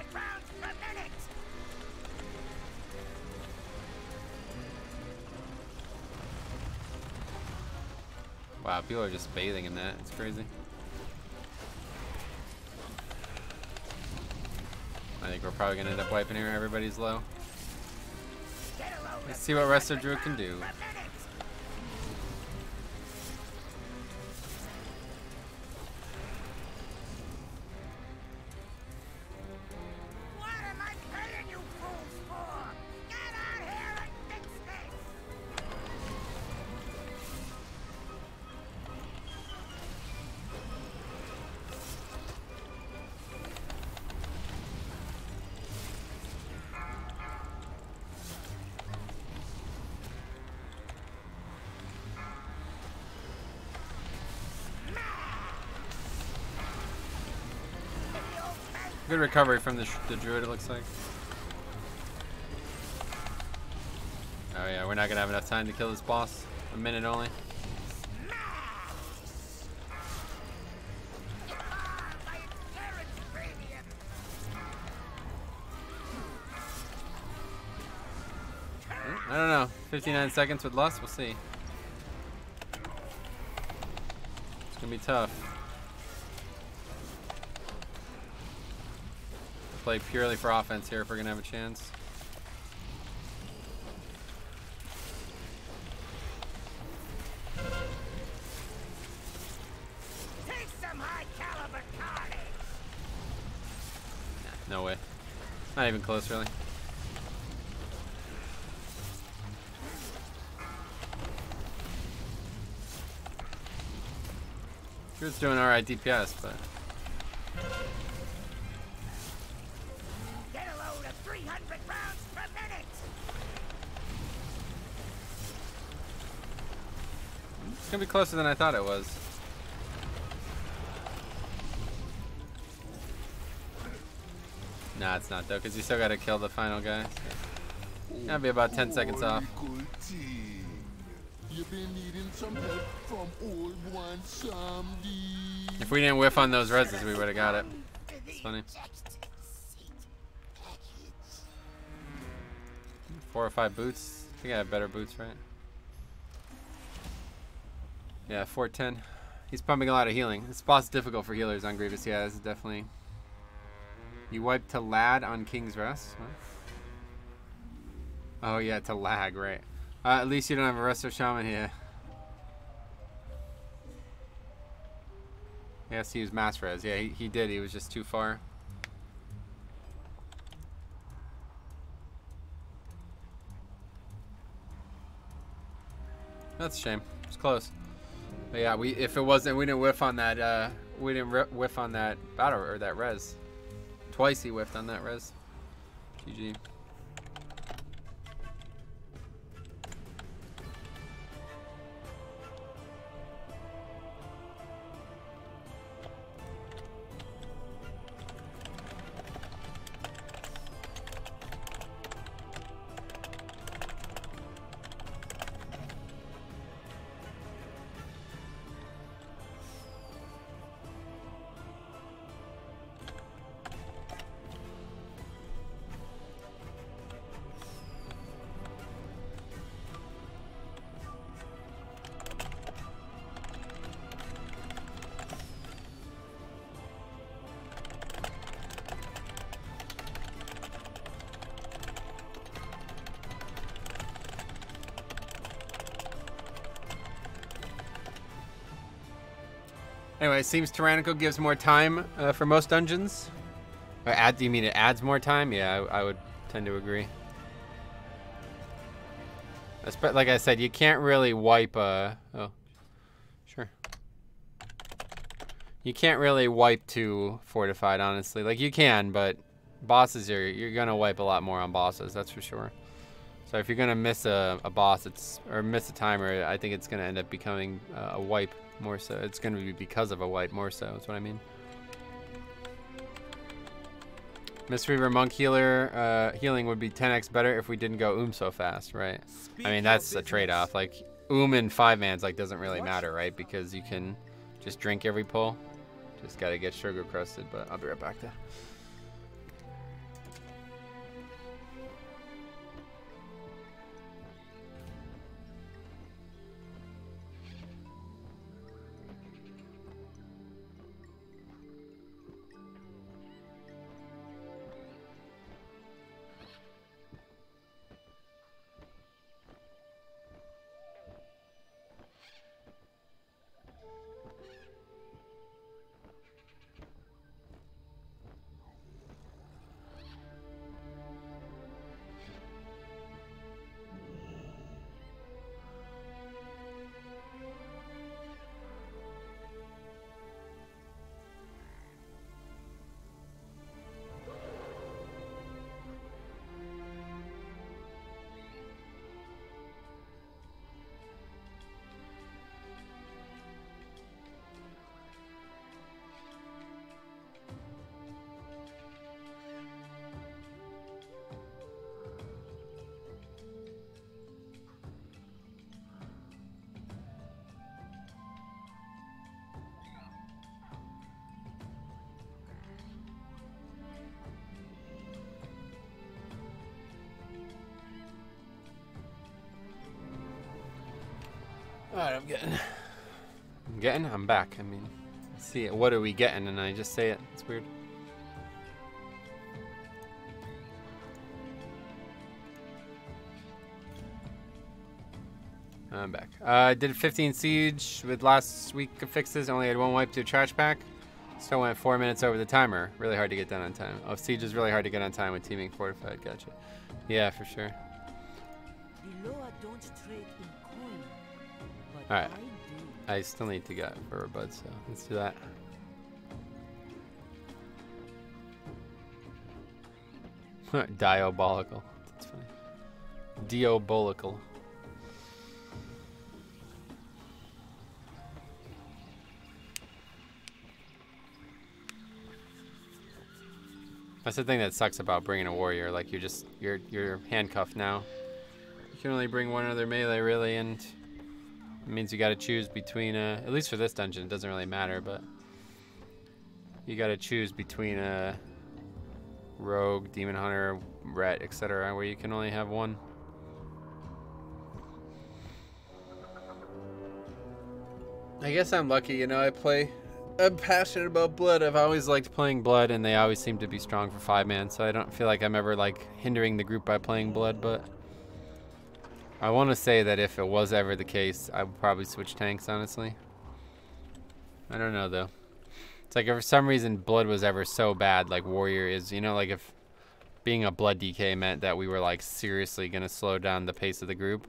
Wow, people are just bathing in that. It's crazy. I think we're probably going to end up wiping here. Everybody's low. Let's see what Resto Druid can do. Good recovery from the druid, it looks like. Oh yeah, we're not gonna have enough time to kill this boss. A minute only. I don't know. 59 seconds with Lust, we'll see. It's gonna be tough. Play purely for offense here if we're gonna have a chance. Take some high caliber carnage. Nah, no way. Not even close, really. Druid's doing alright DPS, but. It's gonna be closer than I thought it was. Nah, it's not though, because you still gotta kill the final guy. So. That'll be about 10 seconds off. You've been needing some help from old one someday. If we didn't whiff on those reses, we would have got it. It's funny. 4 or 5 boots. I think I have better boots, right? Yeah, 410. He's pumping a lot of healing. This boss is difficult for healers on Grievous. Yeah, this is definitely... You wipe to lad on King's Rest. What? Oh yeah, to lag, right. At least you don't have a Resto Shaman here. He has to use Mass Res. Yeah, he did. He was just too far. That's a shame. It's close. But yeah, if it wasn't, we didn't whiff on that. We didn't whiff on that battle or that res. Twice he whiffed on that res. GG. Anyway, it seems Tyrannical gives more time for most dungeons. Or do you mean it adds more time? Yeah, I would tend to agree. Like I said, you can't really wipe... oh, sure. You can't really wipe to Fortified, honestly. Like, you can, but bosses, you're going to wipe a lot more on bosses, that's for sure. So if you're going to miss a boss, or miss a timer, I think it's going to end up becoming a wipe. More so. It's going to be because of a wipe more so. That's what I mean. Mistweaver Monk Healer healing would be 10x better if we didn't go so fast, right? I mean, that's a trade-off. Like, in 5-mans like doesn't really matter, right? Because you can just drink every pull. Just got to get sugar crusted, but I'll be right back there. Alright, I'm back. I mean, see, what are we getting? And I just say it. It's weird. I'm back. I did 15 siege with last week of fixes. Only had 1 wipe to a trash pack. Still went 4 minutes over the timer. Really hard to get done on time. Oh, siege is really hard to get on time with teaming Fortified. Gotcha. Yeah, for sure. Alright. I still need to get for a bud, so let's do that. Diabolical. That's funny. Diabolical. That's the thing that sucks about bringing a warrior. Like you're handcuffed now. You can only bring one other melee really, and it means you got to choose between at least for this dungeon, it doesn't really matter, but you got to choose between a rogue, demon hunter, ret, etc., where you can only have one. I guess I'm lucky, you know. I'm passionate about blood. I've always liked playing blood, and they always seem to be strong for 5-man, so I don't feel like I'm ever like hindering the group by playing blood, but I want to say that if it was ever the case, I would probably switch tanks, honestly. I don't know, though. It's like if for some reason blood was ever so bad, like warrior is, you know, like if being a blood DK meant that we were like seriously going to slow down the pace of the group,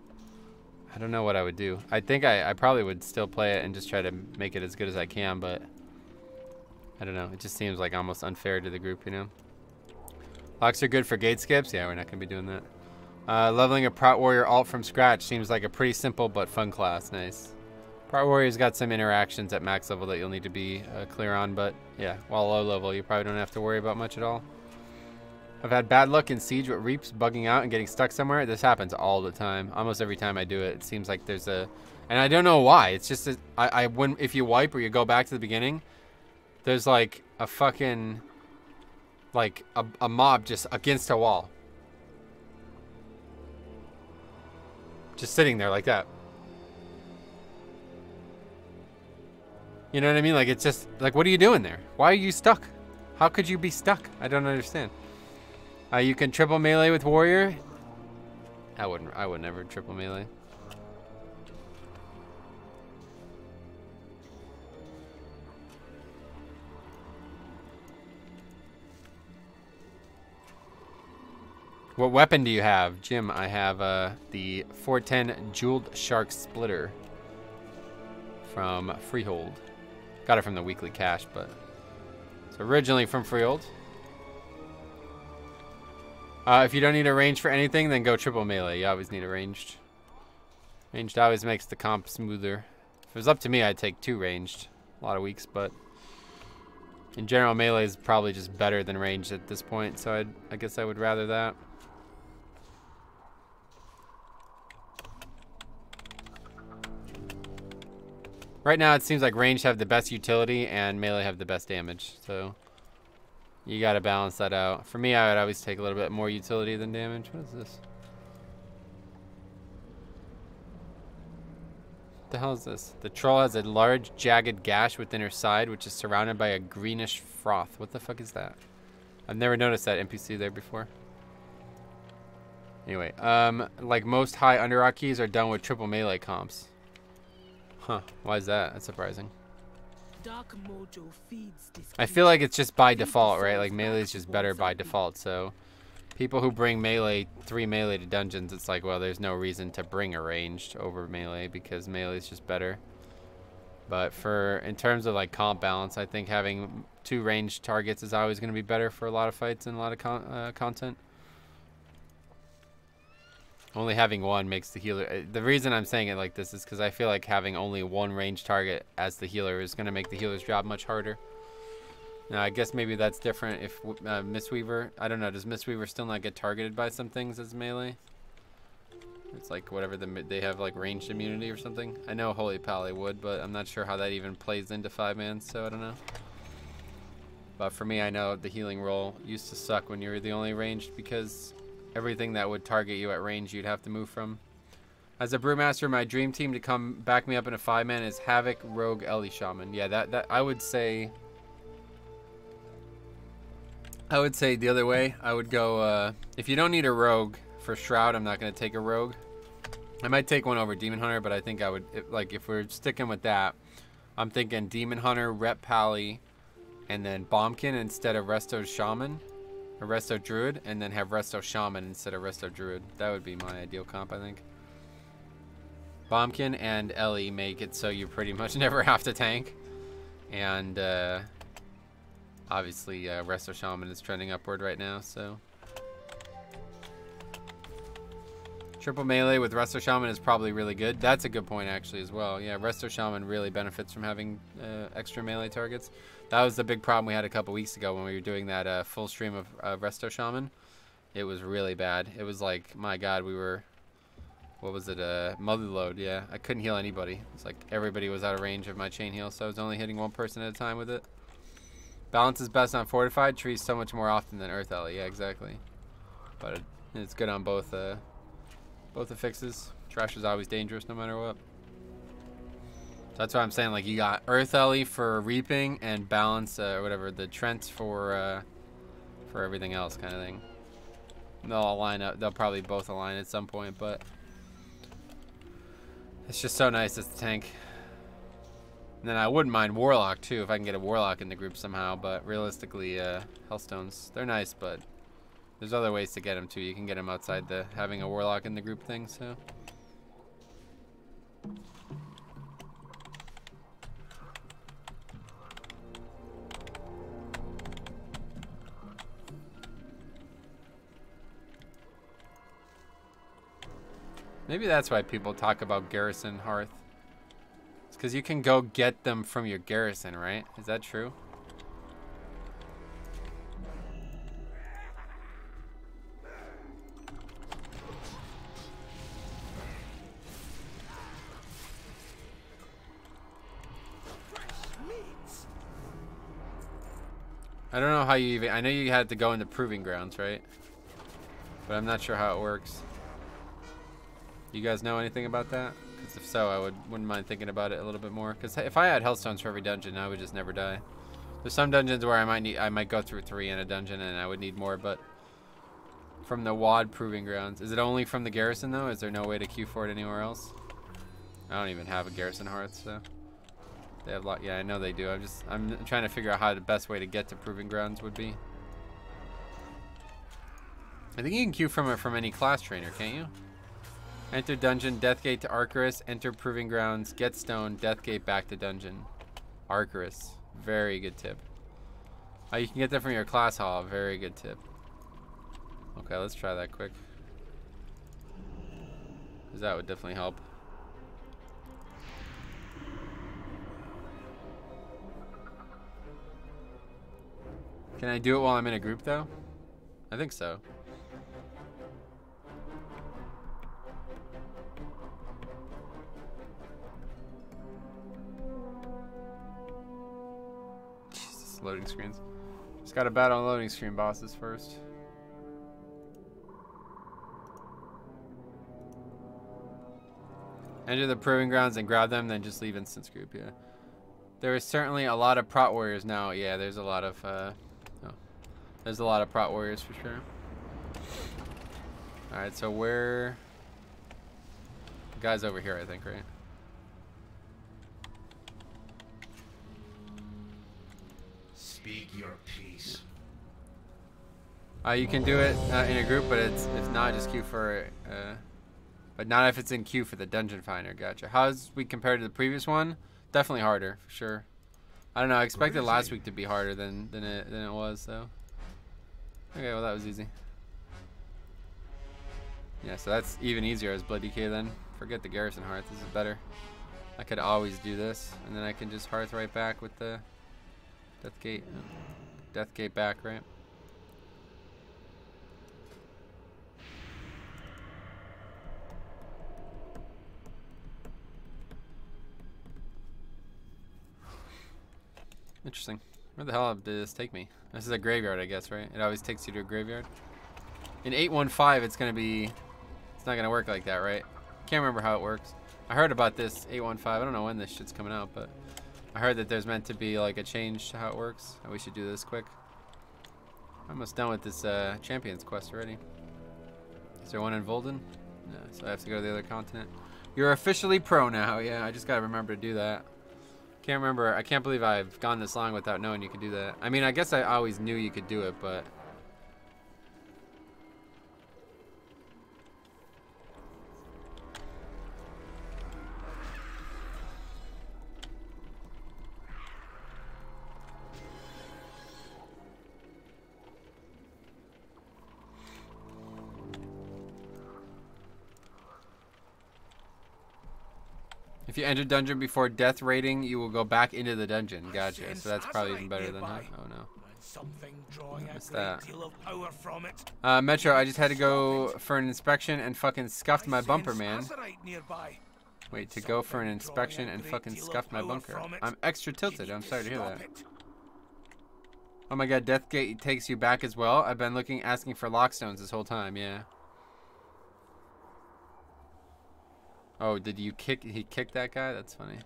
I don't know what I would do. I think I probably would still play it and just try to make it as good as I can, but I don't know. It just seems like almost unfair to the group, you know? Locks are good for gate skips. Yeah, we're not going to be doing that. Leveling a Prot Warrior alt from scratch seems like a pretty simple but fun class. Nice. Prot Warrior's got some interactions at max level that you'll need to be clear on, but yeah, while low level, you probably don't have to worry about much at all. I've had bad luck in Siege with Reaps bugging out and getting stuck somewhere. This happens all the time. Almost every time I do it, it seems like there's a... And I don't know why. It's just that when if you wipe or you go back to the beginning, there's like a fucking... Like a mob just against a wall. Just sitting there like that. You know what I mean? Like, it's just... Like, what are you doing there? Why are you stuck? How could you be stuck? I don't understand. You can triple melee with warrior. I would never triple melee. What weapon do you have? Jim, I have the 410 Jeweled Shark Splitter from Freehold. Got it from the weekly cache, but it's originally from Freehold. If you don't need a range for anything, then go triple melee. You always need a ranged. Ranged always makes the comp smoother. If it was up to me, I'd take 2 ranged a lot of weeks, but in general, melee is probably just better than ranged at this point, so I guess I would rather that. Right now, it seems like ranged have the best utility and melee have the best damage, so you gotta balance that out. For me, I would always take a little bit more utility than damage. What is this? What the hell is this? The troll has a large, jagged gash within her side, which is surrounded by a greenish froth. What the fuck is that? I've never noticed that NPC there before. Anyway, like most high underrock keys are done with triple melee comps. Huh, why is that? That's surprising. Dark mojo feeds this. I feel like it's just by default, right? Like melee is just better by default. So people who bring melee, 3 melee to dungeons, it's like, well, there's no reason to bring a ranged over melee because melee is just better. But in terms of like comp balance, I think having 2 ranged targets is always going to be better for a lot of fights and a lot of content. Only having 1 makes the healer... The reason I'm saying it like this is because I feel like having only 1 ranged target as the healer is going to make the healer's job much harder. Now, I guess maybe that's different if Mistweaver... I don't know, does Mistweaver still not get targeted by some things as melee? It's like whatever they have like ranged immunity or something. I know Holy Pally would, but I'm not sure how that even plays into 5-man, so I don't know. But for me, I know the healing role used to suck when you were the only ranged because... everything that would target you at range, you'd have to move from. As a Brewmaster, my dream team to come back me up in a 5-man is Havoc, Rogue, Ellie, Shaman. Yeah, that I would say the other way. I would go, if you don't need a Rogue for Shroud, I'm not going to take a Rogue. I might take one over Demon Hunter, but I think I would, if we're sticking with that, I'm thinking Demon Hunter, Rep Pally, and then Bombkin instead of Resto Shaman. A Resto Druid, and then have Resto Shaman instead of Resto Druid. That would be my ideal comp, I think. Bombkin and Ellie make it so you pretty much never have to tank. And obviously Resto Shaman is trending upward right now, so. Triple melee with Resto Shaman is probably really good. That's a good point, actually, as well. Yeah, Resto Shaman really benefits from having extra melee targets. That was the big problem we had a couple weeks ago when we were doing that full stream of Resto Shaman. It was really bad. It was like, my God, we were... What was it? Motherlode, yeah. I couldn't heal anybody. It's like everybody was out of range of my chain heal, so I was only hitting one person at a time with it. Balance is best on Fortified. Trees so much more often than Earth Ellie. Yeah, exactly. But it's good on both affixes. Trash is always dangerous no matter what. So that's why I'm saying, like, you got Earth Ellie for reaping and balance, or whatever, the Trent for everything else kind of thing. They'll align up. They'll probably both align at some point, but it's just so nice as the tank. And then I wouldn't mind Warlock too if I can get a Warlock in the group somehow, but realistically, Hellstones, they're nice, but there's other ways to get them too. You can get them outside the having a Warlock in the group thing, so. Maybe that's why people talk about Garrison Hearth. It's because you can go get them from your garrison, right? Is that true? I don't know how you even... I know you had to go into Proving Grounds, right? But I'm not sure how it works. You guys know anything about that? Because if so, I wouldn't mind thinking about it a little bit more. Because if I had Hellstones for every dungeon, I would just never die. There's some dungeons where I might go through 3 in a dungeon and I would need more, but from the WAD Proving Grounds. Is it only from the garrison though? Is there no way to queue for it anywhere else? I don't even have a Garrison Hearth, so they have yeah, I know they do. I'm trying to figure out how the best way to get to Proving Grounds would be. I think you can queue from it from any class trainer, can't you? Enter dungeon, Deathgate to Arcarus, enter Proving Grounds, get stone, Deathgate back to dungeon. Arcarus, very good tip. Oh, you can get that from your class hall, very good tip. Okay, let's try that quick. Because that would definitely help. Can I do it while I'm in a group though? I think so. Jesus, loading screens. Just gotta battle on loading screen bosses first. Enter the Proving Grounds and grab them, then just leave instance group, yeah. There is certainly a lot of prot warriors now. Yeah, there's a lot of there's a lot of prot warriors for sure. Alright, so where the guy's over here, I think, right? Speak your piece. You can do it in a group, but it's not just queue for but not if it's in queue for the dungeon finder. Gotcha. How's we compared to the previous one? Definitely harder for sure. I don't know. I expected last week to be harder than it was though. Okay, well that was easy. Yeah, so that's even easier as Blood DK then. Forget the Garrison Hearth. This is better. I could always do this, and then I can just Hearth right back with the Deathgate. Deathgate back, right? Interesting. Where the hell did this take me? This is a graveyard, I guess, right? It always takes you to a graveyard. In 8.15, it's not gonna work like that, right? Can't remember how it works. I heard about this 8.15. I don't know when this shit's coming out, but I heard that there's meant to be like a change to how it works. And we should do this quick. I'm almost done with this Champions quest already. Is there one in Volden? No, so I have to go to the other continent. You're officially pro now. Yeah, I just gotta remember to do that. Can't remember. I can't believe I've gone this long without knowing you could do that. I mean, I guess I always knew you could do it, but If you enter dungeon before death rating, you will go back into the dungeon. Gotcha. So that's probably even better than that. Oh no. What's that? Metro, I just had to go for an inspection and fucking scuffed my bumper, man. Wait, to go for an inspection and fucking scuffed my bunker. I'm extra tilted. I'm sorry to hear that. Oh my god, Deathgate takes you back as well. I've been asking for lockstones this whole time, yeah. Oh, did you he kicked that guy? That's funny.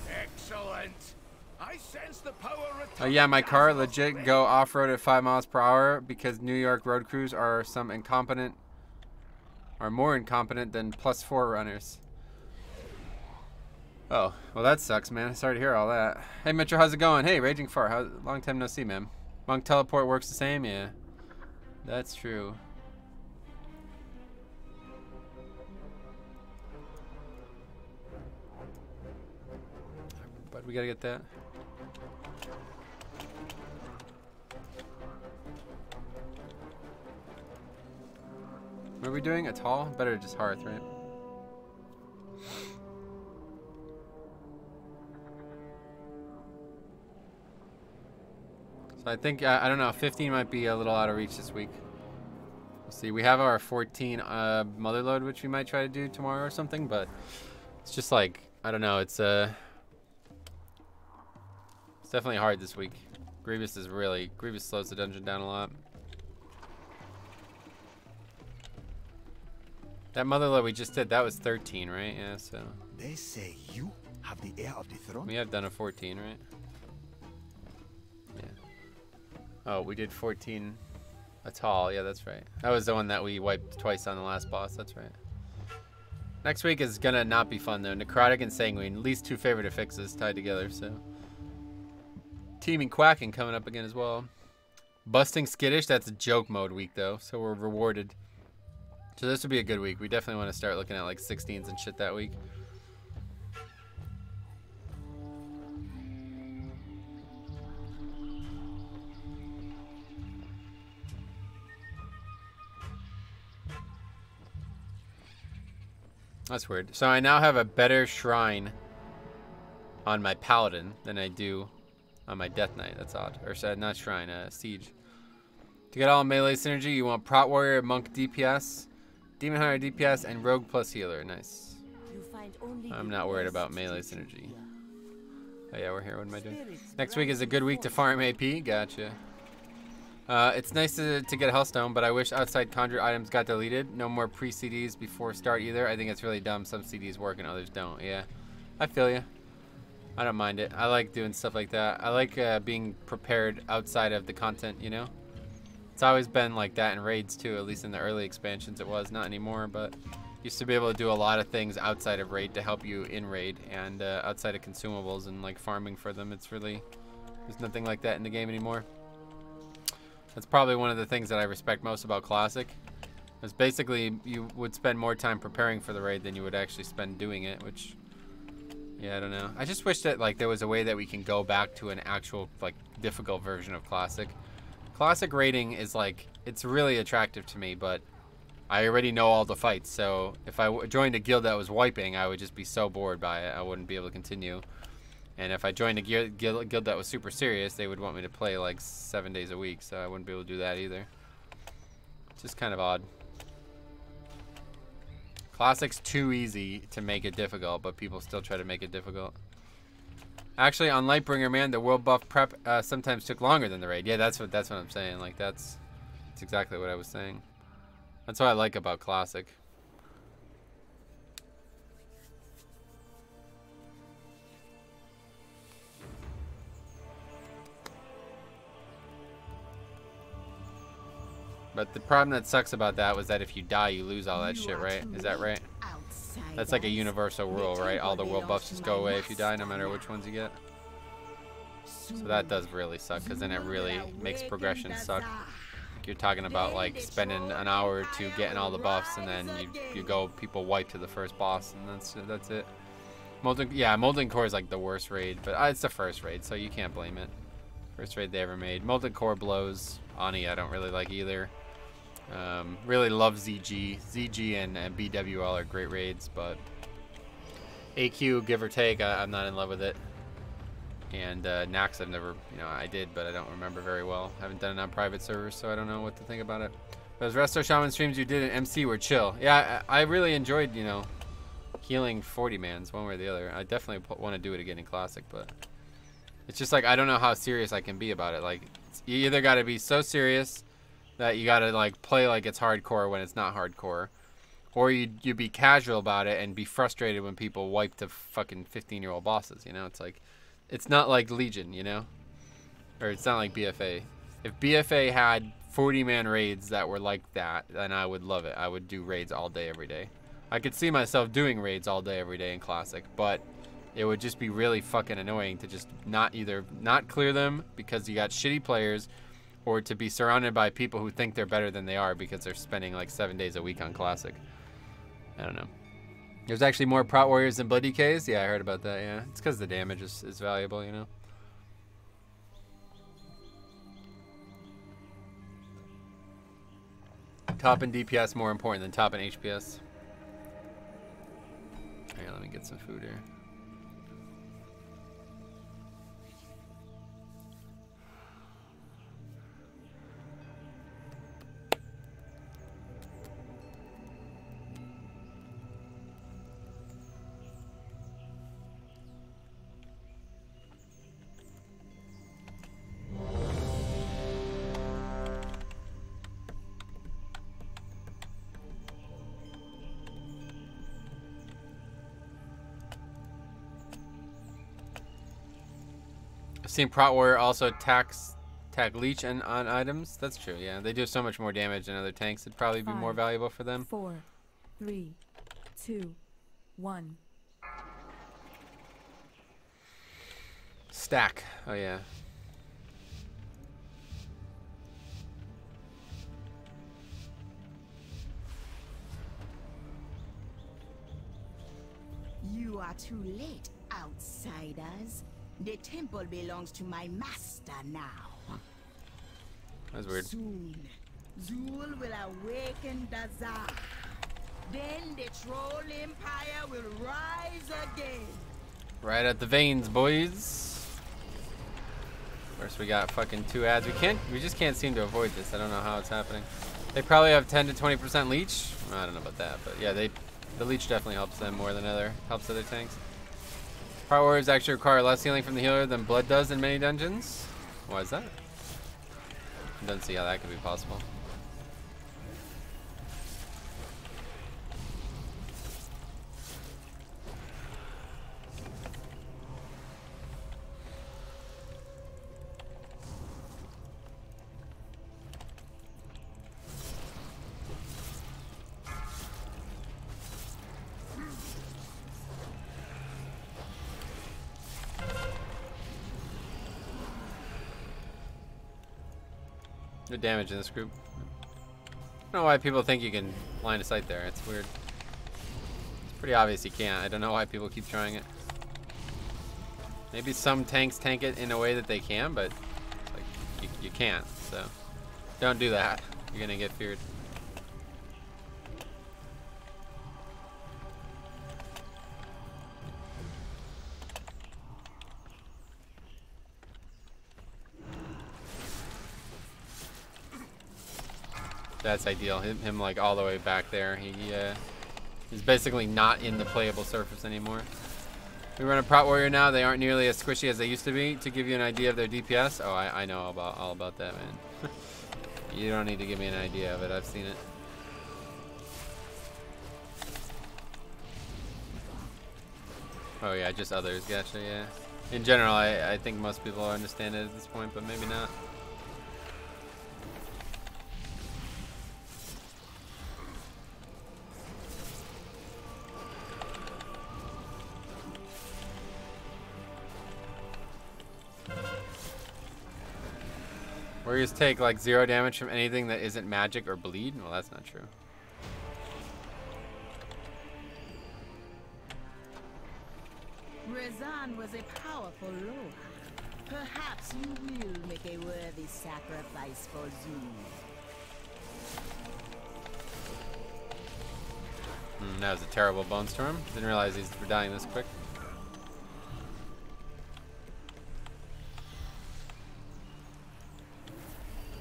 Excellent. I sense the power return. Oh yeah, my car legit go off-road at 5 miles per hour because New York road crews are more incompetent than +4 runners. Oh, well that sucks, man. Sorry to hear all that. Hey Metro, how's it going? Hey, Raging Far, long time no see, man. Monk teleport works the same, yeah. That's true. But we gotta get that. What are we doing? Atal? Better just Hearth, right? So I think, I don't know, 15 might be a little out of reach this week. We'll see. We have our 14 Motherlode, which we might try to do tomorrow or something, but it's just like, I don't know, it's definitely hard this week. Grievous slows the dungeon down a lot. That Motherlode we just did, that was 13, right? Yeah, so. They say you have the heir of the throne. We have done a 14, right? Yeah. Oh, we did 14 Atal. Yeah, that's right. That was the one that we wiped twice on the last boss. That's right. Next week is gonna not be fun though. Necrotic and Sanguine, least two favorite affixes tied together. So. Teaming Quacking coming up again as well. Busting Skittish, that's a joke mode week though, so we're rewarded. So this would be a good week. We definitely want to start looking at like 16s and shit that week. That's weird. So I now have a better shrine on my Paladin than I do on my Death Knight. That's odd. Or not shrine, Siege. To get all melee synergy, you want Prot Warrior, Monk DPS, Demon Hunter DPS, and Rogue plus Healer. Nice. I'm not worried about melee synergy. Oh yeah, we're here. What am I doing? Next week is a good week to farm AP. Gotcha. It's nice to get Hellstone, but I wish outside conjure items got deleted. No more pre-CDs before start either. I think it's really dumb. Some CDs work and others don't. Yeah, I feel you. I don't mind it. I like doing stuff like that. I like being prepared outside of the content, you know? It's always been like that in raids too, at least in the early expansions it was. Not anymore, but used to be able to do a lot of things outside of raid to help you in raid and outside of consumables and like farming for them. It's really, there's nothing like that in the game anymore. That's probably one of the things that I respect most about Classic. Is basically you would spend more time preparing for the raid than you would actually spend doing it, which, yeah, I don't know. I just wish that like there was a way that we can go back to an actual like difficult version of Classic. Classic raiding is like, it's really attractive to me, but I already know all the fights, so if I joined a guild that was wiping, I would just be so bored by it, I wouldn't be able to continue. And if I joined a guild that was super serious, they would want me to play like 7 days a week, so I wouldn't be able to do that either. It's just kind of odd. Classic's too easy to make it difficult, but people still try to make it difficult. Actually, on Lightbringer, man, the world buff prep sometimes took longer than the raid. Yeah, that's what I'm saying. Like that's exactly what I was saying. That's what I like about Classic. But the problem that sucks about that was that if you die, you lose all that shit, right? Is that right? That's like a universal rule, right? All the world buffs just go away if you die, no matter which ones you get. So that does really suck, because then it really makes progression suck. You're talking about like spending an hour or two getting all the buffs, and then you go people wipe to the first boss, and that's it. Molten Core is like the worst raid, but it's the first raid, so you can't blame it. First raid they ever made. Molten Core blows. Ani I don't really like either. Really love ZG. ZG and BWL are great raids, but AQ, give or take, I'm not in love with it. And Nax I've never, I did, but I don't remember very well. I haven't done it on private servers, so I don't know what to think about it. Those Resto Shaman streams you did at MC were chill. Yeah, I really enjoyed, healing 40-mans one way or the other. I definitely want to do it again in Classic, but it's just like I don't know how serious I can be about it. Like, you either got to be so serious that you got to like play like it's hardcore when it's not hardcore, or you be casual about it and be frustrated when people wipe to fucking 15-year-old bosses. It's like, it's not like Legion, or it's not like BFA. If BFA had 40-man raids that were like that, then I would love it. I would do raids all day, every day. I could see myself doing raids all day, every day in Classic, but it would just be really fucking annoying to just not clear them because you got shitty players, or to be surrounded by people who think they're better than they are because they're spending like 7 days a week on Classic. I don't know. There's actually more Prot Warriors than Blood DKs? Yeah, I heard about that, yeah. It's because the damage is valuable, Top in DPS more important than top in HPS. Here, let me get some food here. I've seen Prot Warrior also tag leech on items. That's true, yeah. They do so much more damage than other tanks. It'd probably be more valuable for them. 4, 3, 2, 1. Stack. Oh, yeah. You are too late, outsiders. The temple belongs to my master now. That's weird. Soon, Zul will awaken Dazar. Then the Troll Empire will rise again. Right at the veins, boys. First, we got fucking 2 ads. We just can't seem to avoid this. I don't know how it's happening. They probably have 10 to 20% leech. I don't know about that, but yeah, the leech definitely helps them more than helps other tanks. Prot Warriors actually require less healing from the healer than blood does in many dungeons. Why is that? I don't see how that could be possible. Good damage in this group. I don't know why people think you can line of sight there. It's weird. It's pretty obvious you can't. I don't know why people keep trying it. Maybe some tanks tank it in a way that they can, but it's like you can't. So don't do that. You're gonna get feared. That's ideal. Him like all the way back there. He's basically not in the playable surface anymore. We run a Prot Warrior now. They aren't nearly as squishy as they used to be. To give you an idea of their DPS. Oh, I know all about that, man. You don't need to give me an idea of it. I've seen it. Oh yeah, just others. Gotcha. Yeah. In general, I think most people understand it at this point, but maybe not. Warriors take like 0 damage from anything that isn't magic or bleed? Well, that's not true. Rezan was a powerful Loha. Perhaps you will make a worthy sacrifice for Zoo. That was a terrible bone storm. Didn't realize these were dying this quick.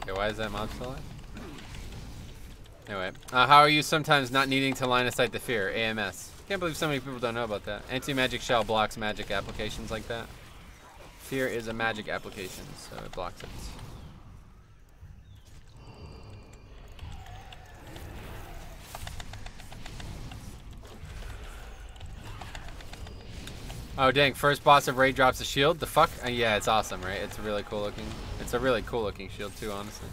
Okay, why is that mob still alive? Anyway, how are you sometimes not needing to line of sight the fear? AMS. Can't believe so many people don't know about that. Anti-magic shell blocks magic applications like that. Fear is a magic application, so it blocks it. Oh dang! First boss of raid drops a shield. The fuck? Yeah, it's awesome, right? It's really cool looking. It's a really cool looking shield too, honestly.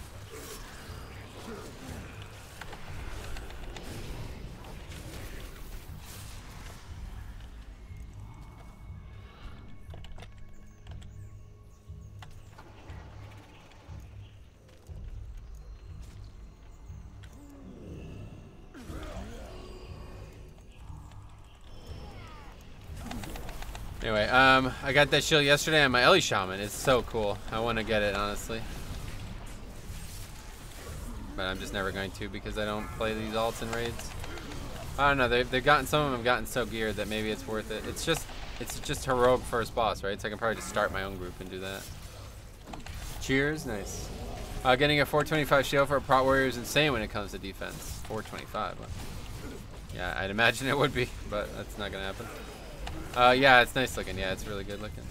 Anyway, I got that shield yesterday on my Ellie Shaman. It's so cool. I want to get it, honestly. But I'm just never going to because I don't play these alts in raids. I don't know. They've gotten, some of them have gotten so geared that maybe it's worth it. It's just heroic first boss, right? So I can probably just start my own group and do that. Cheers. Nice. Getting a 425 shield for a prot warrior is insane when it comes to defense. 425. Yeah, I'd imagine it would be, but that's not going to happen. Yeah, it's nice looking. Yeah, it's really good looking.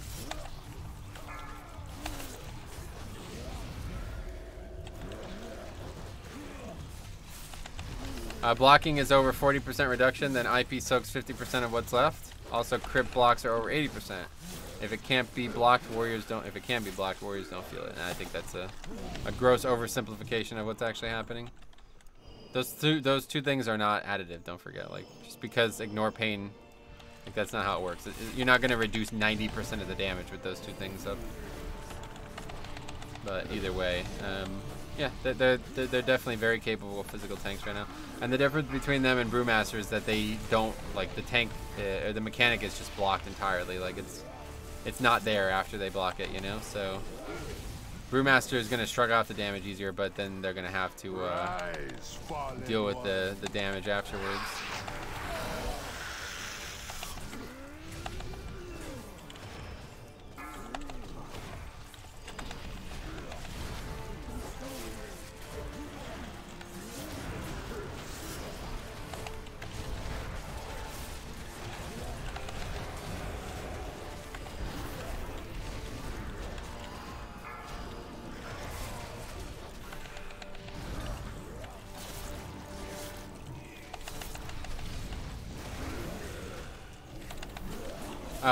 Blocking is over 40% reduction, then IP soaks 50% of what's left. Also, crit blocks are over 80%. If it can't be blocked, warriors don't. If it can be blocked, warriors don't feel it. And I think that's a gross oversimplification of what's actually happening. Those two things are not additive. Don't forget. Like, just because ignore pain. Like, that's not how it works. You're not going to reduce 90% of the damage with those two things up. But either way, yeah, they're definitely very capable physical tanks right now. And the difference between them and Brewmaster is that they don't, like, the tank, or the mechanic is just blocked entirely. Like, it's not there after they block it, you know? So Brewmaster is going to shrug off the damage easier, but then they're going to have to deal with the damage afterwards.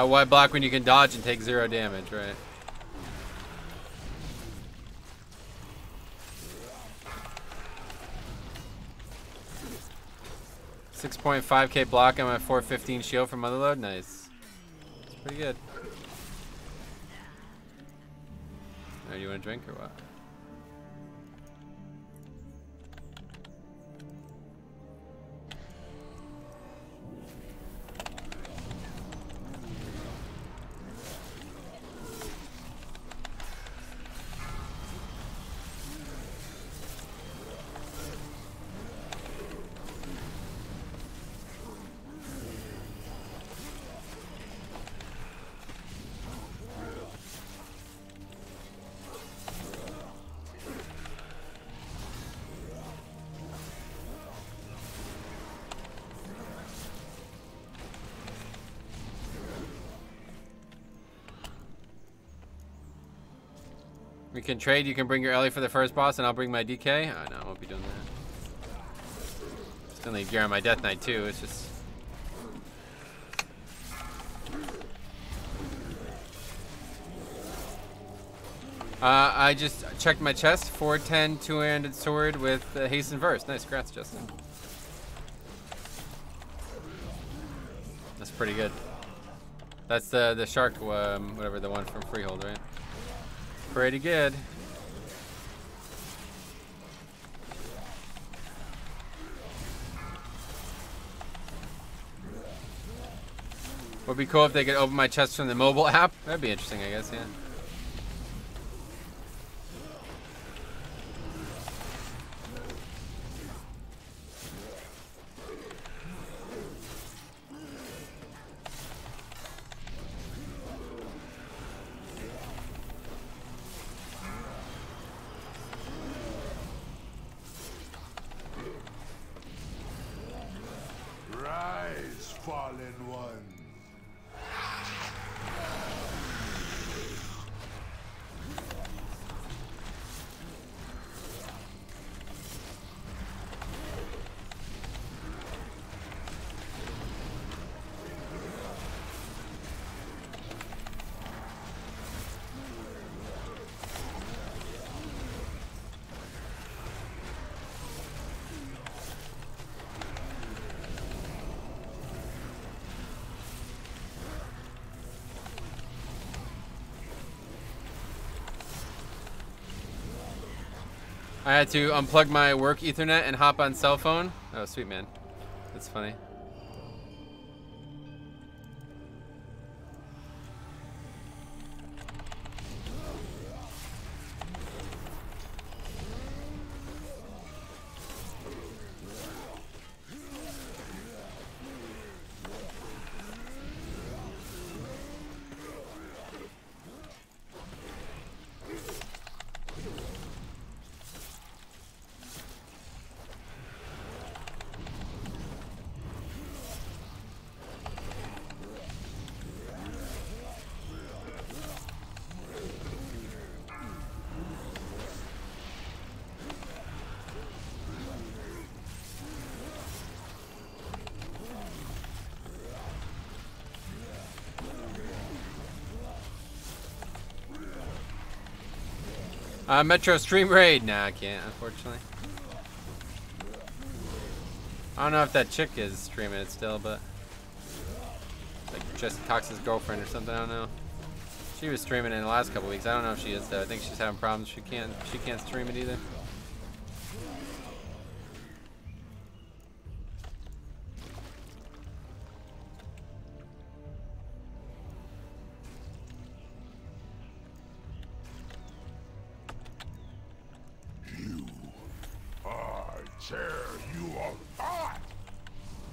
Why block when you can dodge and take 0 damage, right? $6.5k block on my 415 shield from Motherlode. Nice. It's pretty good. Oh, you want a drink or what? We can trade. You can bring your Ellie for the first boss, and I'll bring my DK. Oh, no, I won't be doing that. Still need gear on my Death Knight, too. It's just... I just checked my chest. 410 two-handed sword with haste and verse. Nice, congrats, Justin. That's pretty good. That's the shark, whatever, the one from Freehold, right? Pretty good. Would be cool if they could open my chest from the mobile app. That'd be interesting, I guess, yeah. Rise, fallen one. I had to unplug my work Ethernet and hop on cell phone. Oh, sweet, man. That's funny. Metro Stream Raid. Nah, I can't, unfortunately. I don't know if that chick is streaming it still, but like just Cox's girlfriend or something. I don't know. She was streaming it in the last couple weeks. I don't know if she is though. I think she's having problems. She can't stream it either.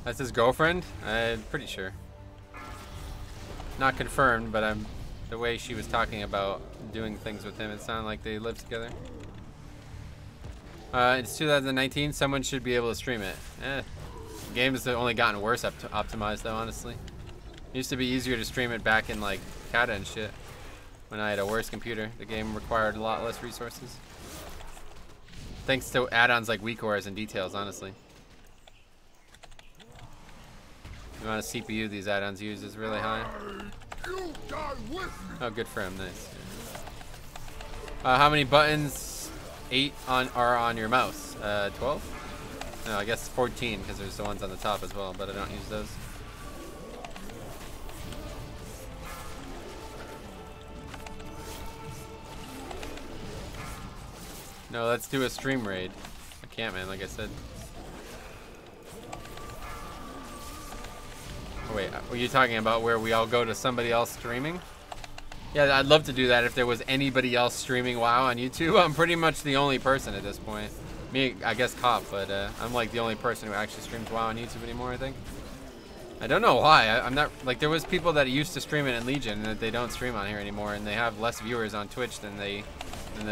That's his girlfriend? I'm pretty sure. Not confirmed, but the way she was talking about doing things with him, it sounded like they live together. It's 2019. Someone should be able to stream it. The game has only gotten worse optimized, though, honestly. It used to be easier to stream it back in, like, Kata and shit. When I had a worse computer, the game required a lot less resources. Thanks to add-ons like WeakOrs and Details, honestly. The amount of CPU these add-ons use is really high. Oh, good for him. Nice. How many buttons? 8 are on your mouse. 12? No, I guess 14 because there's the ones on the top as well, but I don't use those. No, let's do a stream raid. I can't, man, like I said. Oh, wait, were you talking about where we all go to somebody else streaming? Yeah, I'd love to do that if there was anybody else streaming WoW on YouTube. I'm pretty much the only person at this point. Me, I guess Cop, but I'm like the only person who actually streams WoW on YouTube anymore, I think. I don't know why. I'm not, like, there was people that used to stream it in Legion and that they don't stream on here anymore, and they have less viewers on Twitch than they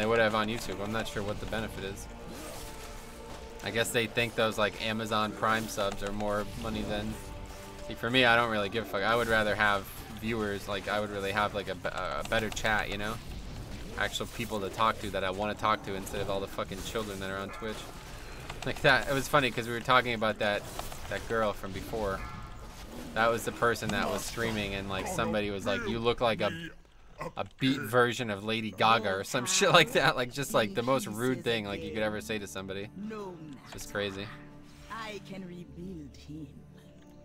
would have on YouTube. I'm not sure what the benefit is. I guess they think those, like, Amazon Prime subs are more money than... See, for me, I don't really give a fuck. I would rather have viewers, like, I would really have, like, a better chat, you know? Actual people to talk to that I want to talk to instead of all the fucking children that are on Twitch. Like that, it was funny because we were talking about that girl from before. That was the person that was streaming, and, like, somebody was like, you look like a beat version of Lady Gaga or some shit like that. Like, just, like, the most rude thing, like, you could ever say to somebody. It's just crazy. I can rebuild him.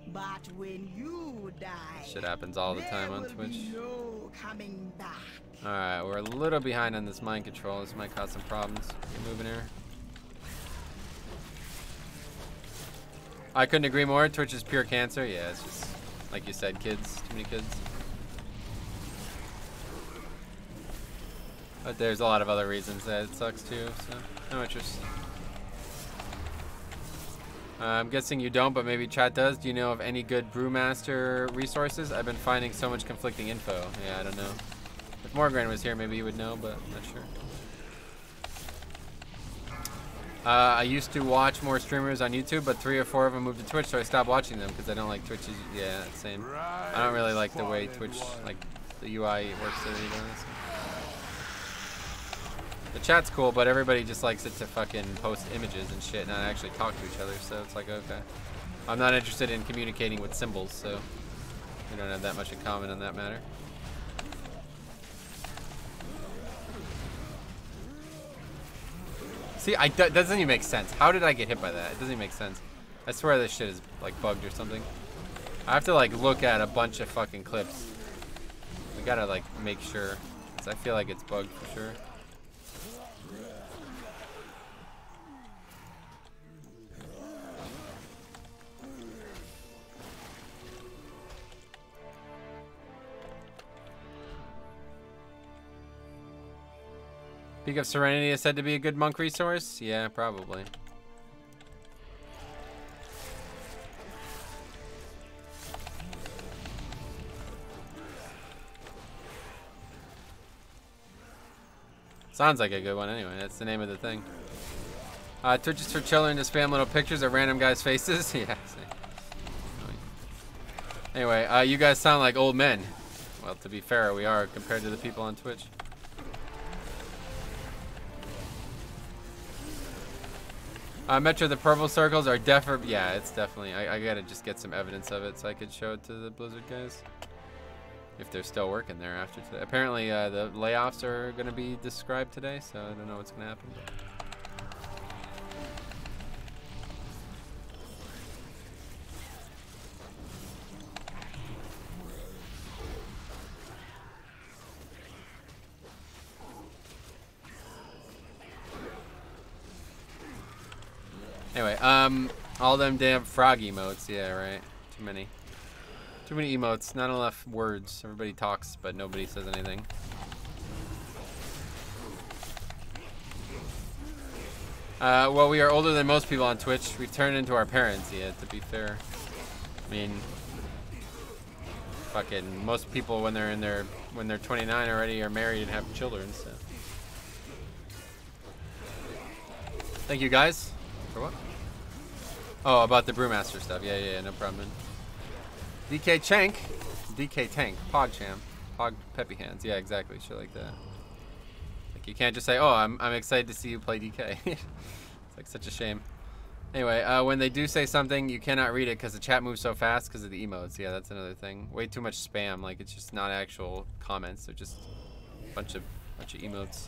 But when you die, shit happens all the time on Twitch. No coming back. Alright, we're a little behind on this mind control. This might cause some problems. Moving here. I couldn't agree more. Twitch is pure cancer. Yeah, it's just Like you said, kids. Too many kids. But there's a lot of other reasons that it sucks too, so no interest. I'm guessing you don't, but maybe chat does. Do you know of any good brewmaster resources? I've been finding so much conflicting info. Yeah, I don't know. If Morgan was here, maybe he would know, but I'm not sure. I used to watch more streamers on YouTube, but 3 or 4 of them moved to Twitch, so I stopped watching them because I don't like Twitch's. Yeah, same. I don't really like the way Twitch, like the UI works there either. So. The chat's cool, but everybody just likes it to fucking post images and shit, not actually talk to each other. So it's like, okay, I'm not interested in communicating with symbols, so we don't have that much in common on that matter. See, that doesn't even make sense. How did I get hit by that? It doesn't even make sense. I swear this shit is like bugged or something. I have to like look at a bunch of fucking clips. We gotta like make sure, 'cause I feel like it's bugged for sure. Peak of Serenity is said to be a good monk resource? Yeah, probably. Sounds like a good one anyway. That's the name of the thing. Twitch is for children to spam little pictures of random guys' faces. Yeah. Anyway, you guys sound like old men. Well, to be fair, we are compared to the people on Twitch. Metro, the purple circles are definitely, yeah, it's definitely, I gotta just get some evidence of it so I could show it to the Blizzard guys. If they're still working there after today. Apparently, the layoffs are gonna be described today, so I don't know what's gonna happen. Anyway, all them damn frog emotes, yeah, right. Too many. Too many emotes, not enough words. Everybody talks, but nobody says anything. Well, we are older than most people on Twitch. We've turned into our parents, yeah, to be fair. I mean, fucking most people when they're 29 already are married and have children, so. Thank you guys. For what? Oh, about the brewmaster stuff. Yeah, no problem. DK Chank, DK Tank, PogChamp, Pog Peppy Hands. Yeah, exactly. Shit like that. Like you can't just say, "Oh, I'm excited to see you play DK." It's like such a shame. Anyway, when they do say something, you cannot read it because the chat moves so fast because of the emotes. Yeah, that's another thing. Way too much spam. Like it's just not actual comments. They're just a bunch of emotes.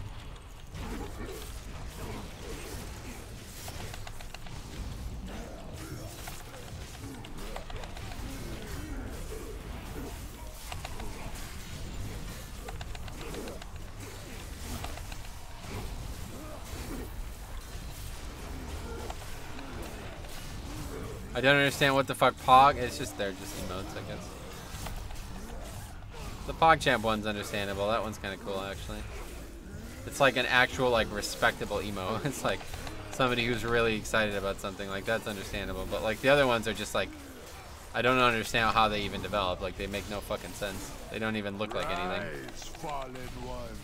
I don't understand what the fuck Pog. It's just they're just emotes, I guess. The PogChamp one's understandable. That one's kind of cool, actually. It's like an actual, like, respectable emo. It's like somebody who's really excited about something. Like that's understandable. But like the other ones are just like, I don't understand how they even develop. Like they make no fucking sense. They don't even look like anything. Fallen one.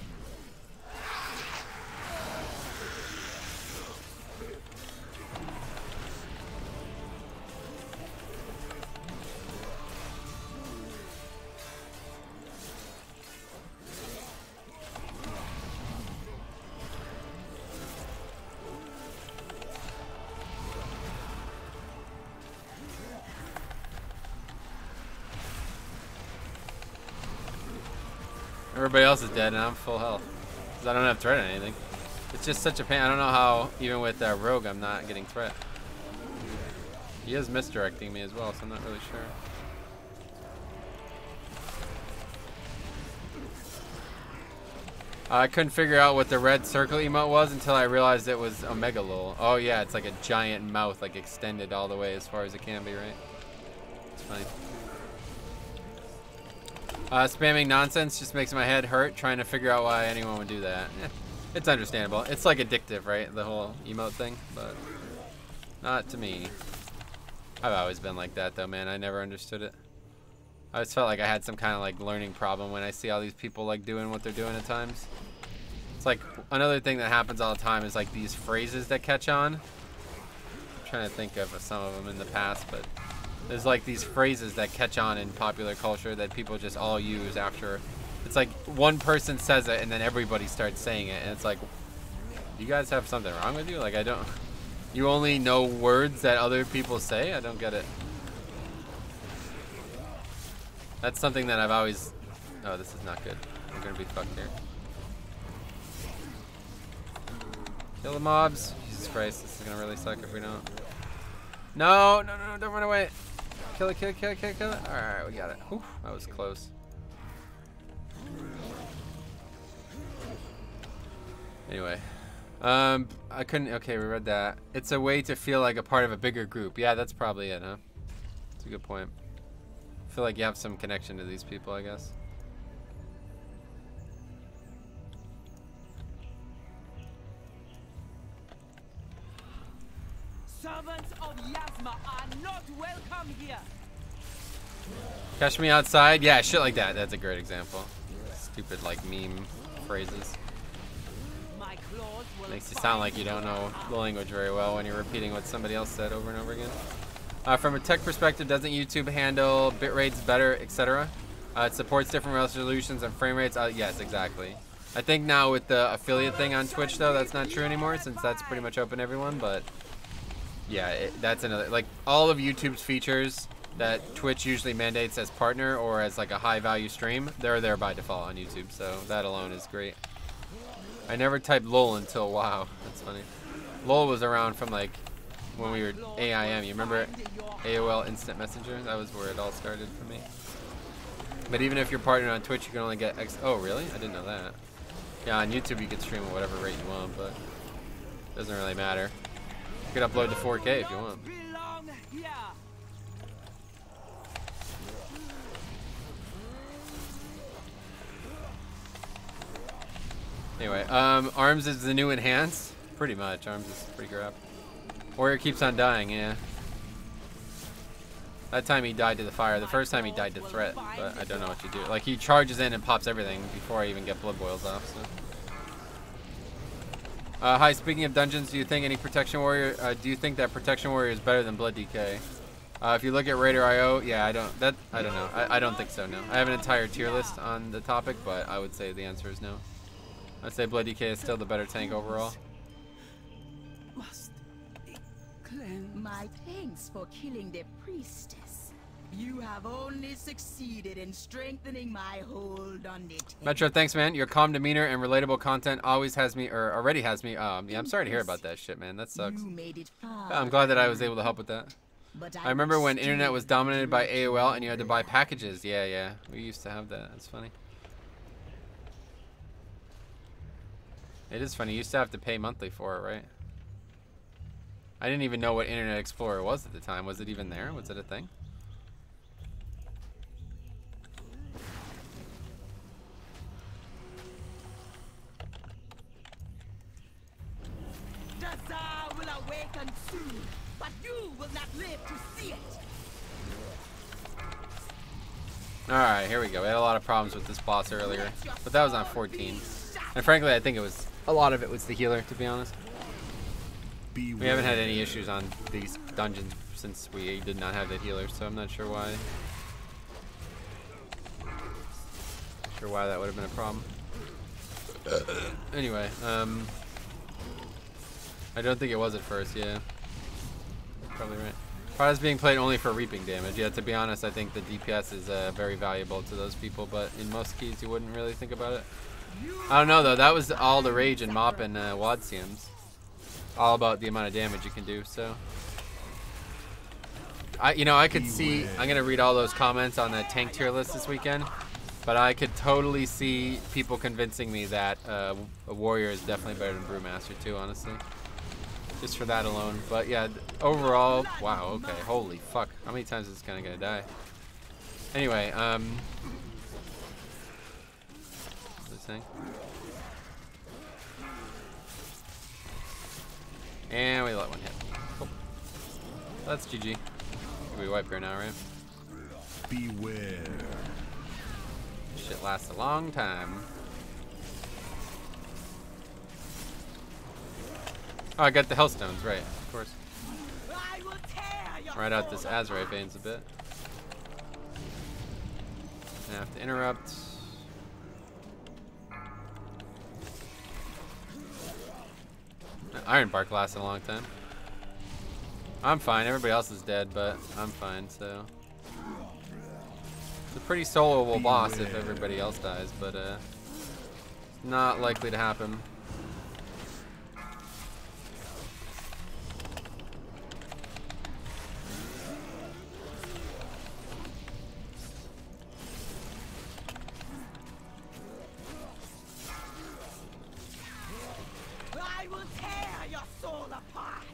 Everybody else is dead and I'm full health. Because I don't have threat or anything. It's just such a pain. I don't know how, even with Rogue, I'm not getting threat. He is misdirecting me as well, so I'm not really sure. I couldn't figure out what the red circle emote was until I realized it was Omega Lol. Oh yeah, it's like a giant mouth, like extended all the way as far as it can be, right? It's funny. Spamming nonsense just makes my head hurt trying to figure out why anyone would do that. It's understandable. It's like addictive, right? The whole emote thing, but not to me. I've always been like that though, man. I never understood it. I always felt like I had some kind of like learning problem when I see all these people like doing what they're doing at times. It's like another thing that happens all the time is like these phrases that catch on. I'm trying to think of some of them in the past, but there's like these phrases that catch on in popular culture that people just all use after. It's like one person says it and then everybody starts saying it, and it's like, you guys have something wrong with you? Like, I don't, you only know words that other people say? I don't get it. That's something that I've always, oh, this is not good. I'm gonna be fucked here. Kill the mobs. Jesus Christ, this is gonna really suck if we don't. No, no, no, don't run away. Kill it, kill it, kill it, kill it, kill it. Alright, we got it. Oof, that was close. Anyway. I couldn't, okay, we read that. It's a way to feel like a part of a bigger group. Yeah, that's probably it, huh? That's a good point. I feel like you have some connection to these people, I guess. Servants of Yasma are not welcome here. Catch me outside? Yeah, shit like that. That's a great example. Stupid, like, meme phrases. Makes you sound like you don't know the language very well when you're repeating what somebody else said over and over again. From a tech perspective, doesn't YouTube handle bit rates better, etc.? It supports different resolutions and frame rates. Yes, exactly. I think now with the affiliate thing on Twitch, though, that's not true anymore since that's pretty much open to everyone. But yeah, that's another, like, all of YouTube's features that Twitch usually mandates as partner or as like a high value stream, they're there by default on YouTube. So that alone is great. I never typed LOL until WoW. That's funny. LOL was around from like when we were AIM. You remember AOL Instant Messenger? That was where it all started for me. But even if you're partnered on Twitch, you can only get oh, really? I didn't know that. Yeah, on YouTube you can stream at whatever rate you want, but it doesn't really matter. You can upload to 4K if you want. Anyway, Arms is the new enhance. Pretty much. Arms is pretty crap. Warrior keeps on dying, yeah. That time he died to the fire. The first time he died to threat, but I don't know what you do. Like, he charges in and pops everything before I even get blood boils off, so. Hi, speaking of dungeons, do you think any Protection Warrior, do you think that Protection Warrior is better than Blood DK? If you look at Raider.io, yeah, I don't know. I don't think so, no. I have an entire tier list on the topic, but I would say the answer is no. I'd say Blood DK is still the better tank overall. Must be cleansed. My thanks for killing the priestess. You have only succeeded in strengthening my hold on the temple. Metro, thanks, man. Your calm demeanor and relatable content always has me, or already has me. Yeah, I'm sorry to hear about that shit, man. That sucks. You made it far. I'm glad that I was able to help with that. But I remember when internet was dominated by AOL and you had to buy packages. Yeah, yeah. We used to have that. That's funny. It is funny. You used to have to pay monthly for it, right? I didn't even know what Internet Explorer was at the time. Was it even there? Was it a thing? Atal'Dazar will awaken soon, but you will not live to see it. Alright, here we go. We had a lot of problems with this boss earlier, but that was on 14. And frankly, I think it was, a lot of it was the healer, to be honest. We haven't had any issues on these dungeons since we did not have the healer, so I'm not sure why. Not sure why that would have been a problem. Anyway, I don't think it was at first, yeah. Probably right. Prada's being played only for reaping damage. Yeah, to be honest, I think the DPS is very valuable to those people, but in most keys you wouldn't really think about it. I don't know though, that was all the rage in MoP and WoD CMs. All about the amount of damage you can do, so. I could see, I'm gonna read all those comments on that tank tier list this weekend, but I could totally see people convincing me that a warrior is definitely better than Brewmaster too, honestly. Just for that alone. But yeah, overall, wow, okay, holy fuck. How many times is this kinda gonna die? Anyway, saying. And we let one hit. Cool. That's GG. We wipe her now, right? Beware. Shit lasts a long time. Oh, I got the Hellstones, right, of course. Right out this Azurite veins a bit. I have to interrupt. Iron Bark lasted a long time. I'm fine. Everybody else is dead, but I'm fine, so. It's a pretty soloable boss if everybody else dies, but not likely to happen. I will tear your soul apart.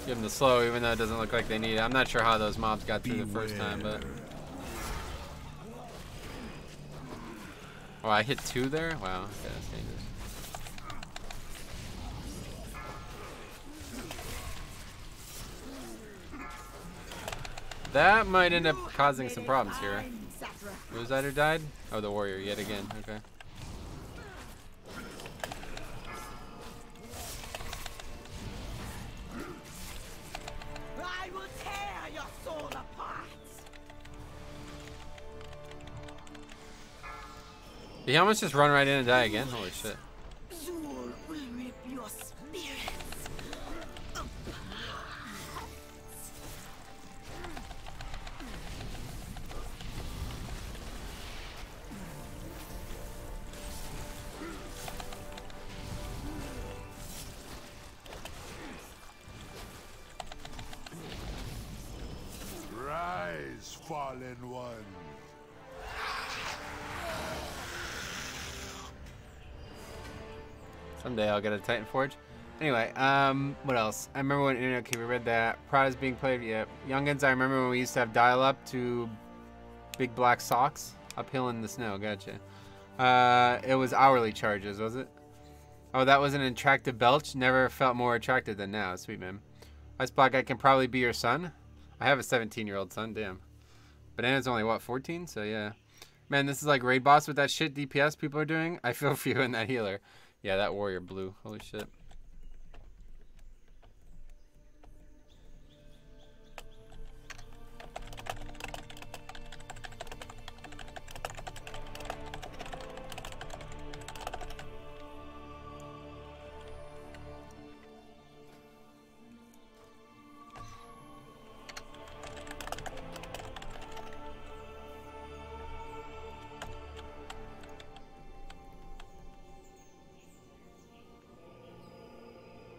Give them the slow, even though it doesn't look like they need it. I'm not sure how those mobs got through the first time, but. Oh, I hit 2 there? Wow, okay, that's dangerous. That might end up causing some problems here. Who's that who died? Oh, the warrior yet again. Okay. I will tear your soul apart. Did he almost just run right in and die again? Holy shit. Zool will rip your spirits apart. Rise, fallen one. Someday I'll get a Titan Forge. Anyway, what else? I remember when okay, we read that. Pride is being played. Yeah, Youngins. I remember when we used to have dial-up to Big Black Socks uphill in the snow. Gotcha. It was hourly charges, was it? Oh, that was an attractive belch. Never felt more attractive than now. Sweet man. Ice Black, I can probably be your son. I have a 17-year-old son. Damn. But Anna's only what, 14? So yeah. Man, this is like raid boss with that shit DPS people are doing. I feel for you and that healer. Yeah, that warrior blue. Holy shit.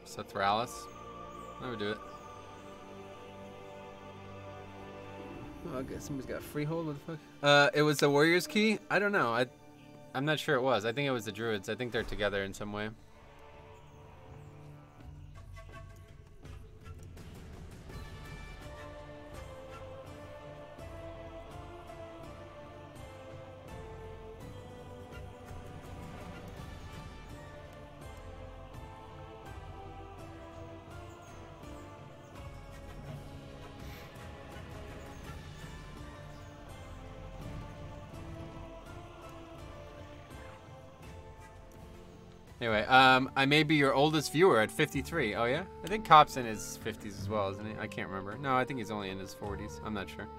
Sathralis. Never do it. Oh, I guess somebody's got Freehold. What the fuck? It was the Warrior's Key? I don't know. I'm not sure it was. I think it was the Druids. I think they're together in some way. Anyway, I may be your oldest viewer at 53. Oh, yeah? I think Cop's in his 50s as well, isn't he? I can't remember. No, I think he's only in his 40s. I'm not sure.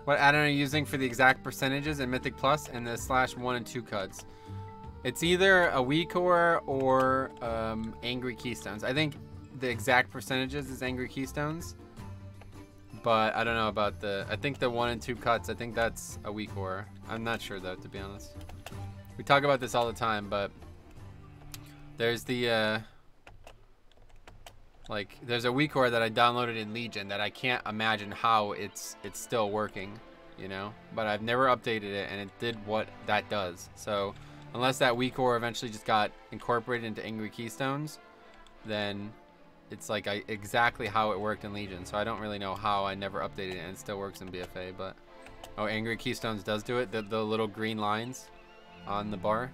What add-on are you using for the exact percentages in Mythic Plus and the /1 and 2 cuts? It's either a WeCore or Angry Keystones. I think the exact percentages is Angry Keystones. But I don't know about I think the 1 and 2 cuts, I think that's a WeCore. I'm not sure, though, to be honest. We talk about this all the time, but... There's the, there's a WeCore that I downloaded in Legion that I can't imagine how it's still working, you know? But I've never updated it, and it did what that does. So, unless that WeCore eventually just got incorporated into Angry Keystones, then it's like exactly how it worked in Legion. So I don't really know how I never updated it and it still works in BFA. But oh, Angry Keystones does do it. The little green lines on the bar.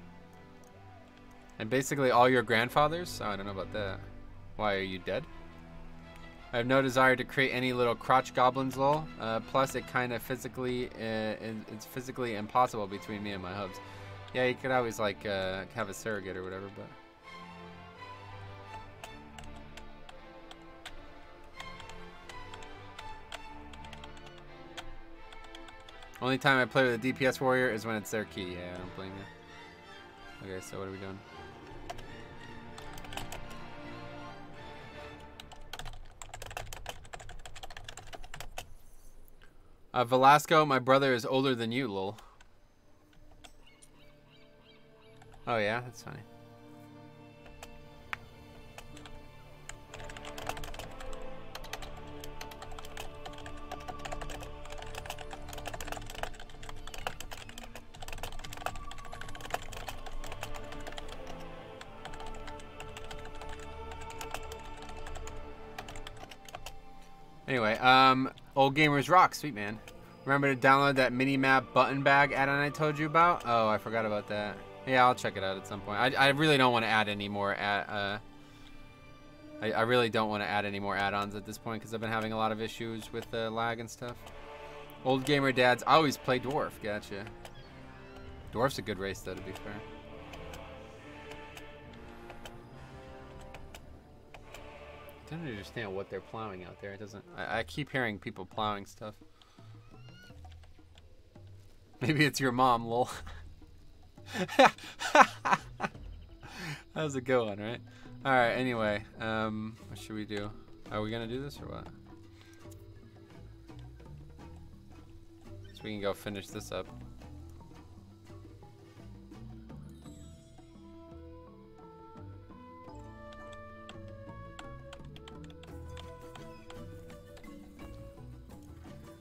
And basically all your grandfathers. Oh, I don't know about that. Why, are you dead? I have no desire to create any little crotch goblins, lol. Plus, it kind of physically, it's physically impossible between me and my hubs. Yeah, you could always like have a surrogate or whatever, but. Only time I play with a DPS warrior is when it's their key. Yeah, I don't blame you. Okay, so what are we doing? Velasco, my brother is older than you, lol. Oh yeah, that's funny. Anyway, Old Gamers Rock, sweet man. Remember to download that mini-map button bag add-on I told you about? Oh, I forgot about that. Yeah, I'll check it out at some point. I really don't want to add any more I really don't want to add any more add-ons at this point because I've been having a lot of issues with lag and stuff. Old Gamer Dads always play Dwarf. Gotcha. Dwarf's a good race though, to be fair. I don't understand what they're plowing out there. It doesn't. I keep hearing people plowing stuff. Maybe it's your mom, lol. That was a good one, right? All right. Anyway, what should we do? Are we gonna do this or what? So we can go finish this up.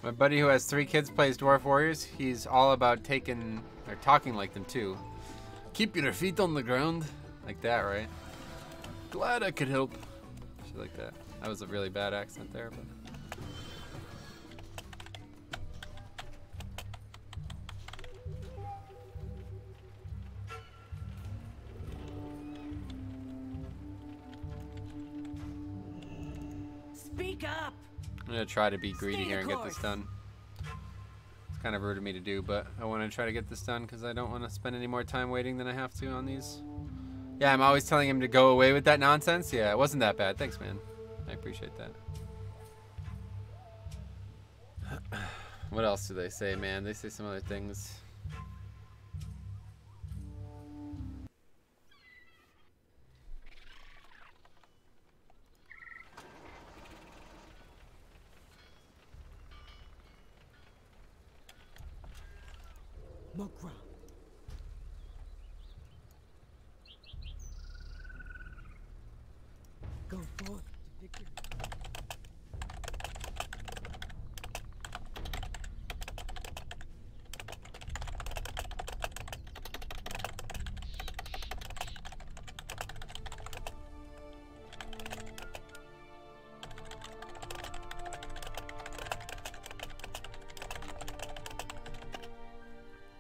My buddy who has 3 kids plays Dwarf Warriors. He's all about taking or talking like them too. Keep your feet on the ground. Like that, right? Glad I could help. Shit like that. That was a really bad accent there, but. Speak up. I'm gonna try to be greedy here and get this done. It's kind of rude of me to do, but I want to try to get this done because I don't want to spend any more time waiting than I have to on these. Yeah, I'm always telling him to go away with that nonsense. Yeah, it wasn't that bad. Thanks, man. I appreciate that. What else do they say, man? They say some other things. Mokra. Go forth to victory.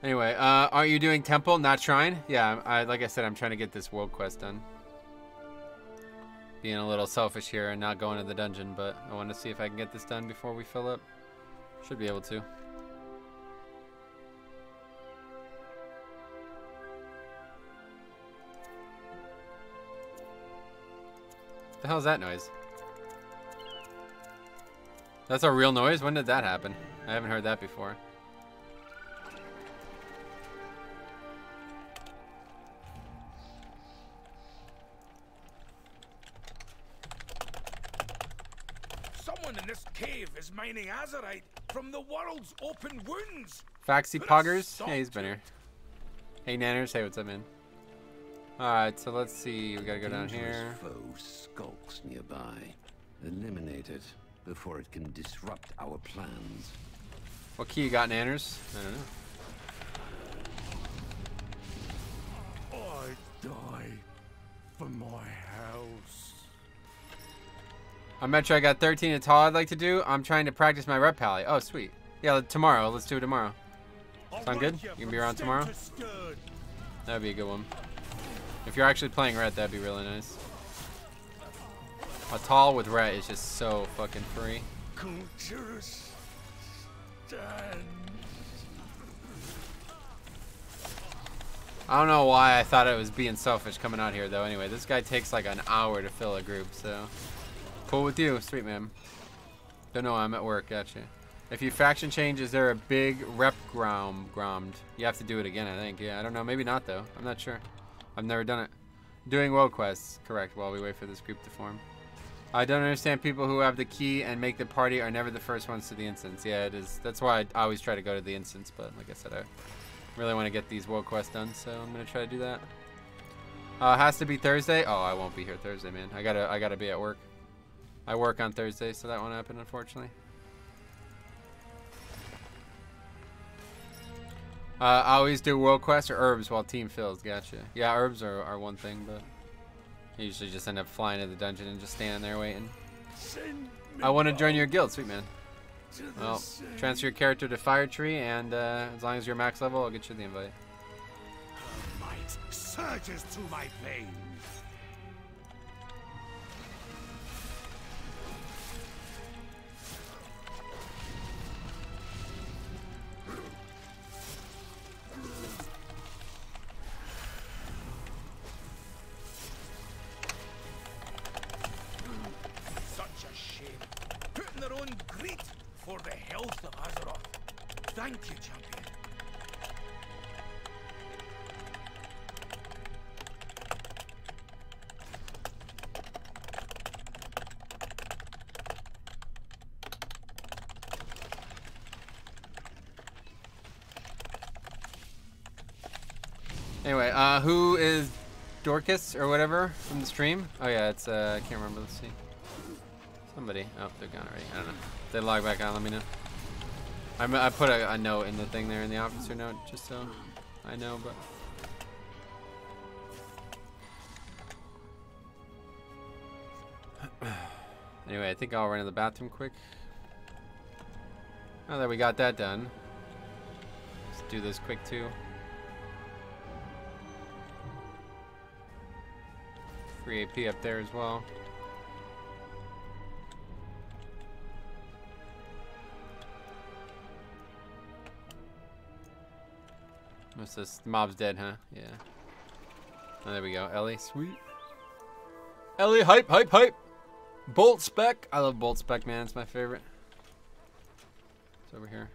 Anyway, aren't you doing temple, not shrine? Yeah, like I said, I'm trying to get this world quest done. Being a little selfish here and not going to the dungeon, but I want to see if I can get this done before we fill up. Should be able to. The hell's that noise? That's a real noise? When did that happen? I haven't heard that before. Someone in this cave is mining azurite from the world's open wounds. Faxi Poggers? Yeah, he's been here. Hey, Nanners. Hey, what's up, man? Alright, so let's see. We gotta go down here. Foe skulks nearby. Eliminate it before it can disrupt our plans. What key you got, Nanners? I don't know. I die for my house. On Metro, I got 13 at all I'd like to do. I'm trying to practice my rep pally. Oh, sweet. Yeah, tomorrow. Let's do it tomorrow. Sound good? You can be around tomorrow? That'd be a good one. If you're actually playing Ret, that'd be really nice. Atal with Ret is just so fucking free. I don't know why I thought it was being selfish coming out here, though. Anyway, this guy takes like an hour to fill a group, so... Cool with you, sweet man. Don't know, I'm at work, gotcha. If you faction change, is there a big rep grommed? You have to do it again, I think. Yeah, I don't know, maybe not, though. I'm not sure. I've never done it. Doing world quests, correct, while we wait for this group to form. I don't understand people who have the key and make the party are never the first ones to the instance. Yeah, it is. That's why I always try to go to the instance, but like I said, I really want to get these world quests done, so I'm gonna try to do that. Has to be Thursday. Oh, I won't be here Thursday, man. I gotta be at work. I work on Thursday, so that won't happen, unfortunately. I always do world quests or herbs while team fills. Gotcha. Yeah, herbs are one thing, but I usually just end up flying to the dungeon and just standing there waiting. I want to join your guild, sweet man. Well, transfer your character to Fire Tree, and as long as you're max level, I'll get you the invite. Might surges through my veins. For the health of Azeroth. Thank you, champion. Anyway, who is Dorcas or whatever from the stream? Oh yeah, it's I can't remember. Let's see. Somebody. Oh, they're gone already. I don't know. If they log back on, let me know. I put a note in the thing there in the officer note just so I know, but anyway, I think I'll run to the bathroom quick. Now that we got that done, let's do this quick too. Free AP up there as well. What's this? The mob's dead, huh? Yeah. Oh, there we go. Ellie, sweet. Ellie, hype, hype, hype. Bolt Spec. I love Bolt Spec, man. It's my favorite. It's over here.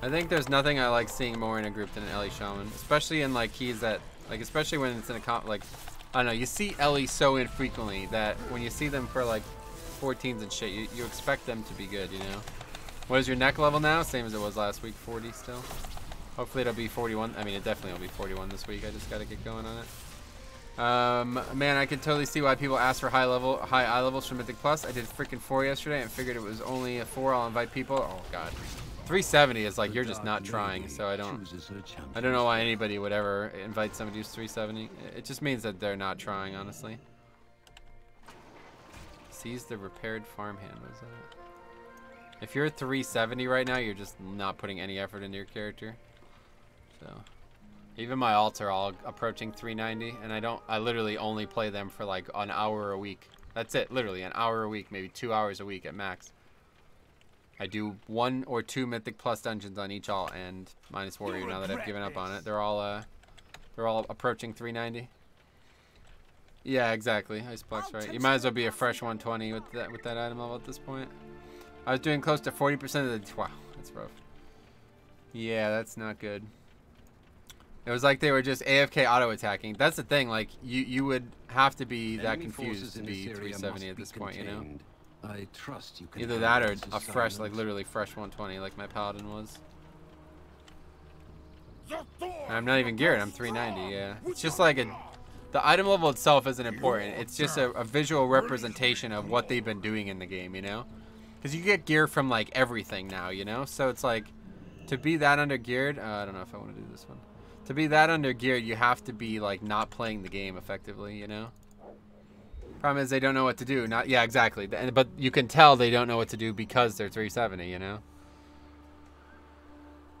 I think there's nothing I like seeing more in a group than an Ellie Shaman, especially in like keys that, like, especially when it's in a like, I don't know. You see Ellie so infrequently that when you see them for like 14s and shit, you expect them to be good, you know. What is your neck level now? Same as it was last week, 40 still. Hopefully it'll be 41. I mean, it definitely will be 41 this week. I just got to get going on it. Man, I can totally see why people ask for high eye levels for Mythic Plus. I did freaking 4 yesterday and figured it was only a 4. I'll invite people. Oh god, 370 is like you're just not trying. So I don't know why anybody would ever invite somebody who's 370. It just means that they're not trying, honestly. Seize the repaired farmhand. What is that? If you're 370 right now, you're just not putting any effort into your character. So, even my alts are all approaching 390, and I literally only play them for like an hour a week. That's it, literally an hour a week, maybe 2 hours a week at max. I do 1 or 2 Mythic Plus dungeons on each alt, and minus Warrior now that I've given up on it. They're all approaching 390. Yeah, exactly. Icebox, right? You might as well be a fresh 120 with that item level at this point. I was doing close to 40% of the... Wow, that's rough. Yeah, that's not good. It was like they were just AFK auto-attacking. That's the thing, like, you would have to be that confused to be 370 at this point, you know? I trust you can either that or a fresh, like, literally fresh 120, like my Paladin was. And I'm not even geared, I'm 390, yeah. It's just like the item level itself isn't important. It's just a visual representation of what they've been doing in the game, you know? Because you get gear from, like, everything now, you know? So it's like, to be that under-geared... I don't know if I want to do this one. To be that under-geared, you have to be, like, not playing the game effectively, you know? Problem is they don't know what to do. Not, yeah, exactly. But you can tell they don't know what to do because they're 370, you know?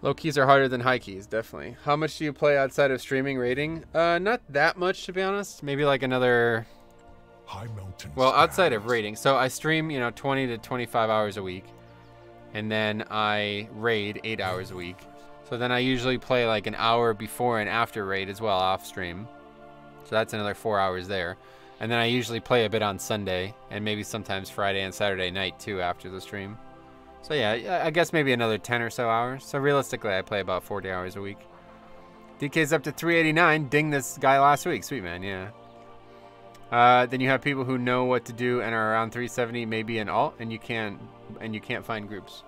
Low keys are harder than high keys, definitely. How much do you play outside of streaming rating? Not that much, to be honest. Maybe like another... High mountains. Well, outside of rating. So I stream, you know, 20 to 25 hours a week. And then I raid 8 hours a week. So then I usually play like an hour before and after raid as well, off stream. So that's another 4 hours there. And then I usually play a bit on Sunday, and maybe sometimes Friday and Saturday night too after the stream. So yeah, I guess maybe another 10 or so hours. So realistically, I play about 40 hours a week. DK's up to 389. Ding this guy last week. Sweet, man, yeah. Then you have people who know what to do and are around 370, maybe an alt, and you can't find groups.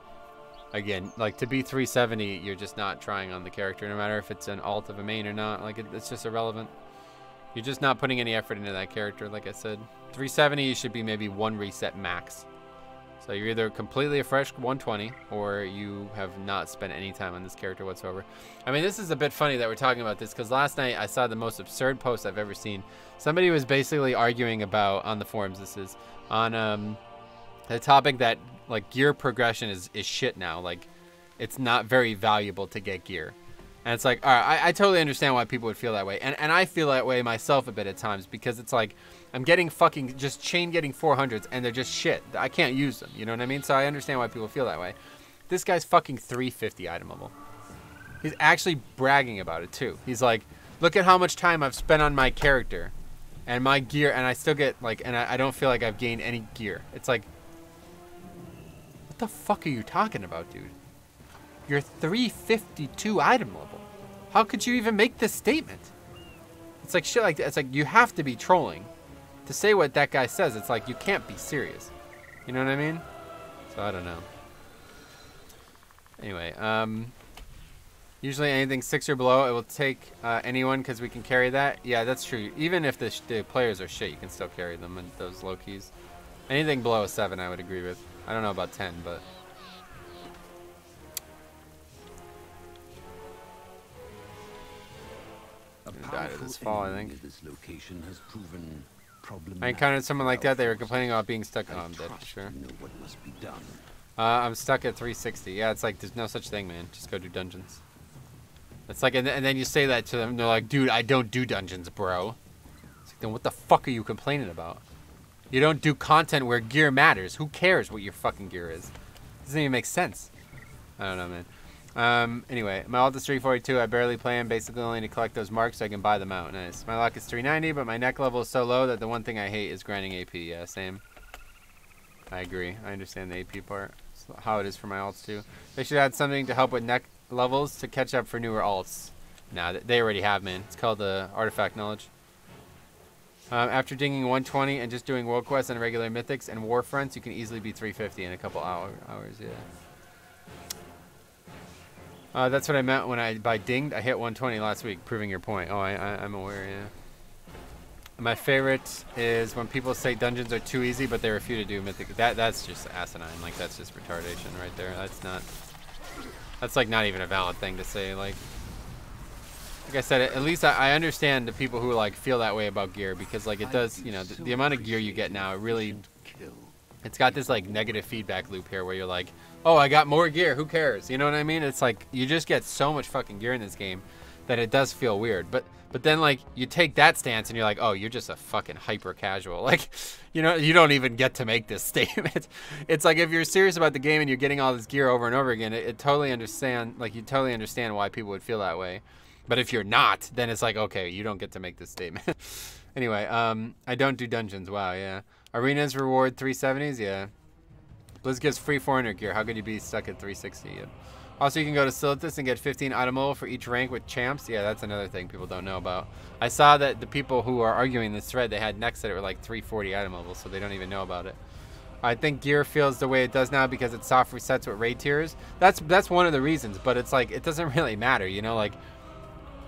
Again, like to be 370, you're just not trying on the character, no matter if it's an alt of a main or not. Like it's just irrelevant. You're just not putting any effort into that character, like I said. 370, you should be maybe 1 reset max. So you're either completely a fresh 120, or you have not spent any time on this character whatsoever. I mean, this is a bit funny that we're talking about this, because last night I saw the most absurd post I've ever seen. Somebody was basically arguing about, on the forums this is, on the topic that, like, gear progression is shit now. Like, it's not very valuable to get gear. And it's like, all right, I totally understand why people would feel that way. And I feel that way myself a bit at times, because it's like, I'm getting fucking just chain getting 400s and they're just shit. I can't use them, you know what I mean? So I understand why people feel that way. This guy's fucking 350 itemable. He's actually bragging about it too. He's like, look at how much time I've spent on my character and my gear, and I still get like, and I don't feel like I've gained any gear. It's like, what the fuck are you talking about, dude? You're 352 item level. How could you even make this statement? It's like shit like that. It's like you have to be trolling to say what that guy says. It's like you can't be serious. You know what I mean? So I don't know. Anyway, usually anything 6 or below, it will take anyone because we can carry that. Yeah, that's true. Even if the players are shit, you can still carry them in those low keys. Anything below a 7, I would agree with. I don't know about 10, but... died of this fall, I think. This location has proven I encountered someone like that. They were complaining about being stuck. Oh, I'm dead for sure. What must be done. I'm stuck at 360. Yeah, it's like there's no such thing, man. Just go do dungeons. It's like, and then you say that to them, and they're like, "Dude, I don't do dungeons, bro." It's like, then what the fuck are you complaining about? You don't do content where gear matters. Who cares what your fucking gear is? Doesn't even make sense. I don't know, man. Anyway, my ult is 342. I barely play him, basically only to collect those marks so I can buy them out. Nice. My luck is 390, but my neck level is so low that the one thing I hate is grinding AP. Yeah, same. I agree. I understand the AP part. It's how it is for my ults too. They should add something to help with neck levels to catch up for newer ults. Nah, they already have, man. It's called the artifact knowledge. After dinging 120 and just doing world quests and regular mythics and war fronts, you can easily be 350 in a couple hours. Yeah. That's what I meant when by dinged. I hit 120 last week, proving your point. Oh, I'm aware, yeah. My favorite is when people say dungeons are too easy, but they refuse to do mythic. That's just asinine. Like, that's just retardation right there. That's like not even a valid thing to say. Like I said, at least I understand the people who like feel that way about gear, because like it does, you know, the amount of gear you get now, it really, it's got this like negative feedback loop here where you're like, oh, I got more gear, who cares? You know what I mean? It's like you just get so much fucking gear in this game that it does feel weird. But then like you take that stance and you're like, oh, you're just a fucking hyper casual. Like, you know, you don't even get to make this statement. It's like if you're serious about the game and you're getting all this gear over and over again, it totally understand, like you totally understand why people would feel that way. But if you're not, then it's like, okay, you don't get to make this statement. Anyway, I don't do dungeons. Wow, yeah. Arenas reward 370s, yeah. Blizz gives free 400 gear. How could you be stuck at 360? Yeah. Also, you can go to Silitus and get 15 item level for each rank with champs. Yeah, that's another thing people don't know about. I saw that the people who are arguing this thread, they had necks that were like 340 item levels, so they don't even know about it. I think gear feels the way it does now because it soft resets with raid tiers. That's one of the reasons, but it's like it doesn't really matter, you know, like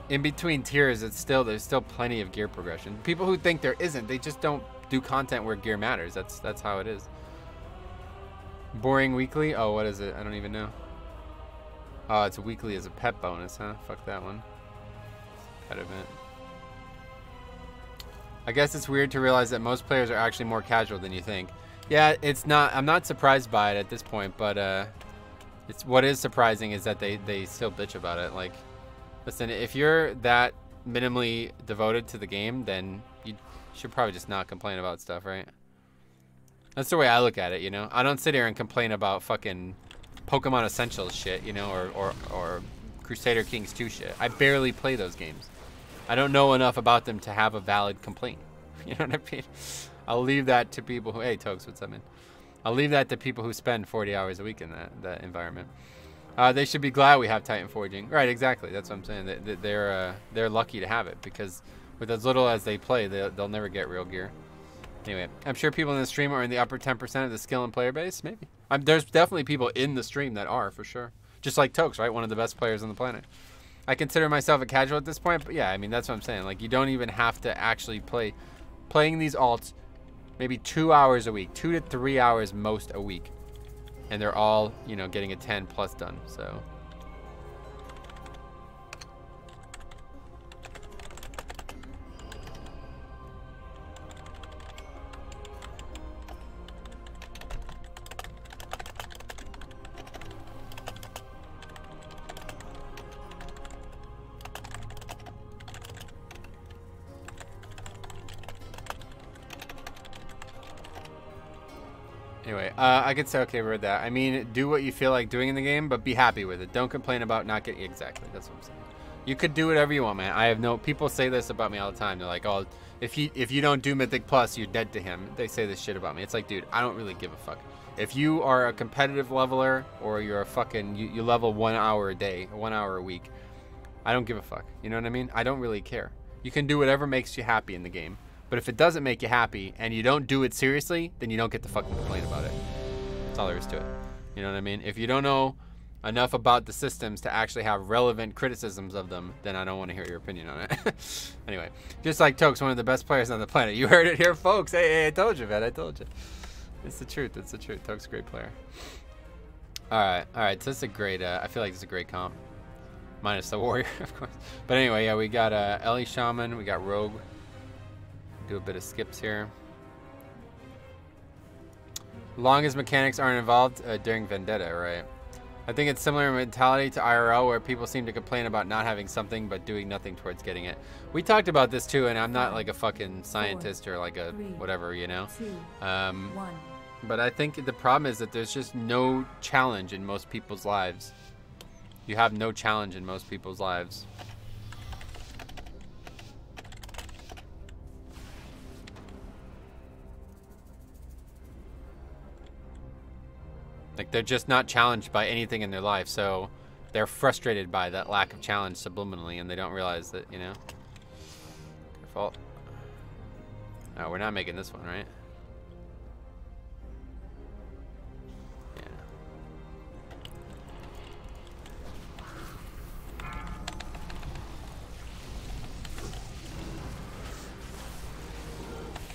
in between tiers, there's still plenty of gear progression. People who think there isn't, they just don't do content where gear matters. That's how it is. Boring weekly? Oh, what is it? I don't even know. Oh, it's weekly as a pet bonus, huh? Fuck that one. Pet event. I guess it's weird to realize that most players are actually more casual than you think. Yeah, it's not. I'm not surprised by it at this point, but it's what is surprising is that they still bitch about it. Like, listen, if you're that minimally devoted to the game, then you should probably just not complain about stuff, right? That's the way I look at it, you know? I don't sit here and complain about fucking Pokemon Essentials shit, you know, or Crusader Kings 2 shit. I barely play those games. I don't know enough about them to have a valid complaint. You know what I mean? I'll leave that to people who... Hey, Tokes, what's up, man? I'll leave that to people who spend 40 hours a week in that environment. They should be glad we have Titan Forging. Right, exactly. That's what I'm saying. They're lucky to have it because with as little as they play, they'll never get real gear. Anyway, I'm sure people in the stream are in the upper 10% of the skill and player base. Maybe. There's definitely people in the stream that are, for sure. Just like Tokes, right? One of the best players on the planet. I consider myself a casual at this point, but yeah, I mean, that's what I'm saying. Like, you don't even have to actually play. Playing these alts maybe 2 hours a week, 2 to 3 hours most a week. And they're all, you know, getting a 10 plus done, so... Anyway, I could say okay with that. I mean, do what you feel like doing in the game, but be happy with it. Don't complain about not getting... Exactly, that's what I'm saying. You could do whatever you want, man. I have no... People say this about me all the time. They're like, oh, if you don't do Mythic Plus, you're dead to him. They say this shit about me. It's like, dude, I don't really give a fuck. If you are a competitive leveler or you're a fucking... You level 1 hour a day, 1 hour a week, I don't give a fuck. You know what I mean? I don't really care. You can do whatever makes you happy in the game. But if it doesn't make you happy and you don't do it seriously, then you don't get to fucking complain about it. That's all there is to it. You know what I mean? If you don't know enough about the systems to actually have relevant criticisms of them, then I don't want to hear your opinion on it. Anyway, just like Tokes, one of the best players on the planet. You heard it here, folks. Hey, I told you, man. I told you. It's the truth. It's the truth. Tokes, great player. All right. So this is a great. I feel like this is a great comp, minus the warrior, of course. But anyway, yeah, we got Ellie Shaman. We got Rogue. Do a bit of skips here. Long as mechanics aren't involved during Vendetta, right? I think it's similar mentality to IRL where people seem to complain about not having something but doing nothing towards getting it. We talked about this too, and I'm not like a fucking scientist or like a whatever, you know? But I think the problem is that there's just no challenge in most people's lives. You have no challenge in most people's lives. Like, they're just not challenged by anything in their life, so they're frustrated by that lack of challenge subliminally, and they don't realize that, you know? Careful. No, we're not making this one, right?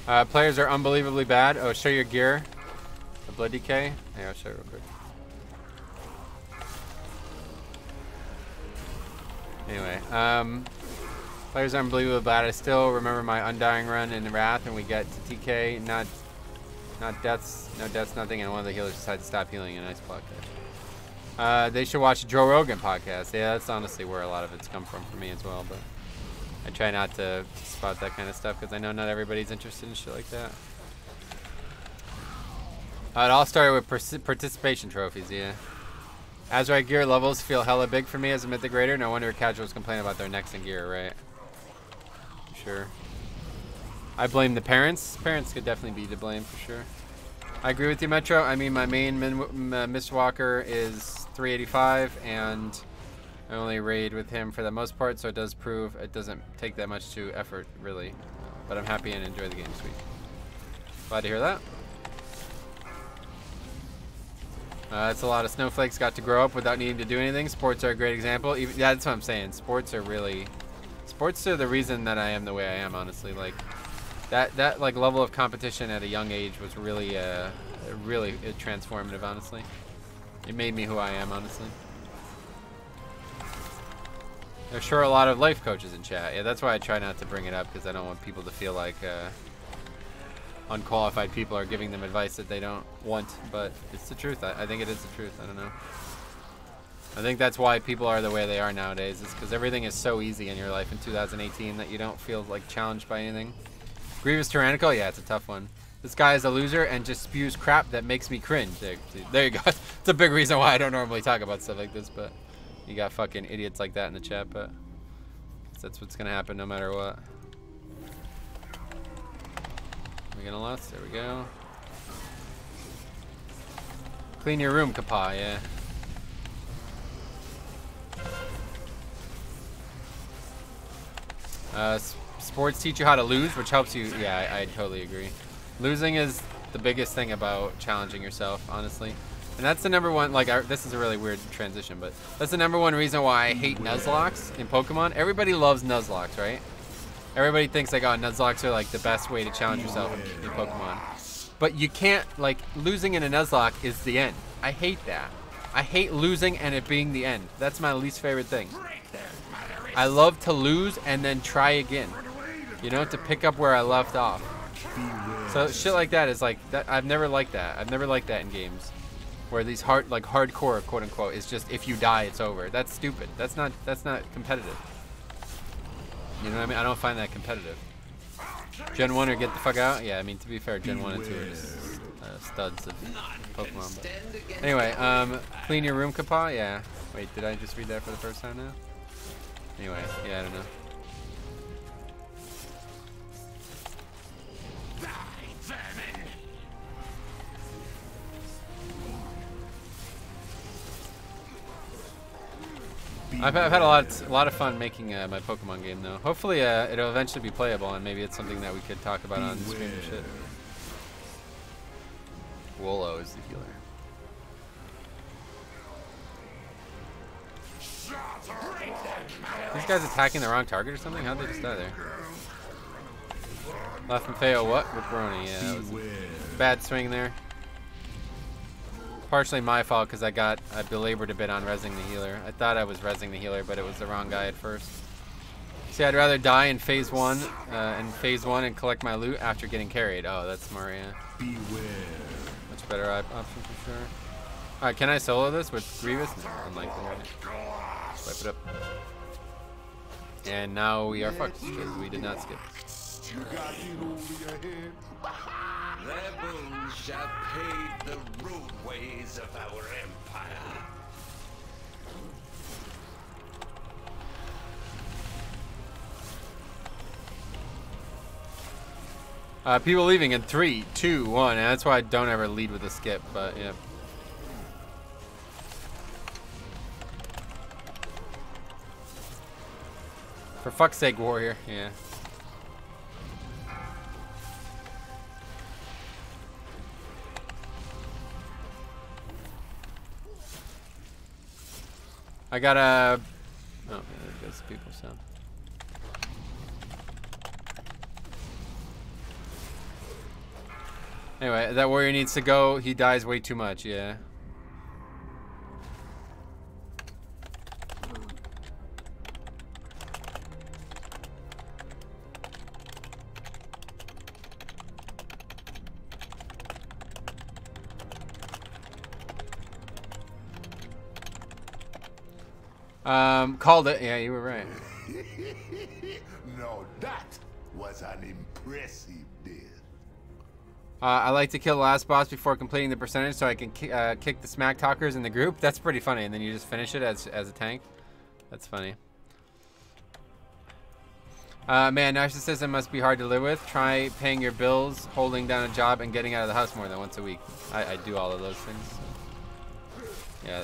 Yeah. Players are unbelievably bad. Oh, show your gear. Blood decay? Here, I'll show you real quick. Anyway, players are unbelievably bad. I still remember my Undying run in Wrath, and we get to TK, not deaths, no deaths, nothing, and one of the healers decided to stop healing. A nice podcast. They should watch the Joe Rogan podcast. Yeah, that's honestly where a lot of it's come from for me as well, but I try not to spot that kind of stuff because I know not everybody's interested in shit like that. It all started with participation trophies, yeah. Azurite gear levels feel hella big for me as a Mythic Raider. No wonder casuals complain about their necks and gear, right? Sure. I blame the parents. Parents could definitely be to blame for sure. I agree with you, Metro. I mean, my main Mistwalker is 385, and I only raid with him for the most part, so it does prove it doesn't take that much to effort, really. But I'm happy and enjoy the game this week. Glad to hear that. It's a lot of snowflakes got to grow up without needing to do anything. Sports are a great example. Yeah, that's what I'm saying. Sports are the reason that I am the way I am, honestly. Like that like level of competition at a young age was really really transformative, honestly. It made me who I am, honestly. There's sure a lot of life coaches in chat. Yeah, that's why I try not to bring it up, because I don't want people to feel like unqualified people are giving them advice that they don't want. But it's the truth. I think it is the truth. I don't know. I think that's why people are the way they are nowadays, is because everything is so easy in your life in 2018 that you don't feel like challenged by anything. Grievous Tyrannical? Yeah, it's a tough one. This guy is a loser and just spews crap that makes me cringe. There you go. It's a big reason why I don't normally talk about stuff like this, but you got fucking idiots like that in the chat, but that's what's gonna happen no matter what. We're gonna lost. There we go. Clean your room, Kapa, yeah. Sports teach you how to lose, which helps you. Yeah, I totally agree. Losing is the biggest thing about challenging yourself, honestly. And that's the number one, like, this is a really weird transition, but that's the number one reason why I hate Nuzlocks in Pokemon. Everybody loves Nuzlocks, right? Everybody thinks like, oh, Nuzlocks are like the best way to challenge yourself in Pokemon. But you can't, like, losing in a Nuzlocke is the end. I hate that. I hate losing and it being the end. That's my least favorite thing. I love to lose and then try again. You know, to pick up where I left off. So shit like that is like, that. I've never liked that. I've never liked that in games. Where these hardcore, quote unquote, is just if you die, it's over. That's stupid. That's not competitive. You know what I mean? I don't find that competitive. Gen 1 or get the fuck out? Yeah, I mean, to be fair, Gen 1 and 2 are just studs of Pokemon. But anyway, clean your room, Kapa? Yeah. Wait, did I just read that for the first time now? Anyway, yeah, I don't know. I've had a lot of fun making my Pokemon game though. Hopefully it'll eventually be playable and maybe it's something that we could talk about on the stream and shit. Wolo is the healer. These guys attacking the wrong target or something? How'd they just die there? Left and Feo what? Ripperoni, yeah, that was a bad swing there. Partially my fault because I belabored a bit on rezzing the healer. I thought I was rezzing the healer, but it was the wrong guy at first. See, I'd rather die in phase one and collect my loot after getting carried. Oh, that's smart, yeah. Beware. Much better option for sure. Alright, can I solo this with Grievous? No, unlikely, right? Swipe it up. And now we are fucked because we did not skip. You got it over your head. Their bones shall pave the roadways of our empire. People leaving in 3, 2, 1, and that's why I don't ever lead with a skip, but yeah. For fuck's sake, warrior, yeah. I got a... Oh, there goes the people sound. Anyway, that warrior needs to go. He dies way too much, yeah. Called it. Yeah, you were right. No, that was an impressive death. I like to kill the last boss before completing the percentage so I can kick the smack talkers in the group. That's pretty funny. And then you just finish it as a tank. That's funny. Man, narcissism must be hard to live with. Try paying your bills, holding down a job, and getting out of the house more than once a week. I do all of those things. So. Yeah,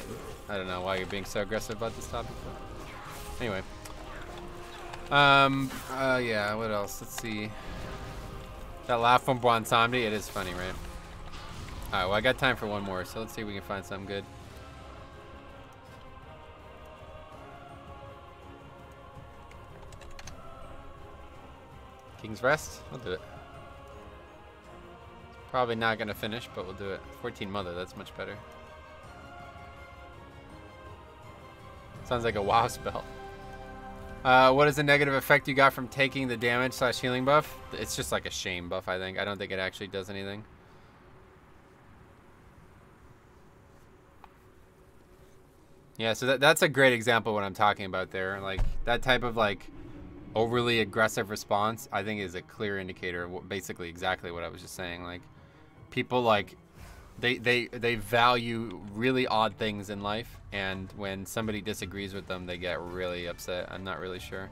I don't know why you're being so aggressive about this topic. But anyway. Yeah, what else? Let's see. That laugh from Bwansamdi, it is funny, right? Alright, well, I got time for one more, so let's see if we can find something good. King's Rest? We'll do it. Probably not going to finish, but we'll do it. 14 Mother, that's much better. Sounds like a WoW spell. What is the negative effect you got from taking the damage / healing buff? It's just like a shame buff, I think. I don't think it actually does anything. Yeah, so that's a great example of what I'm talking about there. Like, that type of, like, overly aggressive response, I think is a clear indicator of basically exactly what I was just saying. Like, people, like, they value really odd things in life, and when somebody disagrees with them, they get really upset. I'm not really sure.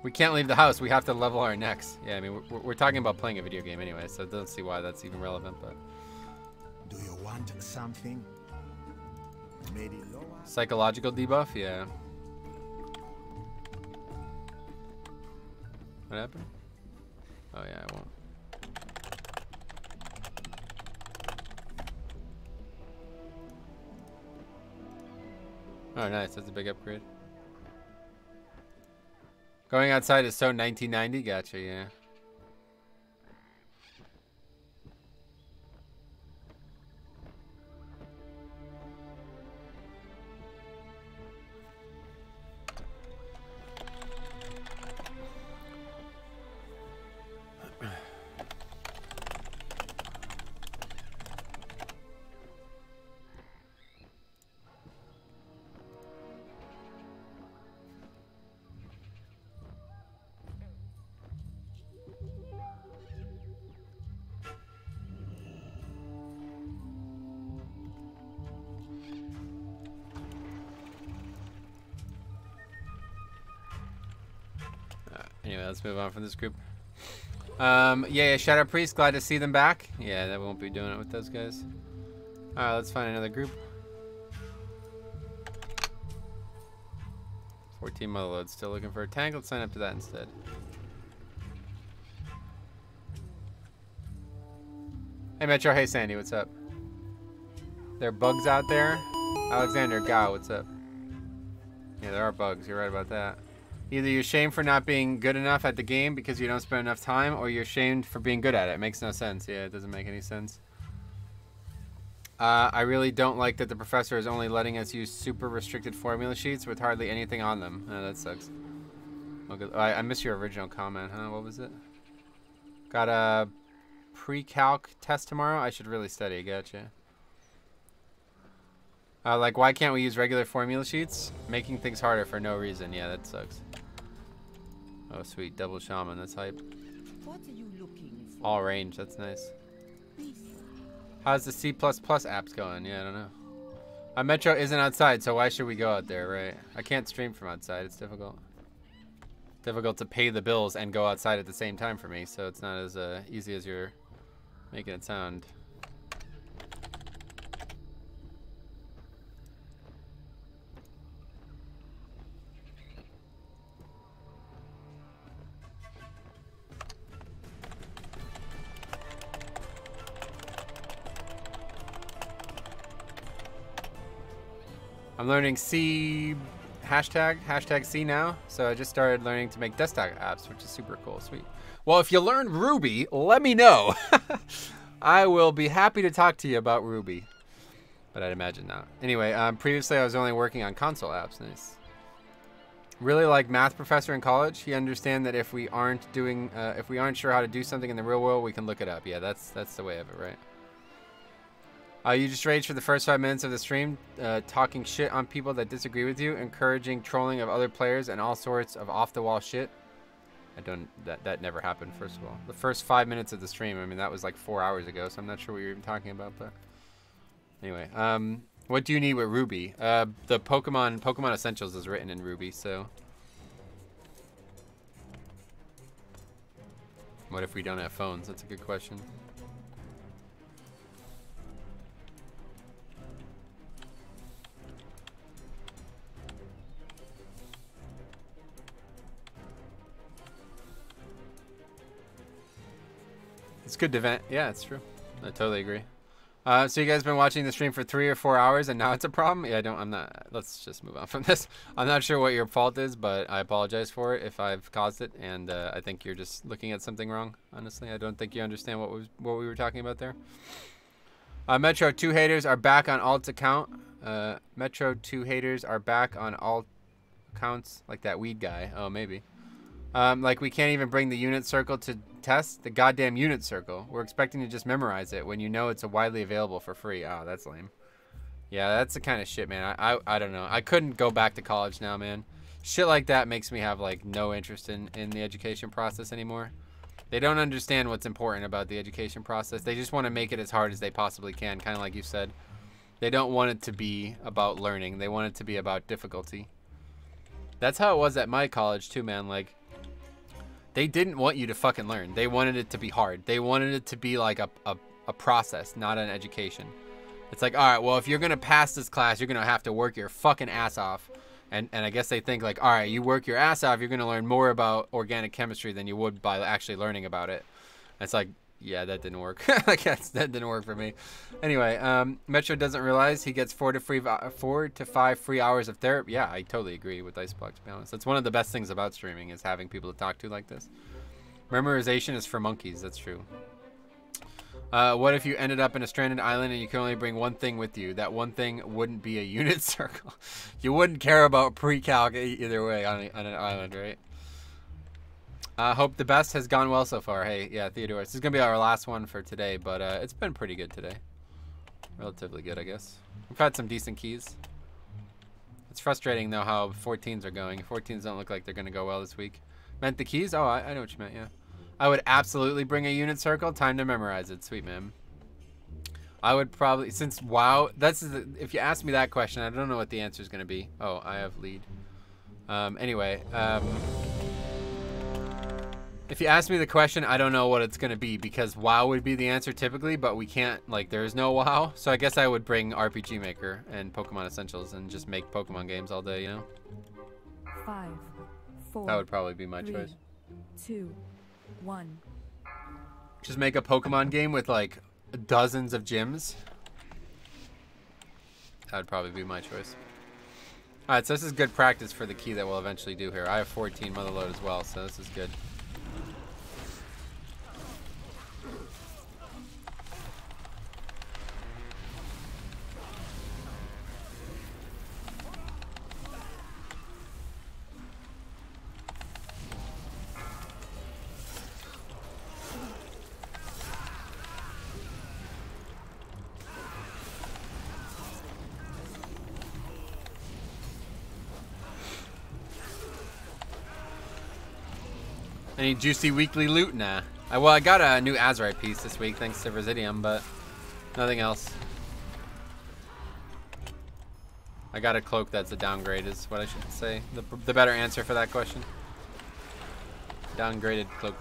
We can't leave the house. We have to level our necks. Yeah, I mean, we're talking about playing a video game anyway, so I don't see why that's even relevant, but... Do you want something? Maybe lower? Psychological debuff? Yeah. What happened? Oh, yeah, I won't. Oh, nice. That's a big upgrade. Going outside is so 1990. Gotcha, yeah. Anyway, let's move on from this group. Yeah, Shadow Priest, glad to see them back. Yeah, that won't be doing it with those guys. Alright, let's find another group. 14 Motherlode, still looking for a tank. Let's sign up to that instead. Hey Metro, hey Sandy, what's up? There are bugs out there? Alexander, Gao, what's up? Yeah, there are bugs, you're right about that. Either you're shamed for not being good enough at the game because you don't spend enough time, or you're shamed for being good at it. It makes no sense. Yeah, it doesn't make any sense. I really don't like that the professor is only letting us use super restricted formula sheets with hardly anything on them. That sucks. Okay, I missed your original comment, huh? What was it? Got a pre-calc test tomorrow? I should really study. Gotcha. Like, why can't we use regular formula sheets? Making things harder for no reason. Yeah, that sucks. Oh, sweet. Double shaman. That's hype. What are you looking for? All range. That's nice. How's the C++ apps going? Yeah, I don't know. Metro isn't outside, so why should we go out there, right? I can't stream from outside. It's difficult. Difficult to pay the bills and go outside at the same time for me, so it's not as easy as you're making it sound. I'm learning C hashtag C now. So I just started learning to make desktop apps, which is super cool. Sweet. Well, if you learn Ruby, let me know. I will be happy to talk to you about Ruby. But I'd imagine not. Anyway, previously I was only working on console apps. Nice. Really like math professor in college. He understand that if we aren't sure how to do something in the real world, we can look it up. Yeah, that's the way of it, right? You just raged for the first 5 minutes of the stream, talking shit on people that disagree with you, encouraging trolling of other players, and all sorts of off-the-wall shit. That never happened, first of all. The first 5 minutes of the stream, I mean, that was like 4 hours ago, so I'm not sure what you're even talking about, but... Anyway, what do you need with Ruby? The Pokemon Essentials is written in Ruby, so... What if we don't have phones? That's a good question. It's good to vent. Yeah, it's true. I totally agree. So you guys been watching the stream for 3 or 4 hours and now it's a problem? Yeah, I'm not. Let's just move on from this. I'm not sure what your fault is, but I apologize for it if I've caused it. And I think you're just looking at something wrong, honestly. I don't think you understand what we were talking about there. Metro 2 haters are back on Alt's account. Metro 2 haters are back on Alt. counts? Like that weed guy. Oh, maybe. Like we can't even bring the unit circle to test the goddamn unit circle. We're expecting to just memorize it when you know it's widely available for free. Oh, that's lame. Yeah, that's the kind of shit, man. I don't know. I couldn't go back to college now, man. Shit like that makes me have like no interest in the education process anymore. They don't understand what's important about the education process. They just want to make it as hard as they possibly can, kind of like you said. They don't want it to be about learning. They want it to be about difficulty. That's how it was at my college too, man. Like, they didn't want you to fucking learn. They wanted it to be hard. They wanted it to be like a process, not an education. It's like, all right, well, if you're going to pass this class, you're going to have to work your fucking ass off. And I guess they think like, all right, you work your ass off, you're going to learn more about organic chemistry than you would by actually learning about it. And it's like, yeah, that didn't work. I guess that didn't work for me. Anyway, Metro doesn't realize he gets 4 to 5 free hours of therapy. Yeah, I totally agree with Iceblock, to be honest. That's one of the best things about streaming is having people to talk to like this. Memorization is for monkeys. That's true. What if you ended up in a stranded island and you can only bring one thing with you? That one thing wouldn't be a unit circle. You wouldn't care about pre-calc either way on an island, right? Hope the best has gone well so far. Hey, yeah, Theodore. This is going to be our last one for today, but it's been pretty good today. Relatively good, I guess. We've had some decent keys. It's frustrating, though, how 14s are going. 14s don't look like they're going to go well this week. Meant the keys? Oh, I know what you meant, yeah. I would absolutely bring a unit circle. Time to memorize it. Sweet, man. I would probably, since WoW, if you ask me that question, I don't know what the answer is going to be. Oh, I have lead. Anyway, if you ask me the question, I don't know what it's going to be because WoW would be the answer typically, but we can't, like, there's no WoW. So I guess I would bring RPG Maker and Pokemon Essentials and just make Pokemon games all day, you know? 5, 4. That would probably be my 3, choice. 2, 1. Just make a Pokemon game with, like, dozens of gyms. That would probably be my choice. Alright, so this is good practice for the key that we'll eventually do here. I have 14 Motherlode as well, so this is good. Any juicy weekly loot? Nah. Well, I got a new Azurite piece this week thanks to Residium, but nothing else. I got a cloak that's a downgrade is what I should say. The better answer for that question. Downgraded cloak.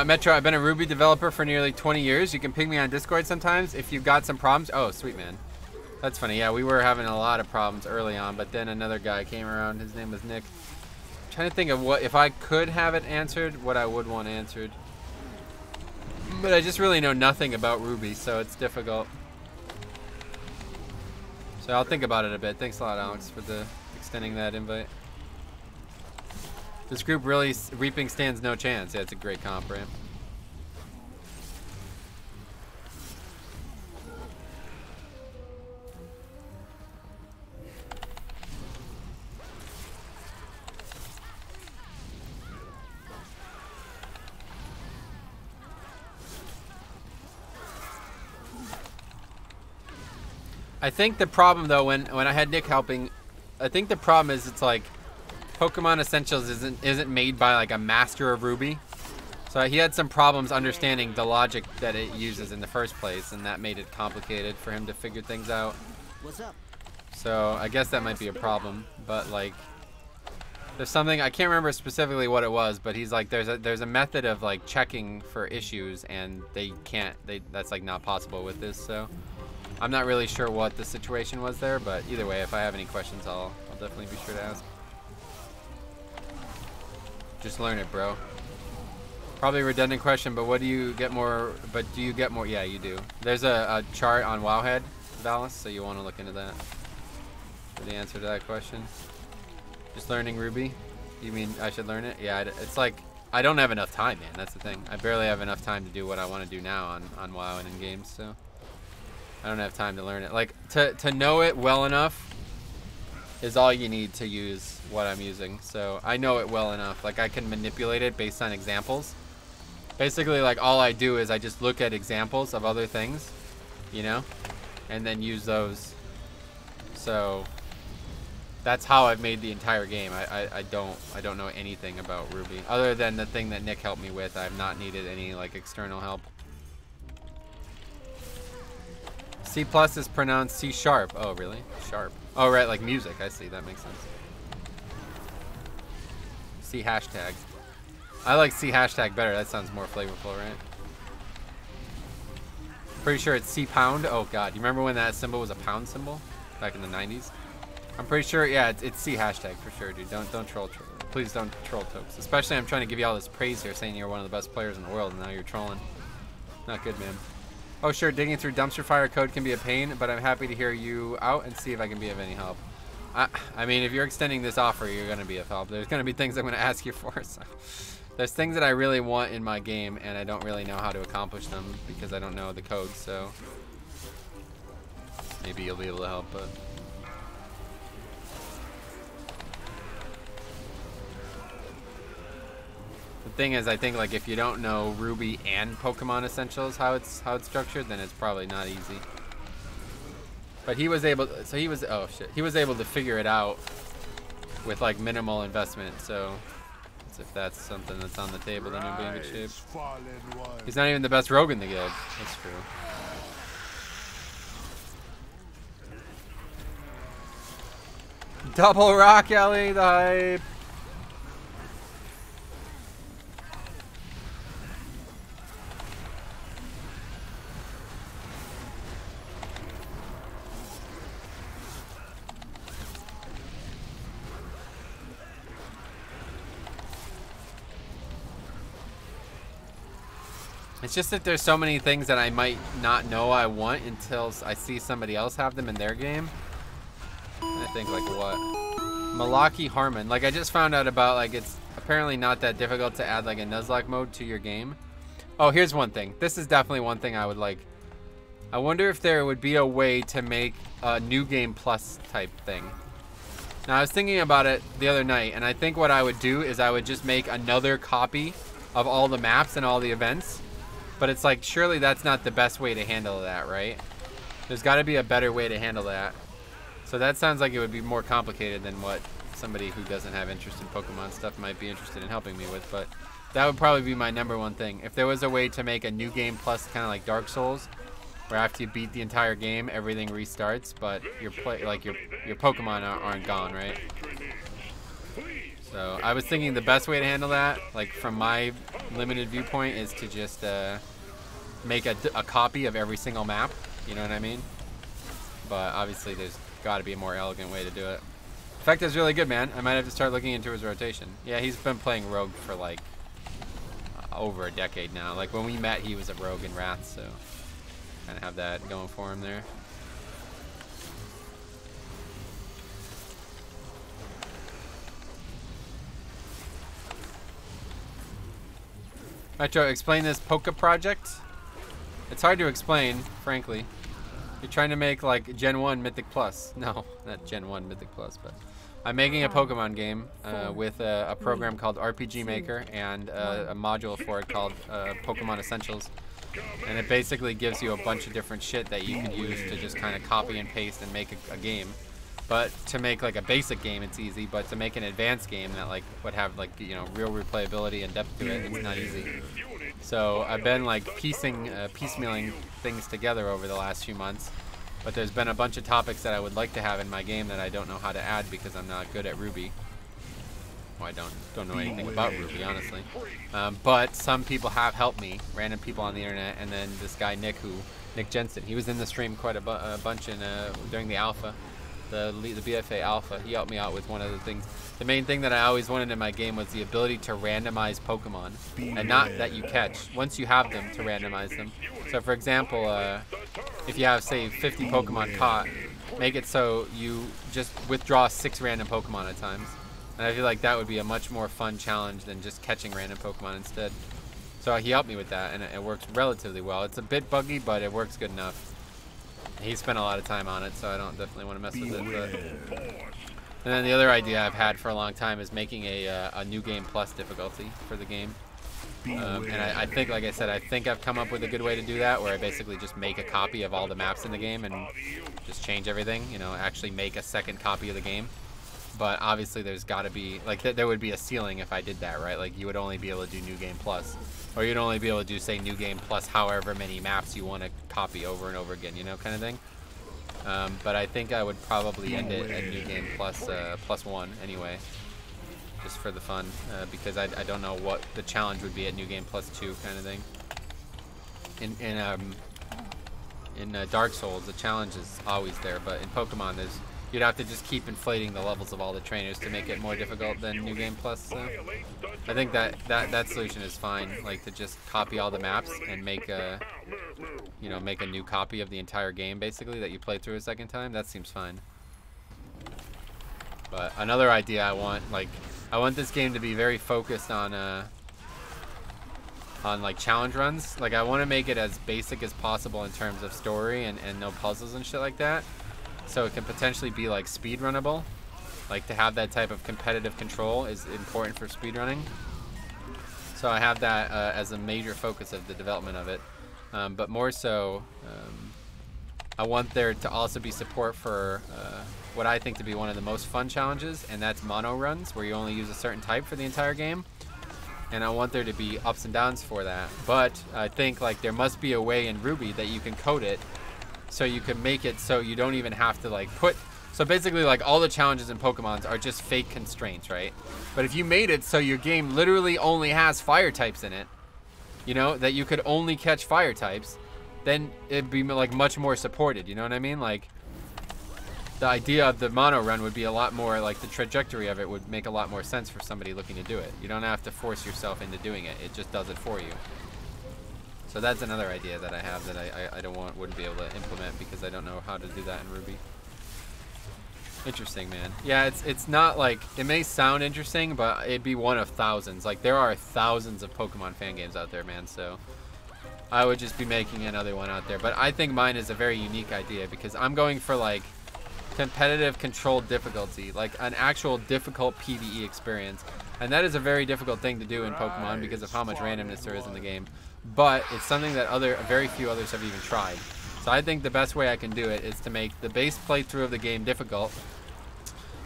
Metro, I've been a Ruby developer for nearly 20 years. You can ping me on Discord sometimes if you've got some problems. Oh, sweet, man. That's funny. Yeah, we were having a lot of problems early on, but then another guy came around. His name was Nick. I'm trying to think of what, if I could have it answered, what I would want answered. But I just really know nothing about Ruby, so it's difficult. So I'll think about it a bit. Thanks a lot, Alex, for extending that invite. This group really, Reaping stands no chance. Yeah, it's a great comp, right? I think the problem, though, when I had Nick helping, I think the problem is it's like, Pokemon Essentials isn't made by like a master of Ruby. So he had some problems understanding the logic that it uses in the first place, and that made it complicated for him to figure things out. What's up? So I guess that might be a problem, but like there's something, I can't remember specifically what it was, but he's like there's a method of like checking for issues, and that's like not possible with this. So I'm not really sure what the situation was there, but either way, if I have any questions, I'll definitely be sure to ask. Just learn it, bro. Probably a redundant question, but what do you get more? But do you get more? Yeah, you do. There's a chart on Wowhead, Dallas, so you want to look into that for the answer to that question. Just learning Ruby. You mean I should learn it? Yeah, it's like I don't have enough time, man. That's the thing. I barely have enough time to do what I want to do now on WoW and in games, so I don't have time to learn it. Like to know it well enough is all you need to use what I'm using. So I know it well enough. Like I can manipulate it based on examples. Basically, like all I do is I just look at examples of other things, you know, and then use those. So that's how I've made the entire game. I don't know anything about Ruby other than the thing that Nick helped me with. I've not needed any like external help. C+ is pronounced C#. Oh, really? Sharp. Oh, right, like music. I see. That makes sense. C#. I like C# better. That sounds more flavorful, right? Pretty sure it's C#. Oh, God. You remember when that symbol was a pound symbol? Back in the 90s? I'm pretty sure, yeah, it's C# for sure, dude. Don't troll. Please don't troll Tokes. Especially I'm trying to give you all this praise here, saying you're one of the best players in the world, and now you're trolling. Not good, man. Oh, sure, digging through dumpster fire code can be a pain, but I'm happy to hear you out and see if I can be of any help. I mean, if you're extending this offer, you're going to be of help. There's going to be things I'm going to ask you for, so... There's things that I really want in my game, and I don't really know how to accomplish them because I don't know the code, so... Maybe you'll be able to help, but... The thing is, I think like if you don't know Ruby and Pokemon Essentials, how it's structured, then it's probably not easy. But he was able, oh shit, he was able to figure it out with like minimal investment, so... If that's something that's on the table, then he'll be in good shape. He's not even the best rogue in the guild. That's true. Double rock alley, the hype. It's just that there's so many things that I might not know I want until I see somebody else have them in their game. And I think like what? Malaki Harmon. Like I just found out about like it's apparently not that difficult to add like a Nuzlocke mode to your game. Oh, here's one thing. This is definitely one thing I would like. I wonder if there would be a way to make a new game plus type thing. Now I was thinking about it the other night, and I think what I would do is I would just make another copy of all the maps and all the events. But it's like, surely that's not the best way to handle that, right? There's got to be a better way to handle that. So that sounds like it would be more complicated than what somebody who doesn't have interest in Pokemon stuff might be interested in helping me with. But that would probably be my #1 thing. If there was a way to make a new game plus kind of like Dark Souls, where after you beat the entire game, everything restarts, but your Pokemon aren't gone, right? So I was thinking the best way to handle that, like from my limited viewpoint, is to just make a copy of every single map. You know what I mean? But obviously there's got to be a more elegant way to do it. Fecta's really good, man. I might have to start looking into his rotation. Yeah, he's been playing Rogue for like over a decade now. Like when we met, he was a Rogue in Wrath, so kind of have that going for him there. Metro, explain this Poke project. It's hard to explain, frankly. You're trying to make like Gen 1 Mythic Plus. No, not Gen 1 Mythic Plus, but I'm making a Pokemon game with a program called RPG Maker and a module for it called Pokemon Essentials. And it basically gives you a bunch of different shit that you can use to just kind of copy and paste and make a game. But to make like a basic game, it's easy. But to make an advanced game that like would have like, you know, real replayability and depth to it, it's not easy. So I've been like piecemealing things together over the last few months. But there's been a bunch of topics that I would like to have in my game that I don't know how to add because I'm not good at Ruby. Well, I don't know anything about Ruby, honestly. But some people have helped me, random people on the internet, and then this guy Nick Jensen. He was in the stream quite a bunch during the alpha. the BFA Alpha. He helped me out with one of the things. The main thing that I always wanted in my game was the ability to randomize Pokemon, and not that you catch. Once you have them, to randomize them. So for example, if you have, say, 50 Pokemon caught, make it so you just withdraw 6 random Pokemon at times. And I feel like that would be a much more fun challenge than just catching random Pokemon instead. So he helped me with that, and it works relatively well. It's a bit buggy, but it works good enough. He spent a lot of time on it, so I don't definitely want to mess with it. But... And then the other idea I've had for a long time is making a New Game Plus difficulty for the game. And I think, like I said, I think I've come up with a good way to do that, where I basically just make a copy of all the maps in the game and just change everything, you know, actually make a second copy of the game. But obviously there's got to be, like, there would be a ceiling if I did that, right? Like, you would only be able to do New Game Plus. Or you'd only be able to do, say, New Game Plus however many maps you want to copy over and over again, you know, kind of thing. But I think I would probably end it at New Game Plus, +1 anyway. Just for the fun, because I don't know what the challenge would be at New Game +2 kind of thing. In Dark Souls, the challenge is always there, but in Pokemon, you'd have to just keep inflating the levels of all the trainers to make it more difficult than New Game Plus. So I think that solution is fine, like to just copy all the maps and make a, you know, make a new copy of the entire game basically that you play through a second time. That seems fine. But another idea I want this game to be very focused on like challenge runs. Like I want to make it as basic as possible in terms of story and no puzzles and shit like that. So it can potentially be like speedrunnable. Like to have that type of competitive control is important for speedrunning. So I have that as a major focus of the development of it. But more so, I want there to also be support for what I think to be one of the most fun challenges, and that's mono runs, where you only use a certain type for the entire game. And I want there to be ups and downs for that. But I think like there must be a way in Ruby that you can code it so you can make it so you don't even have to like so basically like all the challenges in Pokemon are just fake constraints, right? But if you made it so your game literally only has fire types in it, you know, that you could only catch fire types, then it'd be like much more supported, you know what I mean? Like the idea of the mono run would be a lot more, like the trajectory of it would make a lot more sense for somebody looking to do it. You don't have to force yourself into doing it. It just does it for you. So that's another idea that I have that I wouldn't be able to implement because I don't know how to do that in Ruby. Interesting, man. Yeah, it's not like, it may sound interesting, but it'd be one of thousands. Like there are thousands of Pokemon fan games out there, man. So I would just be making another one out there. But I think mine is a very unique idea because I'm going for like competitive controlled difficulty, like an actual difficult PvE experience. And that is a very difficult thing to do in Pokemon because of how much randomness there is in the game. But it's something that very few others have even tried. So I think the best way I can do it is to make the base playthrough of the game difficult,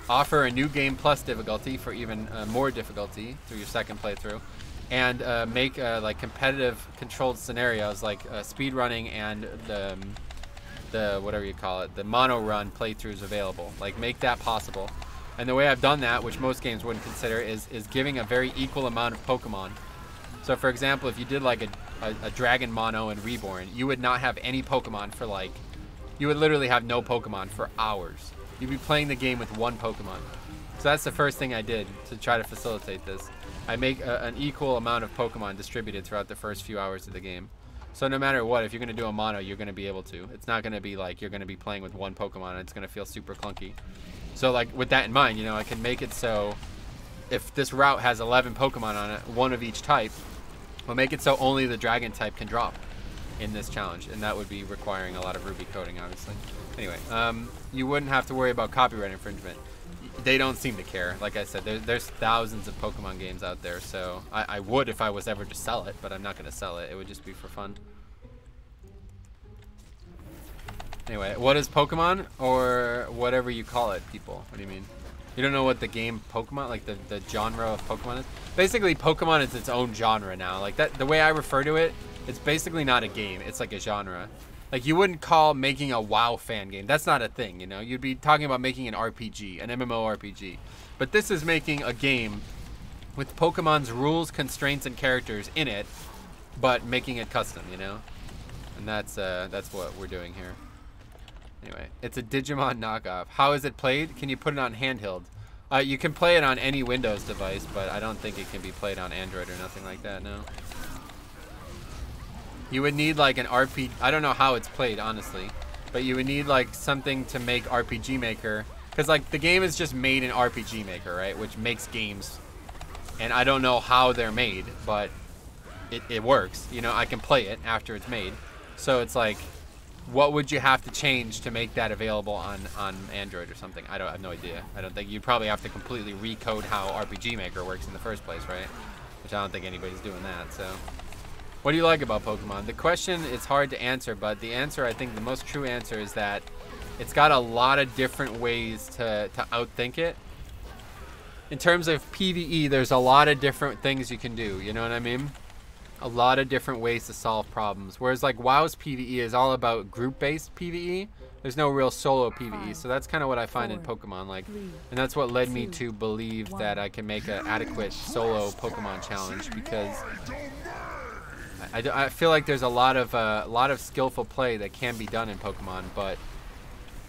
offer a New Game Plus difficulty for even more difficulty through your second playthrough, and make like competitive controlled scenarios like speed running and the whatever you call it, the mono run playthroughs available. Like make that possible. And the way I've done that, which most games wouldn't consider, is giving a very equal amount of Pokemon. So for example, if you did like a Dragon Mono and Reborn, you would not have any Pokemon for like, you would literally have no Pokemon for hours. You'd be playing the game with one Pokemon. So that's the first thing I did to try to facilitate this. I make an equal amount of Pokemon distributed throughout the first few hours of the game. So no matter what, if you're going to do a mono, you're going to be able to. It's not going to be like you're going to be playing with one Pokemon and it's going to feel super clunky. So like with that in mind, you know, I can make it so if this route has 11 Pokemon on it, one of each type, we'll make it so only the Dragon type can drop in this challenge, and that would be requiring a lot of Ruby coding, obviously. Anyway, you wouldn't have to worry about copyright infringement. They don't seem to care. Like I said, there's thousands of Pokemon games out there, so I would if I was ever to sell it, but I'm not going to sell it. It would just be for fun. Anyway, what is Pokemon, or whatever you call it, people? What do you mean? You don't know what the game Pokemon, like the genre of Pokemon is? Basically, Pokemon is its own genre now. Like that, the way I refer to it, it's basically not a game. It's like a genre. Like you wouldn't call making a WoW fan game. That's not a thing, you know? You'd be talking about making an RPG, an MMORPG. But this is making a game with Pokemon's rules, constraints, and characters in it, but making it custom, you know? And that's what we're doing here. Anyway, it's a Digimon knockoff. How is it played? Can you put it on handheld? You can play it on any Windows device, but I don't think it can be played on Android or nothing like that, no. You would need like an RPG. I don't know how it's played, honestly, but you would need like something to make RPG Maker, because like the game is just made in RPG Maker, right? Which makes games, and I don't know how they're made, but it works. You know, I can play it after it's made. So it's like, what would you have to change to make that available on Android or something? I have no idea. I don't think you'd probably have to completely recode how RPG Maker works in the first place, right? Which I don't think anybody's doing that. So, what do you like about Pokemon? The question is hard to answer, but the answer, I think the most true answer is that it's got a lot of different ways to outthink it. In terms of PvE, there's a lot of different things you can do, you know what I mean? A lot of different ways to solve problems. Whereas like WoW's PvE is all about group-based PvE. There's no real solo PvE, so that's kind of what I find in Pokemon. Like, and that's what led me to believe that I can make an adequate solo Pokemon challenge, because I feel like there's a lot of skillful play that can be done in Pokemon, but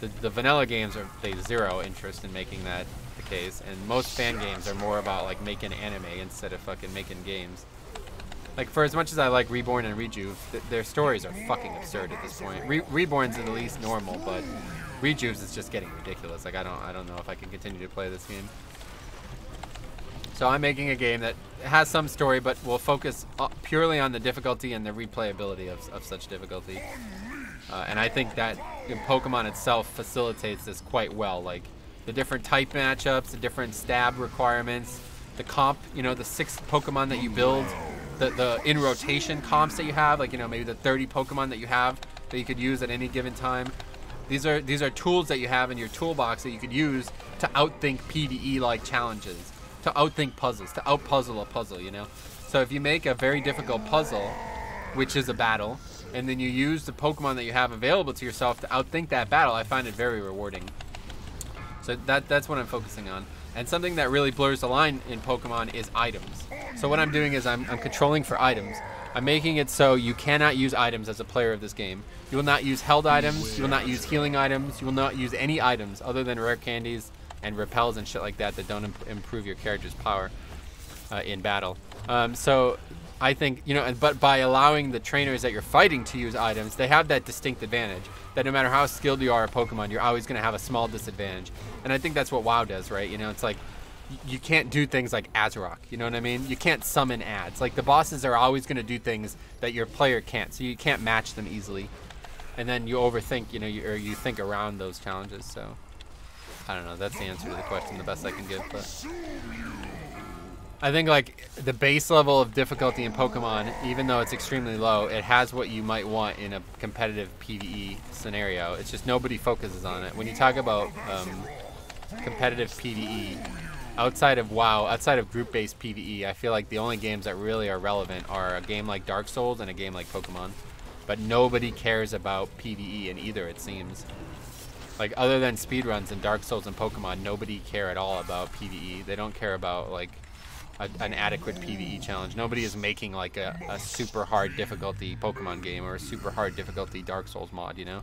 the vanilla games they zero interest in making that the case, and most fan games are more about like making anime instead of fucking making games. Like, for as much as I like Reborn and Rejuve, their stories are fucking absurd at this point. Reborn's at least normal, but Rejuve's is just getting ridiculous. Like, I don't know if I can continue to play this game. So I'm making a game that has some story, but will focus purely on the difficulty and the replayability of such difficulty. And I think that Pokemon itself facilitates this quite well. Like, the different type matchups, the different stab requirements, the comp, you know, the 6 Pokemon that you build, the in rotation comps that you have, like, you know, maybe the 30 Pokemon that you have that you could use at any given time. These are tools that you have in your toolbox that you could use to outthink PvE like challenges, to outthink puzzles, to outpuzzle a puzzle, you know. So if you make a very difficult puzzle, which is a battle, and then you use the Pokemon that you have available to yourself to outthink that battle, I find it very rewarding. So that's what I'm focusing on. And something that really blurs the line in Pokemon is items. So what I'm doing is I'm controlling for items. I'm making it so you cannot use items as a player of this game. You will not use held items, you will not use healing items, you will not use any items other than rare candies and repels and shit like that that don't improve your character's power in battle. So I think, you know, but by allowing the trainers that you're fighting to use items, they have that distinct advantage that no matter how skilled you are at Pokemon, you're always going to have a small disadvantage. And I think that's what WoW does, right? You know, it's like you can't do things like Azrock, you know what I mean? You can't summon ads. Like, the bosses are always going to do things that your player can't, so you can't match them easily. And then you overthink, you know, or you think around those challenges. So I don't know, that's the answer to the question, the best I can give. But I think, like, the base level of difficulty in Pokemon, even though it's extremely low, it has what you might want in a competitive PvE scenario. It's just nobody focuses on it. When you talk about competitive PvE, outside of WoW, outside of group-based PvE, I feel like the only games that really are relevant are a game like Dark Souls and a game like Pokemon. But nobody cares about PvE in either, it seems. Like, other than speedruns in Dark Souls and Pokemon, nobody care at all about PvE. They don't care about, like, an adequate PvE challenge. Nobody is making like a super hard difficulty Pokemon game or a super hard difficulty Dark Souls mod, you know?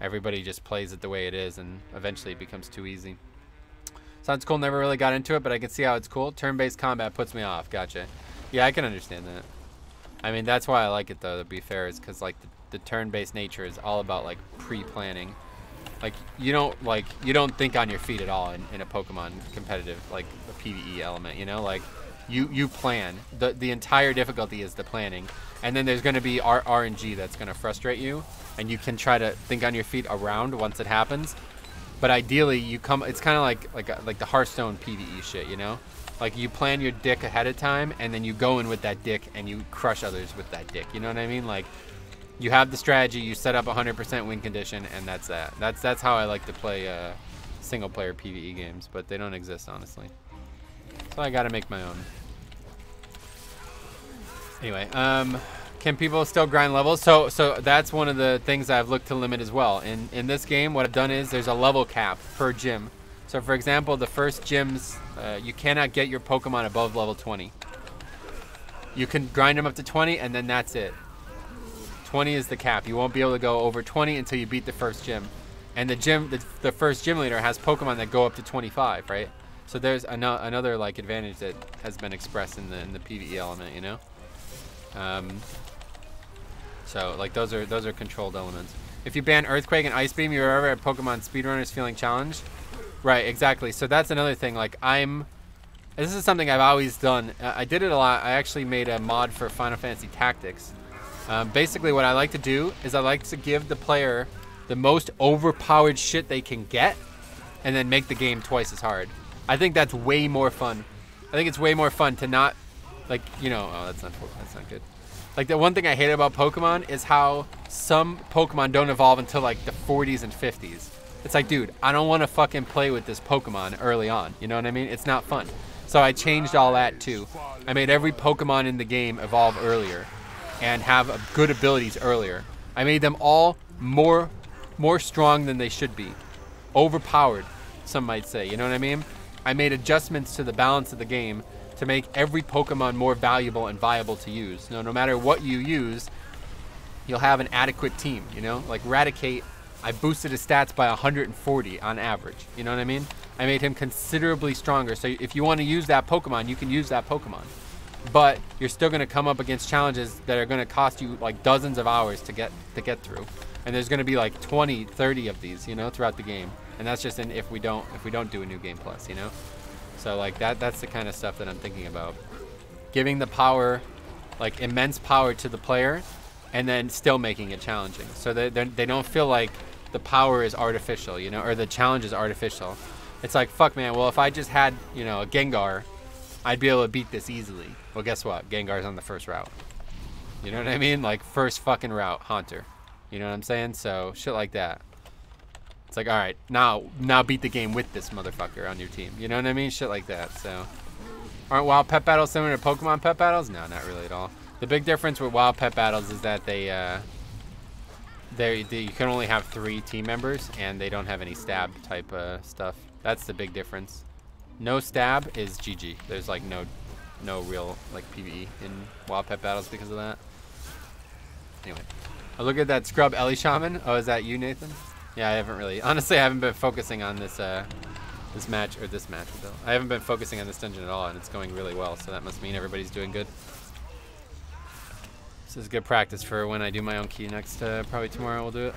Everybody just plays it the way it is, and eventually it becomes too easy. Sounds cool. Never really got into it, but I can see how it's cool. Turn-based combat puts me off. Gotcha. Yeah, I can understand that. I mean, that's why I like it, though, to be fair, is because, like, the turn-based nature is all about, like, pre-planning. Like, you don't think on your feet at all in a Pokemon competitive, like, a PvE element, you know? Like, you plan. The entire difficulty is the planning. And then there's going to be RNG that's going to frustrate you, and you can try to think on your feet around once it happens. But ideally, it's kind of like the Hearthstone PvE shit, you know? Like, you plan your dick ahead of time, and then you go in with that dick, and you crush others with that dick, you know what I mean? Like, you have the strategy, you set up 100% win condition, and that's that. That's how I like to play single-player PvE games, but they don't exist, honestly. So I gotta make my own. Anyway, can people still grind levels? So that's one of the things I've looked to limit as well. In this game, what I've done is there's a level cap per gym. So for example, the first gyms, you cannot get your Pokemon above level 20. You can grind them up to 20, and then that's it. 20 is the cap. You won't be able to go over 20 until you beat the first gym. And the first gym leader has Pokemon that go up to 25, right? So there's another like advantage that has been expressed in the PvE element, you know. So like those are controlled elements. If you ban Earthquake and Ice Beam, you're ever at Pokemon speedrunners feeling challenged. Right, exactly. So that's another thing. Like this is something I've always done. I did it a lot. I actually made a mod for Final Fantasy Tactics. Basically, what I like to do is I like to give the player the most overpowered shit they can get, and then make the game twice as hard. I think that's way more fun. I think it's way more fun to not, like, you know, oh, that's not good. Like, the one thing I hate about Pokemon is how some Pokemon don't evolve until, like, the 40s and 50s. It's like, dude, I don't want to fucking play with this Pokemon early on. You know what I mean? It's not fun. So I changed all that, too. I made every Pokemon in the game evolve earlier and have good abilities earlier. I made them all more strong than they should be. Overpowered, some might say. You know what I mean? I made adjustments to the balance of the game to make every Pokemon more valuable and viable to use. No matter what you use, you'll have an adequate team, you know? Like Raticate, I boosted his stats by 140 on average. You know what I mean? I made him considerably stronger. So if you want to use that Pokemon, you can use that Pokemon. But you're still going to come up against challenges that are going to cost you like dozens of hours to get through. And there's going to be like 20, 30 of these, you know, throughout the game. And that's just if we don't do a new game plus, you know? So like that's the kind of stuff that I'm thinking about. Giving the power, like immense power to the player, and then still making it challenging. So they don't feel like the power is artificial, you know, or the challenge is artificial. It's like, fuck man, well if I just had, you know, a Gengar, I'd be able to beat this easily. Well, guess what? Gengar's on the first route. You know what I mean? Like first fucking route, Haunter. You know what I'm saying? So shit like that. It's like, all right, now beat the game with this motherfucker on your team. You know what I mean? Shit like that. So, aren't wild pet battles similar to Pokemon pet battles? No, not really at all. The big difference with wild pet battles is that you can only have 3 team members, and they don't have any stab type stuff. That's the big difference. No stab is GG. There's like no real like PvE in wild pet battles because of that. Anyway, I look at that scrub Ellie Shaman. Oh, is that you, Nathan? Yeah, I haven't really. Honestly, I haven't been focusing on this match. I haven't been focusing on this dungeon at all, and it's going really well. So that must mean everybody's doing good. This is good practice for when I do my own key next. Probably tomorrow we'll do it.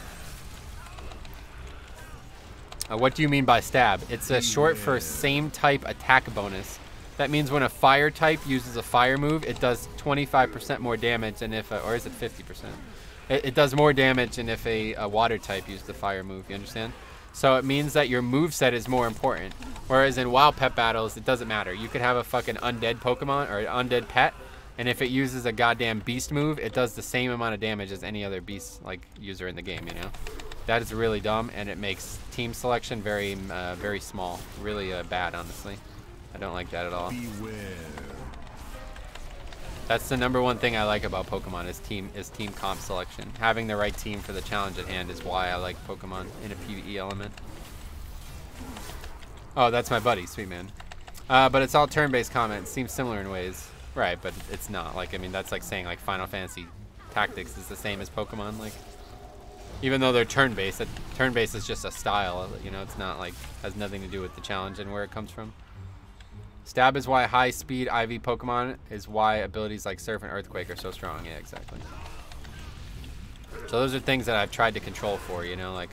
What do you mean by stab? It's a short for same type attack bonus. That means when a fire type uses a fire move, it does 25% more damage than if, or is it 50%? It does more damage than if a water type used the fire move, you understand? So it means that your moveset is more important. Whereas in wild pet battles, it doesn't matter. You could have a fucking undead Pokemon or an undead pet, and if it uses a goddamn beast move, it does the same amount of damage as any other beast like user in the game, you know? That is really dumb, and it makes team selection very, very small. Really bad, honestly. I don't like that at all. Beware. That's the #1 thing I like about Pokemon is team comp selection. Having the right team for the challenge at hand is why I like Pokemon in a PvE element. Oh, that's my buddy, sweet man. But it's all turn-based combat. It seems similar in ways. Right, but it's not. Like, I mean, that's like saying like Final Fantasy Tactics is the same as Pokemon. Like, even though they're turn-based, turn-based is just a style. You know, it's not like, has nothing to do with the challenge and where it comes from. Stab is why high-speed IV Pokemon is why abilities like Surf and Earthquake are so strong. Yeah, exactly. So those are things that I've tried to control for, you know, like,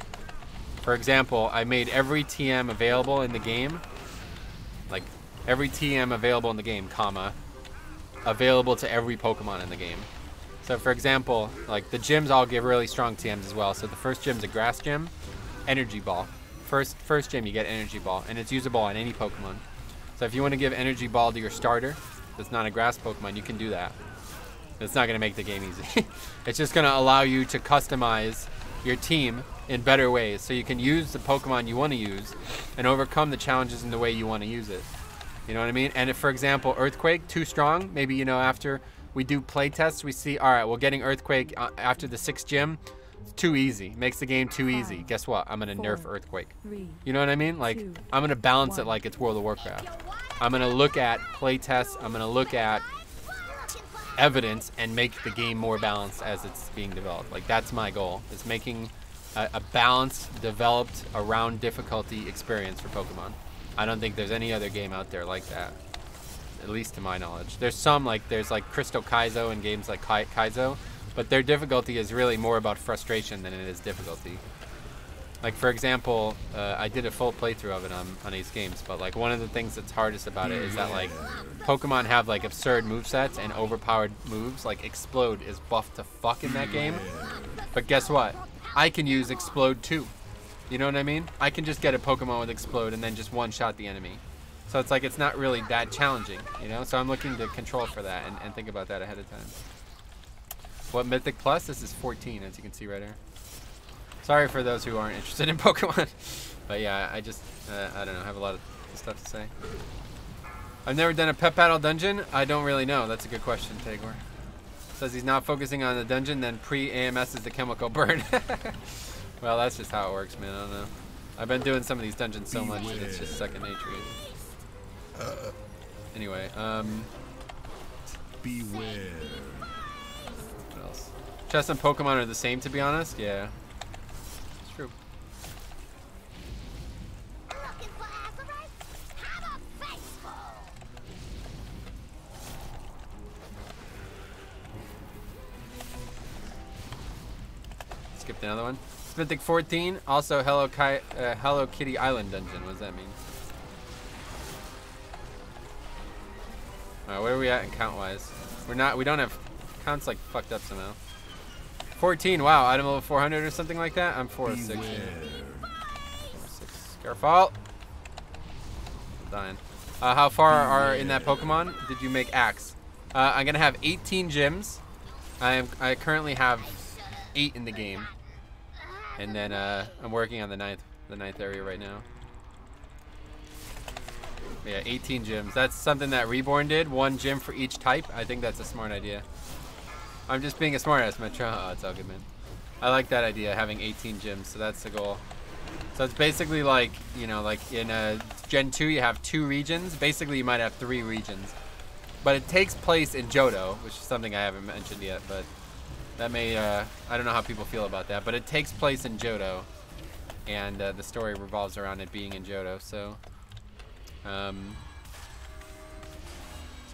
for example, I made every TM available in the game, like, every TM available in the game, comma, available to every Pokemon in the game. So, for example, like, the gyms all give really strong TMs as well. So the first gym's a Grass Gym, Energy Ball. First gym, you get Energy Ball, and it's usable on any Pokemon. So if you want to give Energy Ball to your starter that's not a grass Pokemon, you can do that. It's not going to make the game easy. It's just going to allow you to customize your team in better ways so you can use the Pokemon you want to use and overcome the challenges in the way you want to use it. You know what I mean? And if, for example, Earthquake, too strong, maybe, you know, after we do play tests, we see, all right, well, getting Earthquake after the 6th gym, too easy. Makes the game too easy. Guess what? I'm going to nerf Earthquake. You know what I mean? Like, I'm going to balance it like it's World of Warcraft. I'm going to look at playtests. I'm going to look at evidence and make the game more balanced as it's being developed. Like, that's my goal, is making a balanced, developed, around difficulty experience for Pokemon. I don't think there's any other game out there like that, at least to my knowledge. There's some, like, there's like Crystal Kaizo and games like Kaizo, but their difficulty is really more about frustration than it is difficulty. Like, for example, I did a full playthrough of it on Ace Games, but like one of the things that's hardest about it is that like Pokemon have like absurd movesets and overpowered moves. Like Explode is buffed to fuck in that game, but guess what? I can use Explode too. You know what I mean? I can just get a Pokemon with Explode and then just one-shot the enemy. So it's like it's not really that challenging, you know? So I'm looking to control for that and think about that ahead of time. What Mythic Plus? This is 14, as you can see right here. Sorry for those who aren't interested in Pokemon. But yeah, I just, I don't know, have a lot of stuff to say. I've never done a pet battle dungeon. I don't really know. That's a good question, Tagor. Says he's not focusing on the dungeon, then pre-AMS is the chemical burn. Well, that's just how it works, man. I don't know. I've been doing some of these dungeons so much that it's just second nature. Anyway, Beware. What else? Chess and Pokemon are the same, to be honest. Yeah. It's true. Looking for Azurite? Have a baseball! Skipped another one. Mythic 14, also Hello Kitty Island dungeon. What does that mean? Alright, where are we at in count-wise? We don't have counts like fucked up somehow. 14, wow, item level 400 or something like that. I'm 406. 406. Careful. I'm dying. How far are in that Pokemon? Did you make Axe? I'm gonna have 18 gyms. I currently have 8 in the game. And then I'm working on the ninth area right now. But yeah, 18 gyms. That's something that Reborn did. 1 gym for each type. I think that's a smart idea. I'm just being a smartass, Metro. Oh, it's all good, man. I like that idea, having 18 gyms. So that's the goal. So it's basically like, you know, like in Gen 2, you have 2 regions. Basically, you might have 3 regions. But it takes place in Johto, which is something I haven't mentioned yet, but that may, I don't know how people feel about that, but it takes place in Johto, and the story revolves around it being in Johto, so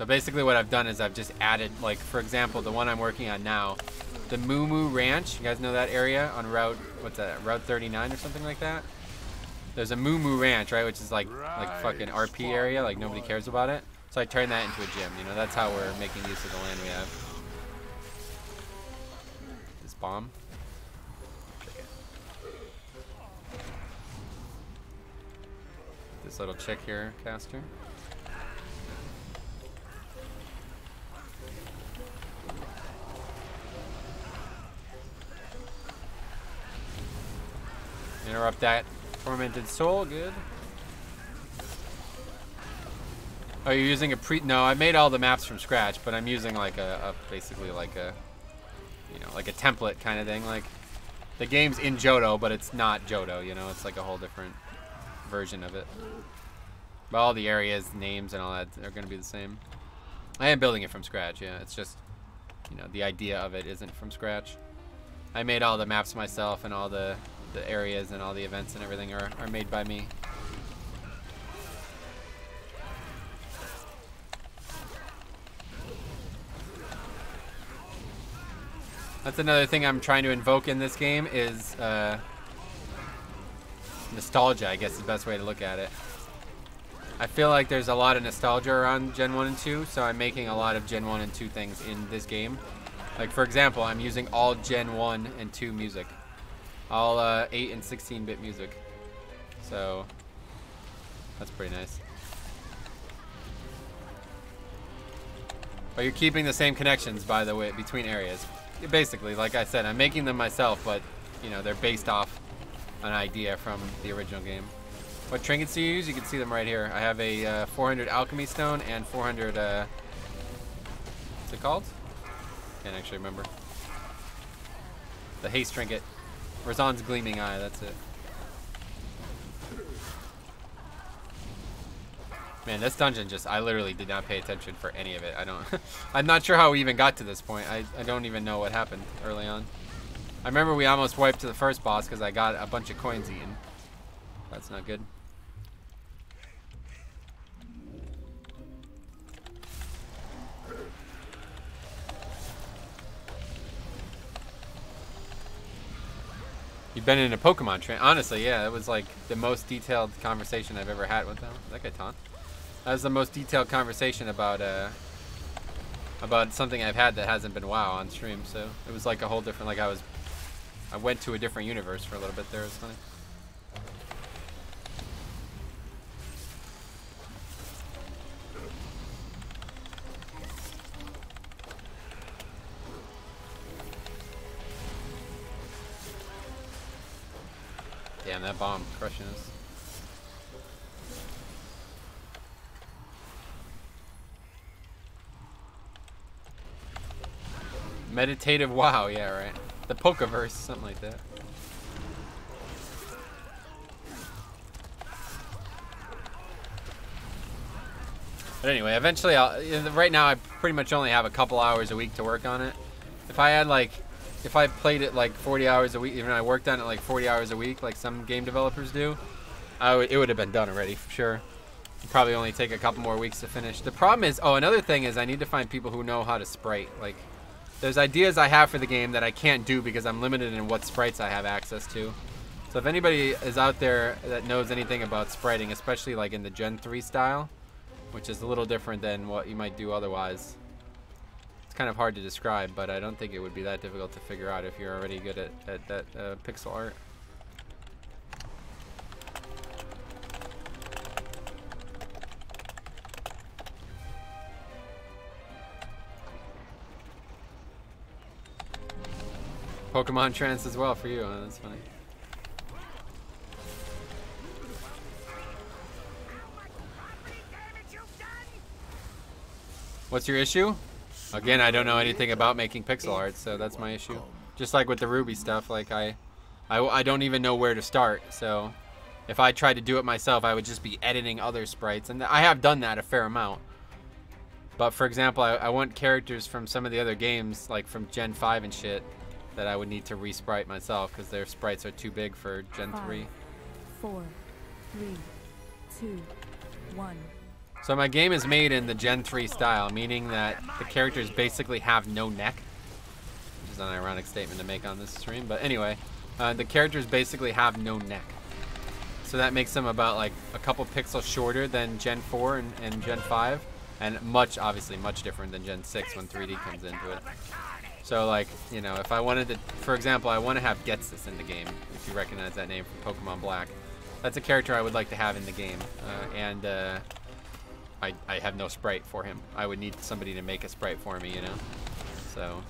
basically what I've done is I've just added, like, for example, the one I'm working on now, the Moo Moo Ranch. You guys know that area on Route, what's that, Route 39 or something like that? There's a Moo Moo Ranch, right, which is like fucking RP area, like nobody cares about it. So I turned that into a gym, you know, that's how we're making use of the land we have. This bomb. This little chick here, caster. Interrupt that tormented soul, good. Oh, you're using a no, I made all the maps from scratch, but I'm using like basically like a, you know, like a template kind of thing. Like the game's in Johto, but it's not Johto, you know, it's like a whole different version of it. But all the areas, names, and all that are going to be the same. I am building it from scratch, yeah. It's just, you know, the idea of it isn't from scratch. I made all the maps myself, and all the areas and all the events and everything are made by me. That's another thing I'm trying to invoke in this game is nostalgia, I guess is the best way to look at it. I feel like there's a lot of nostalgia around Gen 1 and 2, so I'm making a lot of Gen 1 and 2 things in this game. Like, for example, I'm using all Gen 1 and 2 music. All 8 and 16-bit music. So, that's pretty nice. But you're keeping the same connections, by the way, between areas. Basically, like I said, I'm making them myself, but, you know, they're based off an idea from the original game. What trinkets do you use? You can see them right here. I have a 400 alchemy stone and 400, what's it called? Can't actually remember. The haste trinket. Razan's gleaming eye, that's it. Man, this dungeon just, I literally did not pay attention for any of it. I don't, I'm not sure how we even got to this point. I don't even know what happened early on. I remember we almost wiped to the first boss because I got a bunch of coins eaten. That's not good. You've been in a Pokemon train. Honestly, yeah, it was like the most detailed conversation I've ever had with them. That guy taunt. That was the most detailed conversation about something I've had that hasn't been WoW on stream. So it was like a whole different, like I went to a different universe for a little bit there. It was funny. Damn, that bomb crushing us. Meditative WoW, yeah, right. The Pokeverse, something like that. But anyway, eventually right now I pretty much only have a couple hours a week to work on it. If I played it like 40 hours a week, even I worked on it like 40 hours a week, like some game developers do, it would have been done already, for sure. It'd probably only take a couple more weeks to finish. The problem is, another thing is I need to find people who know how to sprite. Like, there's ideas I have for the game that I can't do because I'm limited in what sprites I have access to. So if anybody is out there that knows anything about spriting, especially like in the Gen 3 style, which is a little different than what you might do otherwise. It's kind of hard to describe, but I don't think it would be that difficult to figure out if you're already good at that pixel art. Pokemon trance as well for you, huh? That's funny. What's your issue? Again, I don't know anything about making pixel art, so that's my issue. Just like with the Ruby stuff, like I don't even know where to start. So if I tried to do it myself, I would just be editing other sprites, and I have done that a fair amount. But for example, I want characters from some of the other games, like from Gen 5 and shit, that I would need to resprite myself because their sprites are too big for Gen 3. 5, 4, 3, 2, 1. So my game is made in the Gen 3 style, meaning that the characters basically have no neck, which is an ironic statement to make on this stream. But anyway, the characters basically have no neck. So that makes them about like a couple pixels shorter than Gen 4 and Gen 5, and obviously much different than Gen 6 when 3D comes into it. So like, you know, if I wanted to, for example, I want to have Getsis in the game, if you recognize that name from Pokemon Black. That's a character I would like to have in the game, I have no sprite for him. I would need somebody to make a sprite for me, you know? So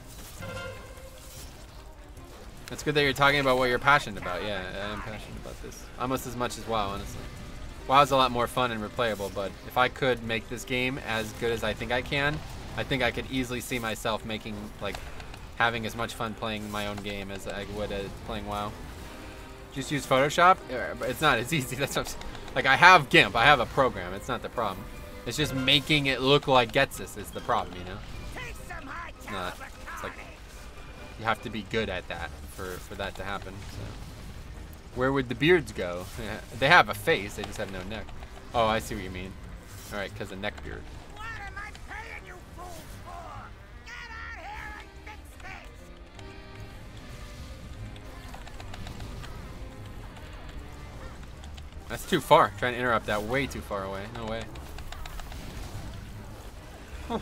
it's good that you're talking about what you're passionate about. Yeah, I am passionate about this. Almost as much as WoW, honestly. WoW's a lot more fun and replayable, but if I could make this game as good as I think I can, I think I could easily see myself making, like, having as much fun playing my own game as I would playing WoW. Just use Photoshop? It's not as easy. That's what I'm saying. Like, I have GIMP. I have a program. It's not the problem. It's just making it look like Getsis is the problem, you know? It's not. It's like you have to be good at that for that to happen. So. Where would the beards go? Yeah, they have a face, they just have no neck. Oh, I see what you mean. All right, because of neck beard. What am I paying you fools for? Get out here and fix this! That's too far. Trying to interrupt that way too far away. No way. Huh.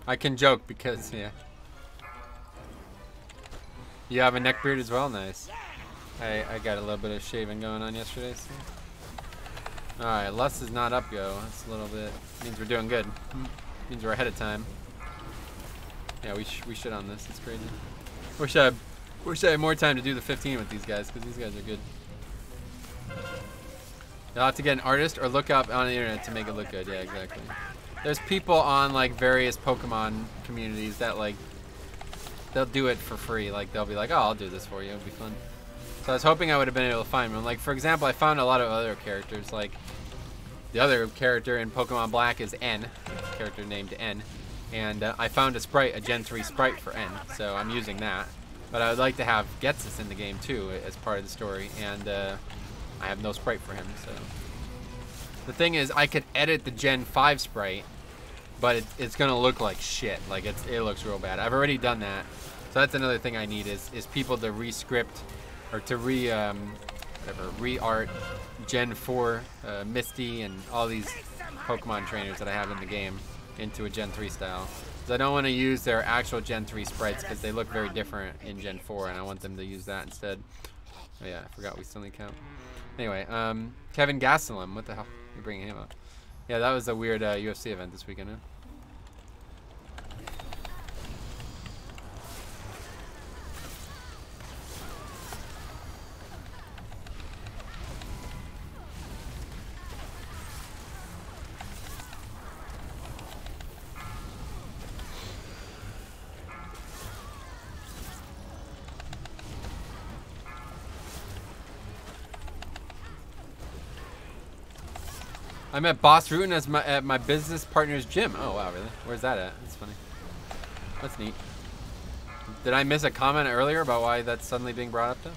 I can joke because, yeah. You have a neck beard as well? Nice. I got a little bit of shaving going on yesterday. So. Alright, Lust is not up, yo. That's a little bit, means we're doing good. Means we're ahead of time. Yeah, we should on this. It's crazy. Wish I had more time to do the 15 with these guys, because these guys are good. You'll have to get an artist or look up on the internet to make it look good. Yeah, exactly. There's people on like various Pokemon communities that like they'll do it for free. Like they'll be like, oh, I'll do this for you. It'll be fun. So I was hoping I would have been able to find one. Like for example, I found a lot of other characters. Like the other character in Pokemon Black is N, a character named N, and I found a sprite, a Gen 3 sprite for N. So I'm using that. But I would like to have Getsus in the game too as part of the story, and I have no sprite for him. So the thing is, I could edit the Gen 5 sprite, but it's gonna look like shit. Like it looks real bad. I've already done that. So that's another thing I need is people to re-script or to re-art Gen 4 Misty and all these Pokemon trainers that I have in the game into a Gen 3 style. I don't want to use their actual Gen 3 sprites because they look very different in Gen 4, and I want them to use that instead. Oh yeah, I forgot we still need count. Anyway, Kevin Gastelum, what the hell? You're bringing him up. Yeah, that was a weird UFC event this weekend, huh? I'm at Boss Rutan at my business partner's gym. Oh wow, really? Where's that at? That's funny. That's neat. Did I miss a comment earlier about why that's suddenly being brought up though?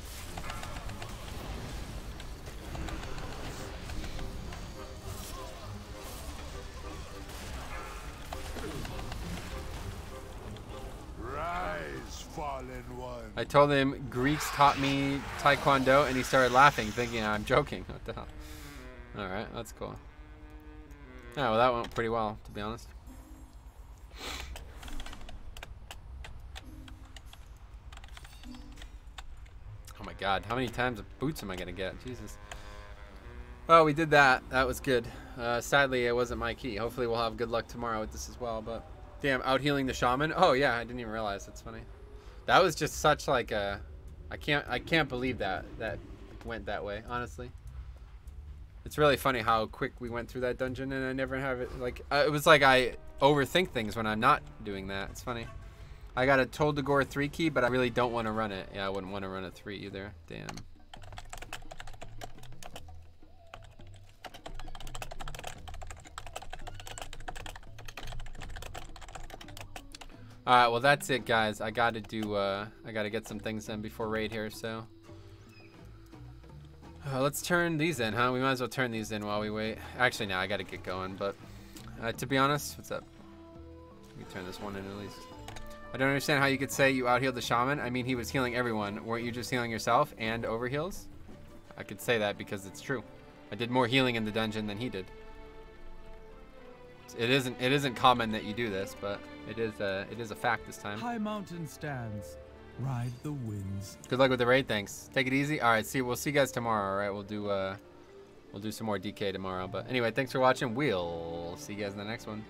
Rise, fallen one. I told him Greeks taught me Taekwondo, and he started laughing, thinking I'm joking. What the hell? All right, that's cool. Yeah, well, that went pretty well, to be honest. Oh my god, how many times of boots am I gonna get? Jesus. Well, we did that. That was good. Sadly, it wasn't my key. Hopefully, we'll have good luck tomorrow with this as well. But damn, out healing the shaman. Oh yeah, I didn't even realize. That's funny. That was just such like a. I can't believe that went that way. Honestly. It's really funny how quick we went through that dungeon, and I never have it, like, it was like I overthink things when I'm not doing that. It's funny. I got a Atal'Dazar 3 key, but I really don't want to run it. Yeah, I wouldn't want to run a 3 either. Damn. Alright, well that's it guys. I gotta get some things done before raid here, so. Let's turn these in, huh? We might as well turn these in while we wait. Actually, no, I gotta get going, but to be honest, what's up? Let me turn this one in at least. I don't understand how you could say you out-healed the shaman. I mean, he was healing everyone. Weren't you just healing yourself and overheals? I could say that because it's true. I did more healing in the dungeon than he did. It isn't common that you do this, but it is a fact this time. High mountain stands. Ride the winds. Good luck with the raid, thanks. Take it easy. All right, we'll see you guys tomorrow, all right? We'll do some more DK tomorrow. But anyway, thanks for watching. We'll see you guys in the next one.